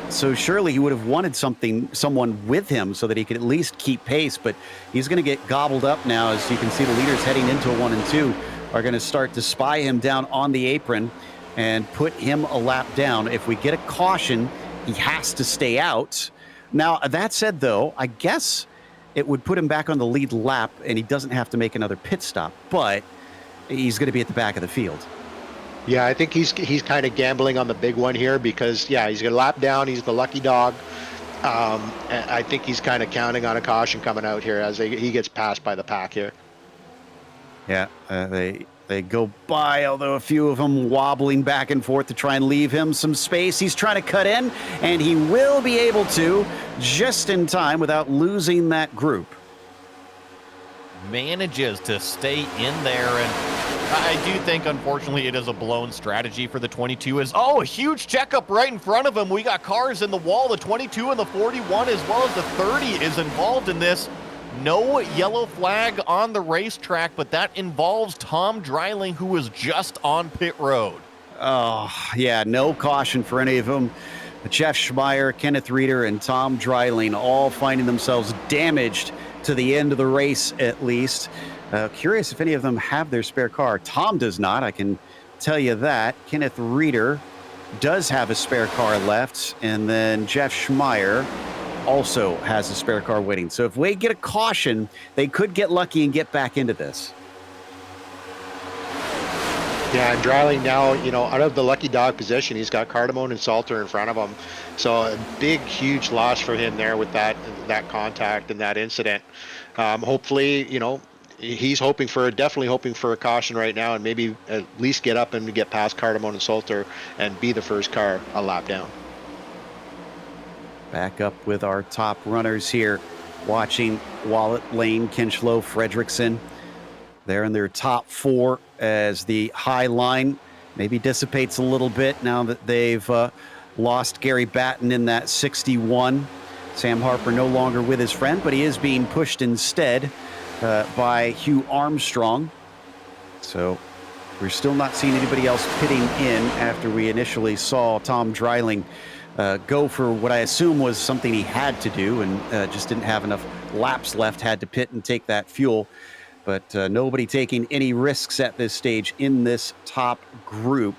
so surely he would have wanted someone with him so that he could at least keep pace, but he's going to get gobbled up now. As you can see, the leaders heading into a 1 and 2 are going to start to spy him down on the apron and put him a lap down. If we get a caution, he has to stay out. Now, that said, though, I guess it would put him back on the lead lap and he doesn't have to make another pit stop, but he's going to be at the back of the field. Yeah, I think he's kind of gambling on the big one here because, he's going to lap down. He's the lucky dog. And I think he's kind of counting on a caution coming out here as he gets passed by the pack here. Yeah, they go by, although a few of them wobbling back and forth to try and leave him some space. He's trying to cut in, and he will be able to just in time without losing that group. Manages to stay in there, and I do think, unfortunately, it is a blown strategy for the 22. A huge checkup right in front of him. We got cars in the wall. The 22 and the 41 as well as the 30 is involved in this. No yellow flag on the racetrack, but that involves Tom Dryling, who was just on pit road. Oh, yeah, no caution for any of them. Jeff Schmeier, Kenneth Reeder, and Tom Dryling all finding themselves damaged to the end of the race, at least. Curious if any of them have their spare car. Tom does not, I can tell you that. Kenneth Reeder does have a spare car left, and then Jeff Schmeier also has a spare car waiting. So if we get a caution, they could get lucky and get back into this. Yeah, and Dryling now, out of the lucky dog position, he's got Cardamone and Salter in front of him. So a big, huge loss for him there with that contact and that incident. Hopefully, he's definitely hoping for a caution right now, and maybe at least get up and get past Cardamone and Salter and be the first car a lap down. Back up with our top runners here, watching Wallet, Lane, Kinchlow, Fredrickson. They're in their top four as the high line maybe dissipates a little bit now that they've lost Gary Batten in that 61. Sam Harper no longer with his friend, but he is being pushed instead by Hugh Armstrong. So we're still not seeing anybody else pitting in after we initially saw Tom Dryling go for what I assume was something he had to do and just didn't have enough laps left, had to pit and take that fuel. But nobody taking any risks at this stage in this top group.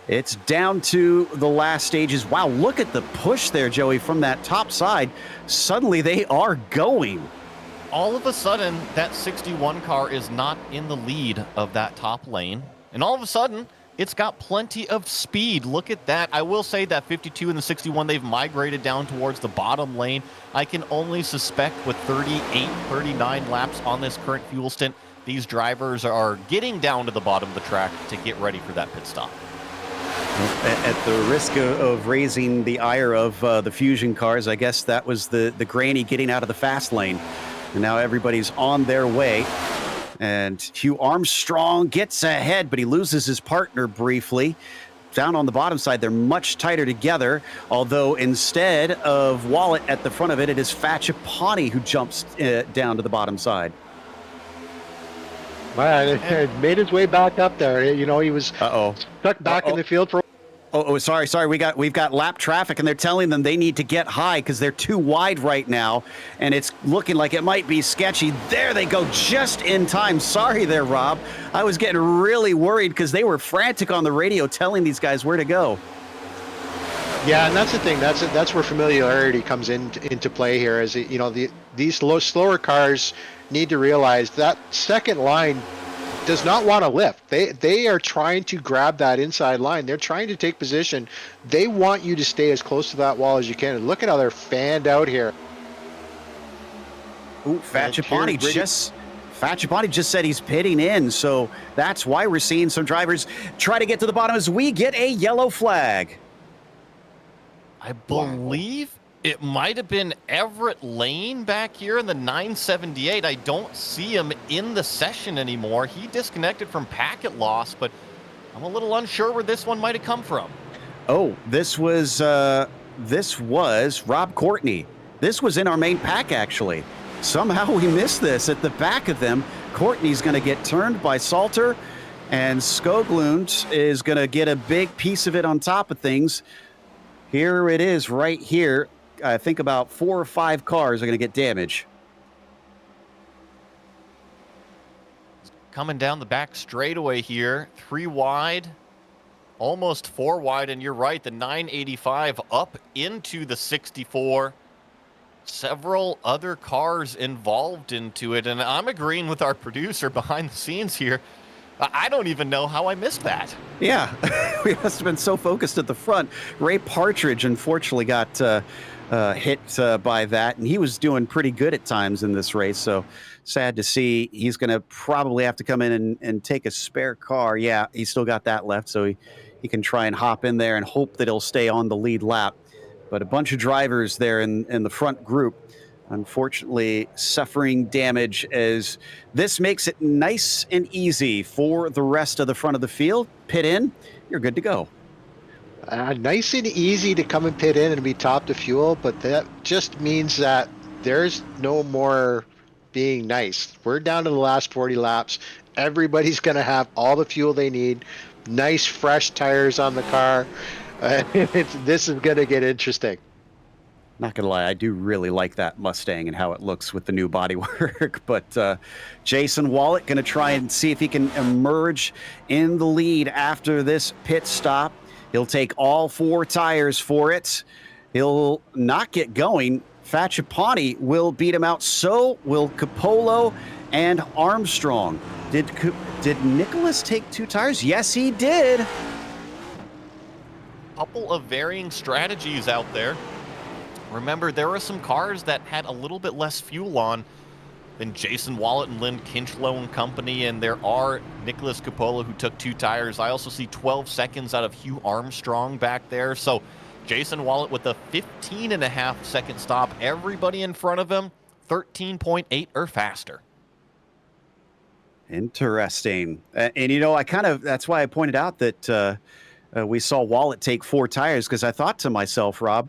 It's down to the last stages. Wow, look at the push there, Joey, from that top side. Suddenly they are going. All of a sudden, that 61 car is not in the lead of that top lane. And all of a sudden, It's got plenty of speed. Look at that. I will say that 52 and the 61, they've migrated down towards the bottom lane. I can only suspect with 38, 39 laps on this current fuel stint, these drivers are getting down to the bottom of the track to get ready for that pit stop. At the risk of raising the ire of the Fusion cars, I guess that was the granny getting out of the fast lane. And now everybody's on their way. And Hugh Armstrong gets ahead, but he loses his partner briefly. Down on the bottom side, they're much tighter together, although instead of Wallet at the front of it, it is Fatchapani who jumps down to the bottom side. Well, it made his way back up there. You know, he was stuck back in the field for. Sorry. We've got lap traffic, and they're telling them they need to get high because they're too wide right now, and it's looking like it might be sketchy. There they go, just in time. Sorry there, Rob. I was getting really worried because they were frantic on the radio telling these guys where to go. Yeah, and that's the thing. That's where familiarity comes into play here. Is you know these slower cars need to realize that second line does not want to lift. They are trying to grab that inside line. They're trying to take position. They want you to stay as close to that wall as you can. And look at how they're fanned out here. Ooh, Fatchapani just said he's pitting in, so that's why we're seeing some drivers try to get to the bottom as we get a yellow flag. I believe it might have been Everett Lane back here in the 978. I don't see him in the session anymore. He disconnected from packet loss, but I'm a little unsure where this one might have come from. Oh, this was Rob Courtney. This was in our main pack, actually. Somehow we missed this at the back of them. Courtney's going to get turned by Salter, and Skoglund is going to get a big piece of it on top of things. Here it is right here. I think about 4 or 5 cars are going to get damage. Coming down the back straightaway here, 3 wide, almost 4 wide, and you're right, the 985 up into the 64. Several other cars involved into it, and I'm agreeing with our producer behind the scenes here. I don't even know how I missed that. Yeah, we must have been so focused at the front. Ray Partridge, unfortunately, got hit by that, and he was doing pretty good at times in this race, so sad to see. He's going to probably have to come in and take a spare car. Yeah, he's still got that left, so he can try and hop in there and hope that he'll stay on the lead lap. But a bunch of drivers there in the front group, unfortunately, suffering damage as this makes it nice and easy for the rest of the front of the field. Pit in, you're good to go. Nice and easy to come and pit in and be top to fuel, but that just means that there's no more being nice. We're down to the last 40 laps. Everybody's going to have all the fuel they need. Nice, fresh tires on the car. This is going to get interesting. Not gonna lie, I do really like that Mustang and how it looks with the new bodywork. But Jason Wallet gonna try and see if he can emerge in the lead after this pit stop. He'll take all 4 tires for it. He'll not get going. Fatchapani will beat him out. So will Capolo and Armstrong. Did Nicholas take 2 tires? Yes, he did. Couple of varying strategies out there. Remember, there were some cars that had a little bit less fuel on than Jason Wallet and Lynn Kinchlow and company, and there are Nicholas Coppola who took 2 tires. I also see 12 seconds out of Hugh Armstrong back there. So Jason Wallet with a 15.5-second stop. Everybody in front of him, 13.8 or faster. Interesting. And, you know, that's why I pointed out that we saw Wallet take 4 tires, because I thought to myself, Rob,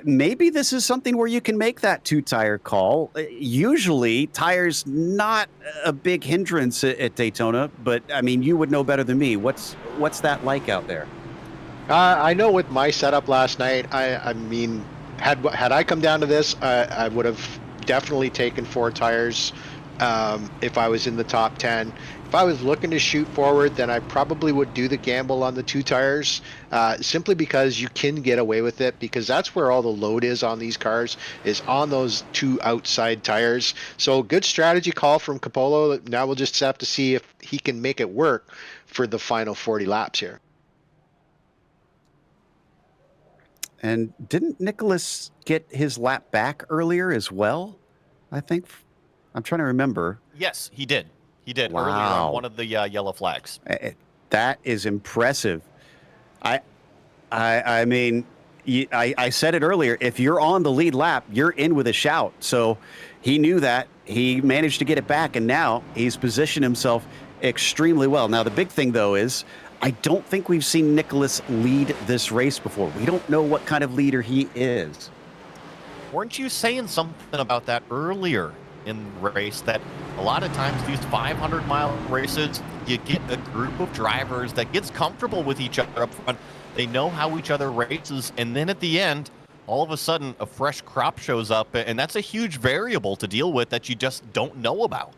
maybe this is something where you can make that 2-tire call. Usually, tires not a big hindrance at Daytona, but I mean, you would know better than me. What's that like out there? I know with my setup last night, I mean, had I come down to this, I would have definitely taken 4 tires. if I was in the top 10. If I was looking to shoot forward, then I probably would do the gamble on the 2 tires, simply because you can get away with it, because that's where all the load is on these cars, is on those 2 outside tires. So good strategy call from Capolo. Now we'll just have to see if he can make it work for the final 40 laps here. And didn't Nicholas get his lap back earlier as well? I think. I'm trying to remember. Yes, he did. He did earlier Wow. on one of the yellow flags. That is impressive. I mean, I said it earlier. If you're on the lead lap, you're in with a shout. So he knew that. He managed to get it back, and now he's positioned himself extremely well. Now, the big thing, though, is I don't think we've seen Nicholas lead this race before. We don't know what kind of leader he is. Weren't you saying something about that earlier in the race, that a lot of times these 500-mile races, you get a group of drivers that gets comfortable with each other up front. They know how each other races, and then at the end, all of a sudden, a fresh crop shows up, and that's a huge variable to deal with that you just don't know about.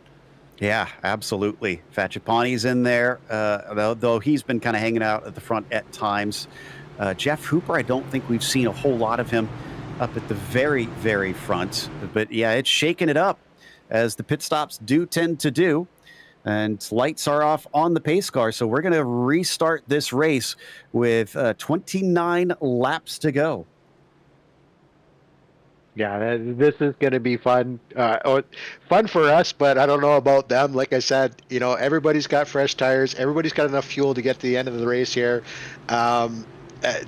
Yeah, absolutely. Facciapani's in there, though he's been kind of hanging out at the front at times. Jeff Hooper, I don't think we've seen a whole lot of him up at the very, very front. But yeah, it's shaking it up, as the pit stops do tend to do. And lights are off on the pace car. So we're going to restart this race with 29 laps to go. Yeah, this is going to be fun. Fun for us, but I don't know about them. Like I said, everybody's got fresh tires. Everybody's got enough fuel to get to the end of the race here.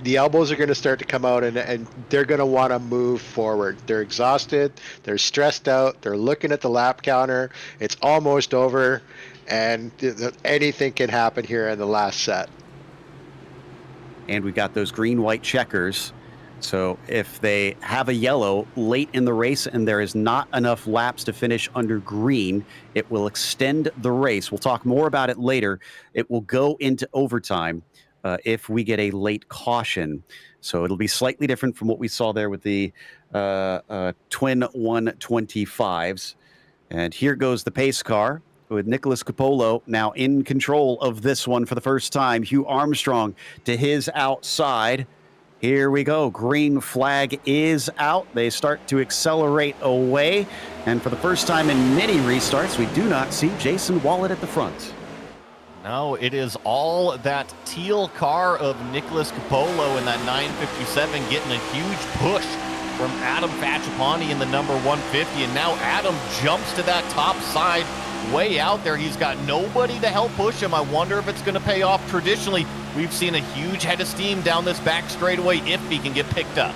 The elbows are going to start to come out, and they're going to want to move forward. They're exhausted. They're stressed out. They're looking at the lap counter. It's almost over, and anything can happen here in the last set. And we've got those green-white checkers. So if they have a yellow late in the race and there is not enough laps to finish under green, it will extend the race. We'll talk more about it later. It will go into overtime if we get a late caution. So it'll be slightly different from what we saw there with the twin 125s. And here goes the pace car with Nicholas Capolo now in control of this one for the first time. Hugh Armstrong to his outside. Here we go. Green flag is out. They start to accelerate away. And for the first time in many restarts, we do not see Jason Wallet at the front. No, it is all that teal car of Nicholas Capolo in that 957 getting a huge push from Adam Facciapani in the number 150. And now Adam jumps to that top side way out there. He's got nobody to help push him. I wonder if it's going to pay off. Traditionally, we've seen a huge head of steam down this back straightaway if he can get picked up.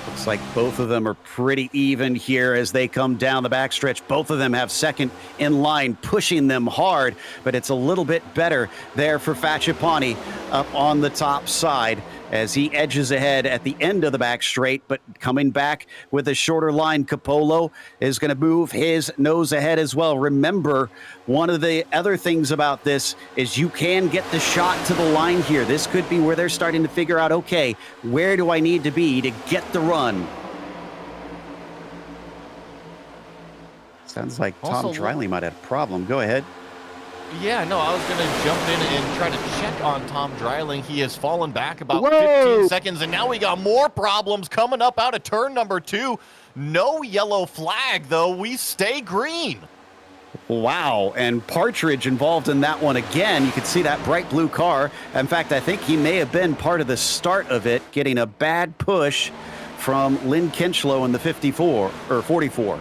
Looks like both of them are pretty even here as they come down the backstretch. Both of them have second in line, pushing them hard, but it's a little bit better there for Facciapani up on the top side as he edges ahead at the end of the back straight, but coming back with a shorter line. Capolo is going to move his nose ahead as well. Remember, one of the other things about this is you can get the shot to the line here. This could be where they're starting to figure out, okay, where do I need to be to get the run? Sounds like Tom Driley might have a problem. Go ahead. Yeah, no, I was going to jump in and try to check on Tom Dreiling. He has fallen back about 15 seconds, and now we got more problems coming up out of turn number 2. No yellow flag, though. We stay green. Wow, and Partridge involved in that one again. You can see that bright blue car. In fact, I think he may have been part of the start of it, getting a bad push from Lynn Kinchlow in the 54 or 44.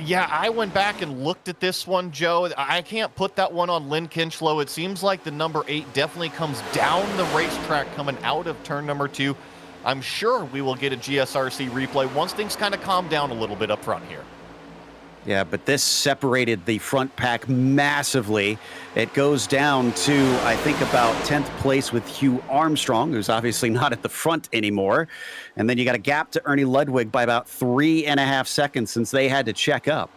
Yeah, I went back and looked at this one, Joe. I can't put that one on Lynn Kinchlow. It seems like the number 8 definitely comes down the racetrack coming out of turn number 2. I'm sure we will get a GSRC replay once things kind of calm down a little bit up front here. Yeah, but this separated the front pack massively. It goes down to, I think, about 10th place with Hugh Armstrong, who's obviously not at the front anymore. And then you got a gap to Ernie Ludwig by about 3.5 seconds since they had to check up.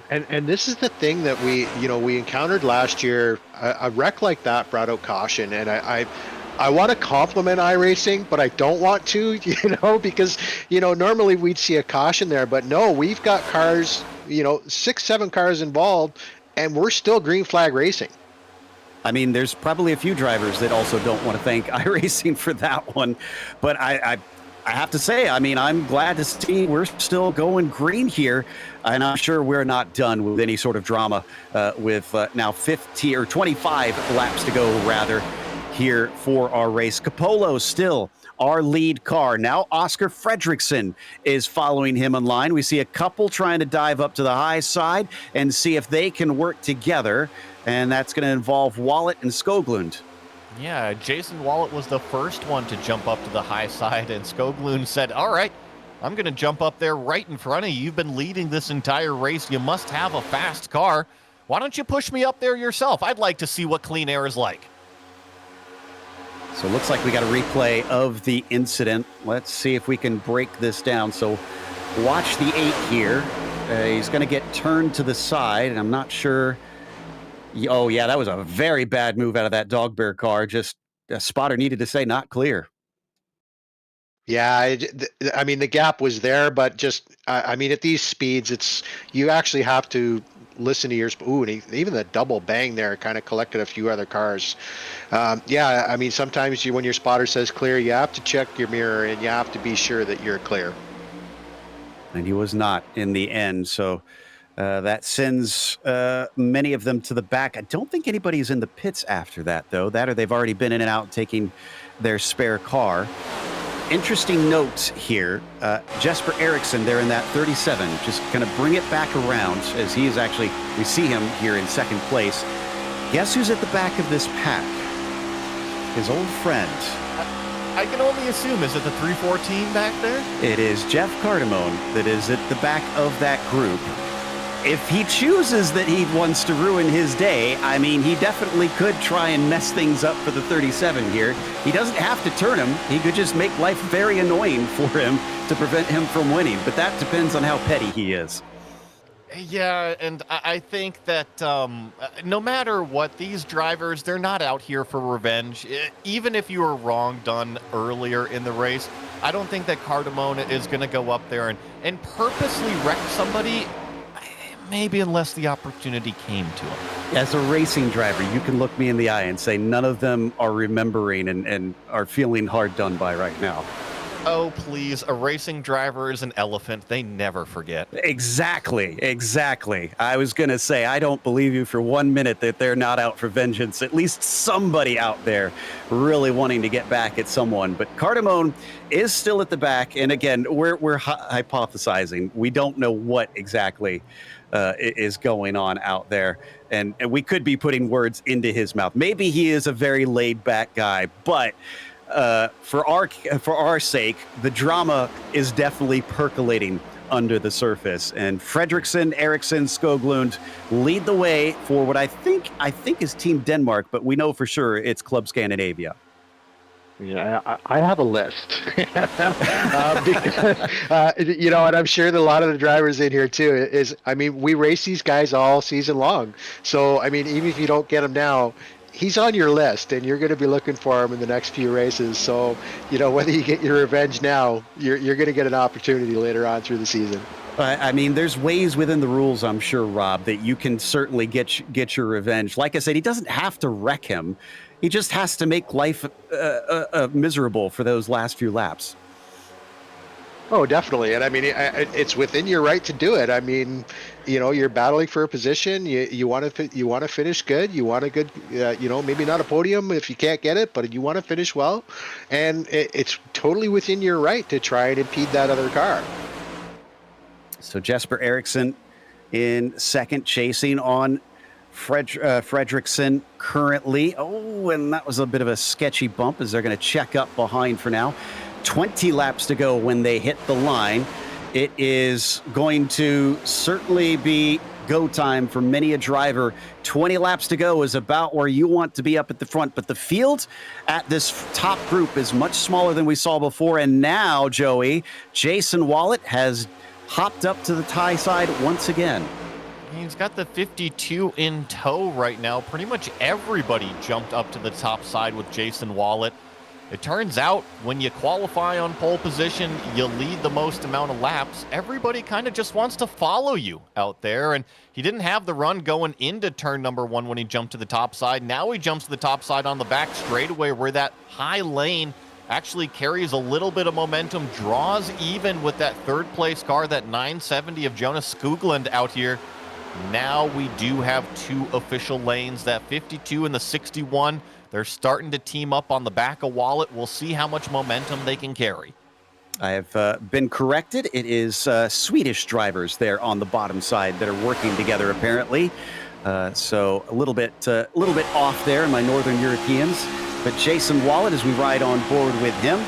And this is the thing that we encountered last year. A wreck like that brought out caution, and I want to compliment iRacing, but I don't want to, because, normally we'd see a caution there, but no, we've got cars, 6, 7 cars involved, and we're still green flag racing. I mean, there's probably a few drivers that also don't want to thank iRacing for that one, but I have to say, I mean, I'm glad to see we're still going green here, and I'm sure we're not done with any sort of drama with now 50 or 25 laps to go, rather, here for our race. Capolo still our lead car. Now Oscar Fredrickson is following him in line. We see a couple trying to dive up to the high side and see if they can work together, and that's going to involve Wallet and Skoglund. Yeah, Jason Wallet was the first one to jump up to the high side, and Skoglund said, all right, I'm going to jump up there right in front of you. You've been leading this entire race. You must have a fast car. Why don't you push me up there yourself? I'd like to see what clean air is like. So it looks like we got a replay of the incident. Let's see if we can break this down. So watch the 8 here. He's going to get turned to the side, and I'm not sure. Oh, yeah, that was a very bad move out of that dog bear car. Just a spotter needed to say not clear. Yeah, I mean, the gap was there, but just, I mean, at these speeds, you actually have to listen to your, and even the double bang there kind of collected a few other cars. Yeah, I mean, sometimes when your spotter says clear, you have to check your mirror and you have to be sure that you're clear. And he was not in the end, so that sends many of them to the back. I don't think anybody's in the pits after that, though. That or they've already been in and out taking their spare car. Interesting note here, Jesper Eriksson there in that 37, just kind of bring it back around as he is actually, we see him here in second place. Guess who's at the back of this pack? His old friend. I can only assume, is it the 314 back there? It is Jeff Cardamone that is at the back of that group. If he chooses that he wants to ruin his day, I mean, he definitely could try and mess things up for the 37 here. He doesn't have to turn him. He could just make life very annoying for him to prevent him from winning. But that depends on how petty he is. Yeah, and I think that no matter what, these drivers, they're not out here for revenge. Even if you were wrong done earlier in the race, I don't think that Cardamone is going to go up there and purposely wreck somebody. Maybe unless the opportunity came to him. As a racing driver, you can look me in the eye and say none of them are remembering and are feeling hard done by right now. Oh, please. A racing driver is an elephant. They never forget. Exactly. I was going to say, I don't believe you for 1 minute that they're not out for vengeance. At least somebody out there really wanting to get back at someone. But Cardamone is still at the back. And again, we're hypothesizing. We don't know what exactly is going on out there. And we could be putting words into his mouth. Maybe he is a very laid back guy, but for our sake, the drama is definitely percolating under the surface. And Fredrickson, Eriksson, Skoglund lead the way for what I think is Team Denmark, but we know for sure it's Club Scandinavia. Yeah, I have a list. Because, and I'm sure that a lot of the drivers in here too we race these guys all season long. So, I mean, even if you don't get them now, he's on your list and you're going to be looking for him in the next few races. So, whether you get your revenge now, you're going to get an opportunity later on through the season. I mean, there's ways within the rules, I'm sure, Rob, that you can certainly get your revenge. Like I said, he doesn't have to wreck him. He just has to make life miserable for those last few laps. Oh, definitely. And I mean, it's within your right to do it. I mean, you're battling for a position. You want to finish good. You want a good, maybe not a podium if you can't get it, but you want to finish well. And it's totally within your right to try and impede that other car. So Jesper Eriksson in second, chasing on Fredrickson currently. Oh, and that was a bit of a sketchy bump as they're going to check up behind for now. 20 laps to go when they hit the line. It is going to certainly be go time for many a driver. 20 laps to go is about where you want to be up at the front, but the field at this top group is much smaller than we saw before. And now, Joey, Jason Wallet has hopped up to the tie side once again. He's got the 52 in tow right now. Pretty much everybody jumped up to the top side with Jason Wallet. It turns out when you qualify on pole position, you lead the most amount of laps. Everybody kind of just wants to follow you out there. And he didn't have the run going into turn number 1 when he jumped to the top side. Now he jumps to the top side on the back straightaway where that high lane actually carries a little bit of momentum, draws even with that third place car, that 970 of Jonas Skoglund out here. Now we do have 2 official lanes, that 52 and the 61. They're starting to team up on the back of Wallet. We'll see how much momentum they can carry. I have been corrected. It is Swedish drivers there on the bottom side that are working together, apparently. So a little bit off there in my Northern Europeans. But Jason Wallet, as we ride on board with him,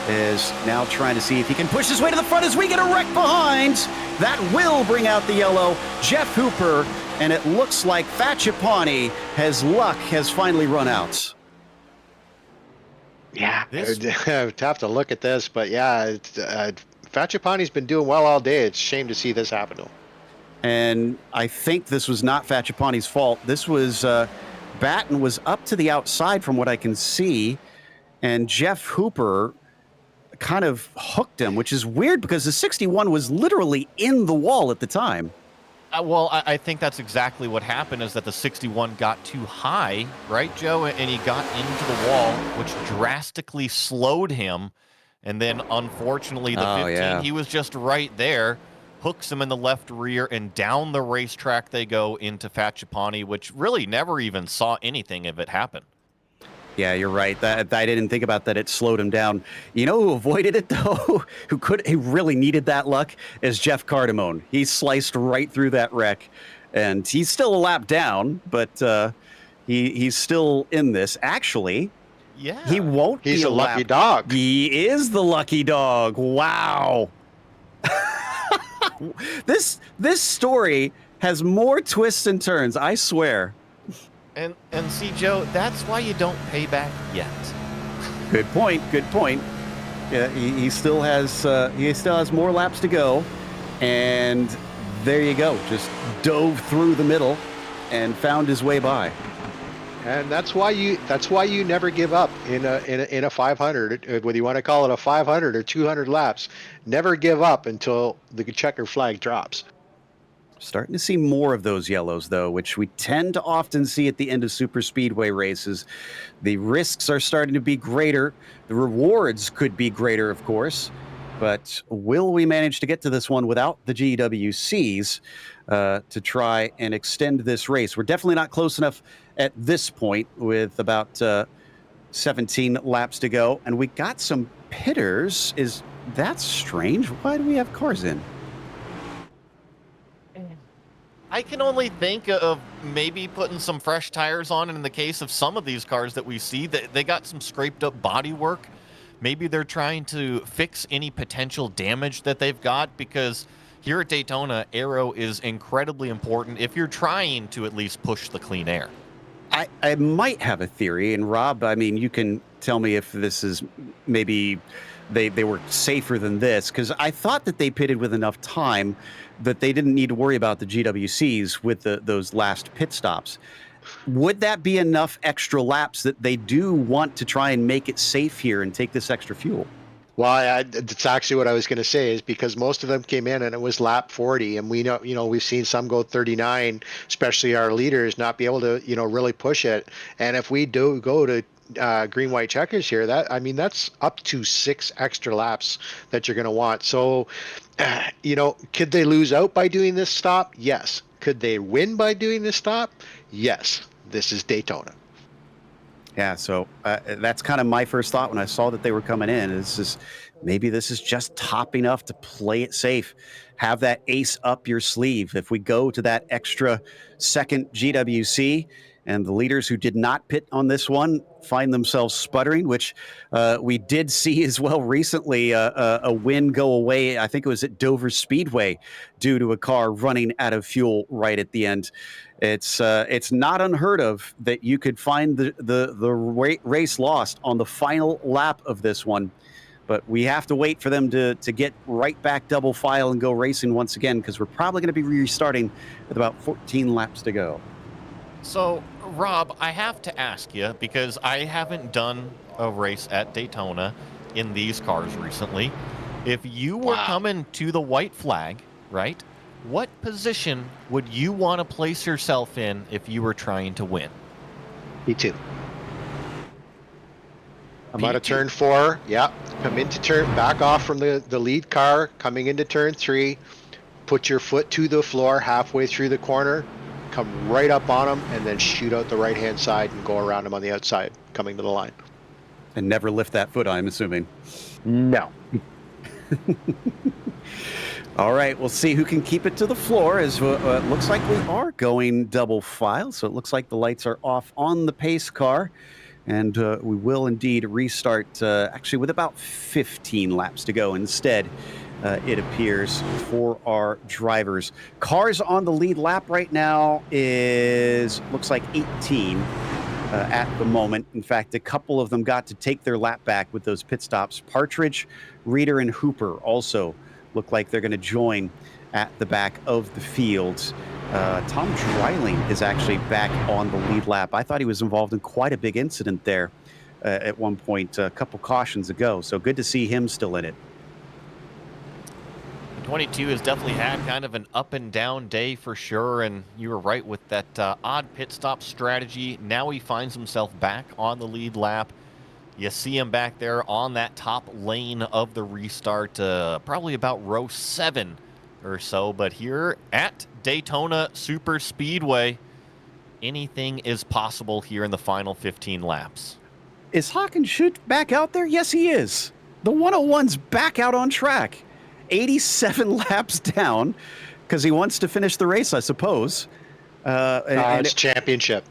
is now trying to see if he can push his way to the front as we get a wreck behind. That will bring out the yellow. Jeff Hooper, and it looks like Fatchapani has finally run out. Yeah, I'd have to look at this, but yeah, Fatchapani's been doing well all day. It's a shame to see this happen to him. And I think this was not Fatchapani's fault. This was Batten was up to the outside from what I can see, and Jeff Hooper kind of hooked him, which is weird because the 61 was literally in the wall at the time. Well, I think that's exactly what happened, is that the 61 got too high, right, Joe? And he got into the wall, which drastically slowed him. And then, unfortunately, the 15, he was just right there, hooks him in the left rear, and down the racetrack they go into Fatchapani, which really never even saw anything of it happen. Yeah, you're right. That I didn't think about that. It slowed him down. You know who avoided it though? who really needed that luck is Jeff Cardamone. He sliced right through that wreck, and he's still a lap down, but he's still in this. Actually, yeah, he won't. He's be a lucky dog. He is the lucky dog. Wow. This story has more twists and turns. I swear. And see, Joe, that's why you don't pay back yet. Good point. Yeah, he still has more laps to go, and there you go. Just dove through the middle and found his way by. And that's why you never give up in a 500, whether you want to call it a 500 or 200 laps. Never give up until the checker flag drops. Starting to see more of those yellows, though, which we tend to often see at the end of super speedway races. The risks are starting to be greater. The rewards could be greater, of course. But will we manage to get to this one without the GWCs to try and extend this race? We're definitely not close enough at this point with about 17 laps to go. And we got some pitters. That's strange. Why do we have cars in? I can only think of maybe putting some fresh tires on, and in the case of some of these cars that we see, they got some scraped up bodywork. Maybe they're trying to fix any potential damage that they've got, because here at Daytona, aero is incredibly important if you're trying to at least push the clean air. I might have a theory, and Rob, I mean, you can tell me if this is maybe they were safer than this, because I thought that they pitted with enough time that they didn't need to worry about the GWCs with those last pit stops. Would that be enough extra laps that they do want to try and make it safe here and take this extra fuel? Well, that's actually what I was going to say, is because most of them came in and it was lap 40, and we know, we've seen some go 39, especially our leaders, not be able to, really push it. And if we do go to green, white checkers here, that's up to 6 extra laps that you're going to want. So, could they lose out by doing this stop? Yes. Could they win by doing this stop? Yes. This is Daytona. Yeah, so that's kind of my first thought when I saw that they were coming in. Maybe this is just top enough to play it safe. Have that ace up your sleeve. If we go to that extra second GWC, and the leaders who did not pit on this one find themselves sputtering, which we did see as well recently, a win go away. I think it was at Dover Speedway due to a car running out of fuel right at the end. It's not unheard of that you could find the race lost on the final lap of this one. But we have to wait for them to get right back double file and go racing once again, because we're probably going to be restarting with about 14 laps to go. So, Rob, I have to ask you, because I haven't done a race at Daytona in these cars recently. If you were coming to the white flag, right, what position would you want to place yourself in if you were trying to win? P2. I'm out of turn 4. Yeah. Come into turn, back off from the lead car, coming into turn 3. Put your foot to the floor halfway through the corner. Come right up on them, and then shoot out the right-hand side and go around them on the outside, coming to the line. And never lift that foot, I'm assuming. No. All right, we'll see who can keep it to the floor, as it looks like we are going double file. So it looks like the lights are off on the pace car. And we will indeed restart, actually, with about 15 laps to go instead. It appears, for our drivers. Cars on the lead lap right now looks like 18 at the moment. In fact, a couple of them got to take their lap back with those pit stops. Partridge, Reeder, and Hooper also look like they're going to join at the back of the field. Tom Dreiling is actually back on the lead lap. I thought he was involved in quite a big incident there at one point, a couple cautions ago. So good to see him still in it. 22 has definitely had kind of an up and down day for sure, and you were right with that odd pit stop strategy. Now he finds himself back on the lead lap. You see him back there on that top lane of the restart, probably about row 7 or so. But here at Daytona Super Speedway, anything is possible here in the final 15 laps. Is Hawkins back out there? Yes, he is. The 101's back out on track. 87 laps down because he wants to finish the race, I suppose. And it's championship.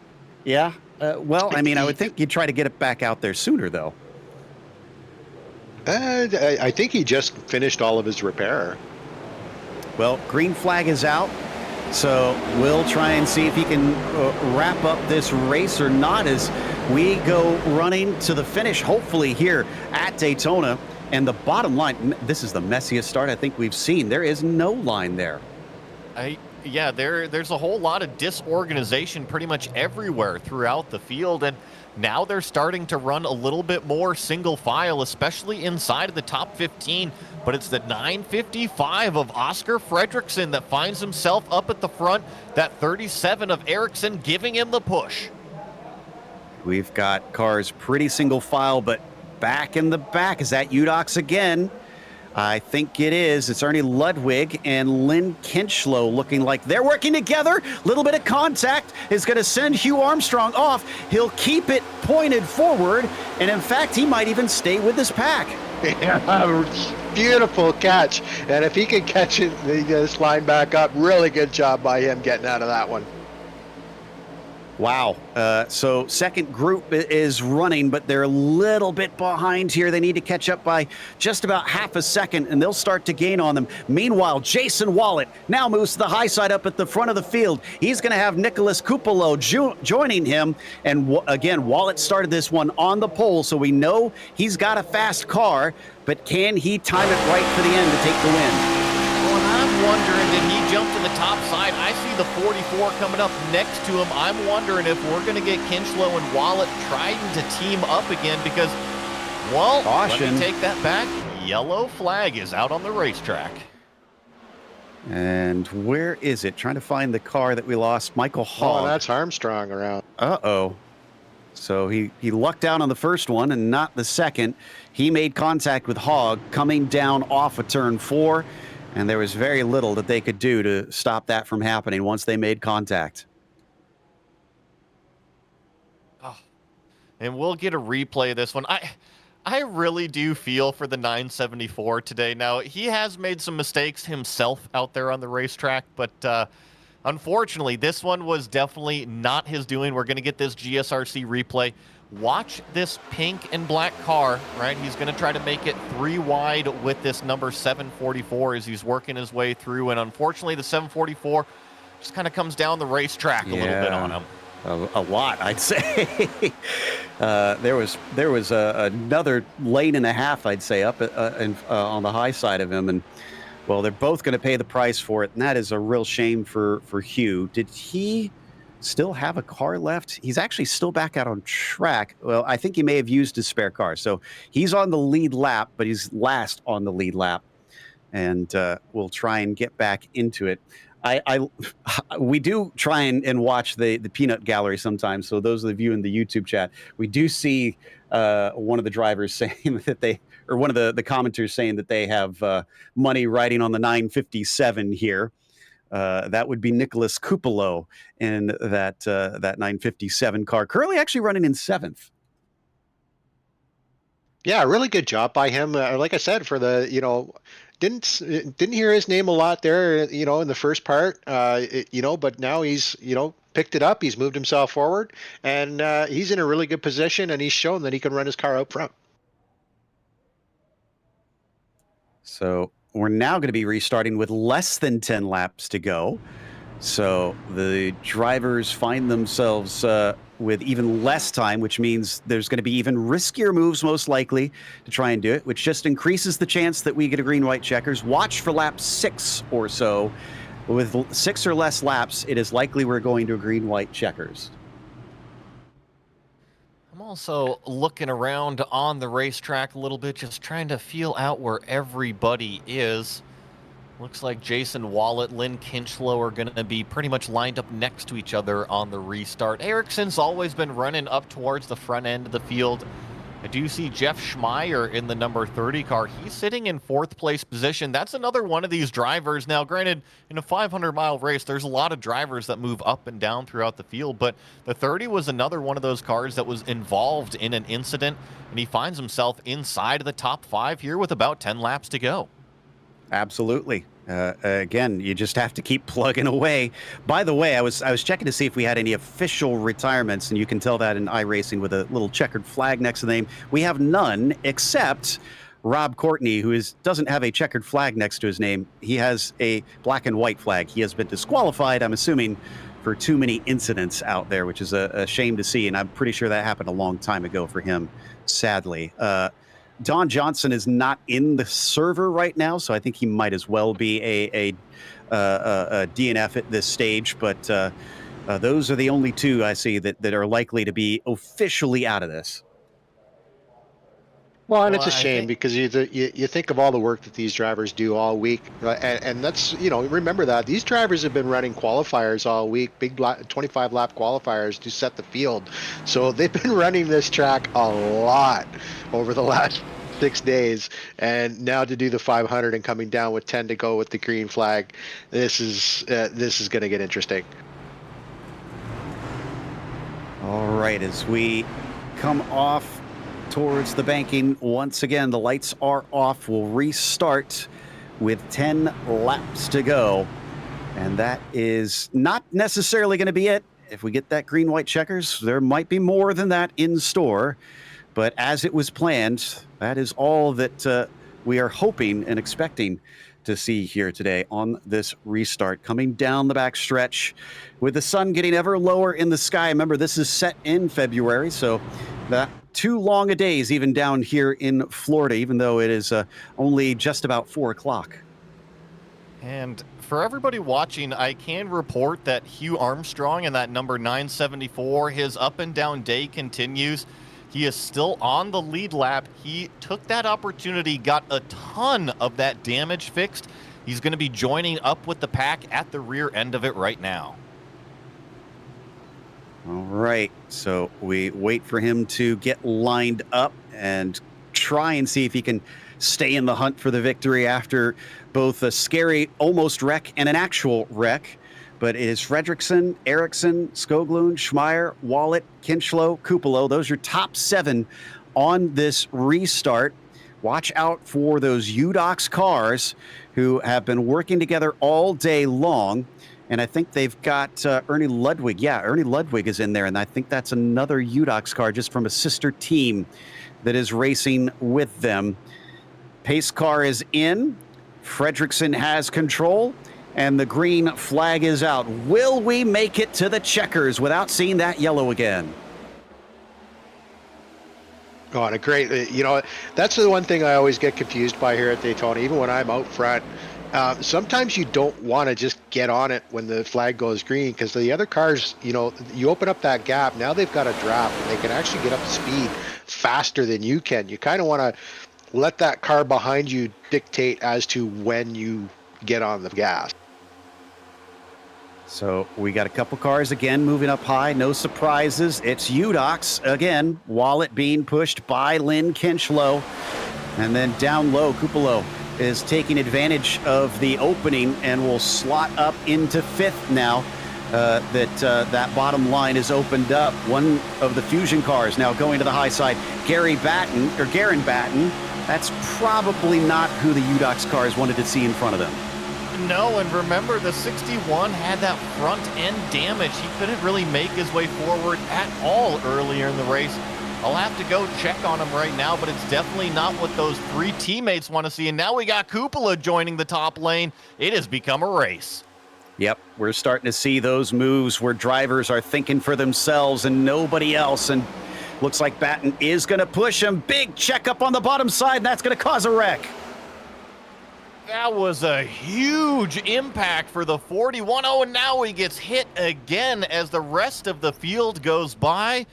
Yeah. Well, I mean, I would think you'd try to get it back out there sooner, though. I think he just finished all of his repair. Well, green flag is out, so we'll try and see if he can wrap up this race or not as we go running to the finish, hopefully here at Daytona. And the bottom line, this is the messiest start I think we've seen. There is no line there. Yeah, there's a whole lot of disorganization pretty much everywhere throughout the field, and now they're starting to run a little bit more single file, especially inside of the top 15. But it's the 955 of Oscar Fredrickson that finds himself up at the front, that 37 of Ericsson giving him the push. We've got cars pretty single file, but back in the back. Is that Udox again? I think it is. It's Ernie Ludwig and Lynn Kinchlow looking like they're working together. Little bit of contact is going to send Hugh Armstrong off. He'll keep it pointed forward, and in fact, he might even stay with his pack. Yeah, beautiful catch. And if he can catch it, this line back up, really good job by him getting out of that one. Wow. So second group is running, but they're a little bit behind here. They need to catch up by just about half a second, and they'll start to gain on them. Meanwhile, Jason Wallet now moves to the high side up at the front of the field. He's going to have Nicholas Cupolo joining him. And again, Wallet started this one on the pole, so we know he's got a fast car, but can he time it right for the end to take the win? Well, I'm wondering, did he jump to the top side? I see the 44 coming up next to him. I'm wondering if we're going to get Kinchlow and Wallet trying to team up again because, well, caution. Let me take that back. Yellow flag is out on the racetrack. And where is it? Trying to find the car that we lost. Michael Hogg. Oh, that's Armstrong around. Uh-oh. So he lucked out on the first one and not the second. He made contact with Hogg coming down off of turn 4. And there was very little that they could do to stop that from happening once they made contact. Oh, and we'll get a replay of this one. I really do feel for the 974 today. Now, he has made some mistakes himself out there on the racetrack, but unfortunately, this one was definitely not his doing. We're going to get this GSRC replay. Watch this pink and black car, right? He's going to try to make it 3 wide with this number 744 as he's working his way through. And unfortunately, the 744 just kind of comes down the racetrack a little bit on him. A lot, I'd say. There was another lane and a half, I'd say, up on the high side of him, and well, they're both going to pay the price for it, and that is a real shame for Hugh. Did he still have a car left? He's actually still back out on track. Well, I think he may have used his spare car, so he's on the lead lap, but he's last on the lead lap, and we'll try and get back into it. We do try and watch the peanut gallery sometimes. So those of you in the YouTube chat, we do see one of the drivers saying that one of the commenters saying that they have money riding on the 957 here. That would be Nicholas Cupolo in that 957 car, currently actually running in 7th. Yeah, really good job by him. Like I said, for the, didn't hear his name a lot there, in the first part, but now he's, picked it up. He's moved himself forward, and he's in a really good position, and he's shown that he can run his car out front. So we're now going to be restarting with less than 10 laps to go. So the drivers find themselves with even less time, which means there's going to be even riskier moves, most likely, to try and do it, which just increases the chance that we get a green-white checkers. Watch for lap 6 or so. With 6 or less laps, it is likely we're going to a green-white checkers. I'm also looking around on the racetrack a little bit, just trying to feel out where everybody is. Looks like Jason Wallet, Lynn Kinchlow are going to be pretty much lined up next to each other on the restart. Ericsson's always been running up towards the front end of the field. I do see Jeff Schmeier in the number 30 car. He's sitting in 4th place position. That's another one of these drivers. Now, granted, in a 500-mile race, there's a lot of drivers that move up and down throughout the field, but the 30 was another one of those cars that was involved in an incident, and he finds himself inside of the top 5 here with about 10 laps to go. Absolutely. Again, you just have to keep plugging away. By the way, I was checking to see if we had any official retirements, and you can tell that in iRacing with a little checkered flag next to the name. We have none except Rob Courtney, who doesn't have a checkered flag next to his name. He has a black and white flag. He has been disqualified, I'm assuming, for too many incidents out there, which is a shame to see, and I'm pretty sure that happened a long time ago for him, sadly. Don Johnson is not in the server right now, so I think he might as well be a DNF at this stage. But those are the only two I see that are likely to be officially out of this. Well, and it's a shame because you think of all the work that these drivers do all week, and that's, remember that these drivers have been running qualifiers all week, big 25-lap qualifiers to set the field. So they've been running this track a lot over the last 6 days, and now to do the 500 and coming down with 10 to go with the green flag, this is going to get interesting. All right, as we come off towards the banking, once again, the lights are off. We'll restart with 10 laps to go. And that is not necessarily going to be it. If we get that green-white checkers, there might be more than that in store. But as it was planned, that is all that we are hoping and expecting to see here today on this restart. Coming down the back stretch with the sun getting ever lower in the sky. Remember, this is set in February, so that too long a days even down here in Florida, even though it is only just about 4 o'clock. And for everybody watching, I can report that Hugh Armstrong in that number 974, his up and down day continues. He is still on the lead lap. He took that opportunity, got a ton of that damage fixed. He's going to be joining up with the pack at the rear end of it right now. All right, so we wait for him to get lined up and try and see if he can stay in the hunt for the victory after both a scary almost wreck and an actual wreck. But it is Fredrickson, Ericsson, Skoglund, Schmeier, Wallet, Kinchlow, Cupolo. Those are top 7 on this restart. Watch out for those UDOX cars who have been working together all day long. And I think they've got Ernie Ludwig. Yeah, Ernie Ludwig is in there. And I think that's another UDOX car just from a sister team that is racing with them. Pace car is in. Fredrickson has control. And the green flag is out. Will we make it to the checkers without seeing that yellow again? Oh, and a great, that's the one thing I always get confused by here at Daytona, even when I'm out front. Sometimes you don't want to just get on it when the flag goes green, because the other cars, you open up that gap. Now they've got a draft and they can actually get up to speed faster than you can. You kind of want to let that car behind you dictate as to when you get on the gas. So we got a couple cars again moving up high. No surprises. It's Udox again. Wallet being pushed by Lynn Kinchlow. And then down low, Kupalo is taking advantage of the opening and will slot up into fifth now. That bottom line is opened up. One of the Fusion cars now going to the high side. Garen Batten. That's probably not who the Udox cars wanted to see in front of them. No, and remember, the 61 had that front end damage. He couldn't really make his way forward at all earlier in the race. I'll have to go check on him right now, but it's definitely not what those three teammates want to see. And now we got Kupala joining the top lane. It has become a race. Yep, we're starting to see those moves where drivers are thinking for themselves and nobody else. And looks like Batten is going to push him. Big checkup on the bottom side, and that's going to cause a wreck. That was a huge impact for the 41. Oh, and now he gets hit again as the rest of the field goes by.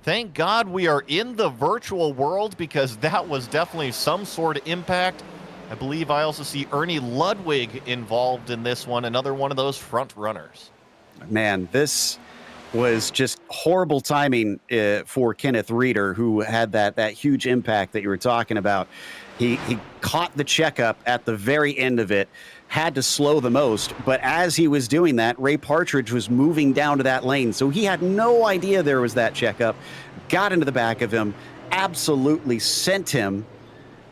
Thank God we are in the virtual world, because that was definitely some sort of impact. I believe I also see Ernie Ludwig involved in this one, another one of those front runners. Man, this was just horrible timing for Kenneth Reeder, who had that huge impact that you were talking about. He caught the checkup at the very end of it, had to slow the most, but as he was doing that, Ray Partridge was moving down to that lane, so he had no idea there was that checkup, got into the back of him, absolutely sent him,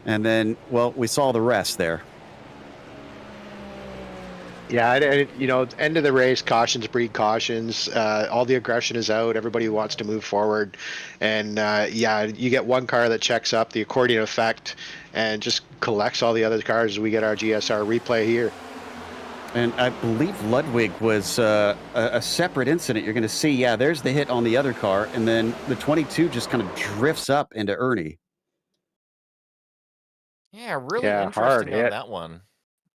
and then, well, we saw the rest there. Yeah, end of the race, cautions breed cautions. All the aggression is out. Everybody wants to move forward. And, you get one car that checks up, the accordion effect, and just collects all the other cars as we get our GSR replay here. And I believe Ludwig was a separate incident. You're going to see, there's the hit on the other car, and then the 22 just kind of drifts up into Ernie. Yeah, really interesting on that one.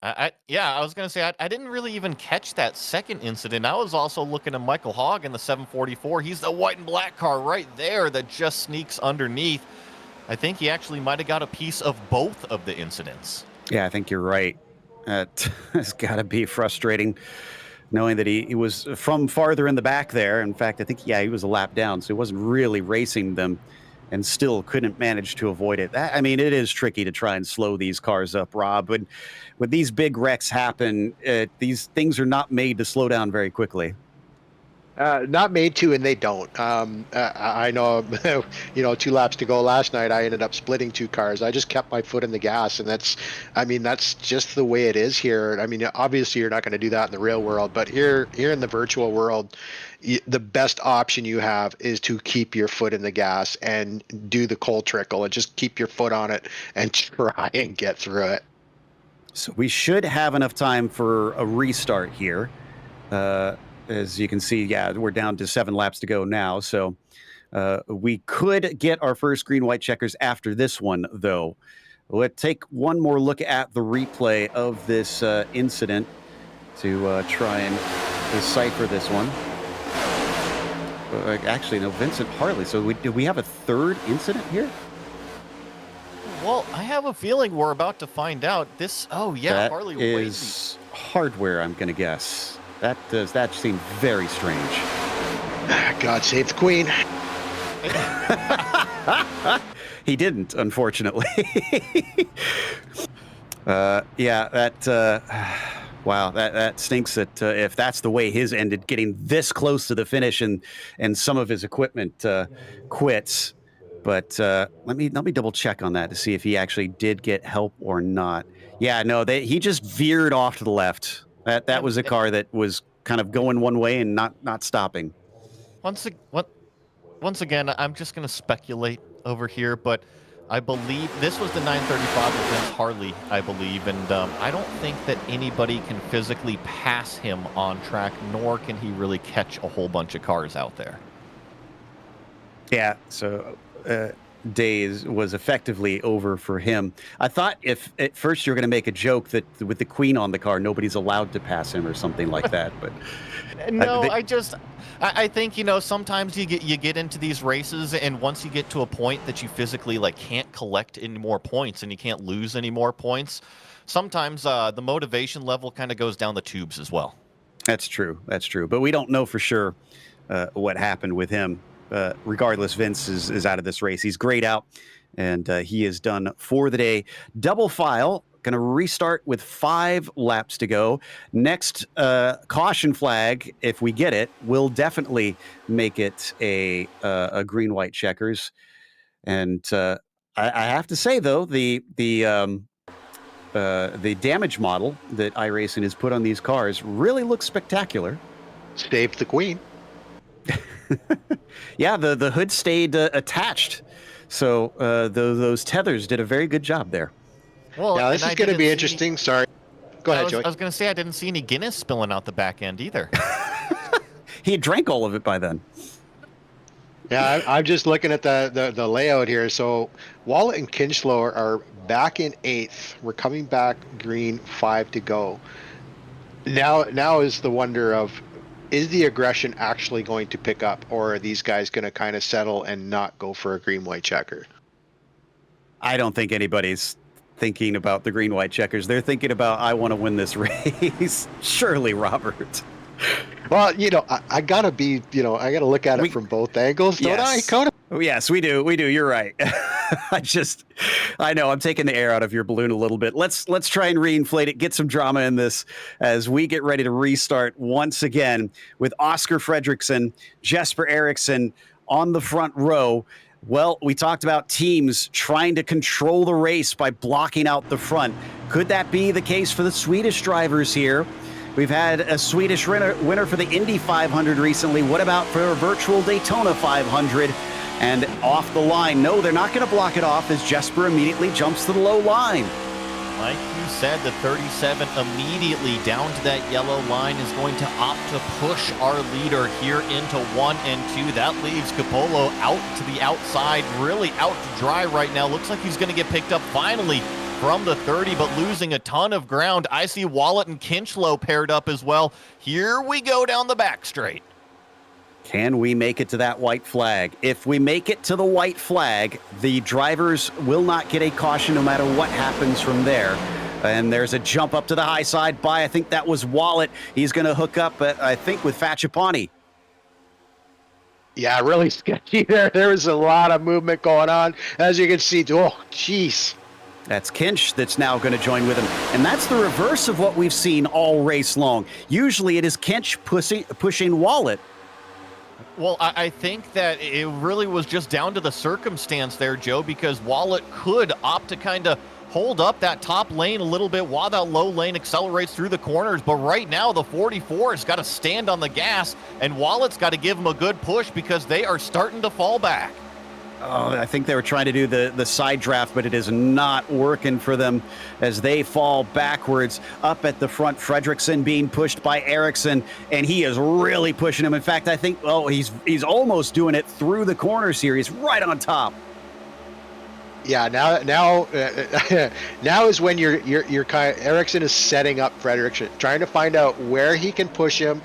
I was going to say, I didn't really even catch that second incident. I was also looking at Michael Hogg in the 744. He's the white and black car right there that just sneaks underneath. I think he actually might have got a piece of both of the incidents. Yeah, I think you're right. It's got to be frustrating knowing that he was from farther in the back there. In fact, I think, he was a lap down, so he wasn't really racing them and still couldn't manage to avoid it. It is tricky to try and slow these cars up, Rob. But when these big wrecks happen, these things are not made to slow down very quickly. Not made to, and they don't. I know, 2 laps to go last night, I ended up splitting 2 cars. I just kept my foot in the gas, and that's just the way it is here. Obviously, you're not going to do that in the real world, but here in the virtual world, the best option you have is to keep your foot in the gas and do the cold trickle and just keep your foot on it and try and get through it. So we should have enough time for a restart here. As you can see, we're down to 7 laps to go now. So we could get our first green-white checkers after this one, though. Let's take one more look at the replay of this incident to try and decipher this one. Actually, no, Vincent Harley. So do we have a third incident here? Well, I have a feeling we're about to find out. Harley is hardware, I'm going to guess. That seemed very strange. God save the Queen. He didn't, unfortunately. Wow, that stinks that if that's the way his ended, getting this close to the finish and some of his equipment quits. But let me double check on that to see if he actually did get help or not. Yeah, no, he just veered off to the left. That was a car that was kind of going one way and not stopping. Once again, I'm just going to speculate over here, but I believe this was the 935 with Vince Harley, I believe, and I don't think that anybody can physically pass him on track, nor can he really catch a whole bunch of cars out there. Yeah, so days was effectively over for him. I thought if at first you're going to make a joke that with the Queen on the car, nobody's allowed to pass him or something like that, but no, I think, you know, sometimes you get into these races, and once you get to a point that you physically like can't collect any more points and you can't lose any more points, sometimes the motivation level kind of goes down the tubes as well. That's true. That's true. But we don't know for sure what happened with him. Regardless, Vince is out of this race. He's grayed out, and he is done for the day. Double file. Going to restart with 5 laps to go. Next caution flag, if we get it, will definitely make it a green-white checkers. And I have to say, though, the damage model that iRacing has put on these cars really looks spectacular. Save the Queen. Yeah, the hood stayed attached. So those tethers did a very good job there. Well, now, this is going to be interesting. Sorry. Go ahead, Joey. I was going to say I didn't see any Guinness spilling out the back end either. He had drank all of it by then. Yeah, I'm just looking at the layout here. So Wallet and Kinchlow are back in 8th. We're coming back green, 5 to go. Now is the wonder of, is the aggression actually going to pick up, or are these guys going to kind of settle and not go for a green-white checker? I don't think anybody's thinking about the green-white checkers. They're thinking about, I want to win this race. Surely, Robert. Well, you know, I got to be, you know, I got to look at it from both angles, don't I? Oh, yes, we do. We do. You're right. I know I'm taking the air out of your balloon a little bit. Let's try and reinflate it, get some drama in this as we get ready to restart once again with Oscar Fredrickson, Jesper Eriksson on the front row. Well, we talked about teams trying to control the race by blocking out the front. Could that be the case for the Swedish drivers here? We've had a Swedish winner for the Indy 500 recently. What about for a virtual Daytona 500? And off the line, no, they're not going to block it off as Jesper immediately jumps to the low line. Like you said, the 37 immediately down to that yellow line is going to opt to push our leader here into 1 and 2. That leaves Capolo out to the outside, really out to dry right now. Looks like he's going to get picked up finally from the 30, but losing a ton of ground. I see Wallet and Kinchlow paired up as well. Here we go down the back straight. Can we make it to that white flag? If we make it to the white flag, the drivers will not get a caution no matter what happens from there. And there's a jump up to the high side by, I think that was Wallet. He's going to hook up, I think, with Facciapani. Yeah, really sketchy there. There was a lot of movement going on. As you can see, oh, jeez. That's Kinch that's now going to join with him. And that's the reverse of what we've seen all race long. Usually it is Kinch pushing Wallet. Well, I think that it really was just down to the circumstance there, Joe, because Wallet could opt to kind of hold up that top lane a little bit while that low lane accelerates through the corners. But right now, the 44 has got to stand on the gas, and Wallet's got to give him a good push because they are starting to fall back. Oh, I think they were trying to do the side draft, but it is not working for them as they fall backwards. Up at the front, Fredrickson being pushed by Eriksson, and he is really pushing him. In fact, I think, he's almost doing it through the corners here. He's right on top. Yeah, now is when you're kind of, Eriksson is setting up Fredrickson, trying to find out where he can push him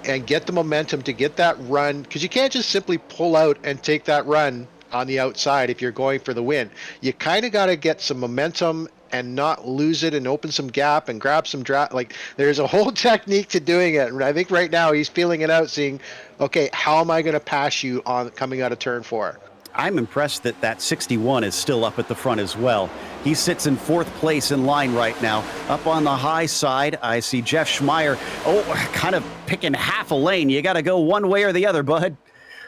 and get the momentum to get that run, because you can't just simply pull out and take that run on the outside if you're going for the win. You kind of got to get some momentum and not lose it and open some gap and grab some draft. Like, there's a whole technique to doing it. And I think right now he's feeling it out, seeing, okay, how am I going to pass you on coming out of turn 4? I'm impressed that 61 is still up at the front as well. He sits in 4th place in line right now. Up on the high side, I see Jeff Schmeier, kind of picking half a lane. You got to go one way or the other, bud.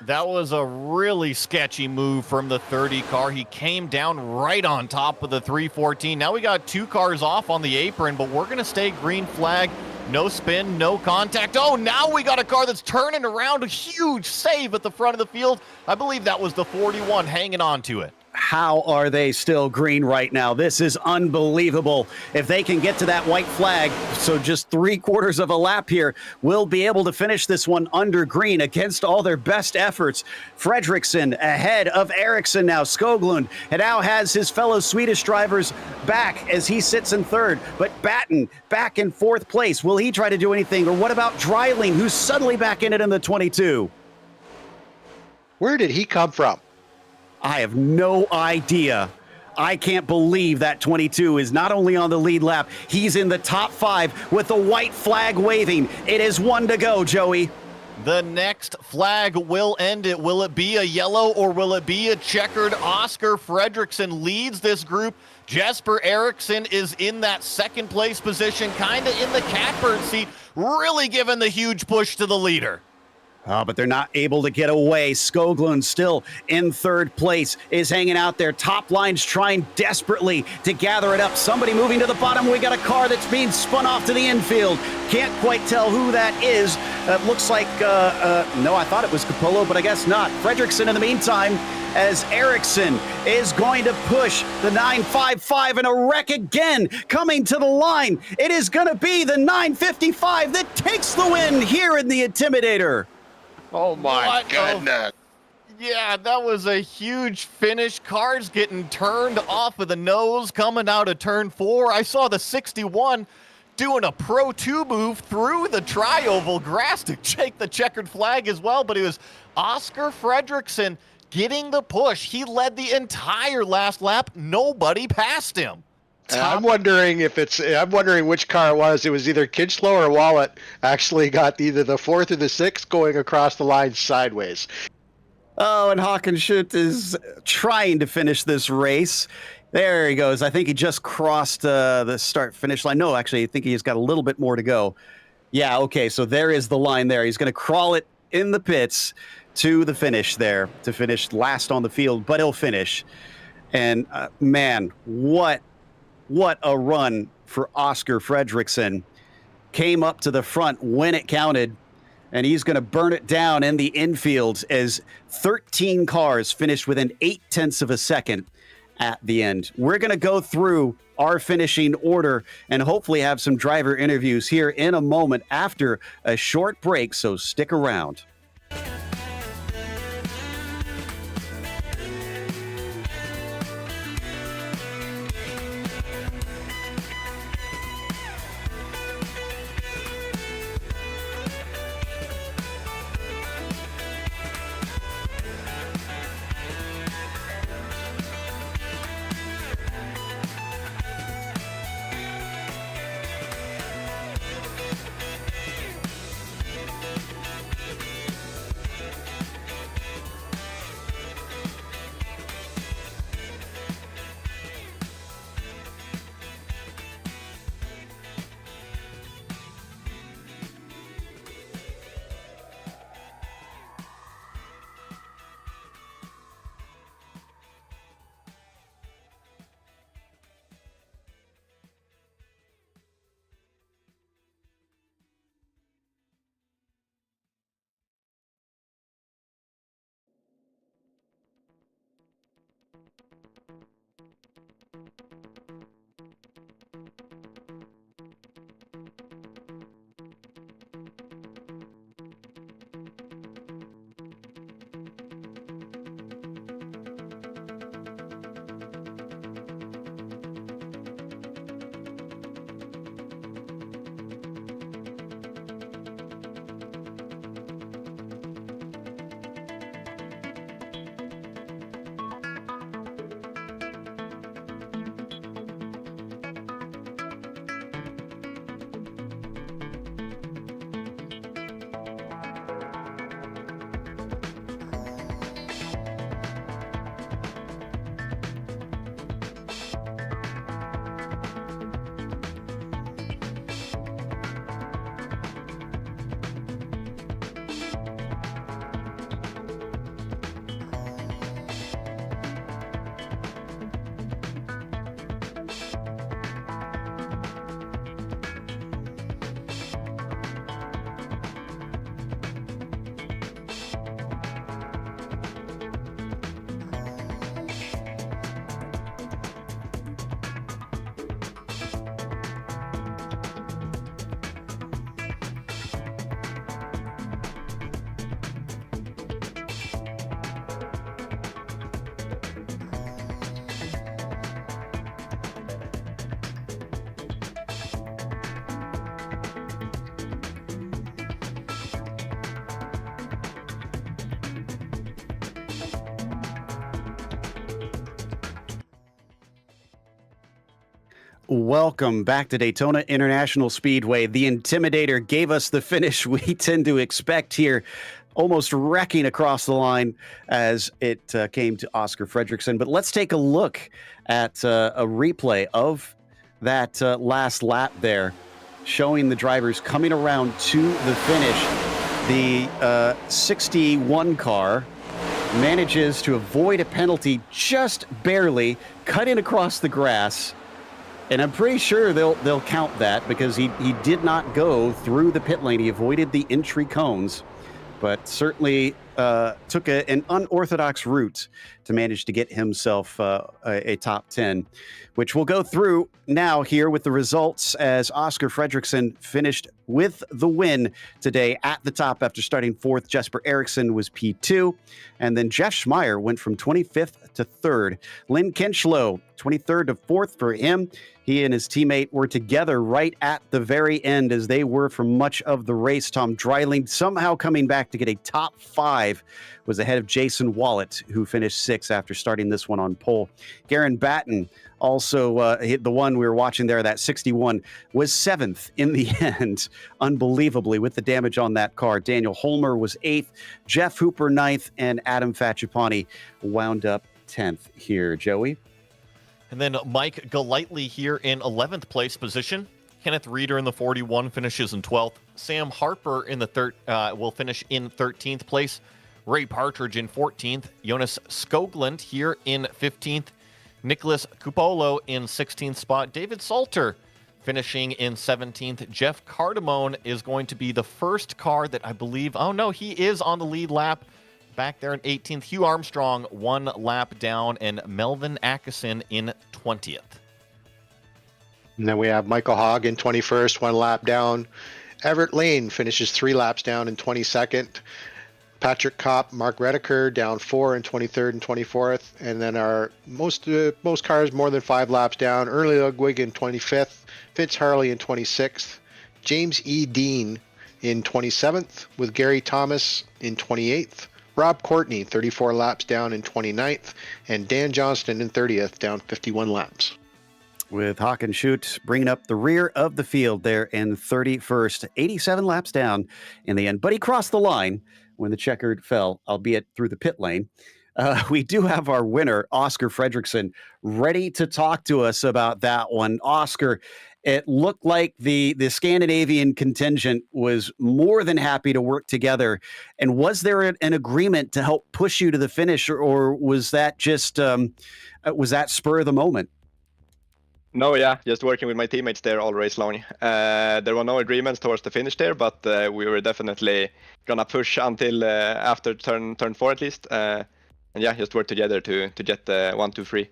That was a really sketchy move from the 30 car. He came down right on top of the 314. Now we got 2 cars off on the apron, but we're going to stay green flag. No spin, no contact. Oh, now we got a car that's turning around. A huge save at the front of the field. I believe that was the 41 hanging on to it. how are they still green right now? This is unbelievable. If they can get to that white flag, so just 3/4 of a lap here, we'll be able to finish this one under green against all their best efforts. Fredriksson ahead of Ericsson now. Skoglund now has his fellow Swedish drivers back as he sits in third, but Batten back in fourth place. Will he try to do anything? Or what about Dreiling, who's suddenly back in it in the 22? Where did he come from? I have no idea. I can't believe that 22 is not only on the lead lap, he's in the top 5 with the white flag waving. It is 1 to go, Joey. The next flag will end it. Will it be a yellow or will it be a checkered? Oscar Fredriksson leads this group. Jesper Eriksson is in that second place position, kind of in the catbird seat, really giving the huge push to the leader. But they're not able to get away. Skoglund still in third place, is hanging out there. Top line's trying desperately to gather it up. Somebody moving to the bottom. We got a car that's being spun off to the infield. Can't quite tell who that is. Looks like, no, I thought it was Capello, but I guess not. Fredriksson in the meantime, as Eriksson is going to push the 955 in a wreck again, coming to the line. It is going to be the 955 that takes the win here in the Intimidator. Oh my goodness. Yeah, that was a huge finish. Cars getting turned off of the nose coming out of turn 4. I saw the 61 doing a Pro 2 move through the tri-oval grass to take the checkered flag as well, but it was Oscar Fredriksson getting the push. He led the entire last lap. Nobody passed him. I'm wondering which car it was. It was either Kinchlow or Wallet actually got either the 4th or the 6th going across the line sideways. Oh, and Hawkenschut is trying to finish this race. There he goes. I think he just crossed the start-finish line. No, actually, I think he's got a little bit more to go. Yeah, okay, so there is the line there. He's going to crawl it in the pits to the finish there, to finish last on the field, but he'll finish. And, man, what a run for Oscar Fredriksson. Came up to the front when it counted, and he's going to burn it down in the infield as 13 cars finished within 0.8 of a second at the end. We're going to go through our finishing order and hopefully have some driver interviews here in a moment after a short break, so stick around. Welcome back to Daytona International Speedway. The Intimidator gave us the finish we tend to expect here, almost wrecking across the line as it came to Oscar Fredrickson. But let's take a look at a replay of that last lap there, showing the drivers coming around to the finish. The 61 car manages to avoid a penalty just barely, cut in across the grass. And I'm pretty sure they'll count that because he did not go through the pit lane. He avoided the entry cones, but certainly took an unorthodox route to manage to get himself a top 10, which we'll go through now here with the results as Oscar Fredrickson finished with the win today at the top after starting fourth. Jesper Eriksson was P2, and then Jeff Schmeier went from 25th to 3rd. Lynn Kinchlow, 23rd to 4th for him. He and his teammate were together right at the very end as they were for much of the race. Tom Dreiling somehow coming back to get a top 5, was ahead of Jason Wallet, who finished 6th after starting this one on pole. Garen Batten also hit the one we were watching there, that 61, was 7th in the end, unbelievably, with the damage on that car. Daniel Holmer was 8th, Jeff Hooper 9th, and Adam Facciapani wound up 10th here. Joey? And then Mike Golightly here in 11th place position. Kenneth Reeder in the 41 finishes in 12th. Sam Harper in the will finish in 13th place. Ray Partridge in 14th. Jonas Skoglund here in 15th. Nicholas Cupolo in 16th spot. David Salter finishing in 17th. Jeff Cardamone is going to be the first car that I believe, oh no, he is on the lead lap. Back there in 18th, Hugh Armstrong, 1 lap down, and Melvin Atkinson in 20th. And then we have Michael Hogg in 21st, 1 lap down. Everett Lane finishes 3 laps down in 22nd. Patrick Kopp, Mark Redeker down 4 in 23rd and 24th. And then our most cars more than 5 laps down. Early Ludwig in 25th. Fitz Harley in 26th. James E. Dean in 27th, with Gary Thomas in 28th. Rob Courtney, 34 laps down in 29th, and Dan Johnston in 30th, down 51 laps. With Hawkenshoot bringing up the rear of the field there in 31st, 87 laps down in the end. But he crossed the line when the checkered fell, albeit through the pit lane. We do have our winner, Oscar Fredrickson, ready to talk to us about that one. Oscar, it looked like the Scandinavian contingent was more than happy to work together. And was there an agreement to help push you to the finish, or was that just was that spur of the moment? No, yeah, just working with my teammates there all race long. There were no agreements towards the finish there, but we were definitely gonna push until after turn 4 at least. And yeah, just work together to get the 1, 2, 3.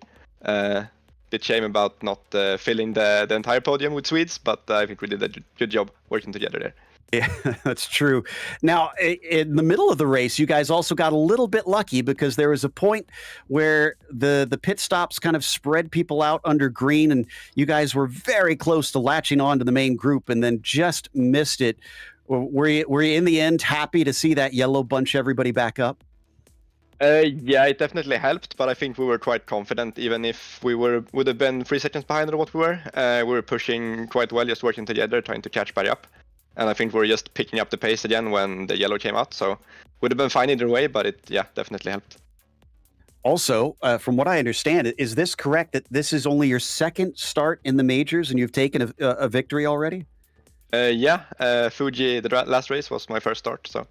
Bit shame about not filling the entire podium with Swedes, but I think we did a good job working together there. Yeah, that's true. Now, in the middle of the race, you guys also got a little bit lucky because there was a point where the pit stops kind of spread people out under green, and you guys were very close to latching on to the main group and then just missed it. Were you in the end happy to see that yellow bunch everybody back up? Yeah, it definitely helped, but I think we were quite confident. Even if we would have been 3 seconds behind what we were pushing quite well, just working together, trying to catch back up. And I think we were just picking up the pace again when the yellow came out. So would have been fine either way, but it, yeah, definitely helped. Also, from what I understand, is this correct that this is only your second start in the majors and you've taken a victory already? Yeah, Fuji, the last race was my first start, so...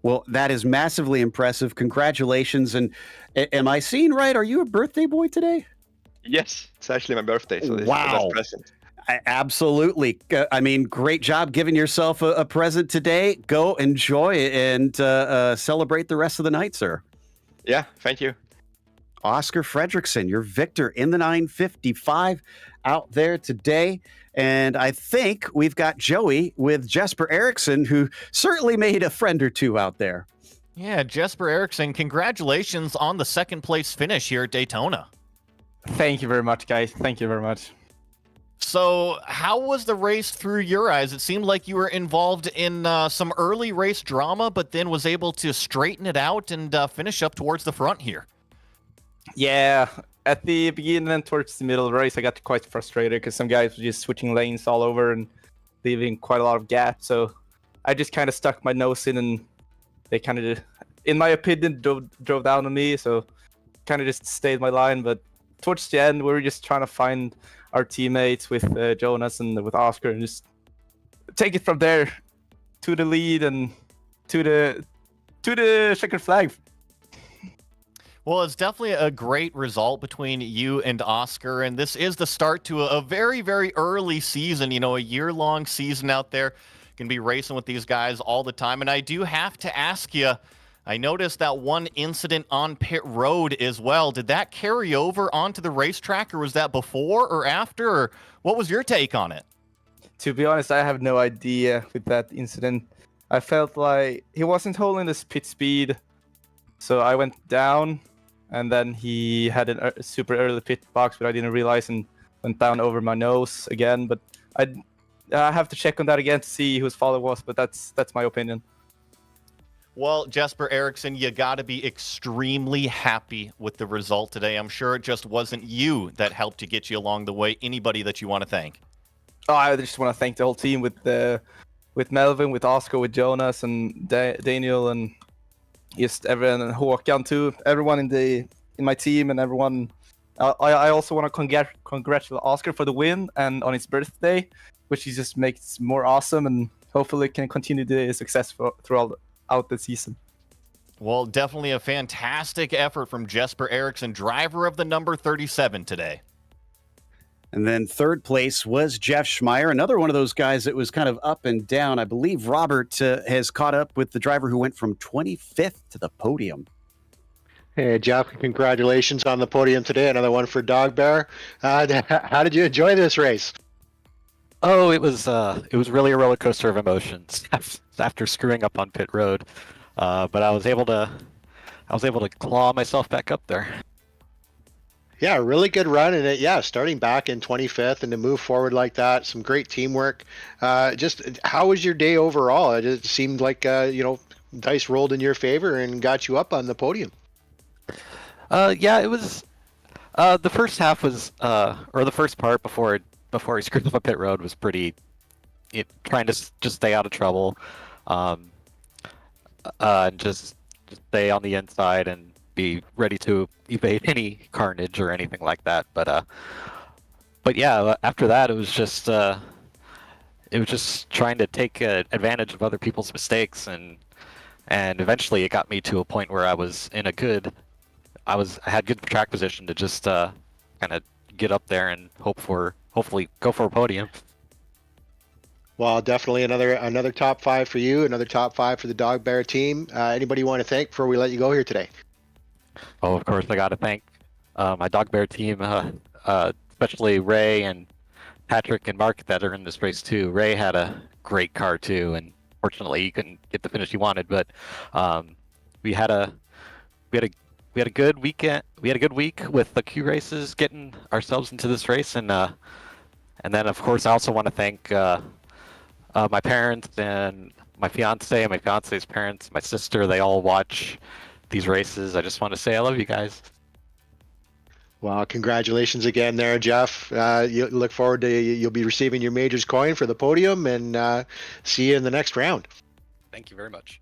Well, that is massively impressive. Congratulations. And am I seeing right? Are you a birthday boy today? Yes, it's actually my birthday, so this is the best present. Absolutely. I mean, great job giving yourself a present today. Go enjoy and celebrate the rest of the night, sir. Yeah, thank you. Oscar Fredrickson, your victor in the 955 out there today. And I think we've got Joey with Jesper Eriksson, who certainly made a friend or two out there. Yeah, Jesper Eriksson, congratulations on the second place finish here at Daytona. Thank you very much, guys. Thank you very much. So how was the race through your eyes? It seemed like you were involved in some early race drama, but then was able to straighten it out and finish up towards the front here. Yeah, at the beginning and towards the middle of the race, I got quite frustrated because some guys were just switching lanes all over and leaving quite a lot of gaps. So I just kind of stuck my nose in, and they kind of, in my opinion, drove down on me. So kind of just stayed my line. But towards the end, we were just trying to find our teammates with Jonas and with Oscar, and just take it from there to the lead and to the checkered flag. Well, it's definitely a great result between you and Oscar, and this is the start to a very, very early season, a year-long season out there. You can be racing with these guys all the time, and I do have to ask you, I noticed that one incident on pit road as well. Did that carry over onto the racetrack, or was that before or after, or what was your take on it? To be honest, I have no idea with that incident. I felt like he wasn't holding this pit speed, so I went down, and then he had a super early pit box, but I didn't realize, and went down over my nose again. But I have to check on that again to see whose fault it was, but that's my opinion. Well, Jesper Eriksson, you got to be extremely happy with the result today. I'm sure it just wasn't you that helped to get you along the way. Anybody that you want to thank? Oh, I just want to thank the whole team with Melvin, with Oscar, with Jonas, and Daniel, and just everyone, and Håkan too. Everyone in my team, and everyone. I also want to congratulate Oscar for the win and on his birthday, which he just makes more awesome, and hopefully can continue the success throughout the season. Well, definitely a fantastic effort from Jesper Eriksson, driver of the number 37 today. And then third place was Jeff Schmeier, another one of those guys that was kind of up and down. I believe Robert has caught up with the driver who went from 25th to the podium. Hey, Jeff, congratulations on the podium today. Another one for Dog Bear. How did you enjoy this race? Oh, it was really a roller coaster of emotions after screwing up on pit road, but I was able to claw myself back up there. Yeah, really good run, and starting back in 25th and to move forward like that, some great teamwork. Just how was your day overall? It seemed like dice rolled in your favor and got you up on the podium. Yeah, it was. The first half was, or the first part before he screwed up on pit road was pretty. Trying to just stay out of trouble, and just stay on the inside and be ready to evade any carnage or anything like that. But yeah, after that it was just trying to take advantage of other people's mistakes, and eventually it got me to a point where I had good track position to just kind of get up there and hopefully go for a podium. Well, definitely another top 5 for you, another top 5 for the Dog Bear team. Anybody you want to thank before we let you go here today? Oh, of course, I got to thank my Dog Bear team, especially Ray and Patrick and Mark that are in this race too. Ray had a great car too, and fortunately he couldn't get the finish he wanted. But we had a good weekend. We had a good week with the Q races, getting ourselves into this race, and then of course I also want to thank my parents and my fiance and my fiance's parents, my sister. They all watch these races. I just want to say I love you guys. Well, congratulations again there, Jeff. You look forward to you'll be receiving your majors coin for the podium, and see you in the next round. Thank you very much.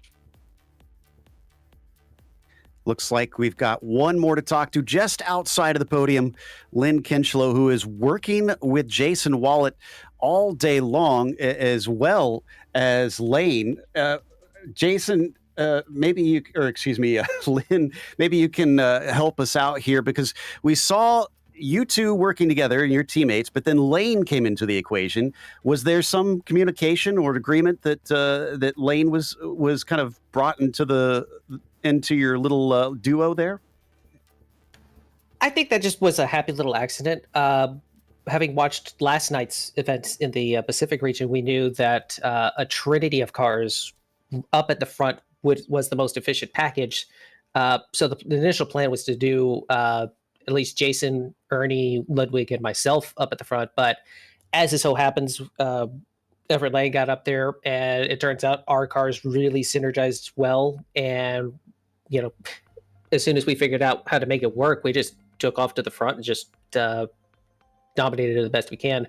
Looks like we've got one more to talk to just outside of the podium. Lynn Kinchlow, who is working with Jason Wallet all day long, as well as Lane. Jason, Lynn, maybe you can help us out here, because we saw you two working together and your teammates, but then Lane came into the equation. Was there some communication or agreement that Lane was kind of brought into your little duo there? I think that just was a happy little accident. Having watched last night's events in the Pacific region, we knew that a trinity of cars up at the front was the most efficient package. So the initial plan was to do at least Jason, Ernie, Ludwig, and myself up at the front. But as it so happens, Everett Lane got up there, and it turns out our cars really synergized well. And as soon as we figured out how to make it work, we just took off to the front and just dominated it the best we can.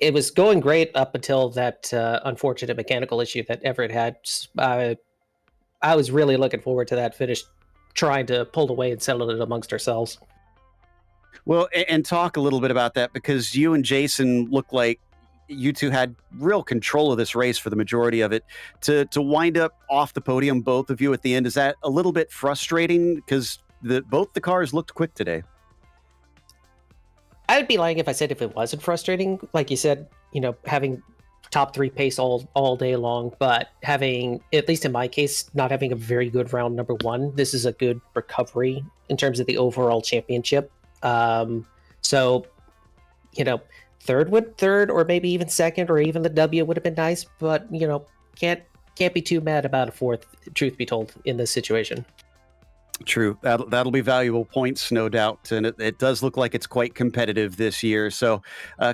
It was going great up until that unfortunate mechanical issue that Everett had. I was really looking forward to that finish, trying to pull away and settle it amongst ourselves. Well, and talk a little bit about that, because you and Jason look like you two had real control of this race for the majority of it. To wind up off the podium, both of you at the end, is that a little bit frustrating? Because both the cars looked quick today. I'd be lying if I said if it wasn't frustrating. Like you said, having top 3 pace all day long, but having, at least in my case, not having a very good round number 1. This is a good recovery in terms of the overall championship. So, third or maybe even second, or even the W would have been nice, but can't be too mad about a 4th, truth be told, in this situation. True. That'll be valuable points, no doubt. And it does look like it's quite competitive this year. So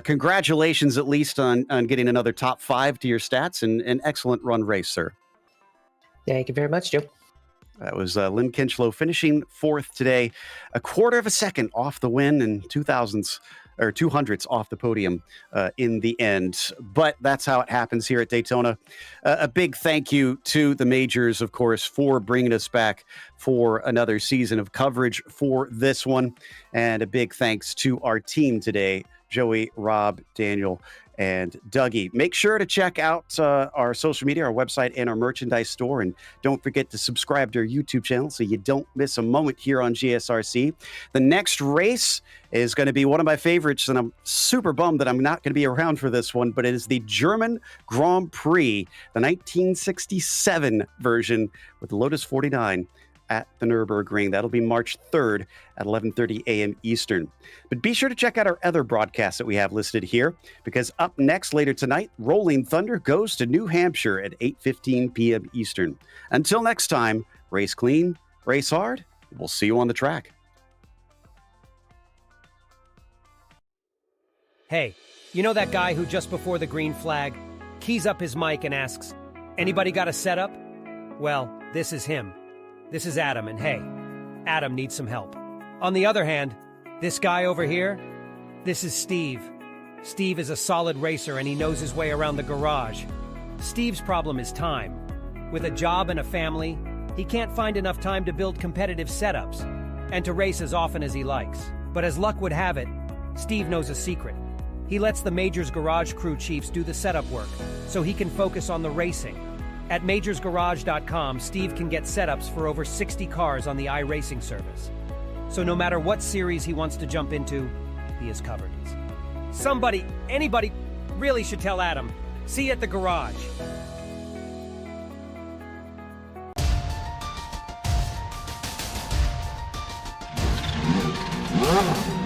congratulations, at least, on getting another top 5 to your stats, and an excellent run race, sir. Thank you very much, Joe. That was Lynn Kinchlow finishing 4th today, a quarter of a second off the win, and 200ths off the podium in the end. But that's how it happens here at Daytona. A big thank you to the majors, of course, for bringing us back for another season of coverage for this one. And a big thanks to our team today, Joey, Rob, Daniel, and Dougie. Make sure to check out our social media, our website, and our merchandise store. And don't forget to subscribe to our YouTube channel so you don't miss a moment here on GSRC. The next race is going to be one of my favorites, and I'm super bummed that I'm not going to be around for this one, but it is the German Grand Prix, the 1967 version with the Lotus 49 at the Nürburgring. That'll be March 3rd at 11:30 a.m. Eastern. But be sure to check out our other broadcasts that we have listed here, because up next later tonight, Rolling Thunder goes to New Hampshire at 8:15 p.m. Eastern. Until next time, race clean, race hard. We'll see you on the track. Hey, you know that guy who just before the green flag keys up his mic and asks, "Anybody got a setup?" Well, this is him. This is Adam, and hey, Adam needs some help. On the other hand, this guy over here, this is Steve. Steve is a solid racer, and he knows his way around the garage. Steve's problem is time. With a job and a family, he can't find enough time to build competitive setups and to race as often as he likes. But as luck would have it, Steve knows a secret. He lets the Majors Garage crew chiefs do the setup work so he can focus on the racing. At majorsgarage.com, Steve can get setups for over 60 cars on the iRacing service. So no matter what series he wants to jump into, he is covered. Anybody really should tell Adam. See you at the garage. Whoa.